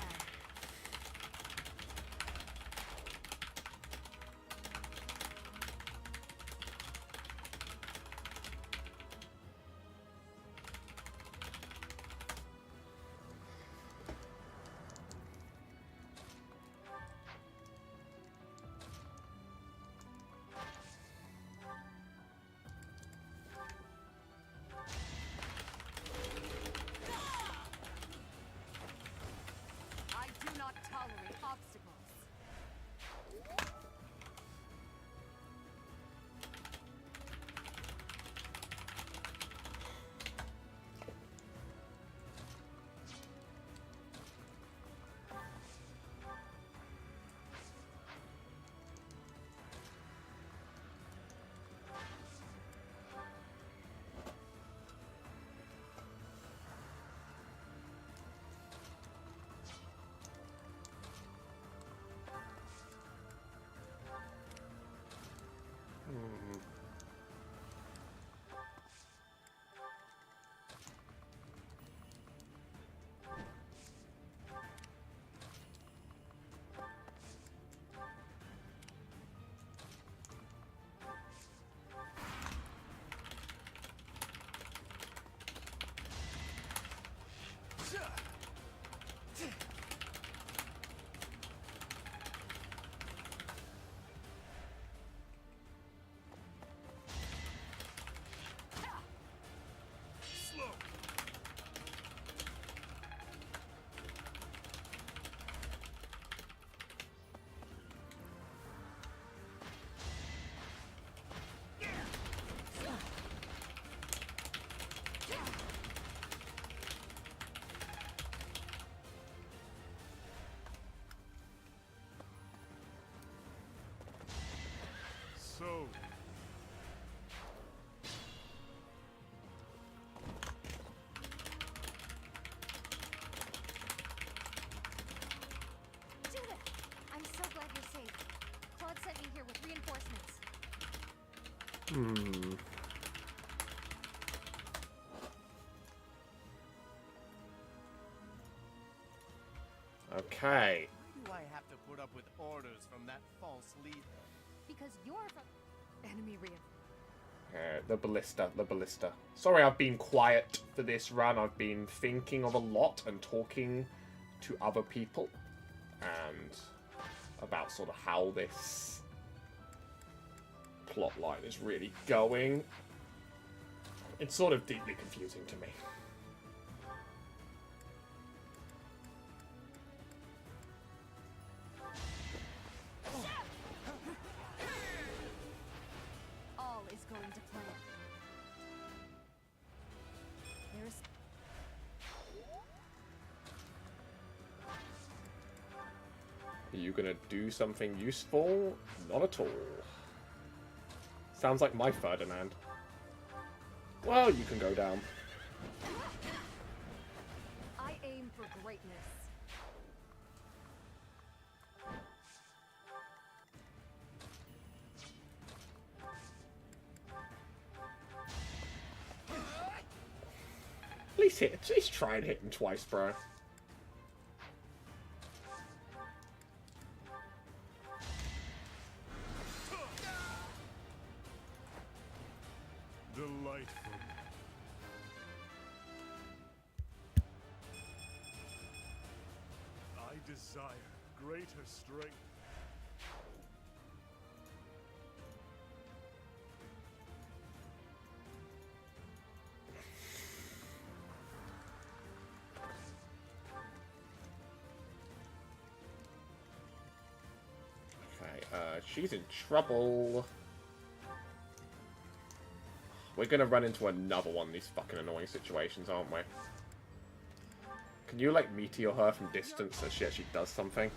Okay. Why do I have to put up with orders from that false leader? Because you're from enemy rear. The ballista. Sorry, I've been quiet for this run. I've been thinking of a lot and talking to other people and about sort of how this plot line is really going. It's sort of deeply confusing to me. All is going to plan. There's Are you gonna do something useful? Not at all. Sounds like my Ferdinand. Well, you can go down. I aim for greatness. At least try and hit him twice, bro. Delightful. I desire greater strength. Okay, she's in trouble. We're gonna run into another one of these fucking annoying situations, aren't we? Can you, like, meteor her from distance so she actually does something?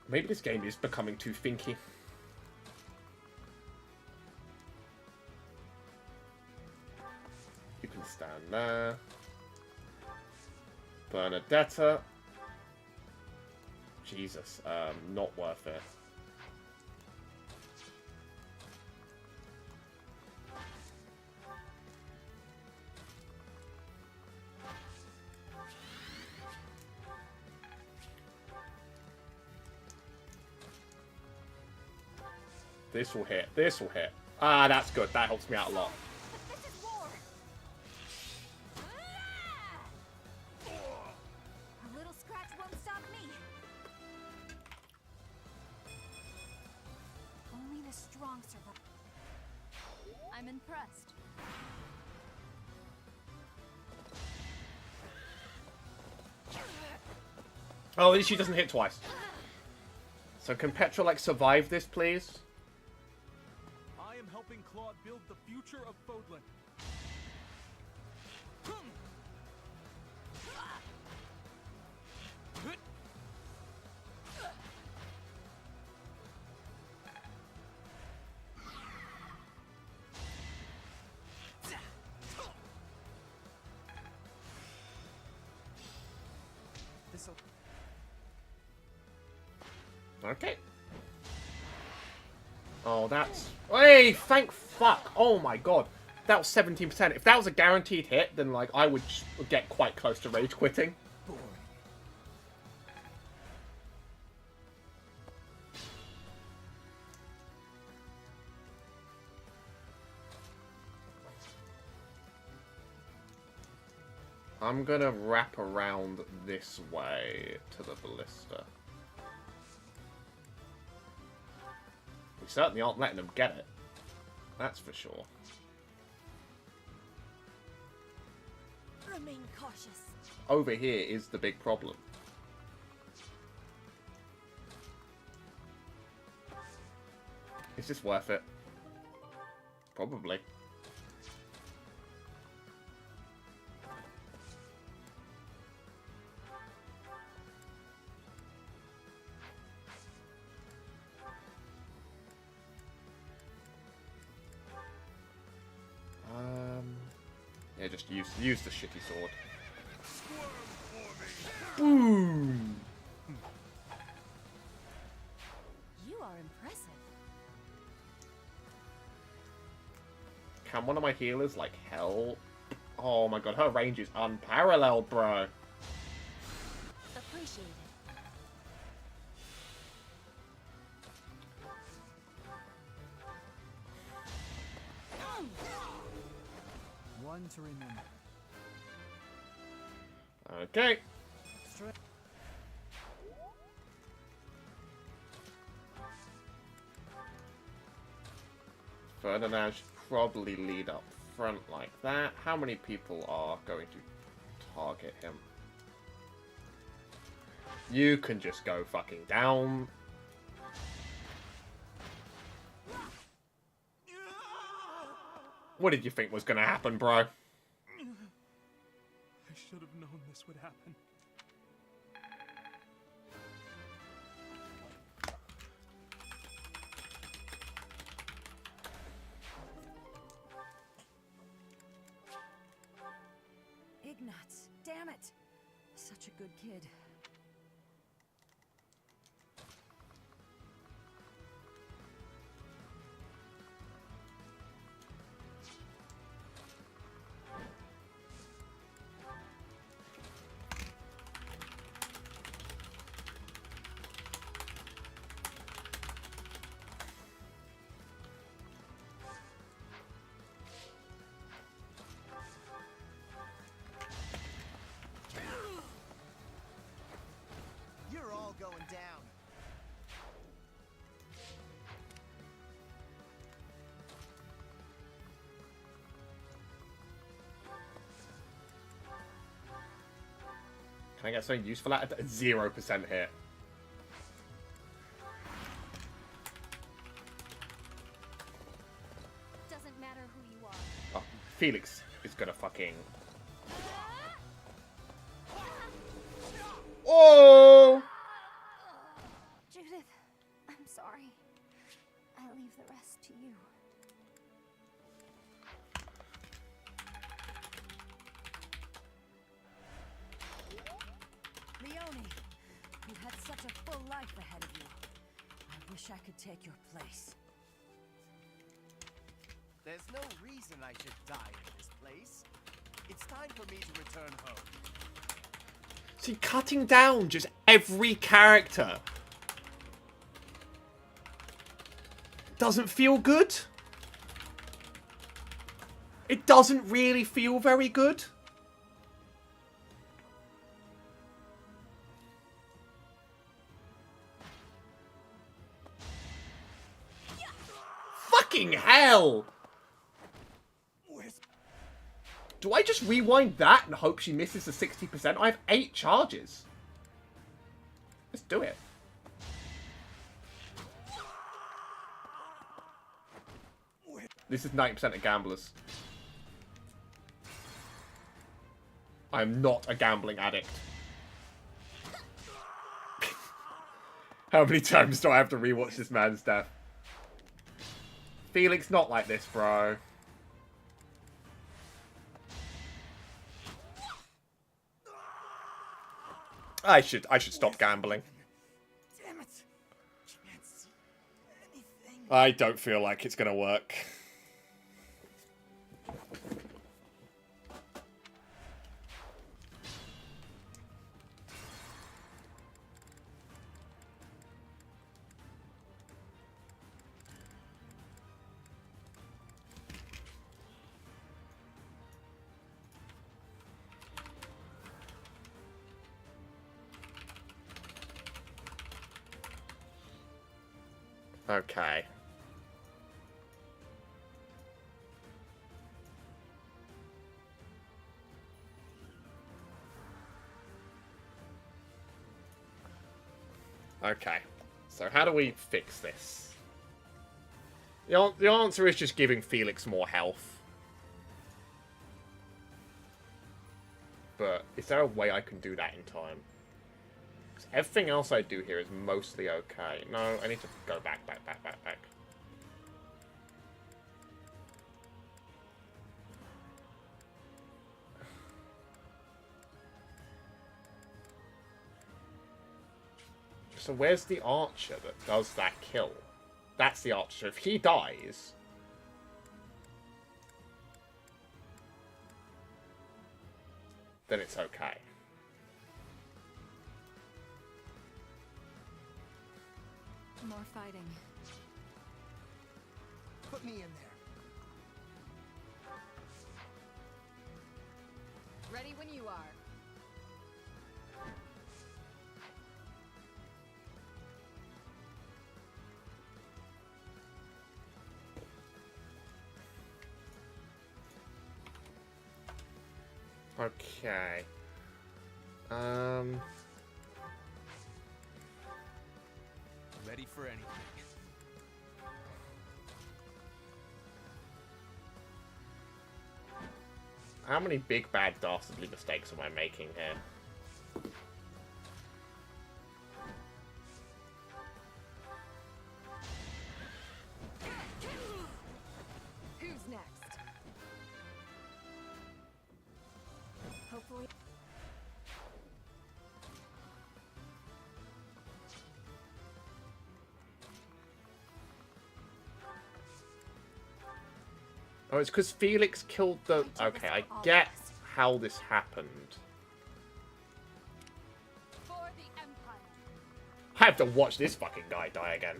Maybe this game is becoming too thinky. You can stand there. Bernadetta. Jesus, not worth it. This will hit. This will hit. Ah, that's good. That helps me out a lot. This is war. A little scratch won't stop me. Only the strong survive. I'm impressed. Oh, at least she doesn't hit twice. So can Petra, like, survive this, please? I am helping Claude build the future of Fodlan. Okay. Oh, that's... Hey, thank fuck. Oh my god. That was 17%. If that was a guaranteed hit, then, like, I would get quite close to rage quitting. I'm gonna wrap around this way to the ballista. We certainly aren't letting them get it. That's for sure. Remain cautious. Over here is the big problem. Is this worth it? Probably. Yeah, just use the shitty sword. Boom! Can one of my healers, like, help? Oh my god, her range is unparalleled, bro. Appreciate it. One to remember. Okay. Ferdinand should probably lead up front like that. How many people are going to target him? You can just go fucking down. What did you think was going to happen, bro? I should have known this would happen. Ignatz, damn it! Such a good kid. You're all going down. Can I get something useful out of that? 0% hit. Doesn't matter who you are. Oh, Felix is gonna fucking... Oh! Judith, I'm sorry. I leave the rest to you. Leone, you had such a full life ahead of you. I wish I could take your place. There's no reason I should die in this place. It's time for me to return home. See, cutting down just every character doesn't feel good. It doesn't really feel very good. Fucking hell! Do I just rewind that and hope she misses the 60%? I have 8 charges. Let's do it. This is 90% of gamblers. I'm not a gambling addict. How many times do I have to rewatch this man's death? Felix, not like this, bro. I should stop gambling. Damn it! Can't see anything. I don't feel like it's gonna work. Okay. Okay. So how do we fix this? The answer is just giving Felix more health. But is there a way I can do that in time? Everything else I do here is mostly okay. No, I need to go back. So where's the archer that does that kill? That's the archer. So if he dies... then it's okay. More fighting. Put me in there. Ready when you are. Okay. Ready for anything. How many big bad dastardly mistakes am I making here? Who's next? Hopefully. Oh, it's because Felix killed the... Okay, I get how this happened. For the Empire. I have to watch this fucking guy die again.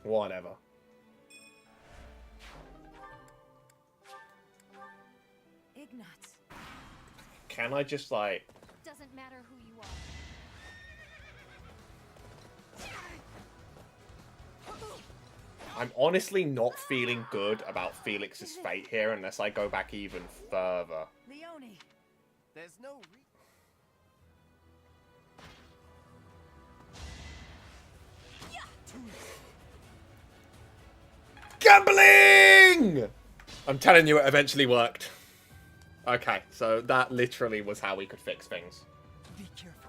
Whatever. Ignat. Can I just, like... Doesn't matter who you are. I'm honestly not feeling good about Felix's fate here unless I go back even further. Leone, there's no Gambling! I'm telling you, it eventually worked. Okay, so that literally was how we could fix things. Be careful.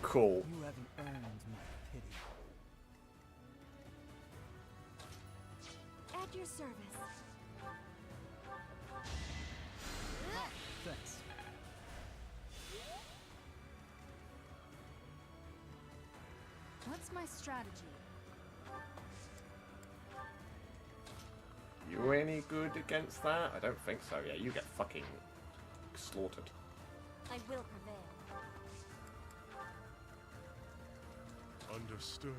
Cool. You haven't earned my pity. At your service. Thanks. What's my strategy? You any good against that? I don't think so. Yeah, you get fucking slaughtered. I will prevail. Understood.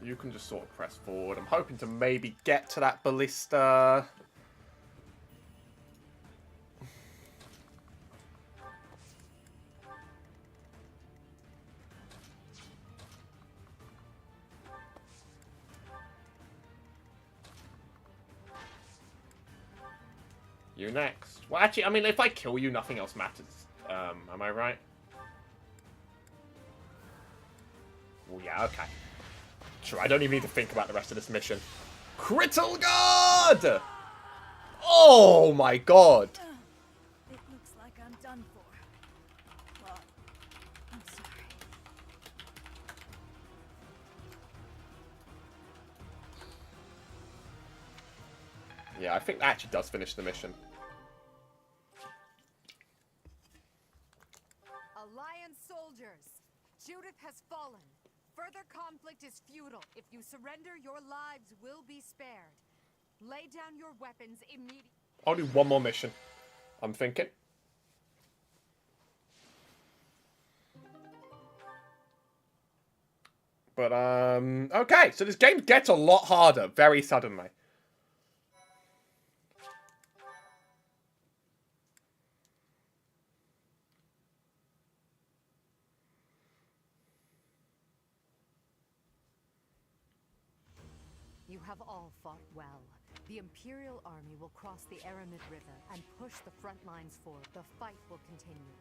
You can just sort of press forward. I'm hoping to maybe get to that ballista. You next. Well, actually, I mean, if I kill you, nothing else matters. Am I right? Well, yeah, okay. Sure, I don't even need to think about the rest of this mission. Critical Guard! Oh my god! It looks like I'm done for. Well, I'm sorry. Yeah, I think that actually does finish the mission. Alliance soldiers, Judith has fallen. Further conflict is futile. If you surrender, your lives will be spared. Lay down your weapons immediately. I'll do one more mission. I'm thinking. But, okay, so this game gets a lot harder very suddenly. You have all fought well. The Imperial Army will cross the Aramid River and push the front lines forward. The fight will continue.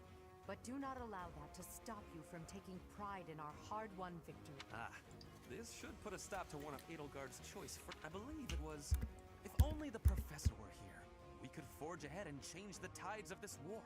But do not allow that to stop you from taking pride in our hard-won victory. Ah, this should put a stop to one of Edelgard's choice for... I believe it was... If only the professor were here, we could forge ahead and change the tides of this war.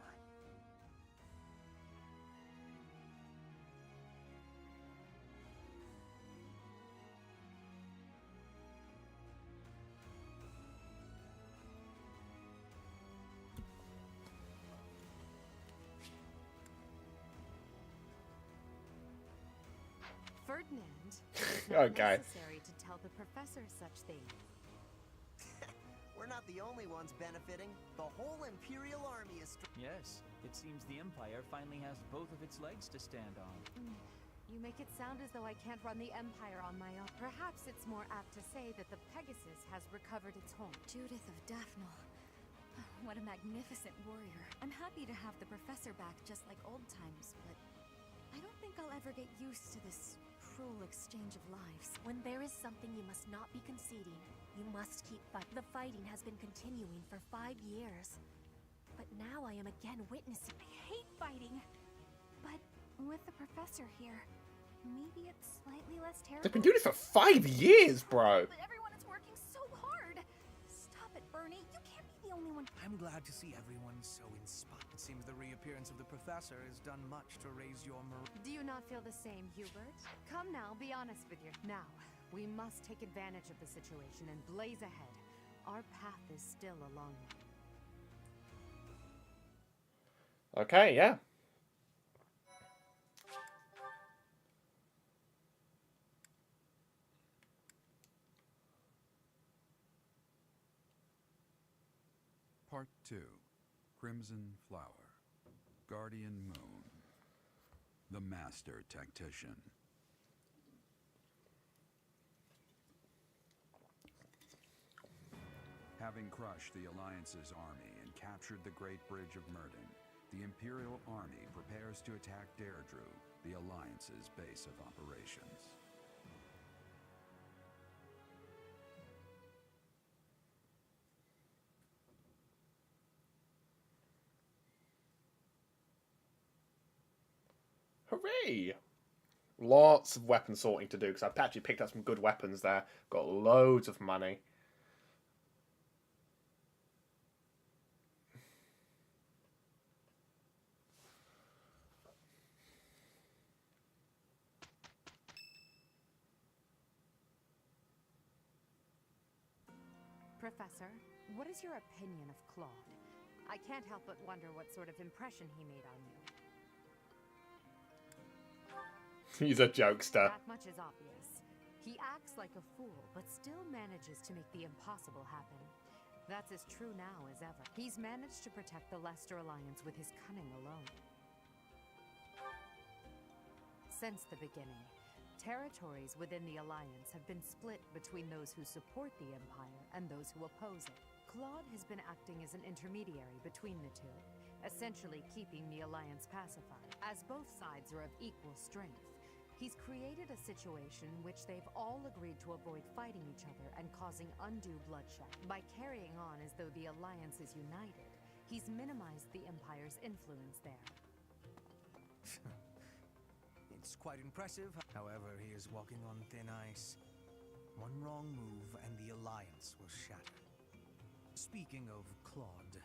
Ferdinand, it is not Okay. necessary to tell the professor such things. We're not the only ones benefiting. The whole Imperial army is. Yes, it seems the Empire finally has both of its legs to stand on. You make it sound as though I can't run the Empire on my own. Perhaps it's more apt to say that the Pegasus has recovered its home. Judith of Daphne. What a magnificent warrior. I'm happy to have the professor back just like old times, but I don't think I'll ever get used to this cruel exchange of lives. When there is something you must not be conceding, you must keep fighting. The fighting has been continuing for 5 years. But now I am again witnessing. I hate fighting. But with the professor here, maybe it's slightly less terrible. They've been doing it for 5 years, bro. But everyone is working so hard. Stop it, Bernie. You can't be the only one. I'm glad to see everyone so inspired. It seems the reappearance of the professor has done much to raise your morale. Do you not feel the same, Hubert? Come now, be honest with you. Now, we must take advantage of the situation and blaze ahead. Our path is still a long one. Okay, yeah. Part 2. Crimson Flower. Guardian Moon. The Master Tactician. Having crushed the Alliance's army and captured the Great Bridge of Myrddin, the Imperial Army prepares to attack Deirdre, the Alliance's base of operations. Hooray! Lots of weapon sorting to do, because I've actually picked up some good weapons there. Got loads of money. Professor, what is your opinion of Claude? I can't help but wonder what sort of impression he made on you. He's a jokester. That much is obvious. He acts like a fool, but still manages to make the impossible happen. That's as true now as ever. He's managed to protect the Leicester Alliance with his cunning alone. Since the beginning, territories within the Alliance have been split between those who support the Empire and those who oppose it. Claude has been acting as an intermediary between the two, essentially keeping the Alliance pacified. As both sides are of equal strength, he's created a situation which they've all agreed to avoid fighting each other and causing undue bloodshed. By carrying on as though the Alliance is united, he's minimized the Empire's influence there. It's quite impressive. However, he is walking on thin ice. One wrong move and the Alliance will shatter. Speaking of Claude,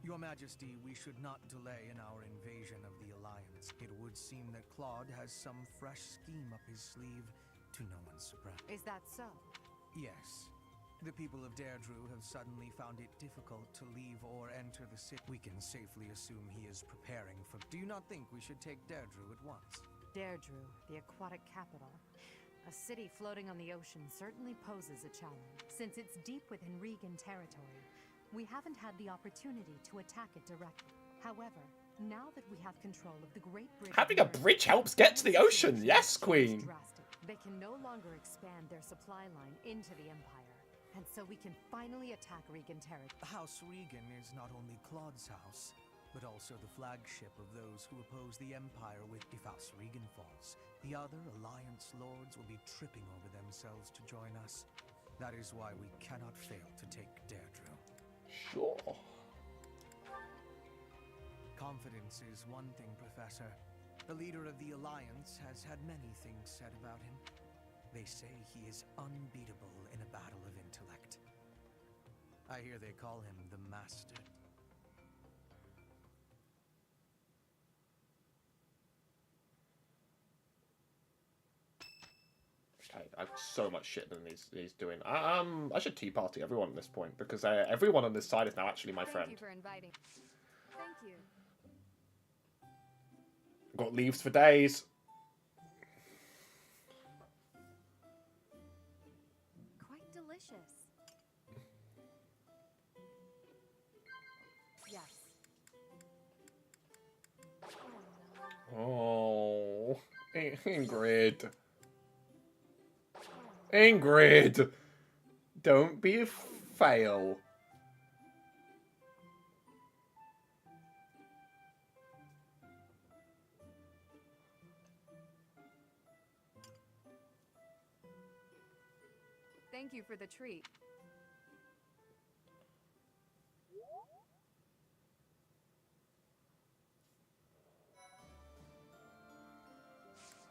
Your Majesty, we should not delay in our invasion of the Alliance. It would seem that Claude has some fresh scheme up his sleeve, to no one's surprise. Is that so? Yes. The people of Deirdre have suddenly found it difficult to leave or enter the city. We can safely assume he is preparing for... Do you not think we should take Deirdre at once? Deirdre, the aquatic capital. A city floating on the ocean certainly poses a challenge. Since it's deep within Regan territory, we haven't had the opportunity to attack it directly. However, now that we have control of the Great Bridge... Having a bridge helps get to the ocean. Yes, Queen. They can no longer expand their supply line into the Empire. And so we can finally attack Regan territory. House Regan is not only Claude's house, but also the flagship of those who oppose the Empire with... If House Regan falls, the other Alliance lords will be tripping over themselves to join us. That is why we cannot fail to take Deirdre. Sure. Confidence is one thing, Professor. The leader of the Alliance has had many things said about him. They say he is unbeatable in a battle of intellect. I hear they call him the Master. Okay, I have so much shit than he's doing. I should tea party everyone at this point, because everyone on this side is now actually my friend. Thank you for inviting. Thank you. Got leaves for days. delicious. Yes. Oh, Ingrid. Ingrid! Don't be a fail. Thank you for the treat.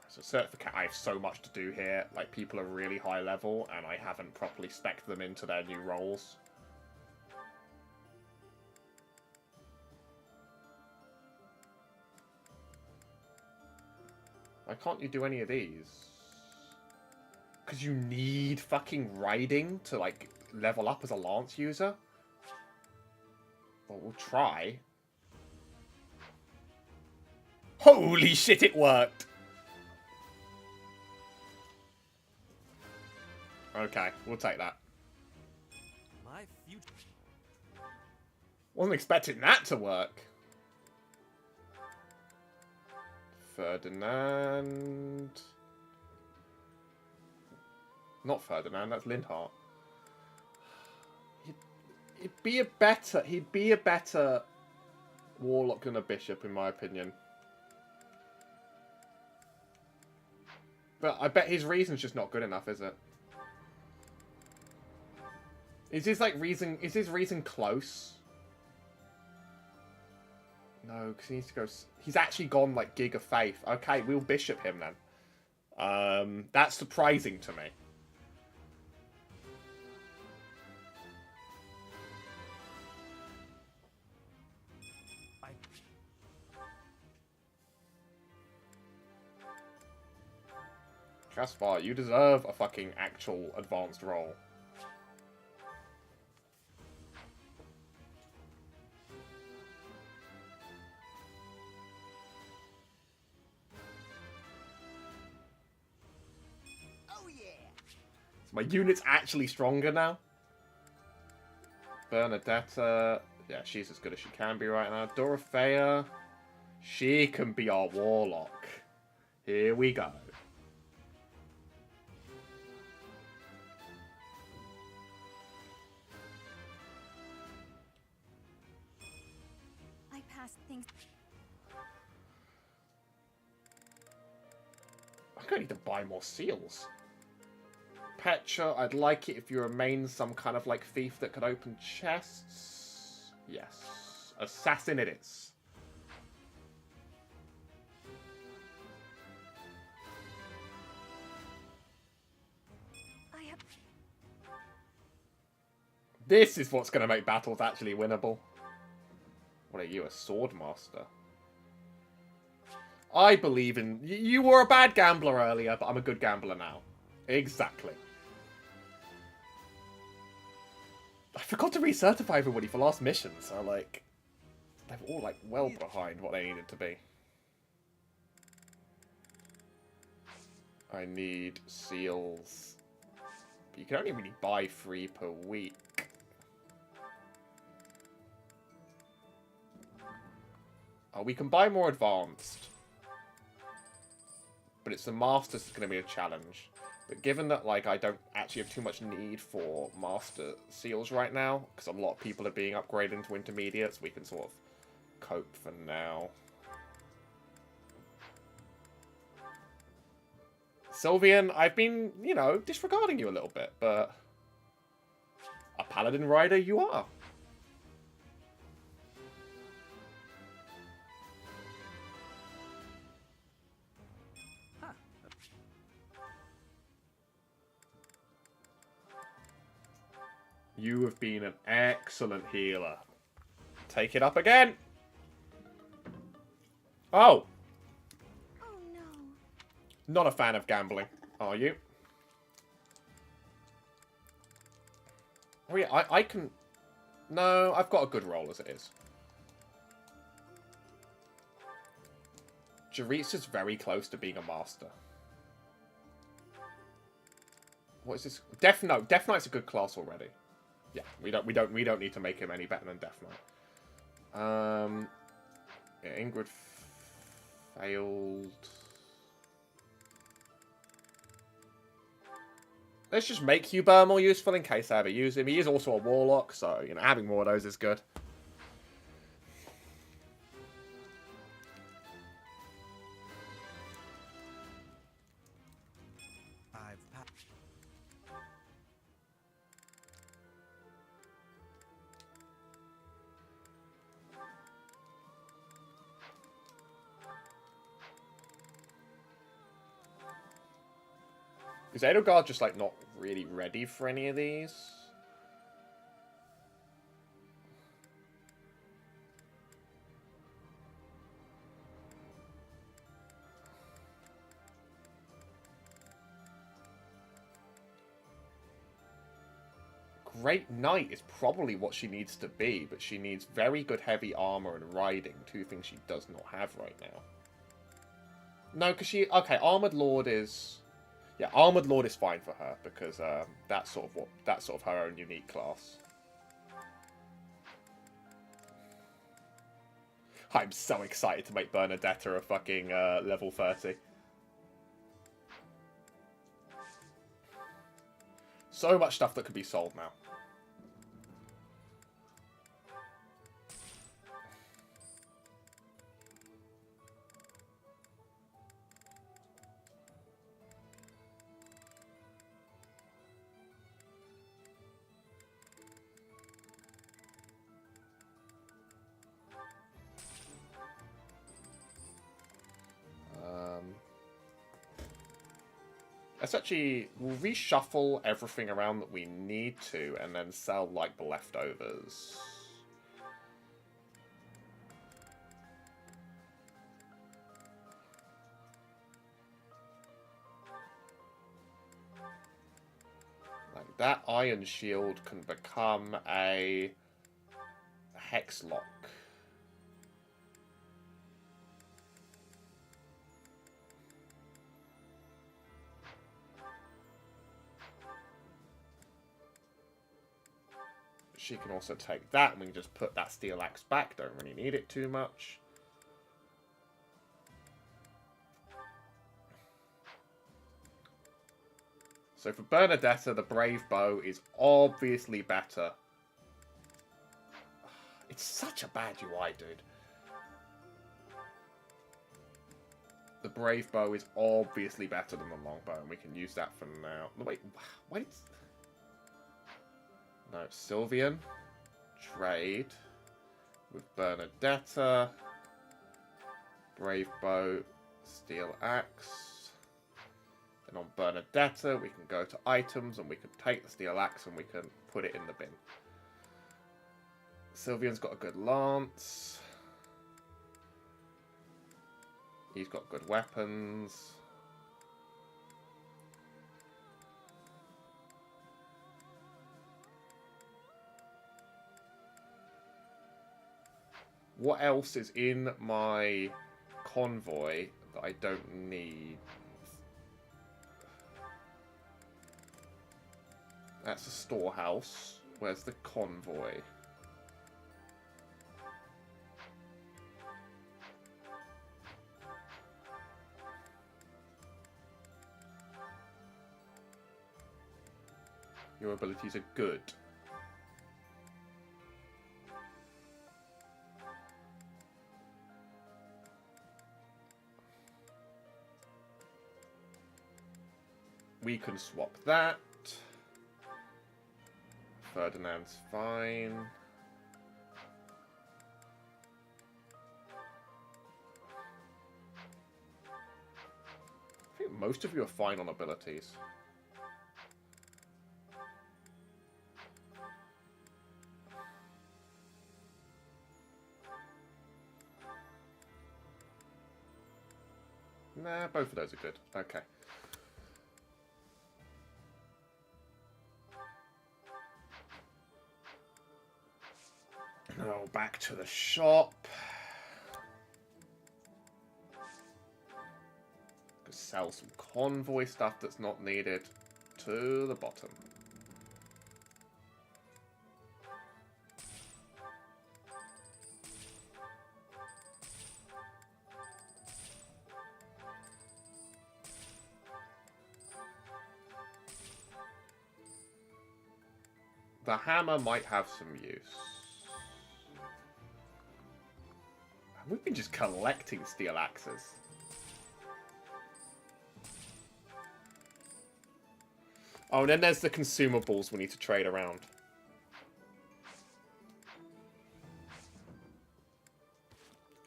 As a certificate, I have so much to do here. Like, people are really high level, and I haven't properly spec'd them into their new roles. Why can't you do any of these? Because you need fucking riding to, like, level up as a lance user? Well, we'll try. Holy shit, it worked! Okay, we'll take that. My future. Wasn't expecting that to work. Ferdinand. Not Ferdinand, that's Lindhart. He'd be a better warlock than a bishop, in my opinion. But I bet his reason's just not good enough, is it? Is his reason close? No, because he needs to go. He's actually gone like Gig of Faith. Okay, we'll bishop him then. That's surprising to me. Caspar, you deserve a fucking actual advanced role. Oh yeah. So my unit's actually stronger now. Bernadetta, yeah, she's as good as she can be right now. Dorothea, she can be our warlock. Here we go. I passed things. I'm gonna need to buy more seals. Petra, I'd like it if you remain some kind of like thief that could open chests. Yes. Assassin it is. I have. This is what's gonna make battles actually winnable. What are you, a sword master? I believe in... You were a bad gambler earlier, but I'm a good gambler now. Exactly. I forgot to recertify everybody for last mission, so, like... They're all, like, well behind what they needed to be. I need seals. But you can only really buy 3 per week. Oh, we can buy more advanced. But it's the masters that's going to be a challenge. But given that, like, I don't actually have too much need for master seals right now, because a lot of people are being upgraded into intermediates, we can sort of cope for now. Sylvian, I've been, you know, disregarding you a little bit, but a paladin rider you are. You have been an excellent healer. Take it up again. Oh. Oh no. Not a fan of gambling, are you? Oh yeah, I can... No, I've got a good roll as it is. Jaritza's very close to being a master. What is this? Death Knight. Death Knight's a good class already. Yeah, we don't need to make him any better than Death Knight. Yeah, Ingrid failed. Let's just make Hubert more useful in case I ever use him. He is also a warlock, so you know having more of those is good. Is Edelgard just, like, not really ready for any of these? Great Knight is probably what she needs to be, but she needs very good heavy armor and riding, two things she does not have right now. No, because she... Okay, Armored Lord is... Yeah, Armored Lord is fine for her, because that's sort of her own unique class. I'm so excited to make Bernadetta a fucking level 30. So much stuff that could be sold now. Let's actually, we'll reshuffle everything around that we need to, and then sell, like, the leftovers. Like, that Iron Shield can become a Hex Lock. She can also take that, and we can just put that steel axe back. Don't really need it too much. So for Bernadetta, the Brave Bow is obviously better. It's such a bad UI, dude. The Brave Bow is obviously better than the Longbow, and we can use that for now. Wait, wait. No, Sylvian. Trade with Bernadetta. Brave Bow, Steel Axe. Then on Bernadetta, we can go to items and we can take the Steel Axe and we can put it in the bin. Sylvian's got a good lance. He's got good weapons. What else is in my convoy that I don't need? That's a storehouse. Where's the convoy? Your abilities are good. We can swap that. Ferdinand's fine. I think most of you are fine on abilities. Nah, both of those are good. Okay. Now back to the shop. Sell some convoy stuff that's not needed to the bottom. The hammer might have some use. We've been just collecting steel axes. Oh, and then there's the consumables we need to trade around.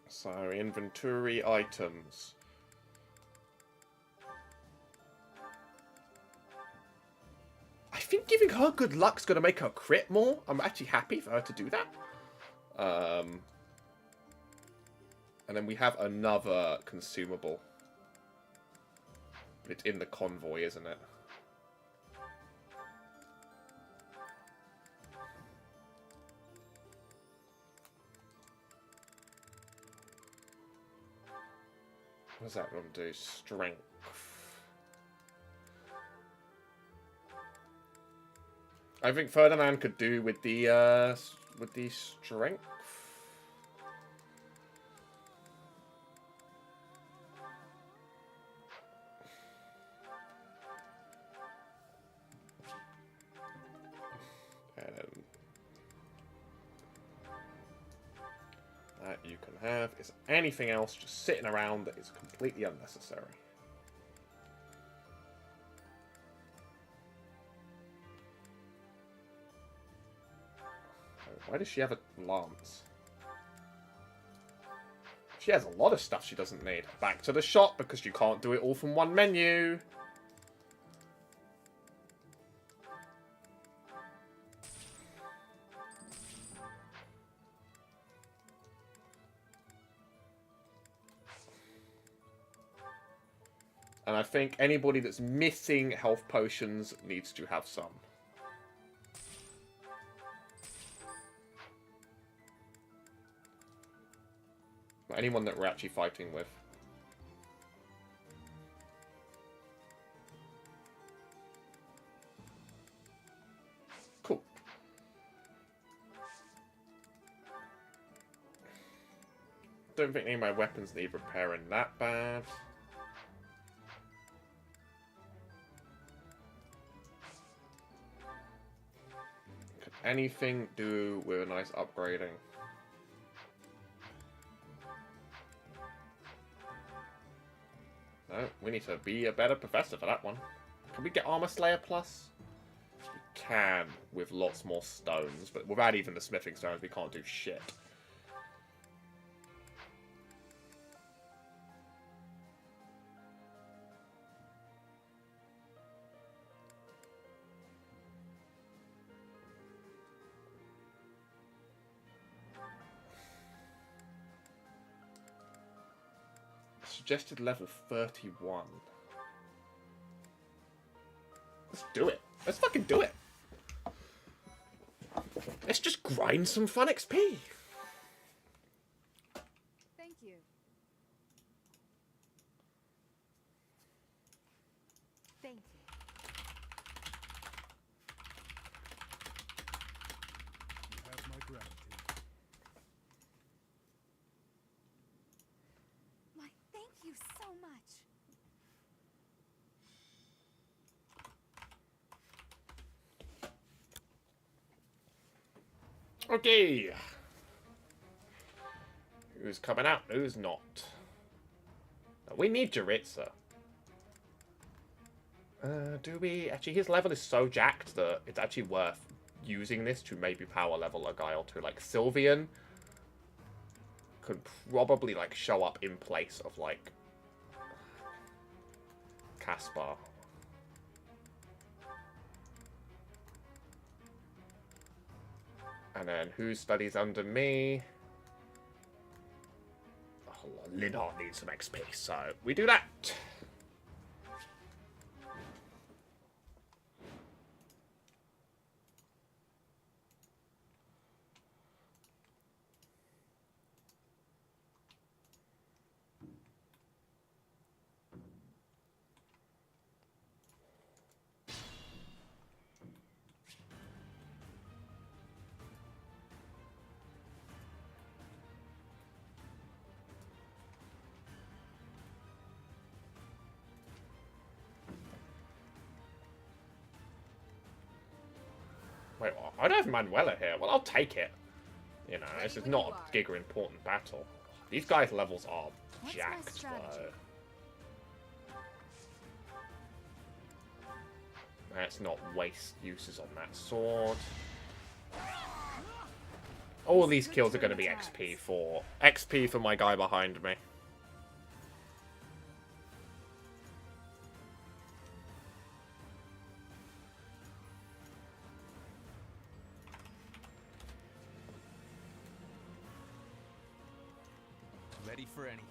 So, inventory items. I think giving her good luck's going to make her crit more. I'm actually happy for her to do that. And then we have another consumable. It's in the convoy, isn't it? What does that one do? Strength. I think Ferdinand could do with the strength. That you can have. Is anything else just sitting around that is completely unnecessary? Why does she have a lance? She has a lot of stuff she doesn't need. Back to the shop because you can't do it all from one menu. And I think anybody that's missing health potions needs to have some. Anyone that we're actually fighting with. Cool. Don't think any of my weapons need repairing that bad. Could anything do with a nice upgrading? No, we need to be a better professor for that one. Can we get Armor Slayer Plus? We can, with lots more stones, but without even the smithing stones, we can't do shit. Suggested level 31. Let's do it. Let's fucking do it. Let's just grind some fun XP. Thank you. Thank you. You have my gratitude. Why, thank you so much. Okay. Who's coming out? Who's not? We need Jaritza. Do we? Actually, his level is so jacked that it's actually worth using this to maybe power level a guy or two. Like, Sylvian could probably, like, show up in place of, like, Caspar. And then who studies under me? Oh, Linhart needs some XP, so we do that. I don't have Manuela here. Well, I'll take it. You know, this is not a giga important battle. These guys' levels are jacked, though. Let's not waste uses on that sword. All these kills are going to be XP for my guy behind me. Ready for anything.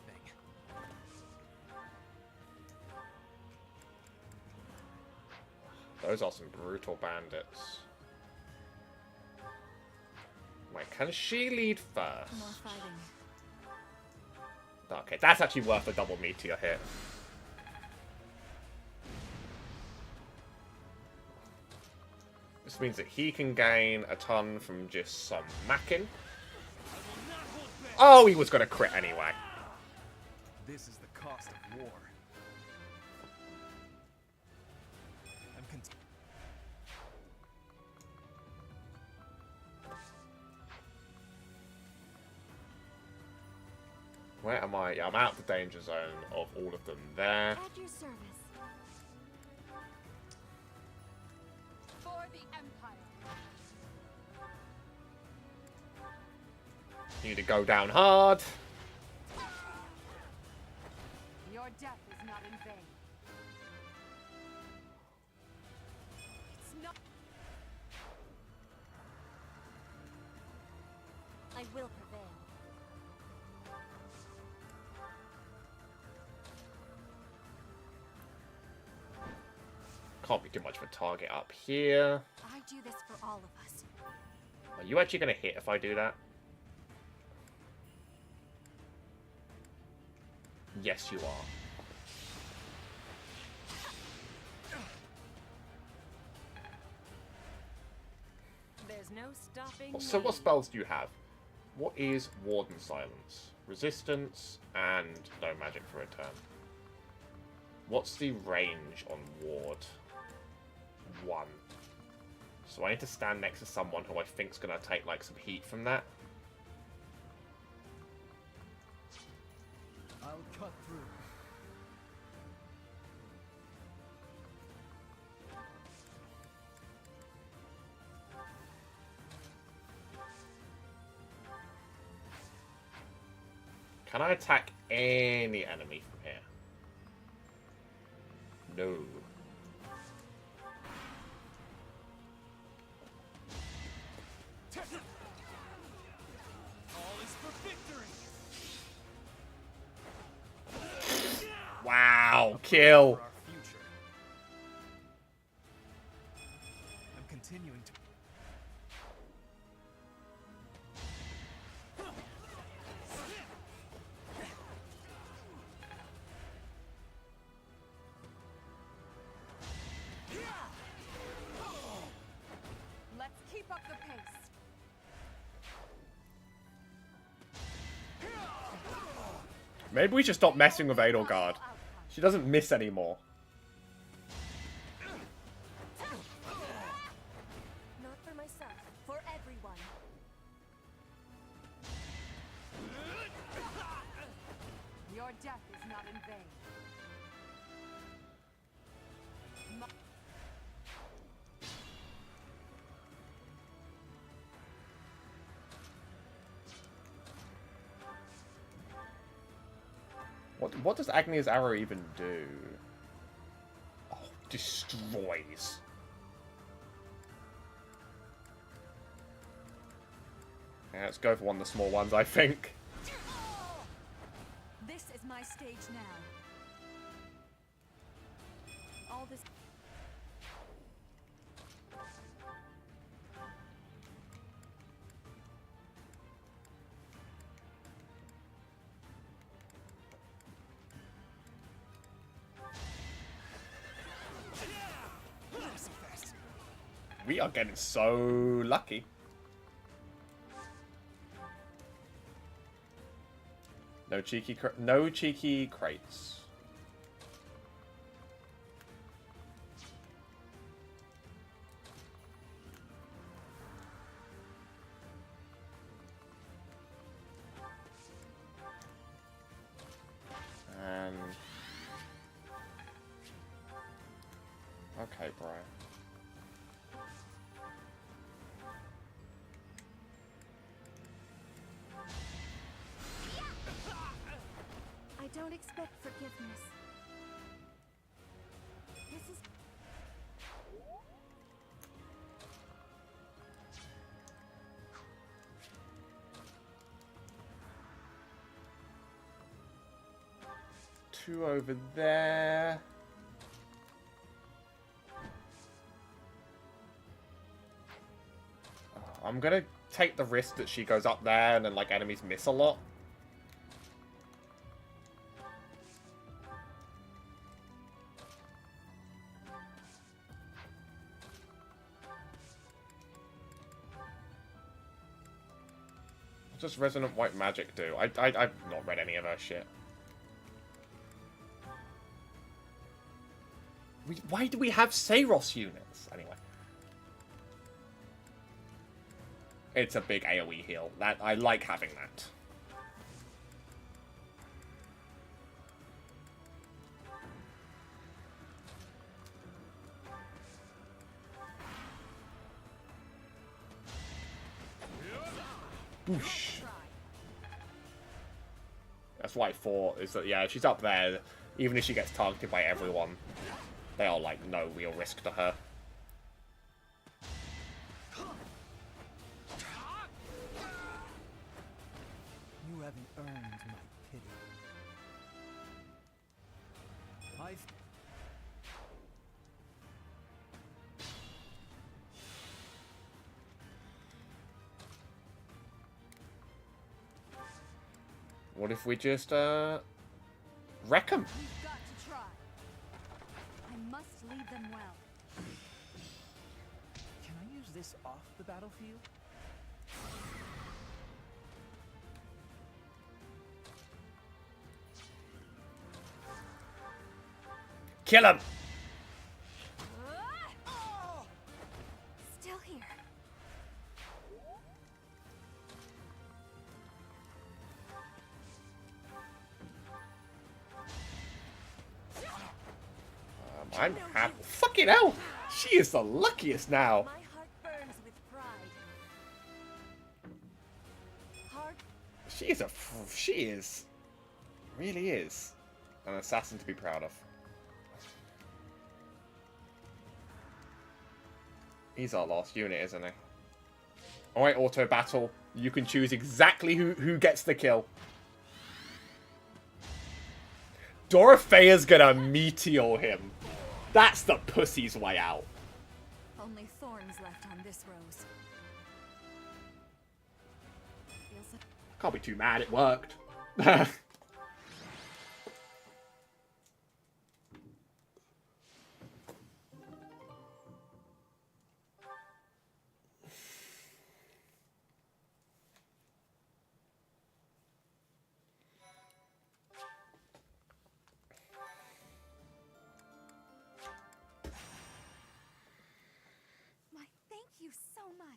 Those are some brutal bandits. Wait, can she lead first? More fighting. Okay, that's actually worth a double meteor hit. This means that he can gain a ton from just some macking. Oh, he was going to crit anyway. This is the cost of war. Where am I? Yeah, I'm out of the danger zone of all of them there. At your service. For the Empire. Need to go down hard. Your death is not in vain. It's not. I will prevail. Can't be too much of a target up here. I do this for all of us. Are you actually going to hit if I do that? Yes, you are. There's no stopping. So what spells do you have? What is Warden Silence? Resistance and no magic for a turn. What's the range on Ward? 1. So I need to stand next to someone who I think's going to take like some heat from that. I'll cut through. Can I attack any enemy from here? No. All is for victory. Wow, kill. For our future. I'm continuing to. Let's keep up the pace. Maybe we should stop messing with Edelgard. She doesn't miss anymore. Not for myself, for everyone. Your death is not in vain. What does Agni's arrow even do? Oh, destroys. Yeah, let's go for one of the small ones, I think. This is my stage now. All this. We are getting so lucky. No cheeky crates. Okay, bro. I don't expect forgiveness. This is... Two over there. I'm gonna take the risk that she goes up there and then like enemies miss a lot. What does Resonant White Magic do? I've not read any of her shit. Why do we have Saros units? Anyway. It's a big AoE heal. I like having that. Boosh. That's why I thought, is that, yeah, she's up there. Even if she gets targeted by everyone, they are, like, no real risk to her. You haven't earned my pity. What if we just, wreck them? We've got to try. I must lead them well. Can I use this off the battlefield? Kill him! Still here. I'm happy. Fucking hell! She is the luckiest now. My heart burns with pride. Heart. She is, really is, an assassin to be proud of. He's our last unit, isn't he? Alright, auto battle. You can choose exactly who gets the kill. Dorothea's gonna meteor him. That's the pussy's way out. Only thorns left on this rose. Feels like... Can't be too mad, it worked. Thank you so much.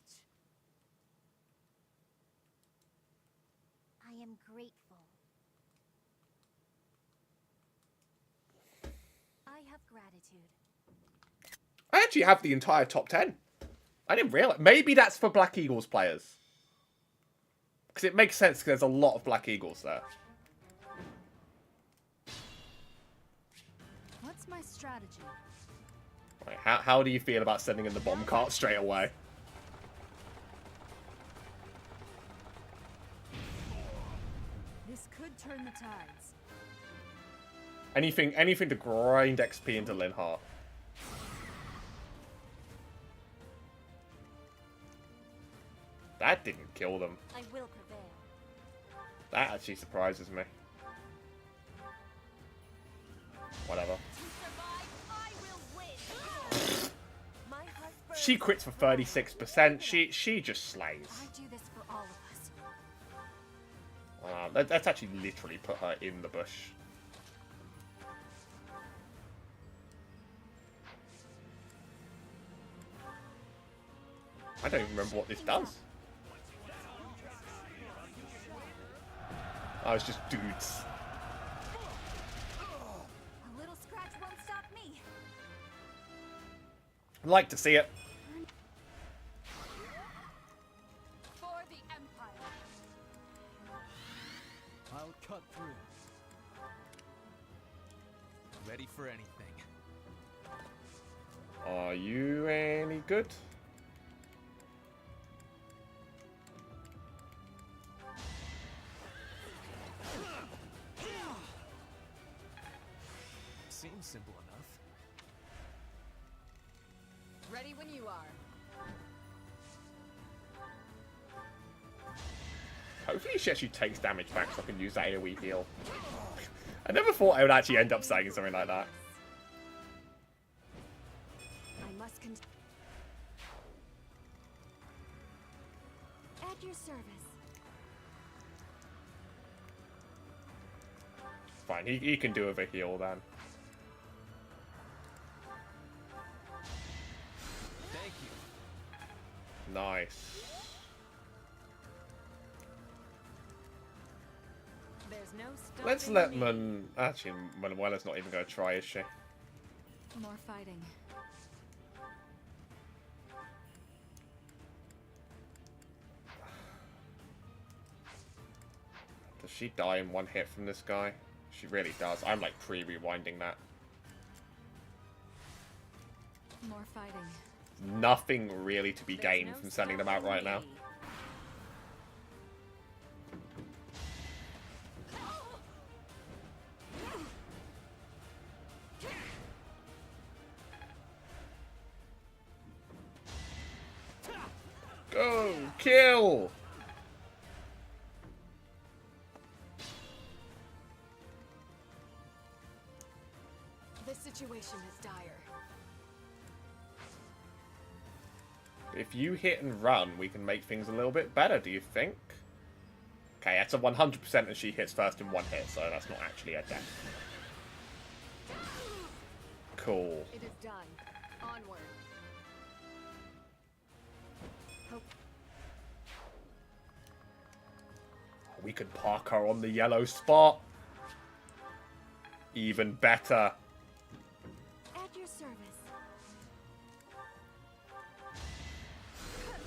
I am grateful. I have gratitude. I actually have the entire top 10. I didn't realize. Maybe that's for Black Eagles players. Because it makes sense because there's a lot of Black Eagles there. What's my strategy? Right, how do you feel about sending in the bomb cart straight away? This could turn the tides. Anything to grind XP into Linhardt. That didn't kill them. I will prevail. That actually surprises me. Whatever. She quits for 36%. She just slays. I do this for all of us. Let's actually literally put her in the bush. I don't even remember what this does. Oh, it's just dudes. I'd like to see it. For the Empire. I'll cut through. Ready for anything. Are you any good? Seems simple enough. Ready when you are. Hopefully she actually takes damage back so I can use that AoE heal. I never thought I would actually end up saying something like that. I must at your service. Fine, he can do with a heal then. Thank you. Nice. There's no Let's stopping let me. Mun... Actually, Manuela's not even going to try, is she? More fighting. Does she die in one hit from this guy? She really does. I'm like pre-rewinding that. More fighting. Nothing really to be gained from sending them out right now. Go! Kill! This situation is dire. If you hit and run, we can make things a little bit better, do you think? Okay, that's a 100% and she hits first in one hit, so that's not actually a death. Cool. It is done. Onward. Hope. We could park her on the yellow spot. Even better. At your service.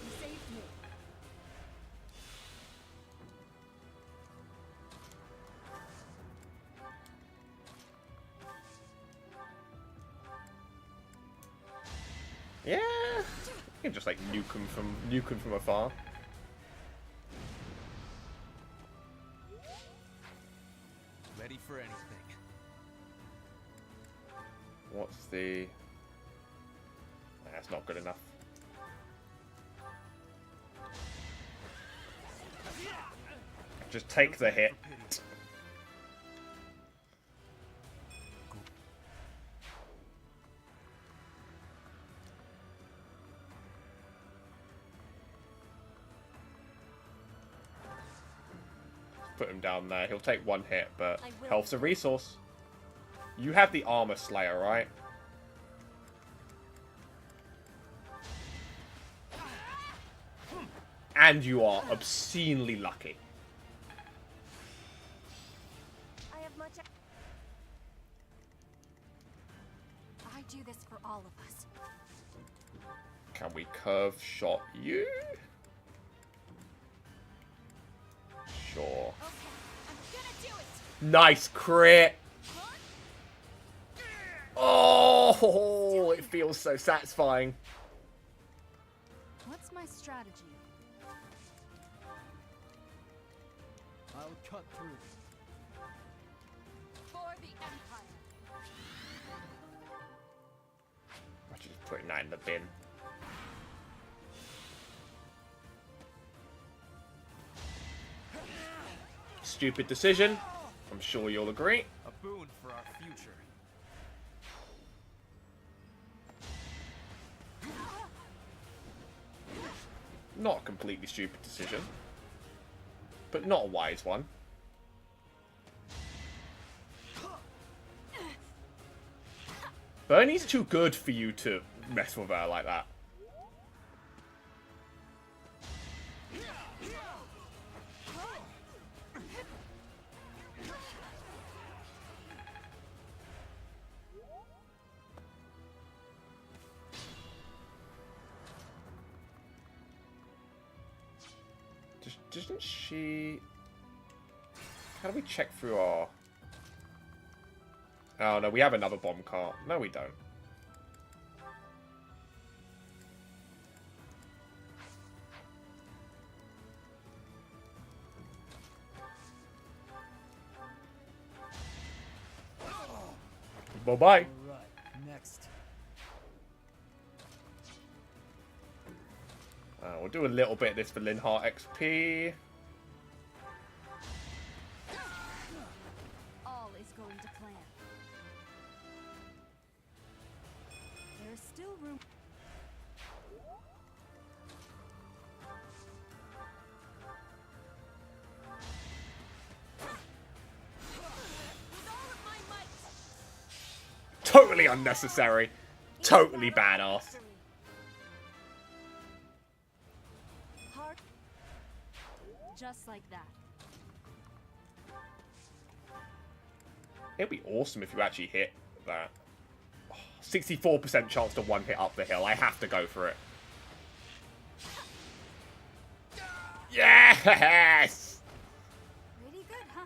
You saved me. Yeah. You can just like nuke them from afar. Ready for anything. What's the... That's not good enough. Just take the hit. Put him down there. He'll take one hit, but health's a resource. You have the Armor Slayer, right? And you are obscenely lucky. I have much. I do this for all of us. Can we curve shot you? Sure. Nice crit. Oh, it feels so satisfying. What's my strategy? I'll cut through. For the Empire. I should just put that in the bin. Stupid decision. I'm sure you'll agree. A boon for our future. Not a completely stupid decision, but not a wise one. Bernie's too good for you to mess with her like that. Didn't she... How do we check through our... Oh, no, we have another bomb cart. No, we don't. Bye-bye. Alright, next. We'll do a little bit of this for Linhart XP. All is going to plan. There's still room. Totally unnecessary. Totally badass. Heart. Just like that. It'd be awesome if you actually hit that. 64% chance to one hit up the hill. I have to go for it. Yes! Pretty good, huh?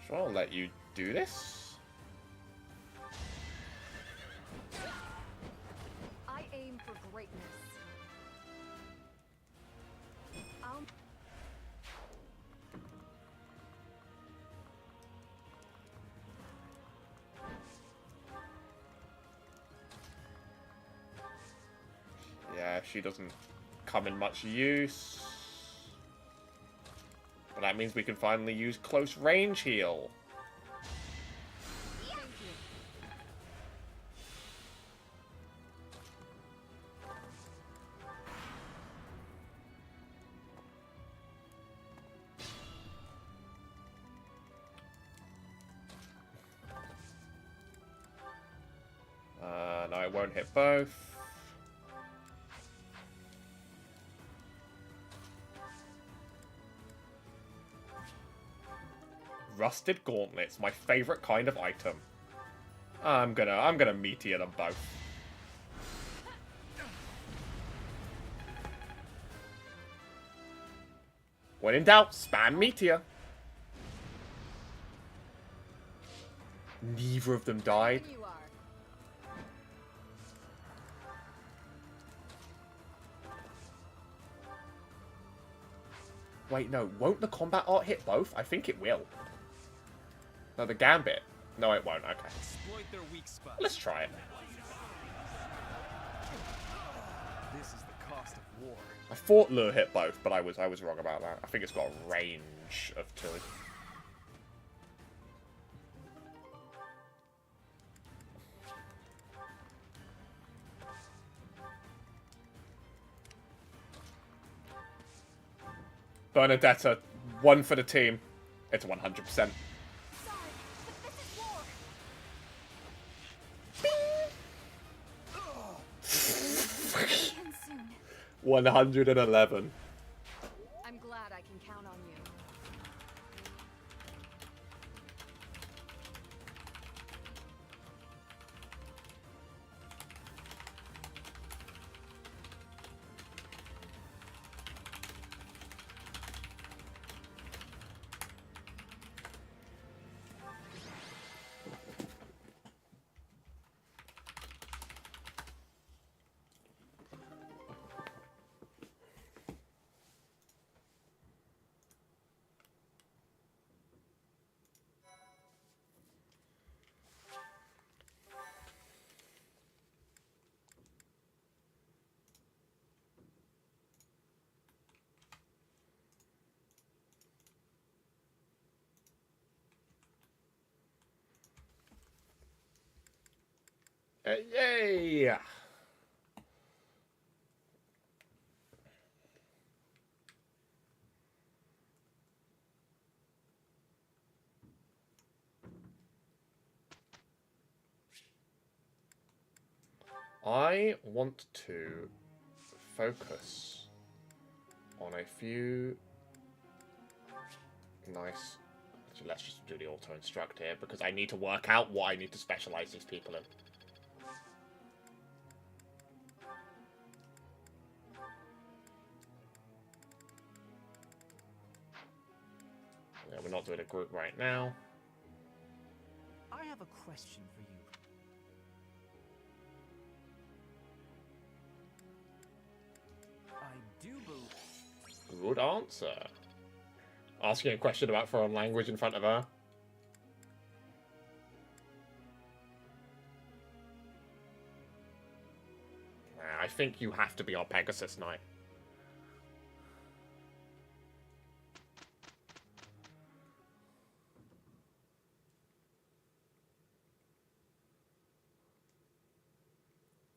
Sure, I'll let you do this. I aim for greatness. I'll... Yeah, she doesn't come in much use. But that means we can finally use close range heal. Thank you. No, it won't hit both. Rusted gauntlets, my favorite kind of item. I'm gonna meteor them both. When in doubt, spam meteor. Neither of them died. You are. Wait, no, won't the combat art hit both? I think it will. No, the gambit. No, it won't. Okay. Exploit their weak spot. Let's try it. This is the cost of war. I thought lure hit both, but I was wrong about that. I think it's got a range of 2. Bernadetta, 1 for the team. It's 100%. 111. I'm glad I can count on you. Yay! I want to focus on a few nice... Actually, let's just do the auto-instruct here, because I need to work out what I need to specialize these people in. Yeah, we're not doing a group right now. I have a question for you. I do believe... Good answer. Asking a question about foreign language in front of her. I think you have to be our Pegasus Knight.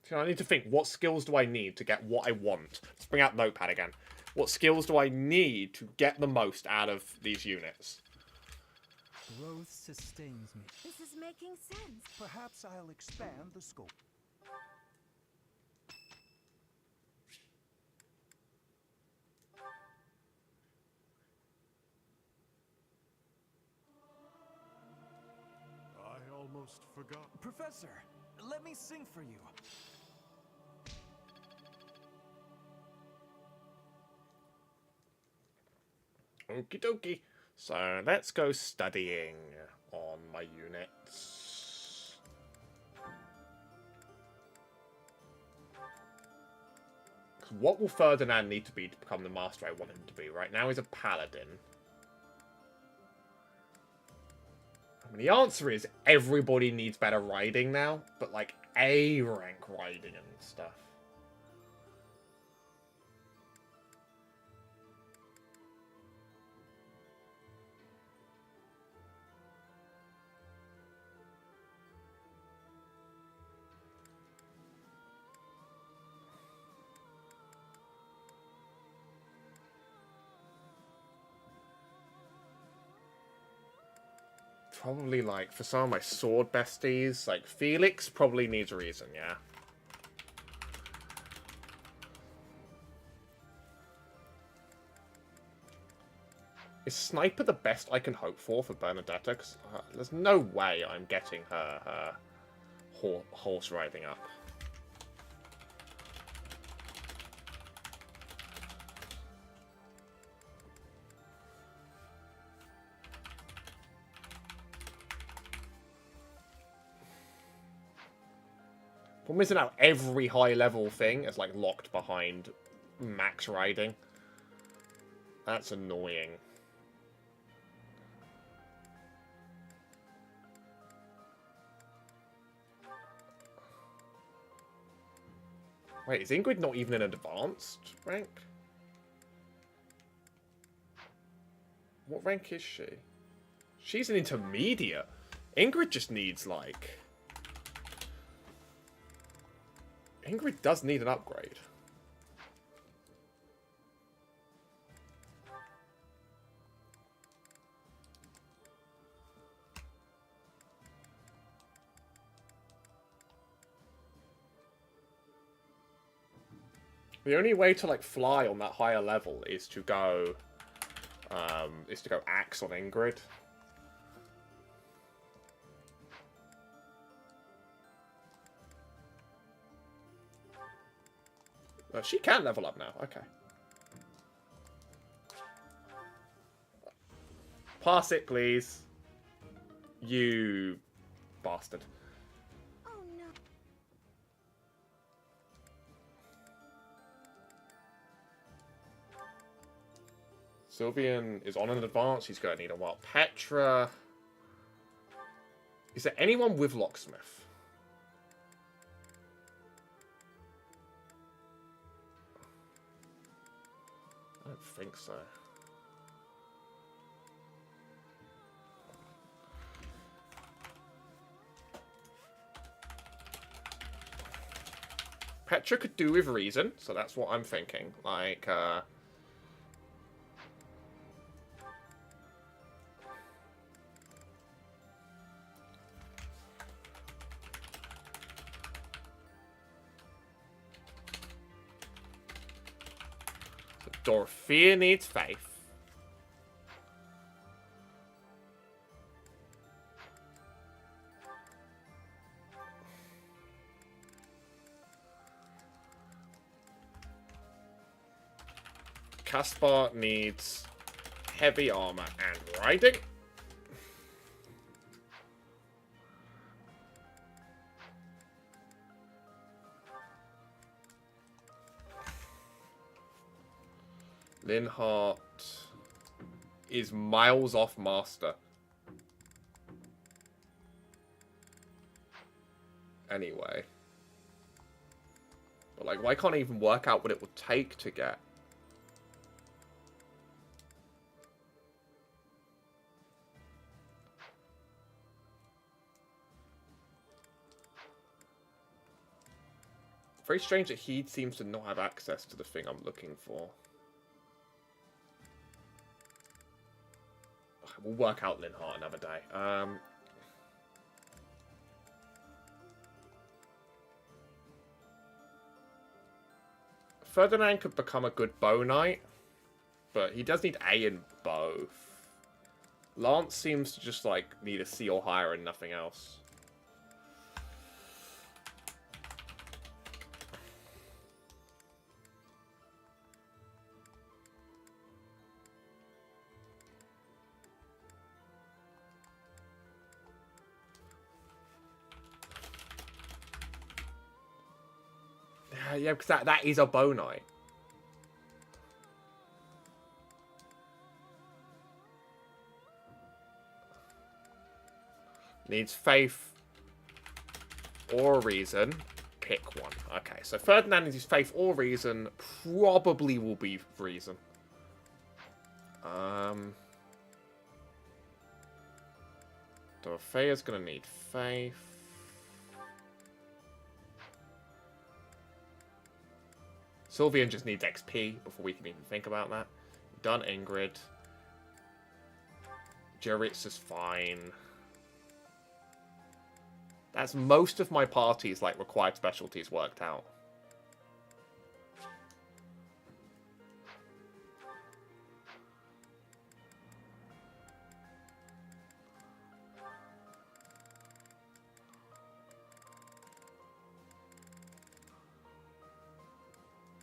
So I need to think, what skills do I need to get what I want? Let's bring out Notepad again. What skills do I need to get the most out of these units? Growth sustains me. This is making sense. Perhaps I'll expand the scope. I almost forgot. Professor, let me sing for you. Okie dokie. So let's go studying on my units. What will Ferdinand need to be to become the master I want him to be? Right now he's a paladin. I mean, the answer is everybody needs better riding now, but like A rank riding and stuff. Probably, like, for some of my sword besties, like, Felix probably needs reason, yeah? Is Sniper the best I can hope for Bernadetta? Because there's no way I'm getting her horse riding up. Problem is now every high level thing is like locked behind max riding. That's annoying. Wait, is Ingrid not even an advanced rank? What rank is she? She's an intermediate. Ingrid just needs like... Ingrid does need an upgrade. The only way to like fly on that higher level is to go axe on Ingrid. She can level up now. Okay. Pass it, please. You bastard. Oh no. Sylvian is on an advance. He's going to need a while. Petra. Is there anyone with Locksmith? I don't think so. Petra could do with reason, so that's what I'm thinking. Like, Dorothea needs faith. Caspar needs heavy armor and riding. Linhardt is miles off master. Anyway. But like, why can't I even work out what it would take to get? Very strange that he seems to not have access to the thing I'm looking for. We'll work out Linhardt another day. Ferdinand could become a good bow knight, but he does need A in both. Lance seems to just like need a C or higher and nothing else. Yeah, because that is a bow knight. Needs faith or reason. Pick one. Okay, so Ferdinand needs his faith or reason. Probably will be reason. Dorothea's gonna need faith. Sylvian just needs XP before we can even think about that. Done Ingrid. Jaritz is fine. That's most of my party's like required specialties worked out.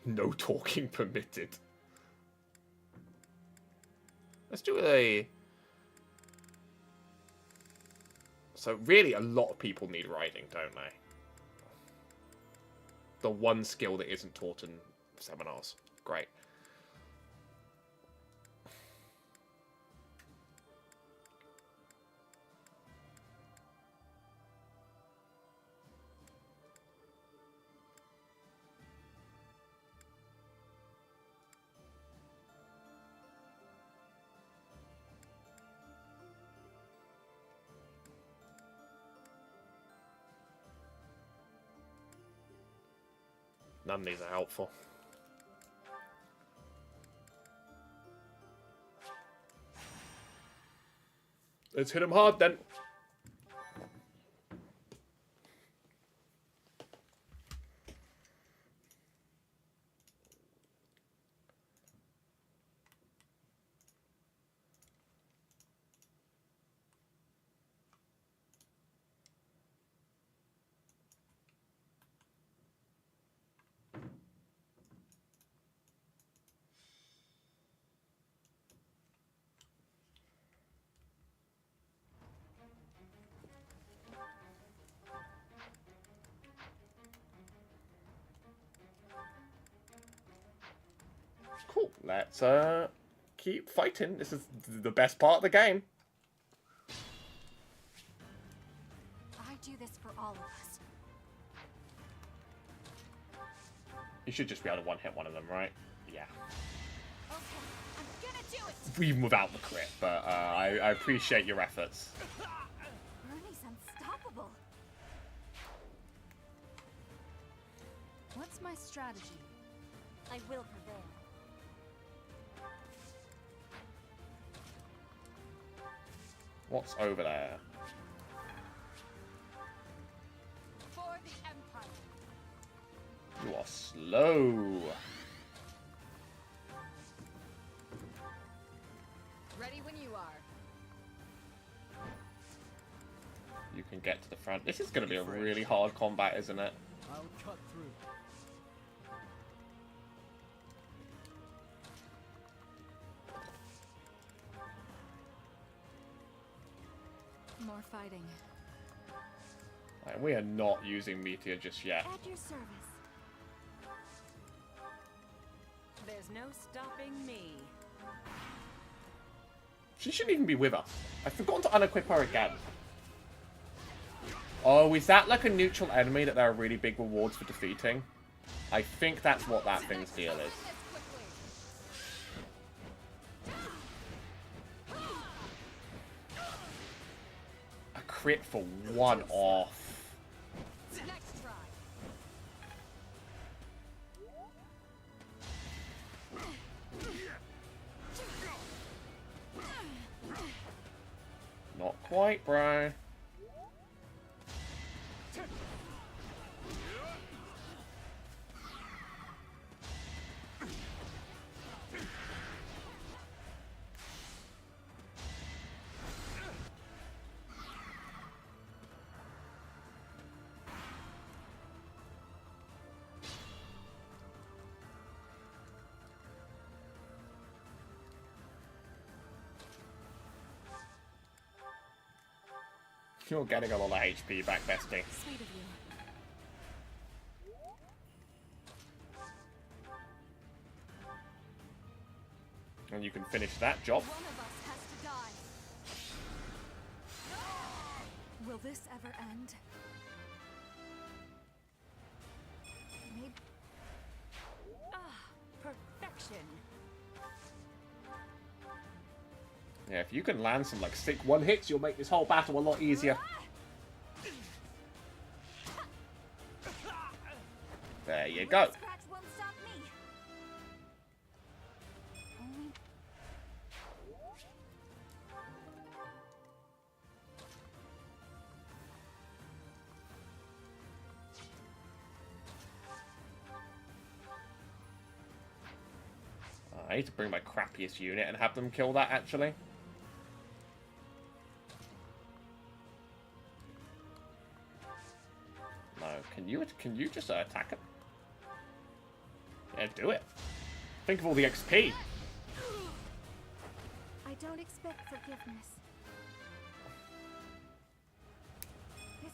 No talking permitted. Let's do a... So really a lot of people need riding, don't they? The one skill that isn't taught in seminars. Great. None of these are helpful. Let's hit him hard then. Cool. Let's keep fighting. This is the best part of the game. I do this for all of us. You should just be able to one-hit one of them, right? Yeah. Okay, I'm gonna do it. Even without the crit, but I appreciate your efforts. Bernie's unstoppable. What's my strategy? I will prevail. What's over there? For the Empire. You are slow. can get to the front. This is going to be a really hard combat, isn't it? I'll cut through. More fighting. Like, we are not using Meteor just yet. At your service. There's no stopping me. She shouldn't even be with us. I've forgotten to unequip her again. Oh, is that like a neutral enemy that there are really big rewards for defeating? I think that's what that thing's deal is. A crit for one off. Next try. Not quite, bro. You're getting a lot of HP back, bestie. Sweet of you. And you can finish that job. One of us has to die. Will this ever end? Maybe. Perfection. Yeah, if you can land some like sick one hits, you'll make this whole battle a lot easier. There you go. Scratch won't stop me. Only. I need to bring my crappiest unit and have them kill that, actually. No, can you just attack him? Yeah, do it. Think of all the XP. I don't expect forgiveness. This.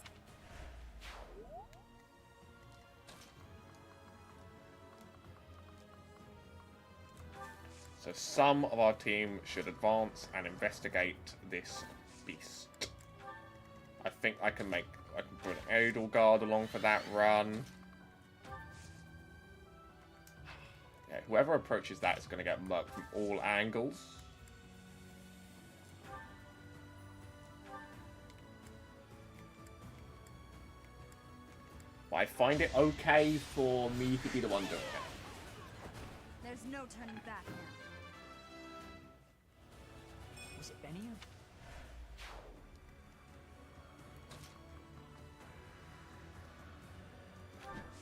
So some of our team should advance and investigate this beast. I think I can put Edelgard along for that run. Yeah, whoever approaches that is going to get murked from all angles. But I find it okay for me to be the one doing it. There's no turning back now. Was it Benny?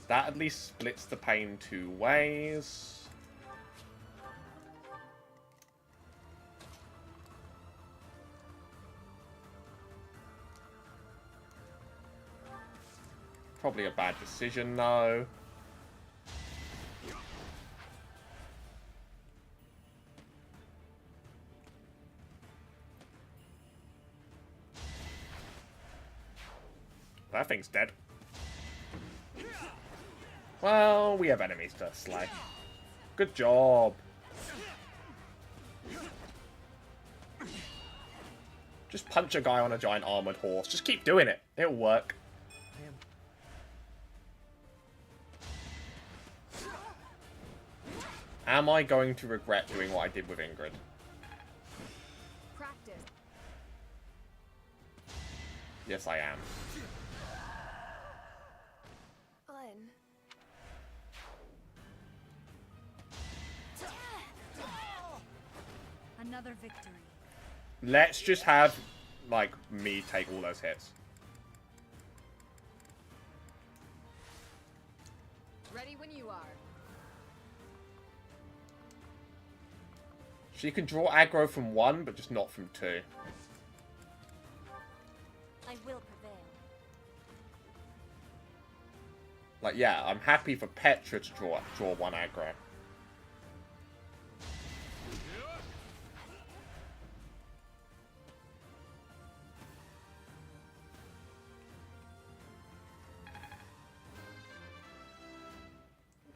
That at least splits the pain two ways. Probably a bad decision, though. That thing's dead. Well, we have enemies to slay. Good job. Just punch a guy on a giant armored horse. Just keep doing it. It'll work. Am I going to regret doing what I did with Ingrid? Practice. Yes, I am. Fun. Another victory. Let's just have, like, me take all those hits. Ready when you are. She can draw aggro from 1, but just not from 2. I will prevail. But yeah, I'm happy for Petra to draw one aggro.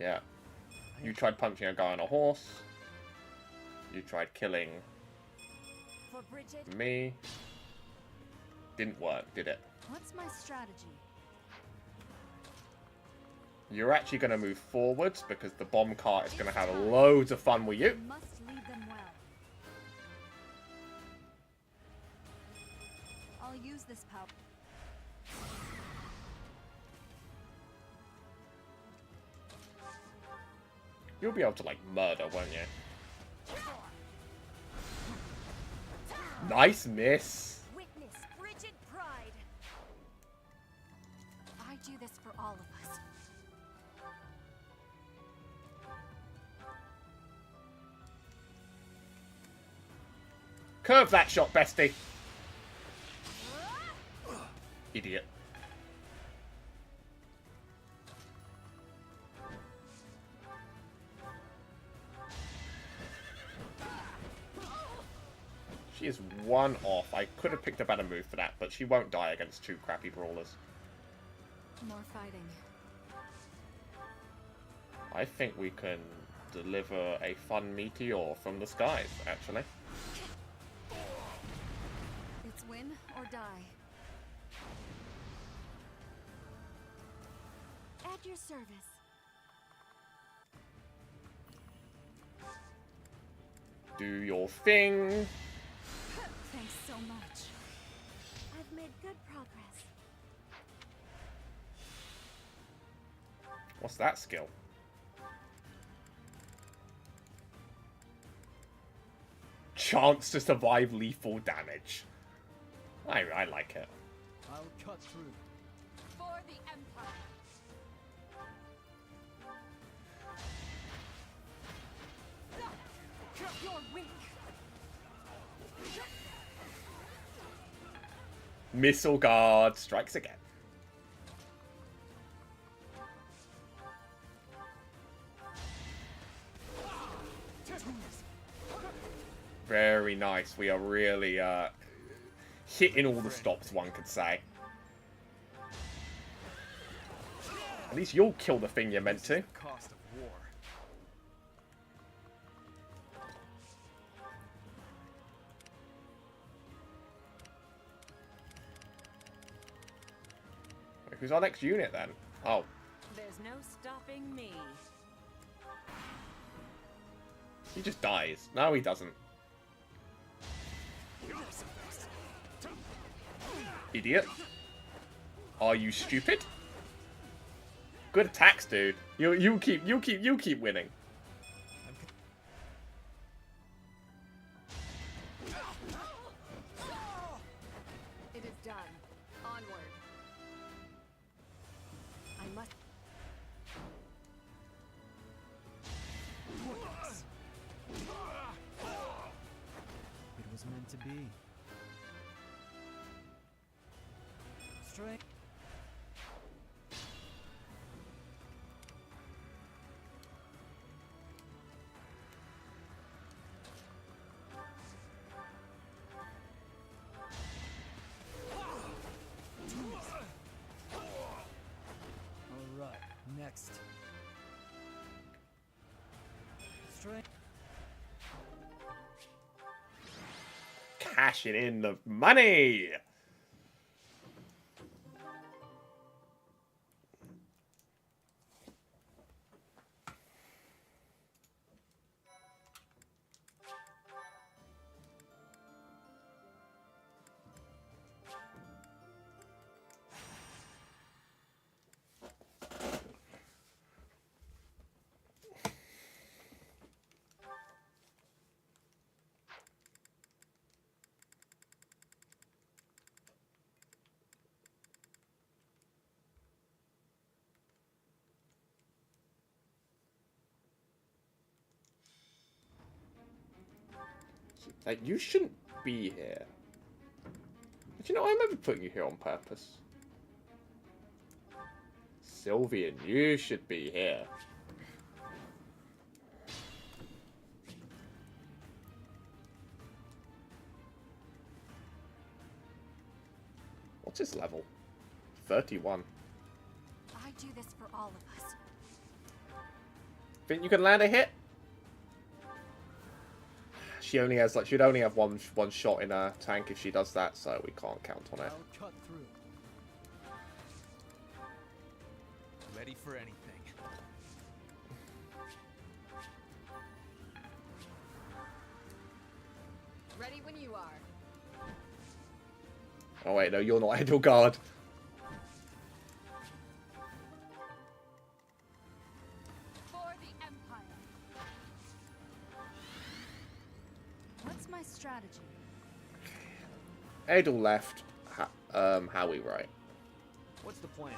Yeah. You tried punching a guy on a horse. You tried killing me. Didn't work, did it? What's my strategy? You're actually going to move forwards because the bomb cart is going to have loads of fun with you. Must lead them well. I'll use this power. You'll be able to, like, murder, won't you? Nice miss. Witness frigid pride. I do this for all of us. Curve that shot, bestie. Idiot. She is one off. I could have picked a better move for that, but she won't die against two crappy brawlers. More fighting. I think we can deliver a fun meteor from the skies, actually. It's win or die. At your service. Do your thing. Thanks so much. I've made good progress. What's that skill? Chance to survive lethal damage. I like it. I'll cut through. For the Empire. Your wing. Missile guard strikes again. Very nice. We are really hitting all the stops, one could say. At least you'll kill the thing you're meant to. Cost of war. Who's our next unit then? Oh. There's no stopping me. He just dies. No, he doesn't. Idiot. Are you stupid? Good attacks, dude. You keep winning. It is done. Onward. I must. It was meant to be. Strength. All right, next. Strength. Cashing in the money. Like, you shouldn't be here. But you know, I remember putting you here on purpose. Sylvian, you should be here. What's his level? 31. I do this for all of us. Think you can land a hit? She only has she'd only have one shot in her tank if she does that, so we can't count on it. I'll cut through. Ready for anything. Ready when you are. Oh wait, no, you're not Edelgard. For the Empire. What's my strategy? Edel left. Howie right. What's the plan?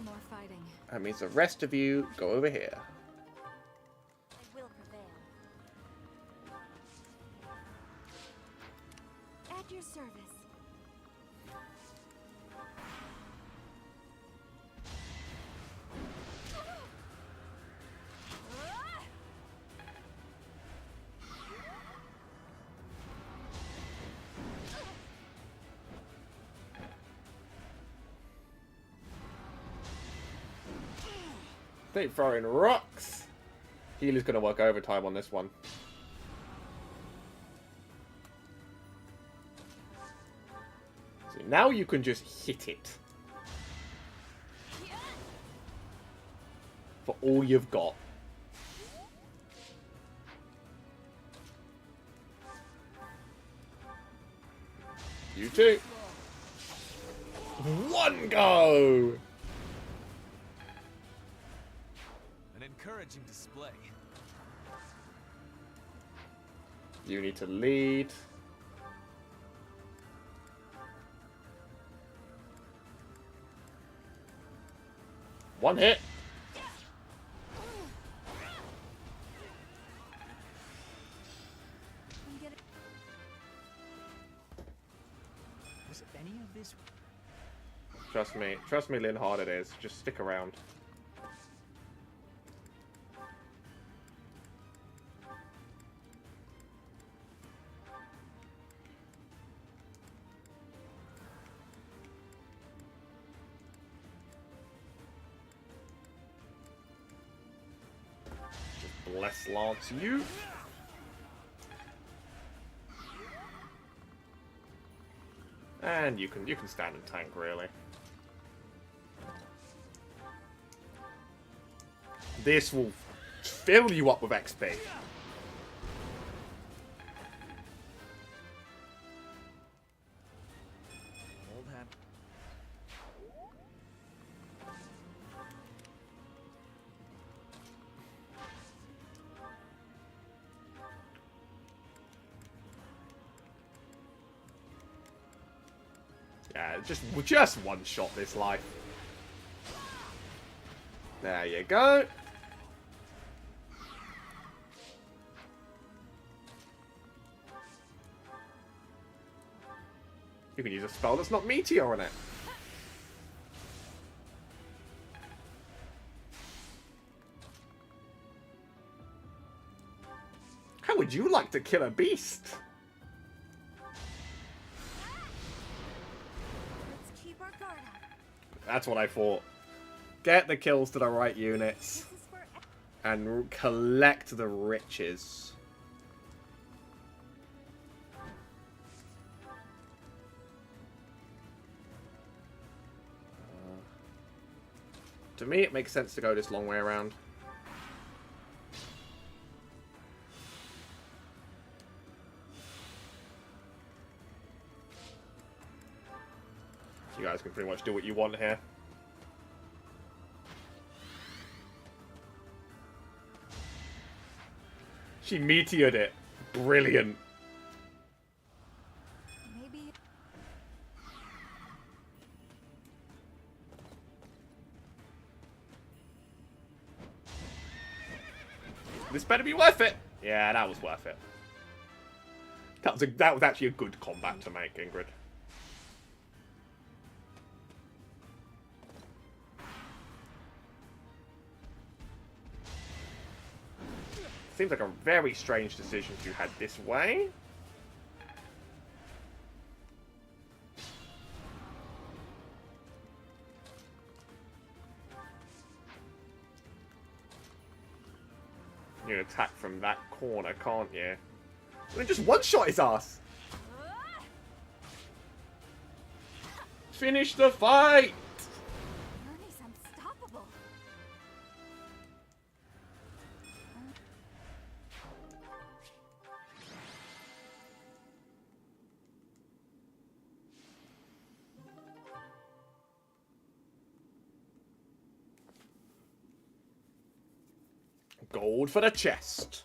More fighting. That means the rest of you go over here. I will prevail. At your service. They throwing rocks. Healy's gonna work overtime on this one. So now you can just hit it. For all you've got. You too. One go! An encouraging display. You need to lead. One hit. Was any of this? Trust me, Lynn, hard it is. Just stick around. Just bless Lance you. And you can stand and tank really. This will fill you up with XP. Old hat. Yeah, just one shot this life. There you go. You can use a spell that's not meteor on it. How would you like to kill a beast? Let's keep our guard up. That's what I thought. Get the kills to the right units. And collect the riches. To me, it makes sense to go this long way around. You guys can pretty much do what you want here. She meteored it. Brilliant. Maybe. This better be worth it. Yeah, that was worth it. That was actually a good combat to make, Ingrid. Seems like a very strange decision to head this way. You can attack from that corner, can't you? Well, it just one-shot his ass! Finish the fight! Ernie's unstoppable. Gold for the chest.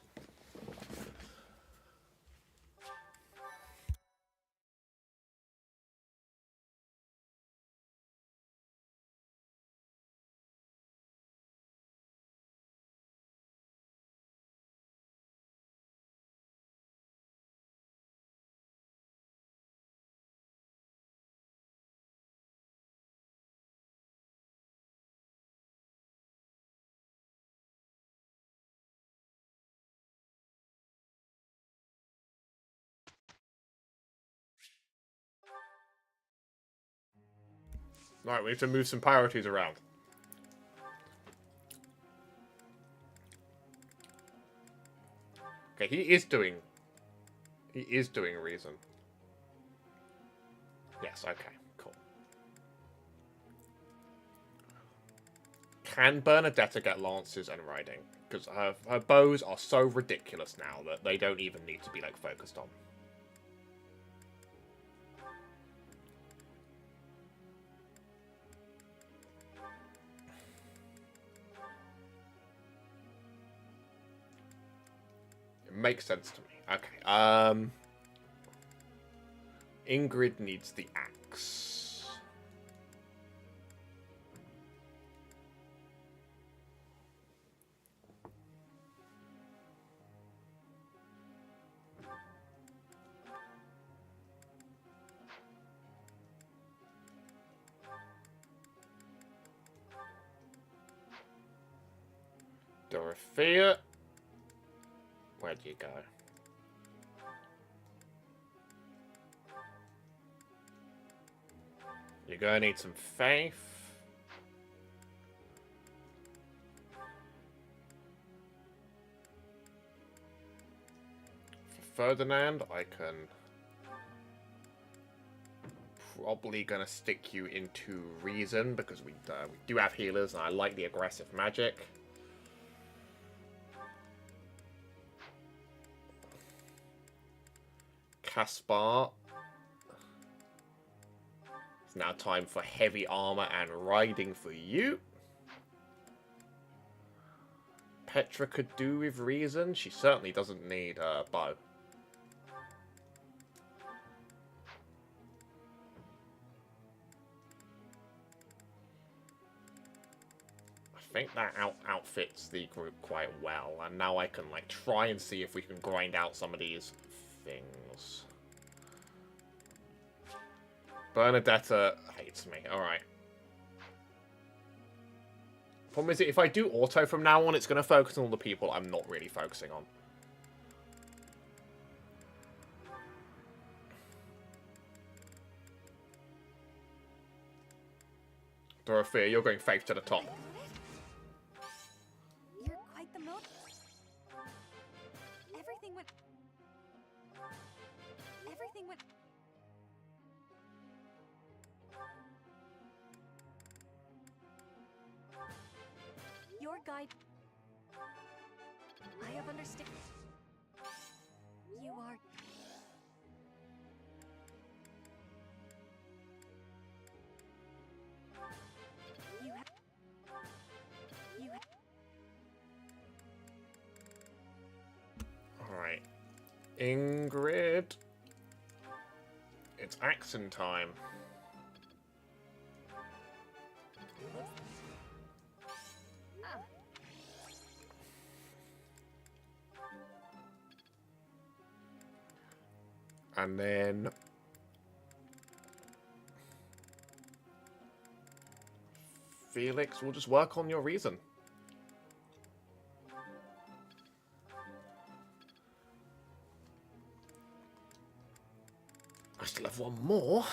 Right, we need to move some priorities around. Okay, he is doing reason. Yes, okay, cool. Can Bernadetta get lances and riding? Because her bows are so ridiculous now that they don't even need to be like focused on. Makes sense to me. Okay. Ingrid needs the axe. Dorothea. Where'd you go? You're gonna need some faith. For Ferdinand, I can probably gonna stick you into reason because we do have healers and I like the aggressive magic. Caspar. It's now time for heavy armor and riding for you. Petra could do with reason. She certainly doesn't need a bow. I think that outfits the group quite well, and now I can like try and see if we can grind out some of these things. Bernadetta hates me. Alright. Problem is, if I do auto from now on, it's going to focus on all the people I'm not really focusing on. Dorothea, you're going faith to the top. You're quite the motive. Everything went... Your guide... I have understood... You are... You have... Alright. Ingrid. It's accent time. And then Felix, we'll just work on your reason. I still have one more.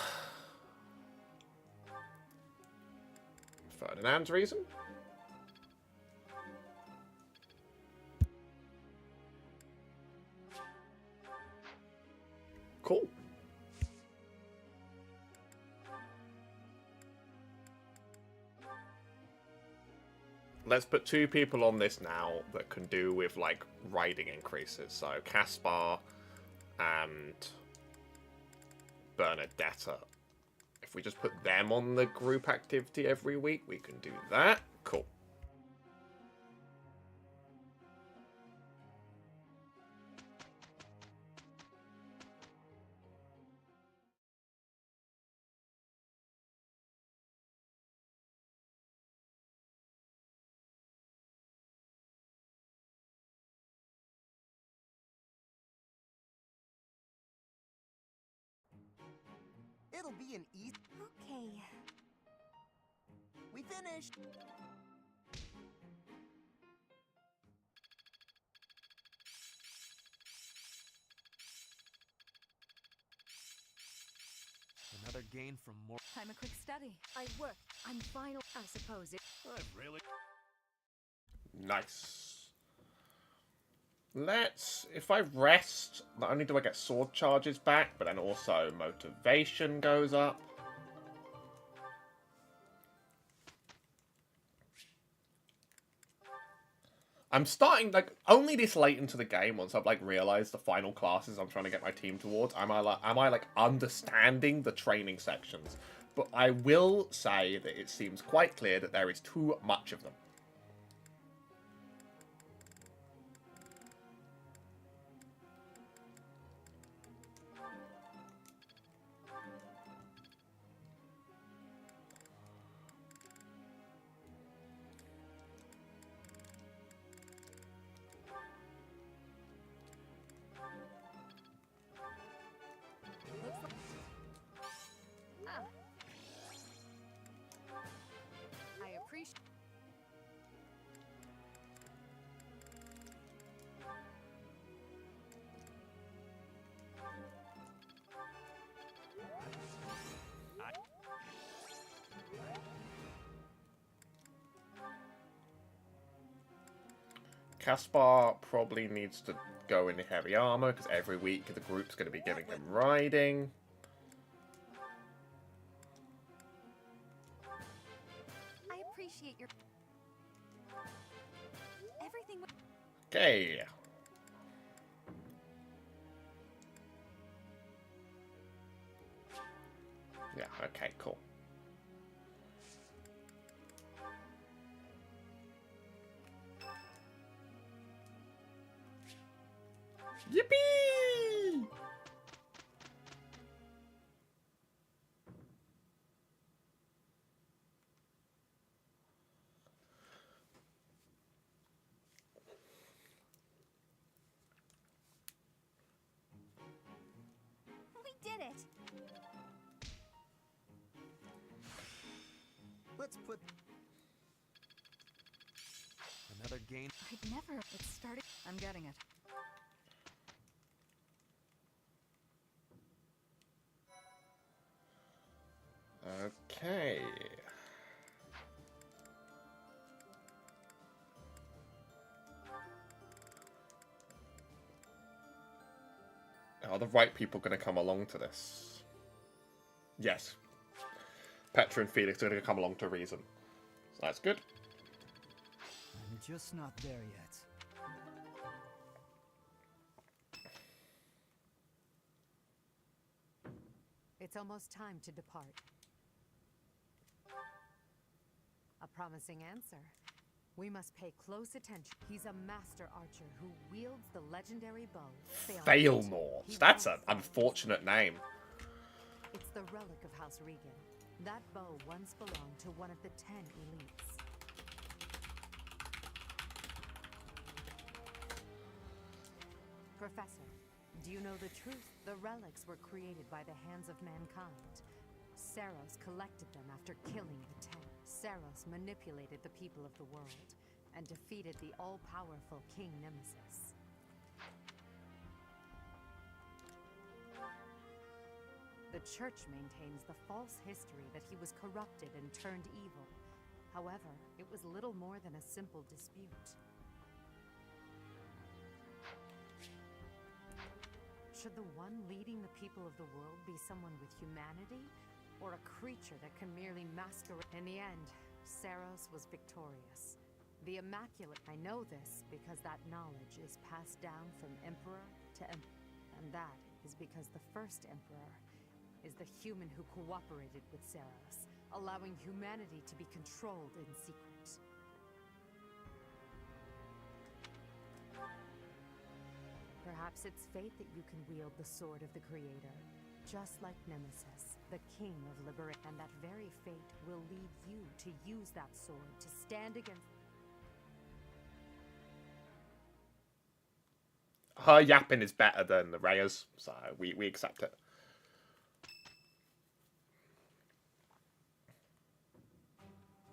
Ferdinand's reason. Cool. Let's put 2 people on this now that can do with, like, riding increases. So, Caspar and Bernadetta. If we just put them on the group activity every week, we can do that. Cool. It'll be an easy. Okay. We finished. Another gain from more. I'm a quick study. I worked. I'm final. I suppose it. I've really. Nice. Let's... If I rest, not only do I get sword charges back, but then also motivation goes up. I'm starting, like, only this late into the game, once I've, like, realized the final classes I'm trying to get my team towards, am I, like, understanding the training sections? But I will say that it seems quite clear that there is too much of them. I appreciate. Caspar probably needs to go into heavy armor, because every week the group's going to be giving him riding. I appreciate your everything. Okay. Yeah, okay, cool. Yippee! We did it. Let's put Another gain. I'd never. It started. I'm getting it. Okay. Are the right people going to come along to this? Yes. Petra and Felix are going to come along to reason. So that's good. I'm just not there yet. It's almost time to depart. A promising answer. We must pay close attention. He's a master archer who wields the legendary bow. Failnor. That's an unfortunate name. It's the relic of House Regan. That bow once belonged to one of the 10 elites. Professor, do you know the truth? The relics were created by the hands of mankind. Saros collected them after killing the 10. Saros manipulated the people of the world and defeated the all-powerful King Nemesis. The Church maintains the false history that he was corrupted and turned evil. However, it was little more than a simple dispute. Should the one leading the people of the world be someone with humanity, or a creature that can merely masquerade? In the end, Saros was victorious. The Immaculate. I know this because that knowledge is passed down from Emperor to Emperor. And that is because the first Emperor is the human who cooperated with Saros, allowing humanity to be controlled in secret. Perhaps it's fate that you can wield the sword of the Creator, just like Nemesis, the King of Liberation. And that very fate will lead you to use that sword to stand against... Her yapping is better than the Rhea's, so we accept it.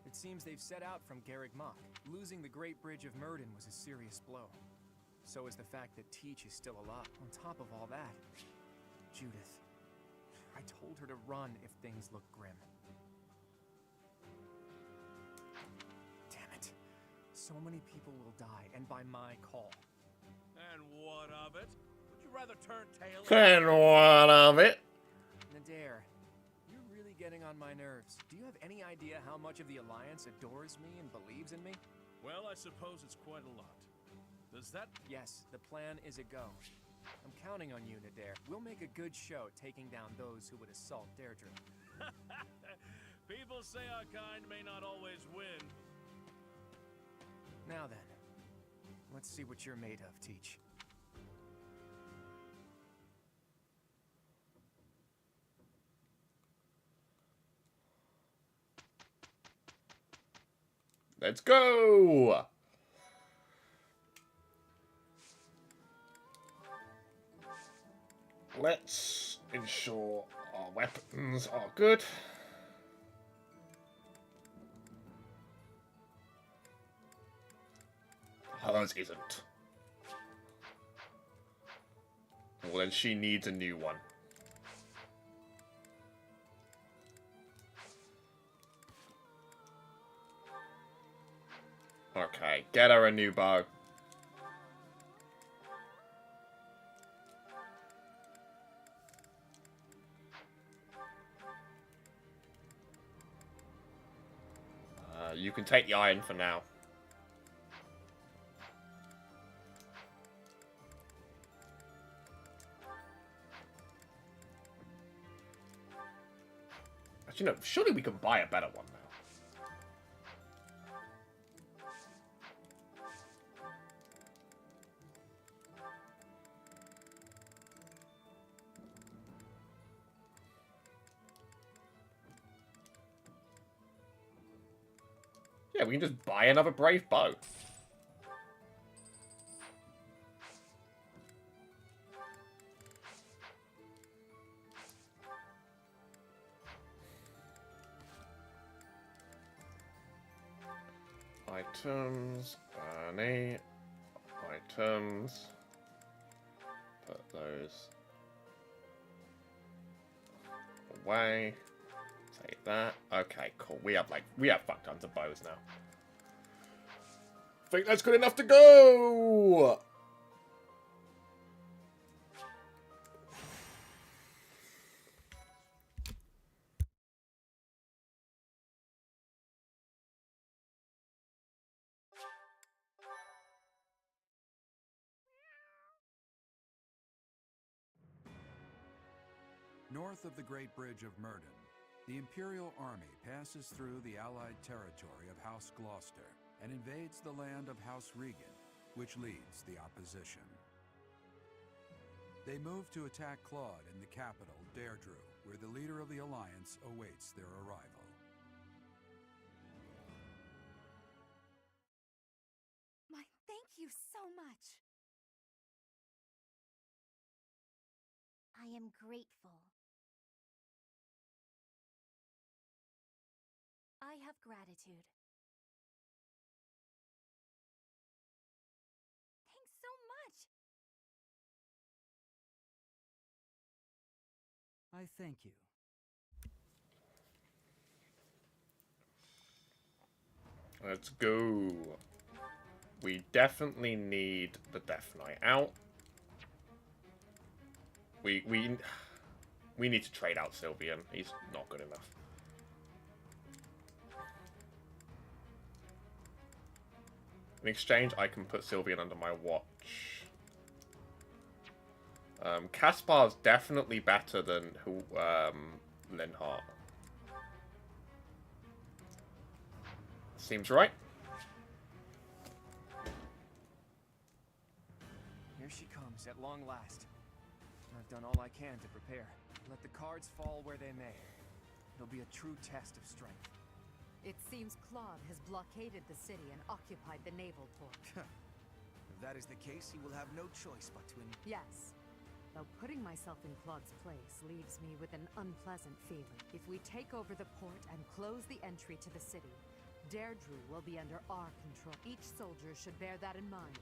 It seems they've set out from Garreg Mach. Losing the Great Bridge of Myrddin was a serious blow. So is the fact that Teach is still alive. On top of all that, Judith. I told her to run if things look grim. Damn it. So many people will die, and by my call. And what of it? Would you rather turn tail? And what of it? Nadir, you're really getting on my nerves. Do you have any idea how much of the Alliance adores me and believes in me? Well, I suppose it's quite a lot. Does that... Yes, the plan is a go. I'm counting on you, Nadir. We'll make a good show taking down those who would assault Deirdre. People say our kind may not always win. Now then, let's see what you're made of, Teach. Let's go! Let's ensure our weapons are good. Hers isn't. Well, then she needs a new one. Okay, get her a new bow. You can take the iron for now. Actually, no, surely we can buy a better one now. Yeah, we can just buy another brave bow. Items, Bernie, items, put those away, take that, okay, cool, we have fuck tons of bows now. I think that's good enough to go! North of the Great Bridge of Myrddin, the Imperial Army passes through the Allied territory of House Gloucester and invades the land of House Regan, which leads the opposition. They move to attack Claude in the capital, Deirdre, where the leader of the Alliance awaits their arrival. Thank you so much. I am grateful. I have gratitude. Thanks so much. I thank you. Let's go. We definitely need the Death Knight out. We need to trade out Sylvian. He's not good enough. In exchange, I can put Sylvian under my watch. Caspar's definitely better than Linhardt. Seems right. Here she comes, at long last. I've done all I can to prepare. Let the cards fall where they may. It'll be a true test of strength. It seems Claude has blockaded the city and occupied the naval port. If that is the case, he will have no choice but to... Yes. Though putting myself in Claude's place leaves me with an unpleasant feeling. If we take over the port and close the entry to the city, Deirdre will be under our control. Each soldier should bear that in mind.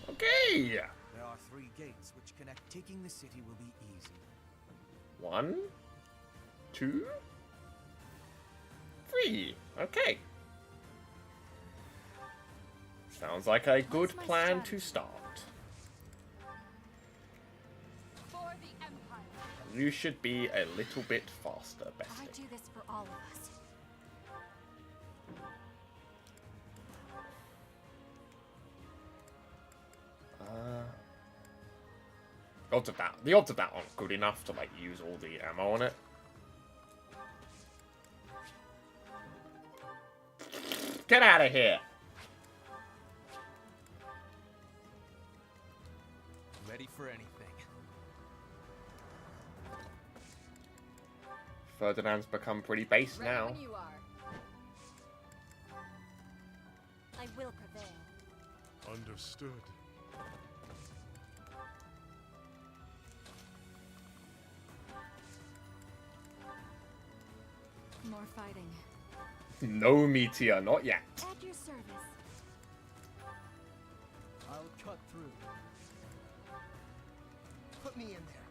Okay! There are 3 gates which connect. Taking the city will be easy. 1, 2, 3. Okay. Sounds like a good plan to start. For the Empire. You should be a little bit faster, I bestie. do this for all of us. The odds of that aren't good enough to like use all the ammo on it. Get out of here! Ready for anything. Ferdinand's become pretty base Ready now. when you are. I will prevail. Understood. More fighting. No meteor, not yet. At your service. I'll cut through. Put me in there.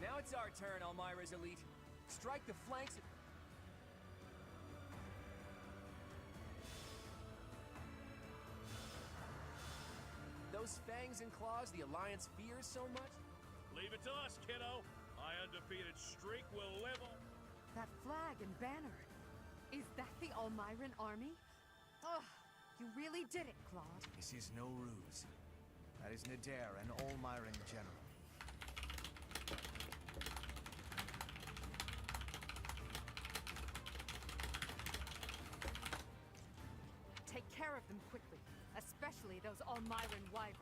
Now it's our turn, Elmira's elite. Strike the flanks. Those fangs and claws the Alliance fears so much? Leave it to us, kiddo. My undefeated streak will live on. That flag and banner. Is that the Almiran army? Ugh, you really did it, Claude. This is no ruse. That is Nadir, an Olmiran general. Take care of them quickly, especially those Almiran wyverns.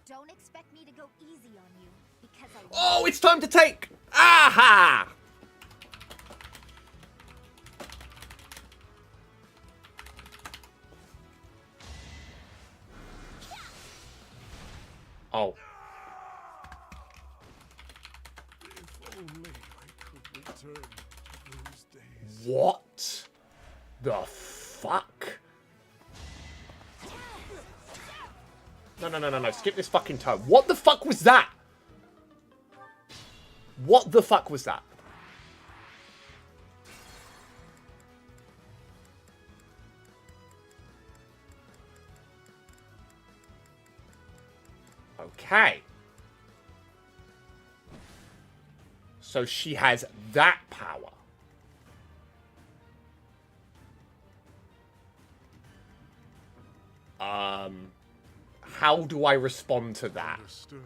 Don't expect me to go easy on you, because I Oh, it's time to take! Aha! Oh. If only I could return to those days. What the fuck? No. Skip this fucking turn. What the fuck was that? What the fuck was that? Okay. So she has that power. How do I respond to that? Understood.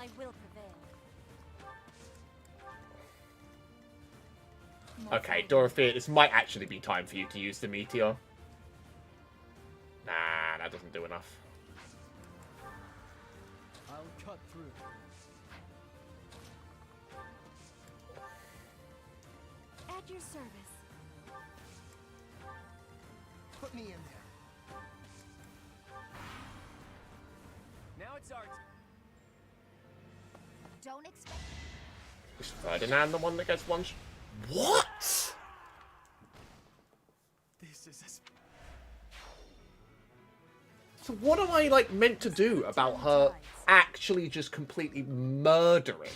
I will prevail. Okay, Dorothea, this might actually be time for you to use the meteor. Nah, that doesn't do enough. I'll cut through. At your service. Put me in there. Now it's our Don't expect. Is Ferdinand the one that gets one? What? This is a... So what am I, like, meant to do about her actually just completely murdering?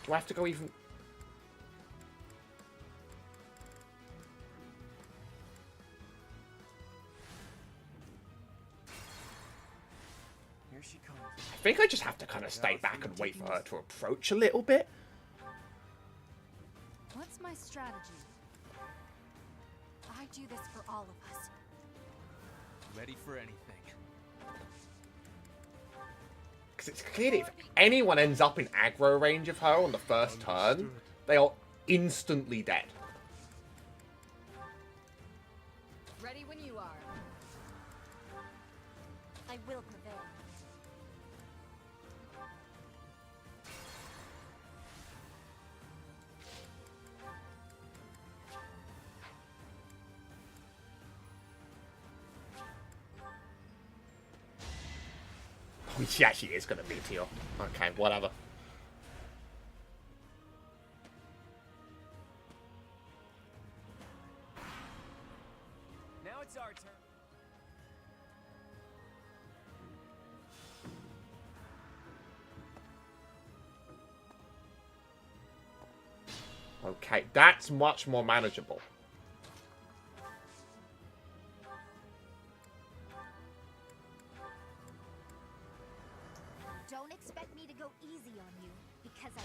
Do I have to go even... Here she comes. I think I just have to kind of stay back and wait for her to approach a little bit. What's my strategy? I do this for all of us. Ready for anything. Because it's clear that if anyone ends up in aggro range of her on the first turn, they are instantly dead. Ready when you are. I will prevail. Oh, she actually is going to meteor. Okay, whatever. Now it's our turn. Okay, that's much more manageable. Don't expect me to go easy on you, because I...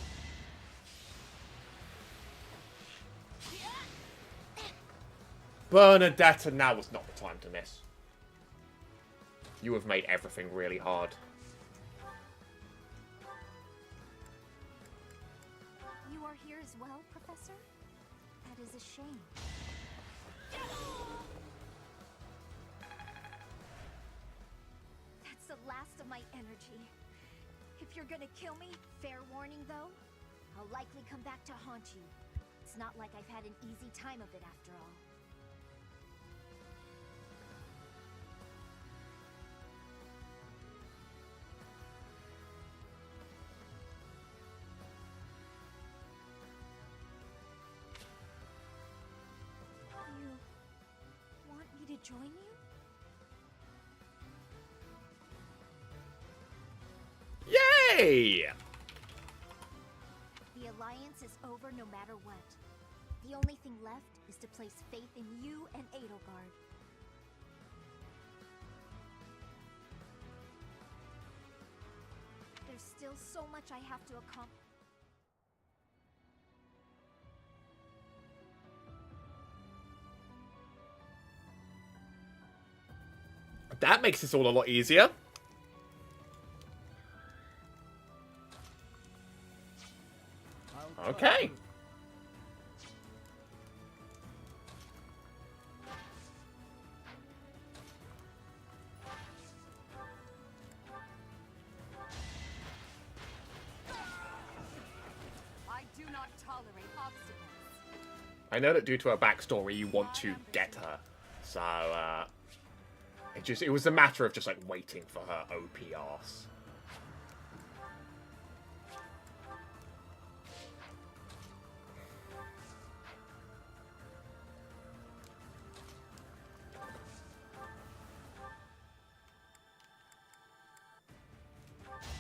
Bernadetta, now was not the time to miss. You have made everything really hard. You are here as well, Professor? That is a shame. That's the last of my energy. If you're gonna kill me, fair warning though, I'll likely come back to haunt you. It's not like I've had an easy time of it after all. You want me to join you? Yay! The alliance is over no matter what. The only thing left is to place faith in you and Edelgard. There's still so much I have to accomplish. That makes this all a lot easier. Okay. I do not tolerate obstacles. I know that due to her backstory, you want to get her. So, it was a matter of just, like, waiting for her OP arse.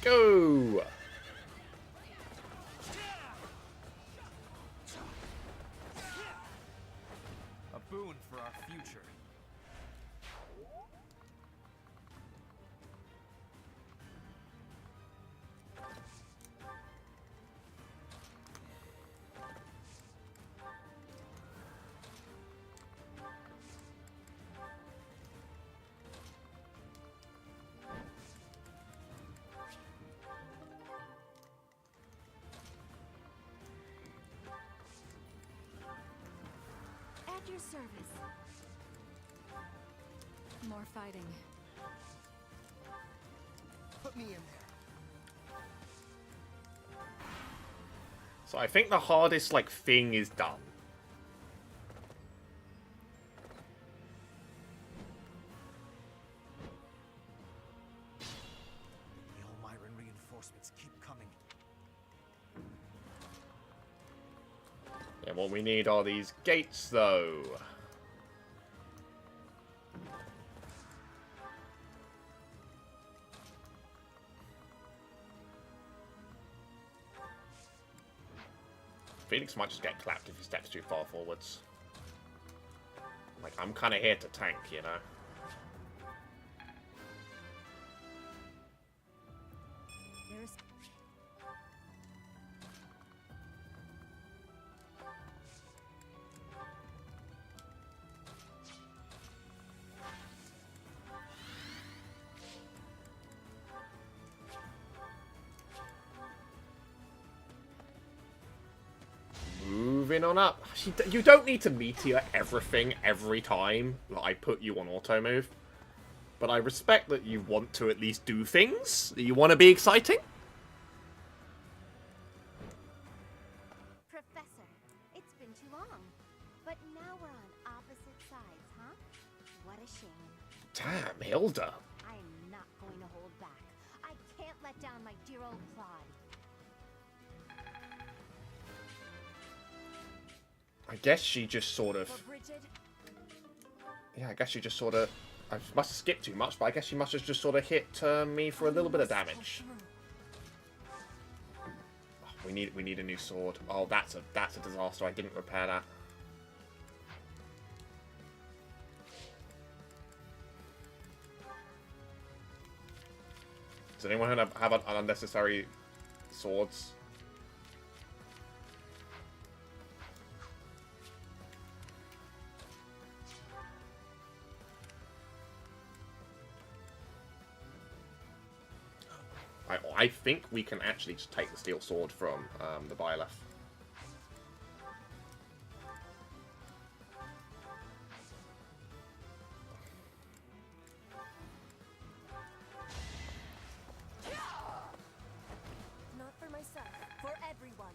Go! A boon for our future. At your service. More fighting. Put me in there. So I think the hardest, like, thing is done. And what we need are these gates, though. Phoenix might just get clapped if he steps too far forwards. Like, I'm kind of here to tank, you know? There's... Moving on up. You don't need to meteor everything every time that I put you on auto move. But I respect that you want to at least do things. You want to be exciting. Professor, it's been too long. But now we're on opposite sides, huh? What a shame. Damn, Hilda. I am not going to hold back. I can't let down my dear old Claude. I guess she just sort of... Yeah, I guess she just sort of... I must have skipped too much, but I guess she must have just sort of hit me for a little bit of damage. Oh, we need a new sword. Oh, that's a disaster. I didn't repair that. Does anyone have unnecessary swords? I think we can actually just take the steel sword from the Byleth. Not for myself, for everyone.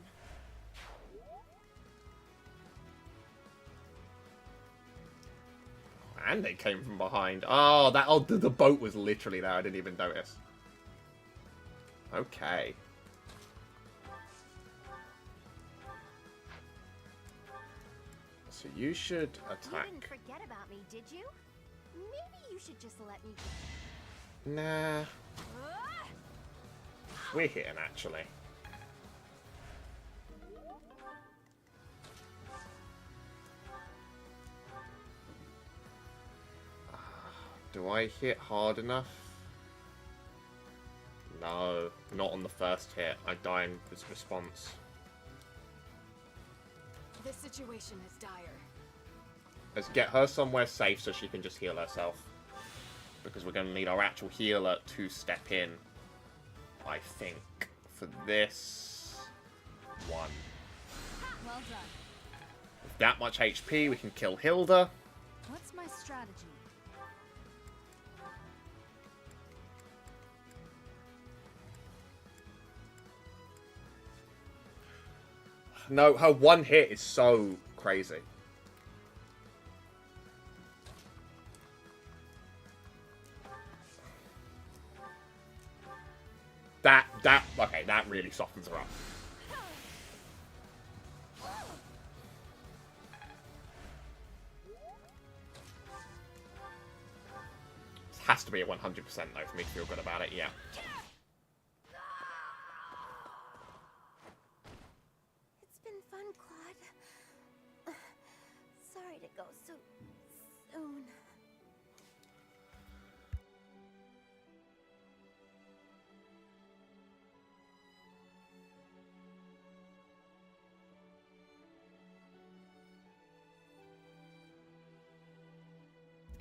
And they came from behind. Oh, the boat was literally there. I didn't even notice. Okay. So you should attack. You didn't forget about me, did you? Maybe you should just let me go. Nah. We're hitting, actually. Do I hit hard enough? No, not on the first hit. I die in this response. This situation is dire. Let's get her somewhere safe so she can just heal herself. Because we're going to need our actual healer to step in, I think, for this one. Well done. With that much HP, we can kill Hilda. What's my strategy? No, her one hit is so crazy. Okay, that really softens her up. This has to be a 100% though for me to feel good about it, yeah. It's been fun, Claude. Sorry to go so soon.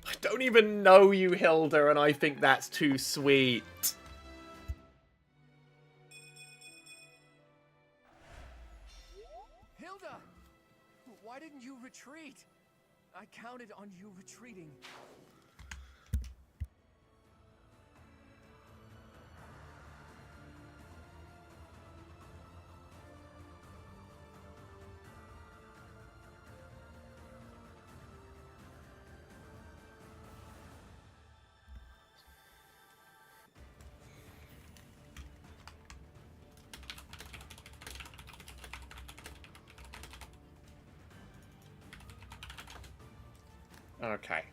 I don't even know you, Hilda, and I think that's too sweet. Hilda! Why didn't you retreat? I counted on you retreating. Okay,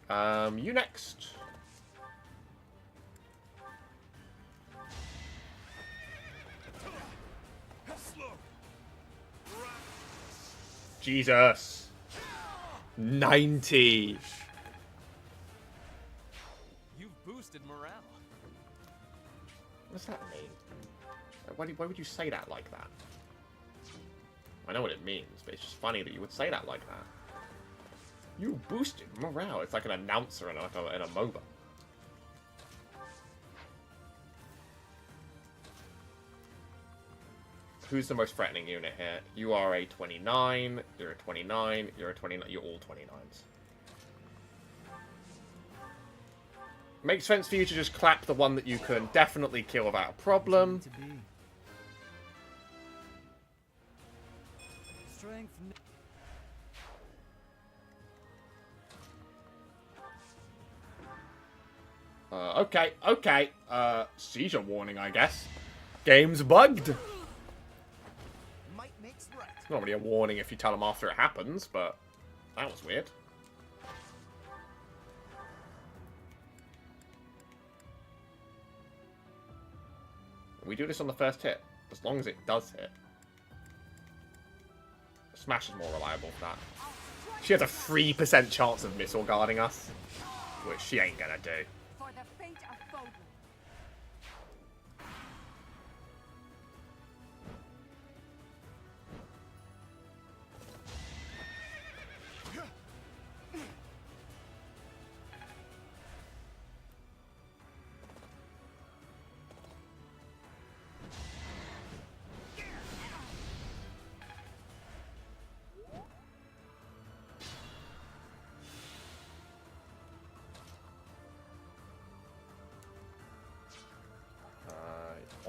you next. Jesus. 90. You've boosted morale. What does that mean? Why would you say that like that? I know what it means, but it's just funny that you would say that like that. You boosted morale. It's like an announcer in a MOBA. Who's the most threatening unit here? You are a 29, you're a 29, you're a 29, you're all 29s. Makes sense for you to just clap the one that you can definitely kill without a problem. Strength. Okay. Seizure warning, I guess. Game's bugged. Might makes right. It's not really a warning if you tell them after it happens, but that was weird. We do this on the first hit, as long as it does hit. Smash is more reliable for that. She has a 3% chance of missile guarding us, which she ain't gonna do. For the fate of Fodlan.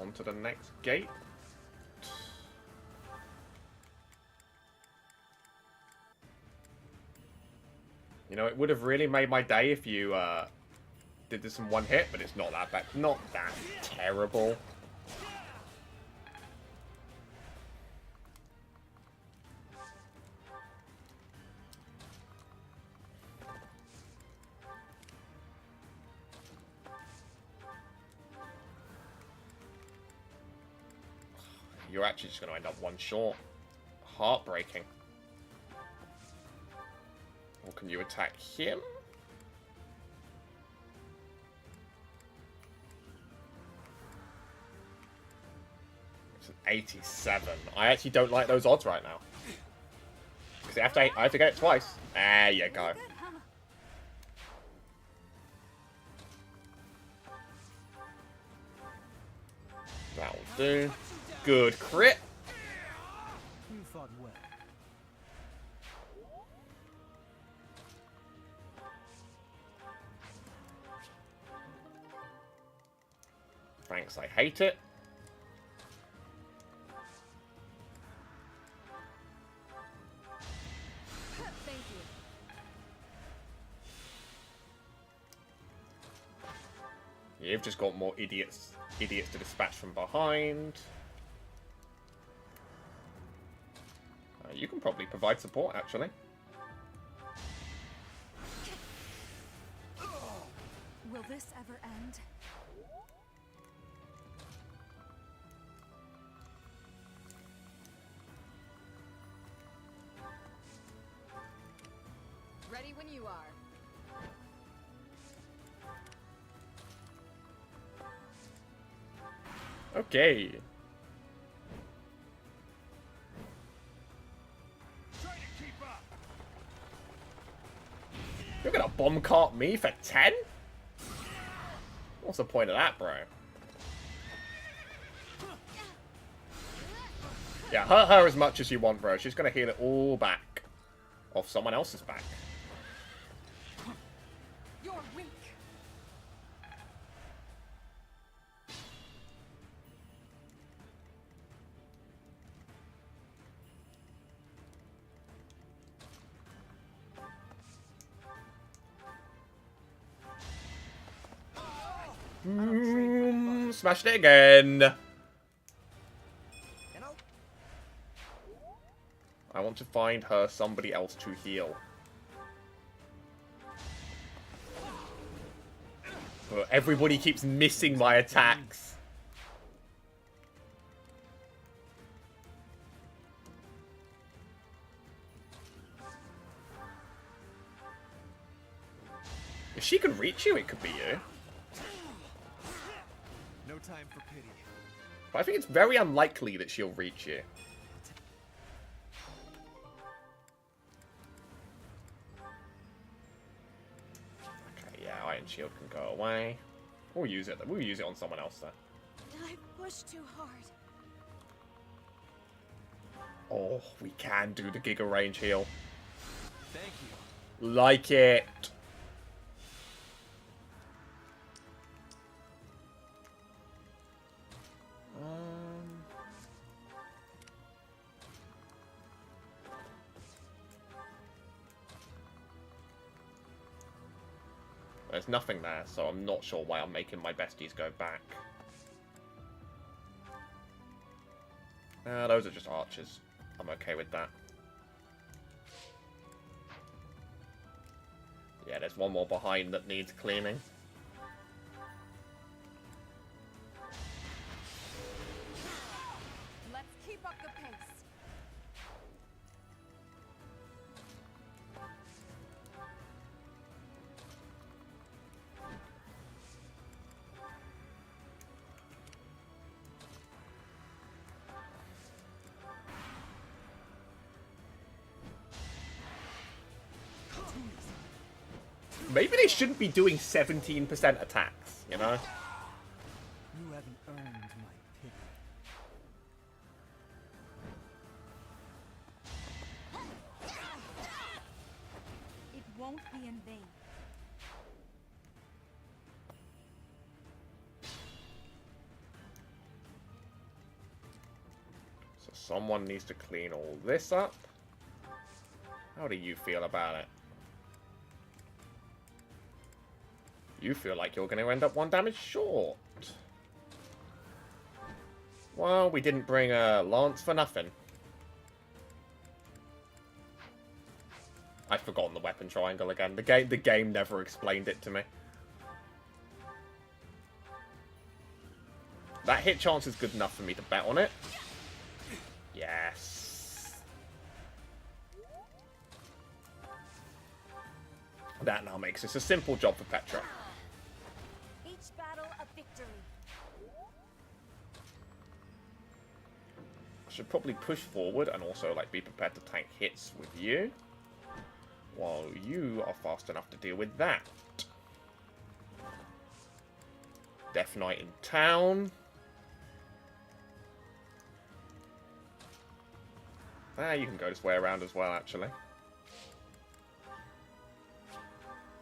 On to the next gate. You know, it would have really made my day if you did this in one hit, but it's not that bad. Not that terrible. You're actually just going to end up one short. Heartbreaking. Or can you attack him? It's an 87. I actually don't like those odds right now. Because I have to get it twice. There you go. That'll do. Good crit. You fought well. Thanks, I hate it. Thank you. You've just got more idiots to dispatch from behind. You can probably provide support, actually. Will this ever end? Ready when you are. Okay. You're gonna bomb cart me for 10? What's the point of that, bro? Yeah, hurt her as much as you want, bro. She's gonna heal it all back. Off someone else's back. You're weak. Smashed it again. I want to find her somebody else to heal. But everybody keeps missing my attacks. If she can reach you, it could be you. No time for pity. But I think it's very unlikely that she'll reach you. Okay, yeah, Iron Shield can go away. We'll use it. We'll use it on someone else, though. I pushed too hard. Oh, we can do the Giga Range heal. Thank you. Like it. There's nothing there, so I'm not sure why I'm making my besties go back. Those are just archers. I'm okay with that. Yeah, there's one more behind that needs cleaning. Let's keep up the pace. Maybe they shouldn't be doing 17% attacks, you know? You haven't earned my pity. It won't be in vain. So someone needs to clean all this up. How do you feel about it? You feel like you're going to end up 1 damage short. Well, we didn't bring a lance for nothing. I've forgotten the weapon triangle again. The game never explained it to me. That hit chance is good enough for me to bet on it. Yes. That now makes this a simple job for Petra. Each battle a victory. I should probably push forward and also like be prepared to tank hits with you, while you are fast enough to deal with that. Death Knight in town. You can go this way around as well, actually.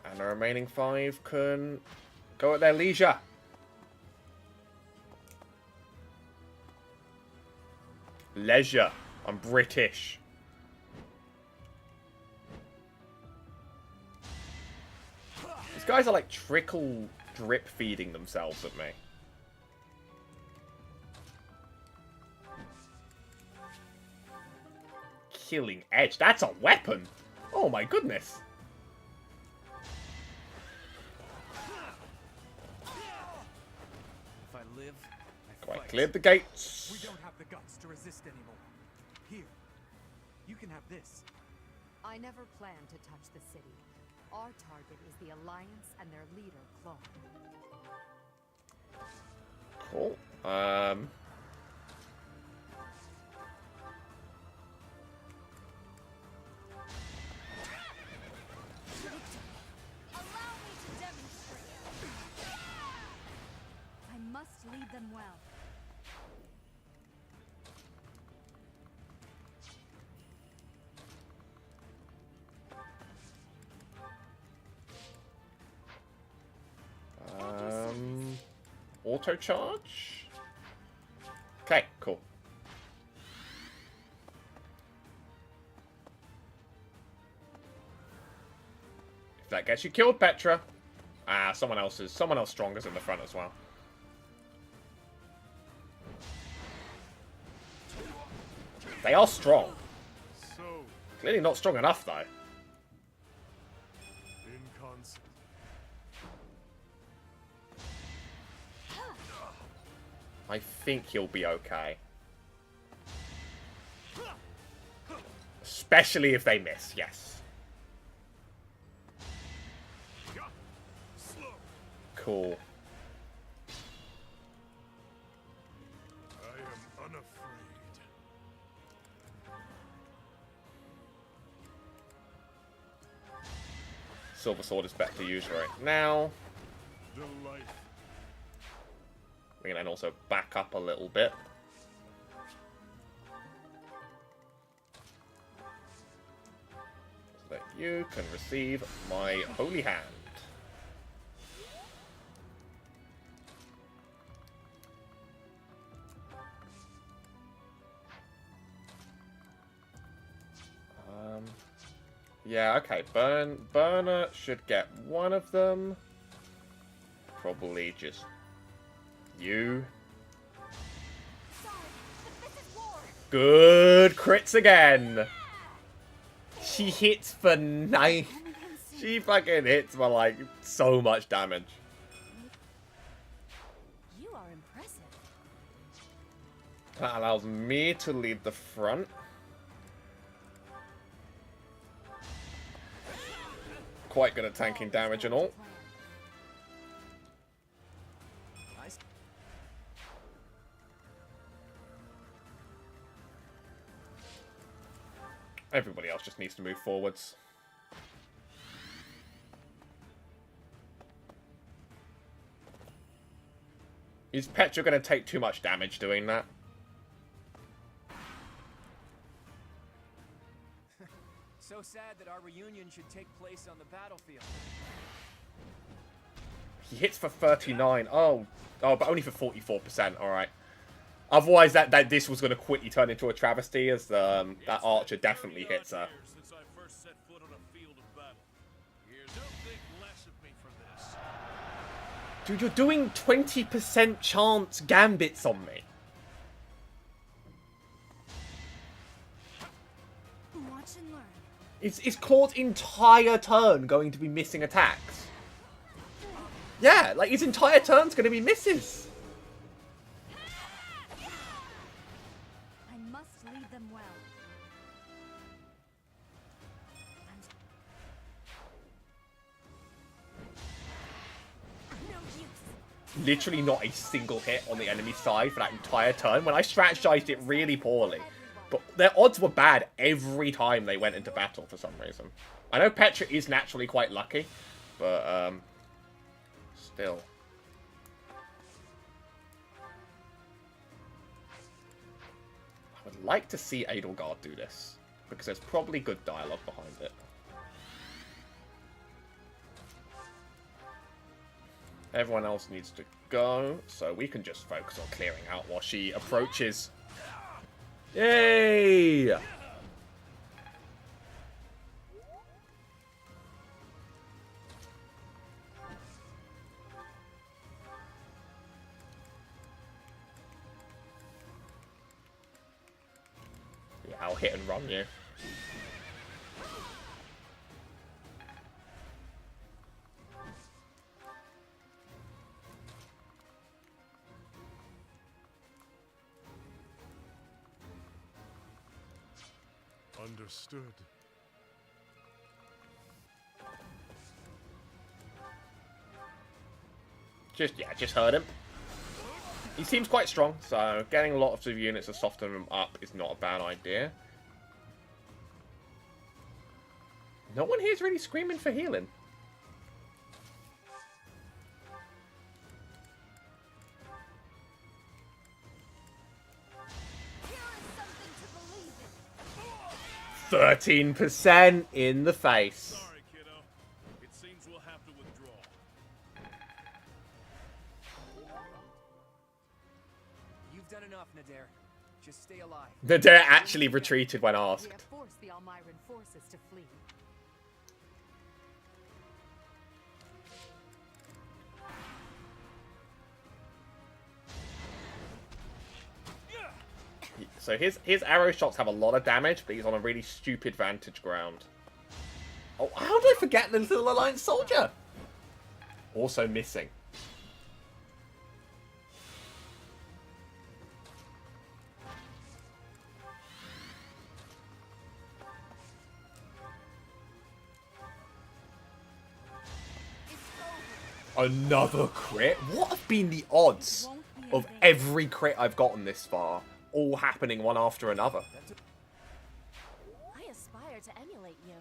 And the remaining 5 can go at their leisure. Leisure. I'm British. These guys are like trickle drip feeding themselves at me. Killing Edge. That's a weapon. Oh my goodness. If I live, I Quite fight. cleared the gates. We don't have the guts to resist anymore. Here, you can have this. I never planned to touch the city. Our target is the Alliance and their leader, Claude. Cool. Allow me to demonstrate. I must lead them well. Auto charge? Okay, cool. If that gets you killed, Petra. Someone else stronger's in the front as well. They are strong. So, Clearly not strong enough, though. in concert. I think he'll be okay. Especially if they miss, yes. Cool. I am unafraid. Silver Sword is better to use right now. Delight. We can then also back up a little bit. So that you can receive my Holy Hand. Yeah, okay. Burner should get one of them. Probably just you. Good crits again. She hits for 9. She fucking hits for like so much damage. You are impressive. That allows me to lead the front. Quite good at tanking damage and all. Everybody else just needs to move forwards. Is Petra going to take too much damage doing that? So sad that our reunion should take place on the battlefield. He hits for 39. Oh, but only for 44%. All right. Otherwise, that this was going to quickly turn into a travesty, as that archer definitely hits her. Dude, you're doing 20% chance gambits on me. Watch and learn. Is Claude's entire turn going to be missing attacks? Yeah, like his entire turn's going to be misses. I must lead them well. No use. Literally not a single hit on the enemy side for that entire turn. When I strategized it really poorly. But their odds were bad every time they went into battle for some reason. I know Petra is naturally quite lucky, but still. I would like to see Edelgard do this, because there's probably good dialogue behind it. Everyone else needs to go, so we can just focus on clearing out while she approaches. Yay! Yeah, I'll hit and run you. Understood. Just hurt him. He seems quite strong, so getting a lot of units to soften him up is not a bad idea. No one here is really screaming for healing. Here is something to believe in. 13% in the face. Sorry, kiddo. It seems we'll have to withdraw. You've done enough, Nadir. Just stay alive. Nadir actually retreated when We asked. have forced the Almiran forces to flee. So his arrow shots have a lot of damage, but he's on a really stupid vantage ground. Oh, how did I forget the little Alliance soldier? Also missing. Another crit? What have been the odds of every crit I've gotten this far all happening one after another? I aspire to emulate you.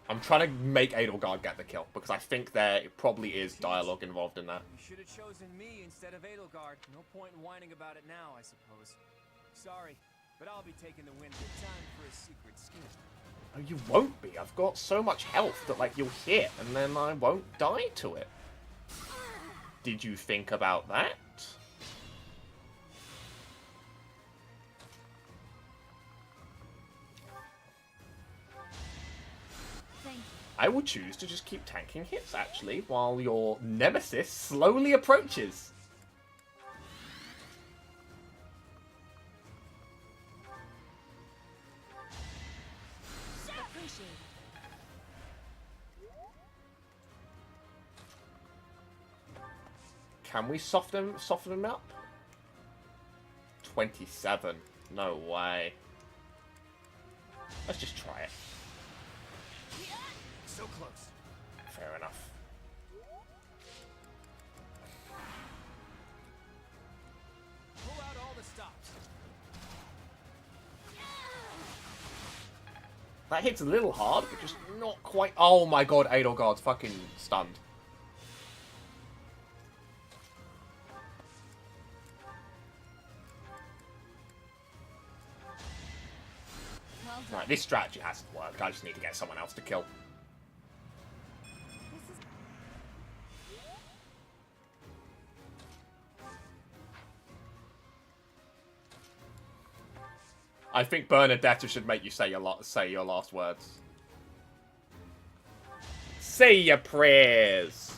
I'm trying to make Edelgard get the kill, because I think there probably is dialogue involved in that. You should have chosen me instead of Edelgard. No point in whining about it now, I suppose. Sorry, but I'll be taking the win. Good time for a secret scheme. Oh, you won't be. I've got so much health that, like, you'll hit, and then I won't die to it. Did you think about that? I will choose to just keep tanking hits, actually, while your nemesis slowly approaches. Can we soften him up? 27. No way. Let's just try it. So close. Fair enough. Pull out all the stops. That hits a little hard, but just not quite. Oh my god, Edelgard's fucking stunned. Right, this strategy hasn't worked. I just need to get someone else to kill. I think Bernadetta should make you say your last words. Say your prayers.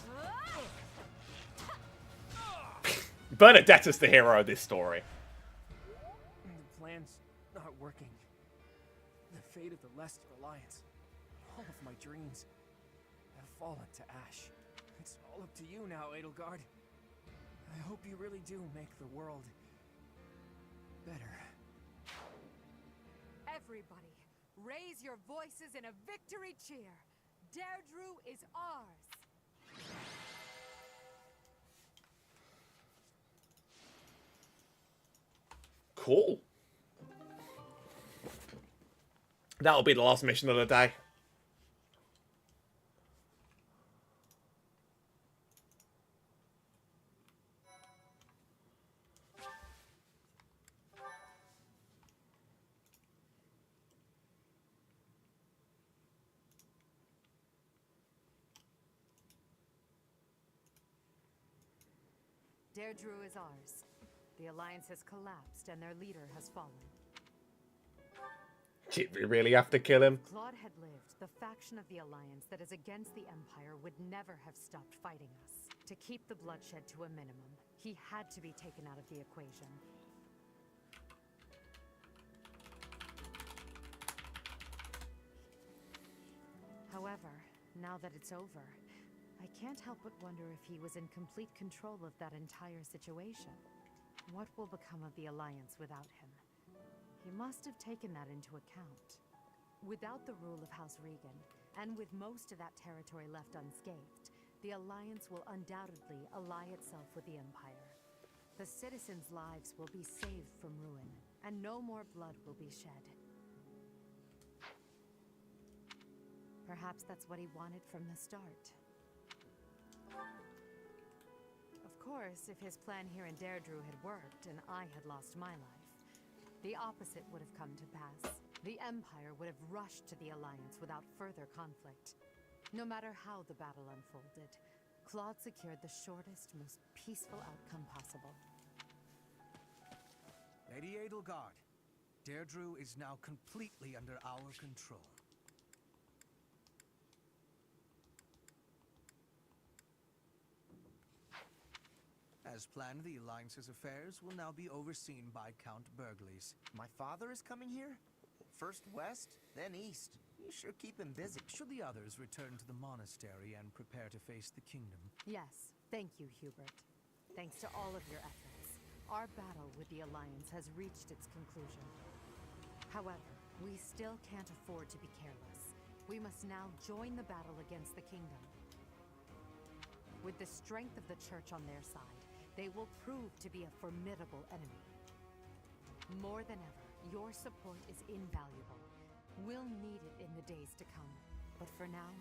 Bernadetta's the hero of this story. The plan's not working. The fate of the Lester Alliance, all of my dreams, have fallen to ash. It's all up to you now, Edelgard. I hope you really do make the world better. Everybody, raise your voices in a victory cheer. Deirdre is ours. Cool. That'll be the last mission of the day. Deirdre is ours. The Alliance has collapsed and their leader has fallen. Did we really have to kill him? If Claude had lived, the faction of the Alliance that is against the Empire would never have stopped fighting us. To keep the bloodshed to a minimum, he had to be taken out of the equation. However, now that it's over, I can't help but wonder if he was in complete control of that entire situation. What will become of the Alliance without him? He must have taken that into account. Without the rule of House Regan, and with most of that territory left unscathed, the Alliance will undoubtedly ally itself with the Empire. The citizens' lives will be saved from ruin, and no more blood will be shed. Perhaps that's what he wanted from the start. Of course, if his plan here in Deirdre had worked and I had lost my life, the opposite would have come to pass. The Empire would have rushed to the Alliance without further conflict. No matter how the battle unfolded, Claude secured the shortest, most peaceful outcome possible. Lady Edelgard, Deirdre is now completely under our control. As planned, the Alliance's affairs will now be overseen by Count Burgleys. My father is coming here? First west, then east. You sure keep him busy. Should the others return to the monastery and prepare to face the kingdom? Yes, thank you, Hubert. Thanks to all of your efforts, our battle with the Alliance has reached its conclusion. However, we still can't afford to be careless. We must now join the battle against the kingdom. With the strength of the Church on their side, they will prove to be a formidable enemy. More than ever, your support is invaluable. We'll need it in the days to come. But for now,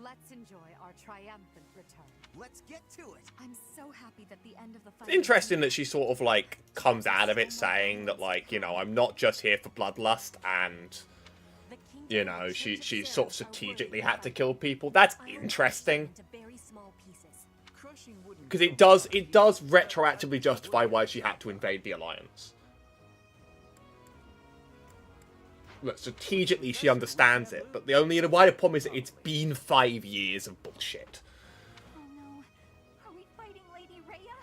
let's enjoy our triumphant return. Let's get to it! I'm so happy that the end of the fight... It's interesting that she sort of, like, comes out of it saying that, like, you know, I'm not just here for bloodlust, and, you know, she sort of strategically had to kill people. That's interesting. Because it does retroactively justify why she had to invade the Alliance. Look, strategically she understands it, but the wider problem is that it's been 5 years of bullshit. Oh no. Are we fighting Lady Rhea?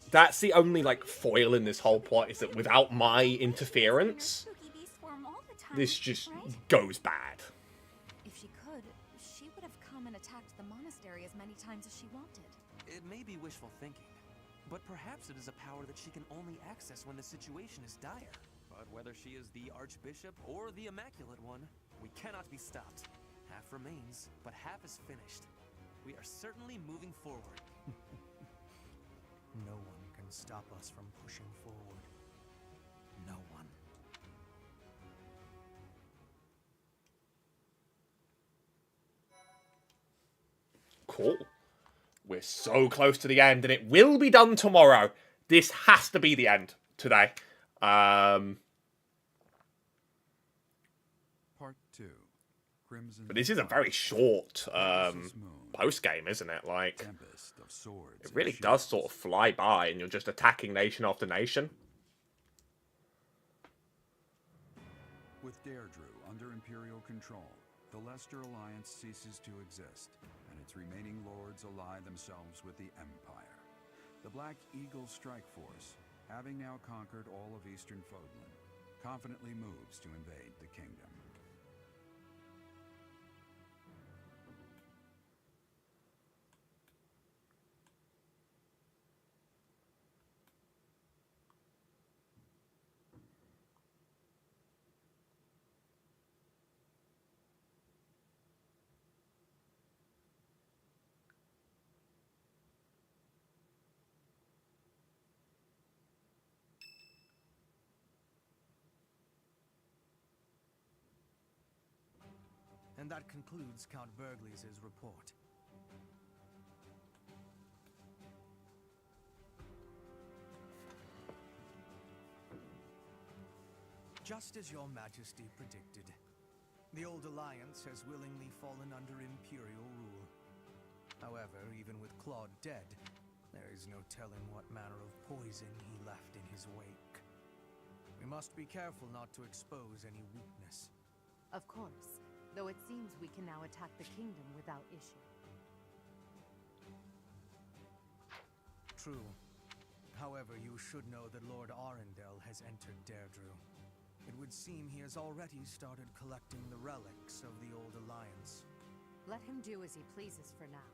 That's the only, like, foil in this whole plot, is that without my interference, this just goes bad. If she could, she would have come and attacked the monastery as many times as she wanted. It may be wishful thinking, but perhaps it is a power that she can only access when the situation is dire. But whether she is the Archbishop or the Immaculate One, we cannot be stopped. Half remains, but half is finished. We are certainly moving forward. No one can stop us from pushing forward. No one. Cool. We're so close to the end, and it will be done tomorrow. This has to be the end today. Part 2. Crimson. But this is a very short post-game, isn't it? Like, it really does sort of fly by, and you're just attacking nation after nation. With Deirdre under Imperial control, the Leicester Alliance ceases to exist, and its remaining lords ally themselves with the Empire. The Black Eagle Strike Force, having now conquered all of Eastern Fodlan, confidently moves to invade the kingdom. And that concludes Count Burgley's report. Just as your Majesty predicted, the old Alliance has willingly fallen under Imperial rule. However, even with Claude dead, there is no telling what manner of poison he left in his wake. We must be careful not to expose any weakness. Of course, though it seems we can now attack the kingdom without issue. True. However, you should know that Lord Arundel has entered Deirdre. It would seem he has already started collecting the relics of the old Alliance. Let him do as he pleases for now.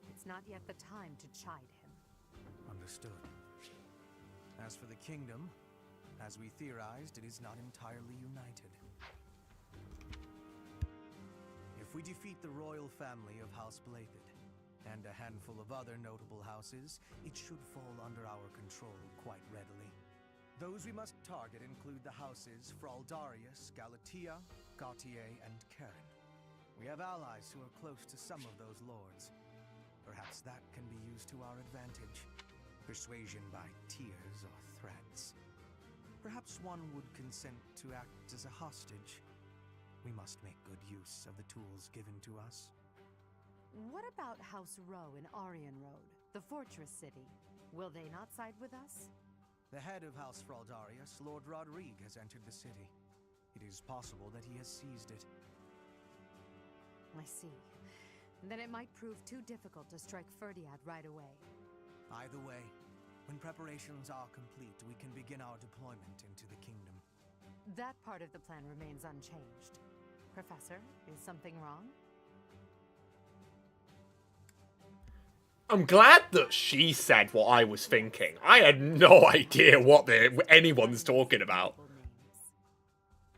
It's not yet the time to chide him. Understood. As for the kingdom, as we theorized, it is not entirely united. If we defeat the royal family of House Blathed, and a handful of other notable houses, it should fall under our control quite readily. Those we must target include the houses Fraldarius, Galatea, Gautier, and Karen. We have allies who are close to some of those lords. Perhaps that can be used to our advantage. Persuasion by tears or threats. Perhaps one would consent to act as a hostage. We must make good use of the tools given to us. What about House Row in Arian Road, the fortress city? Will they not side with us? The head of House Fraldarius, Lord Rodrigue, has entered the city. It is possible that he has seized it. I see. Then it might prove too difficult to strike Ferdiad right away. Either way, when preparations are complete, we can begin our deployment into the kingdom. That part of the plan remains unchanged. Professor, is something wrong? I'm glad that she said what I was thinking. I had no idea what anyone's talking about.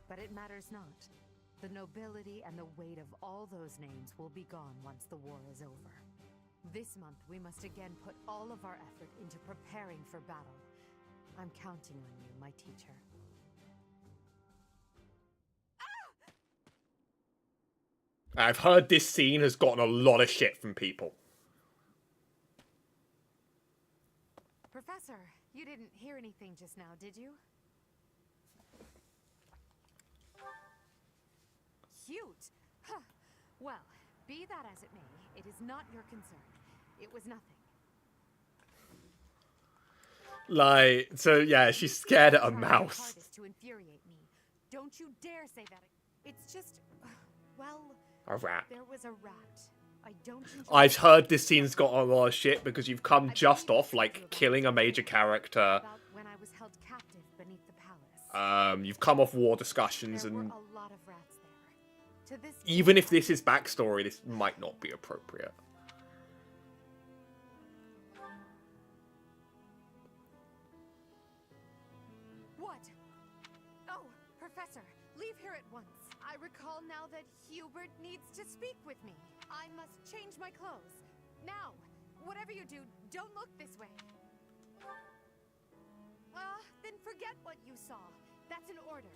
But it matters not. The nobility and the weight of all those names will be gone once the war is over. This month, we must again put all of our effort into preparing for battle. I'm counting on you, my teacher. I've heard this scene has gotten a lot of shit from people. Professor, you didn't hear anything just now, did you? Cute! Huh. Well, be that as it may, it is not your concern. It was nothing. Like, so yeah, she's scared at a mouse. Hardest to infuriate me. Don't you dare say that. It's just, well, A rat. there was a rat. I don't enjoy I've heard this scene's got a lot of shit because you've come just off, like, killing a major character. about when I was held captive beneath the palace. You've come off war discussions, There were and a lot of rats there. To this even if this is backstory, this might not be appropriate. What? Oh, Professor, leave here at once. I recall now that Hubert needs to speak with me. I must change my clothes. Now, whatever you do, don't look this way. Then forget what you saw. That's an order.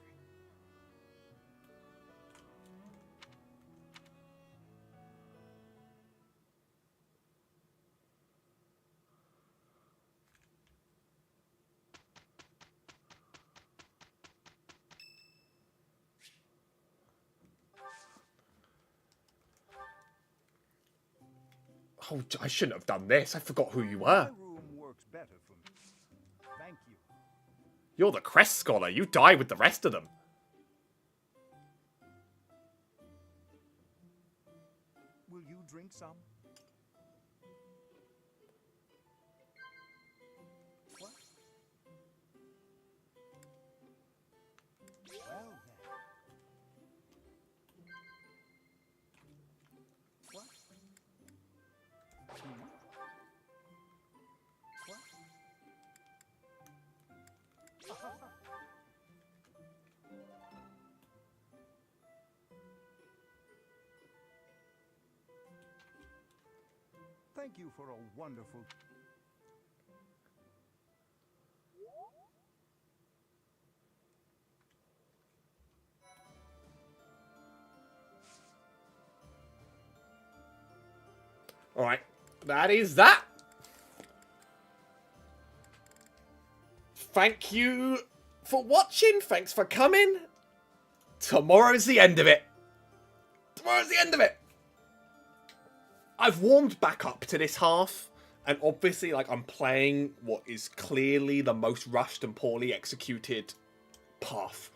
Oh, I shouldn't have done this. I forgot who you were. My room works better for me. Thank you. You're the Crest Scholar. You die with the rest of them. Will you drink some? What? Well then. What? Hmm? What? Thank you for a wonderful... Alright, that is that. Thank you for watching. Thanks for coming. Tomorrow's the end of it. Tomorrow's the end of it. I've warmed back up to this half. And obviously, like, I'm playing what is clearly the most rushed and poorly executed path.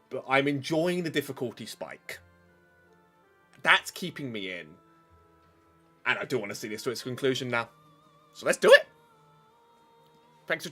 But I'm enjoying the difficulty spike. That's keeping me in. And I do want to see this to its conclusion now. So let's do it. Thanks for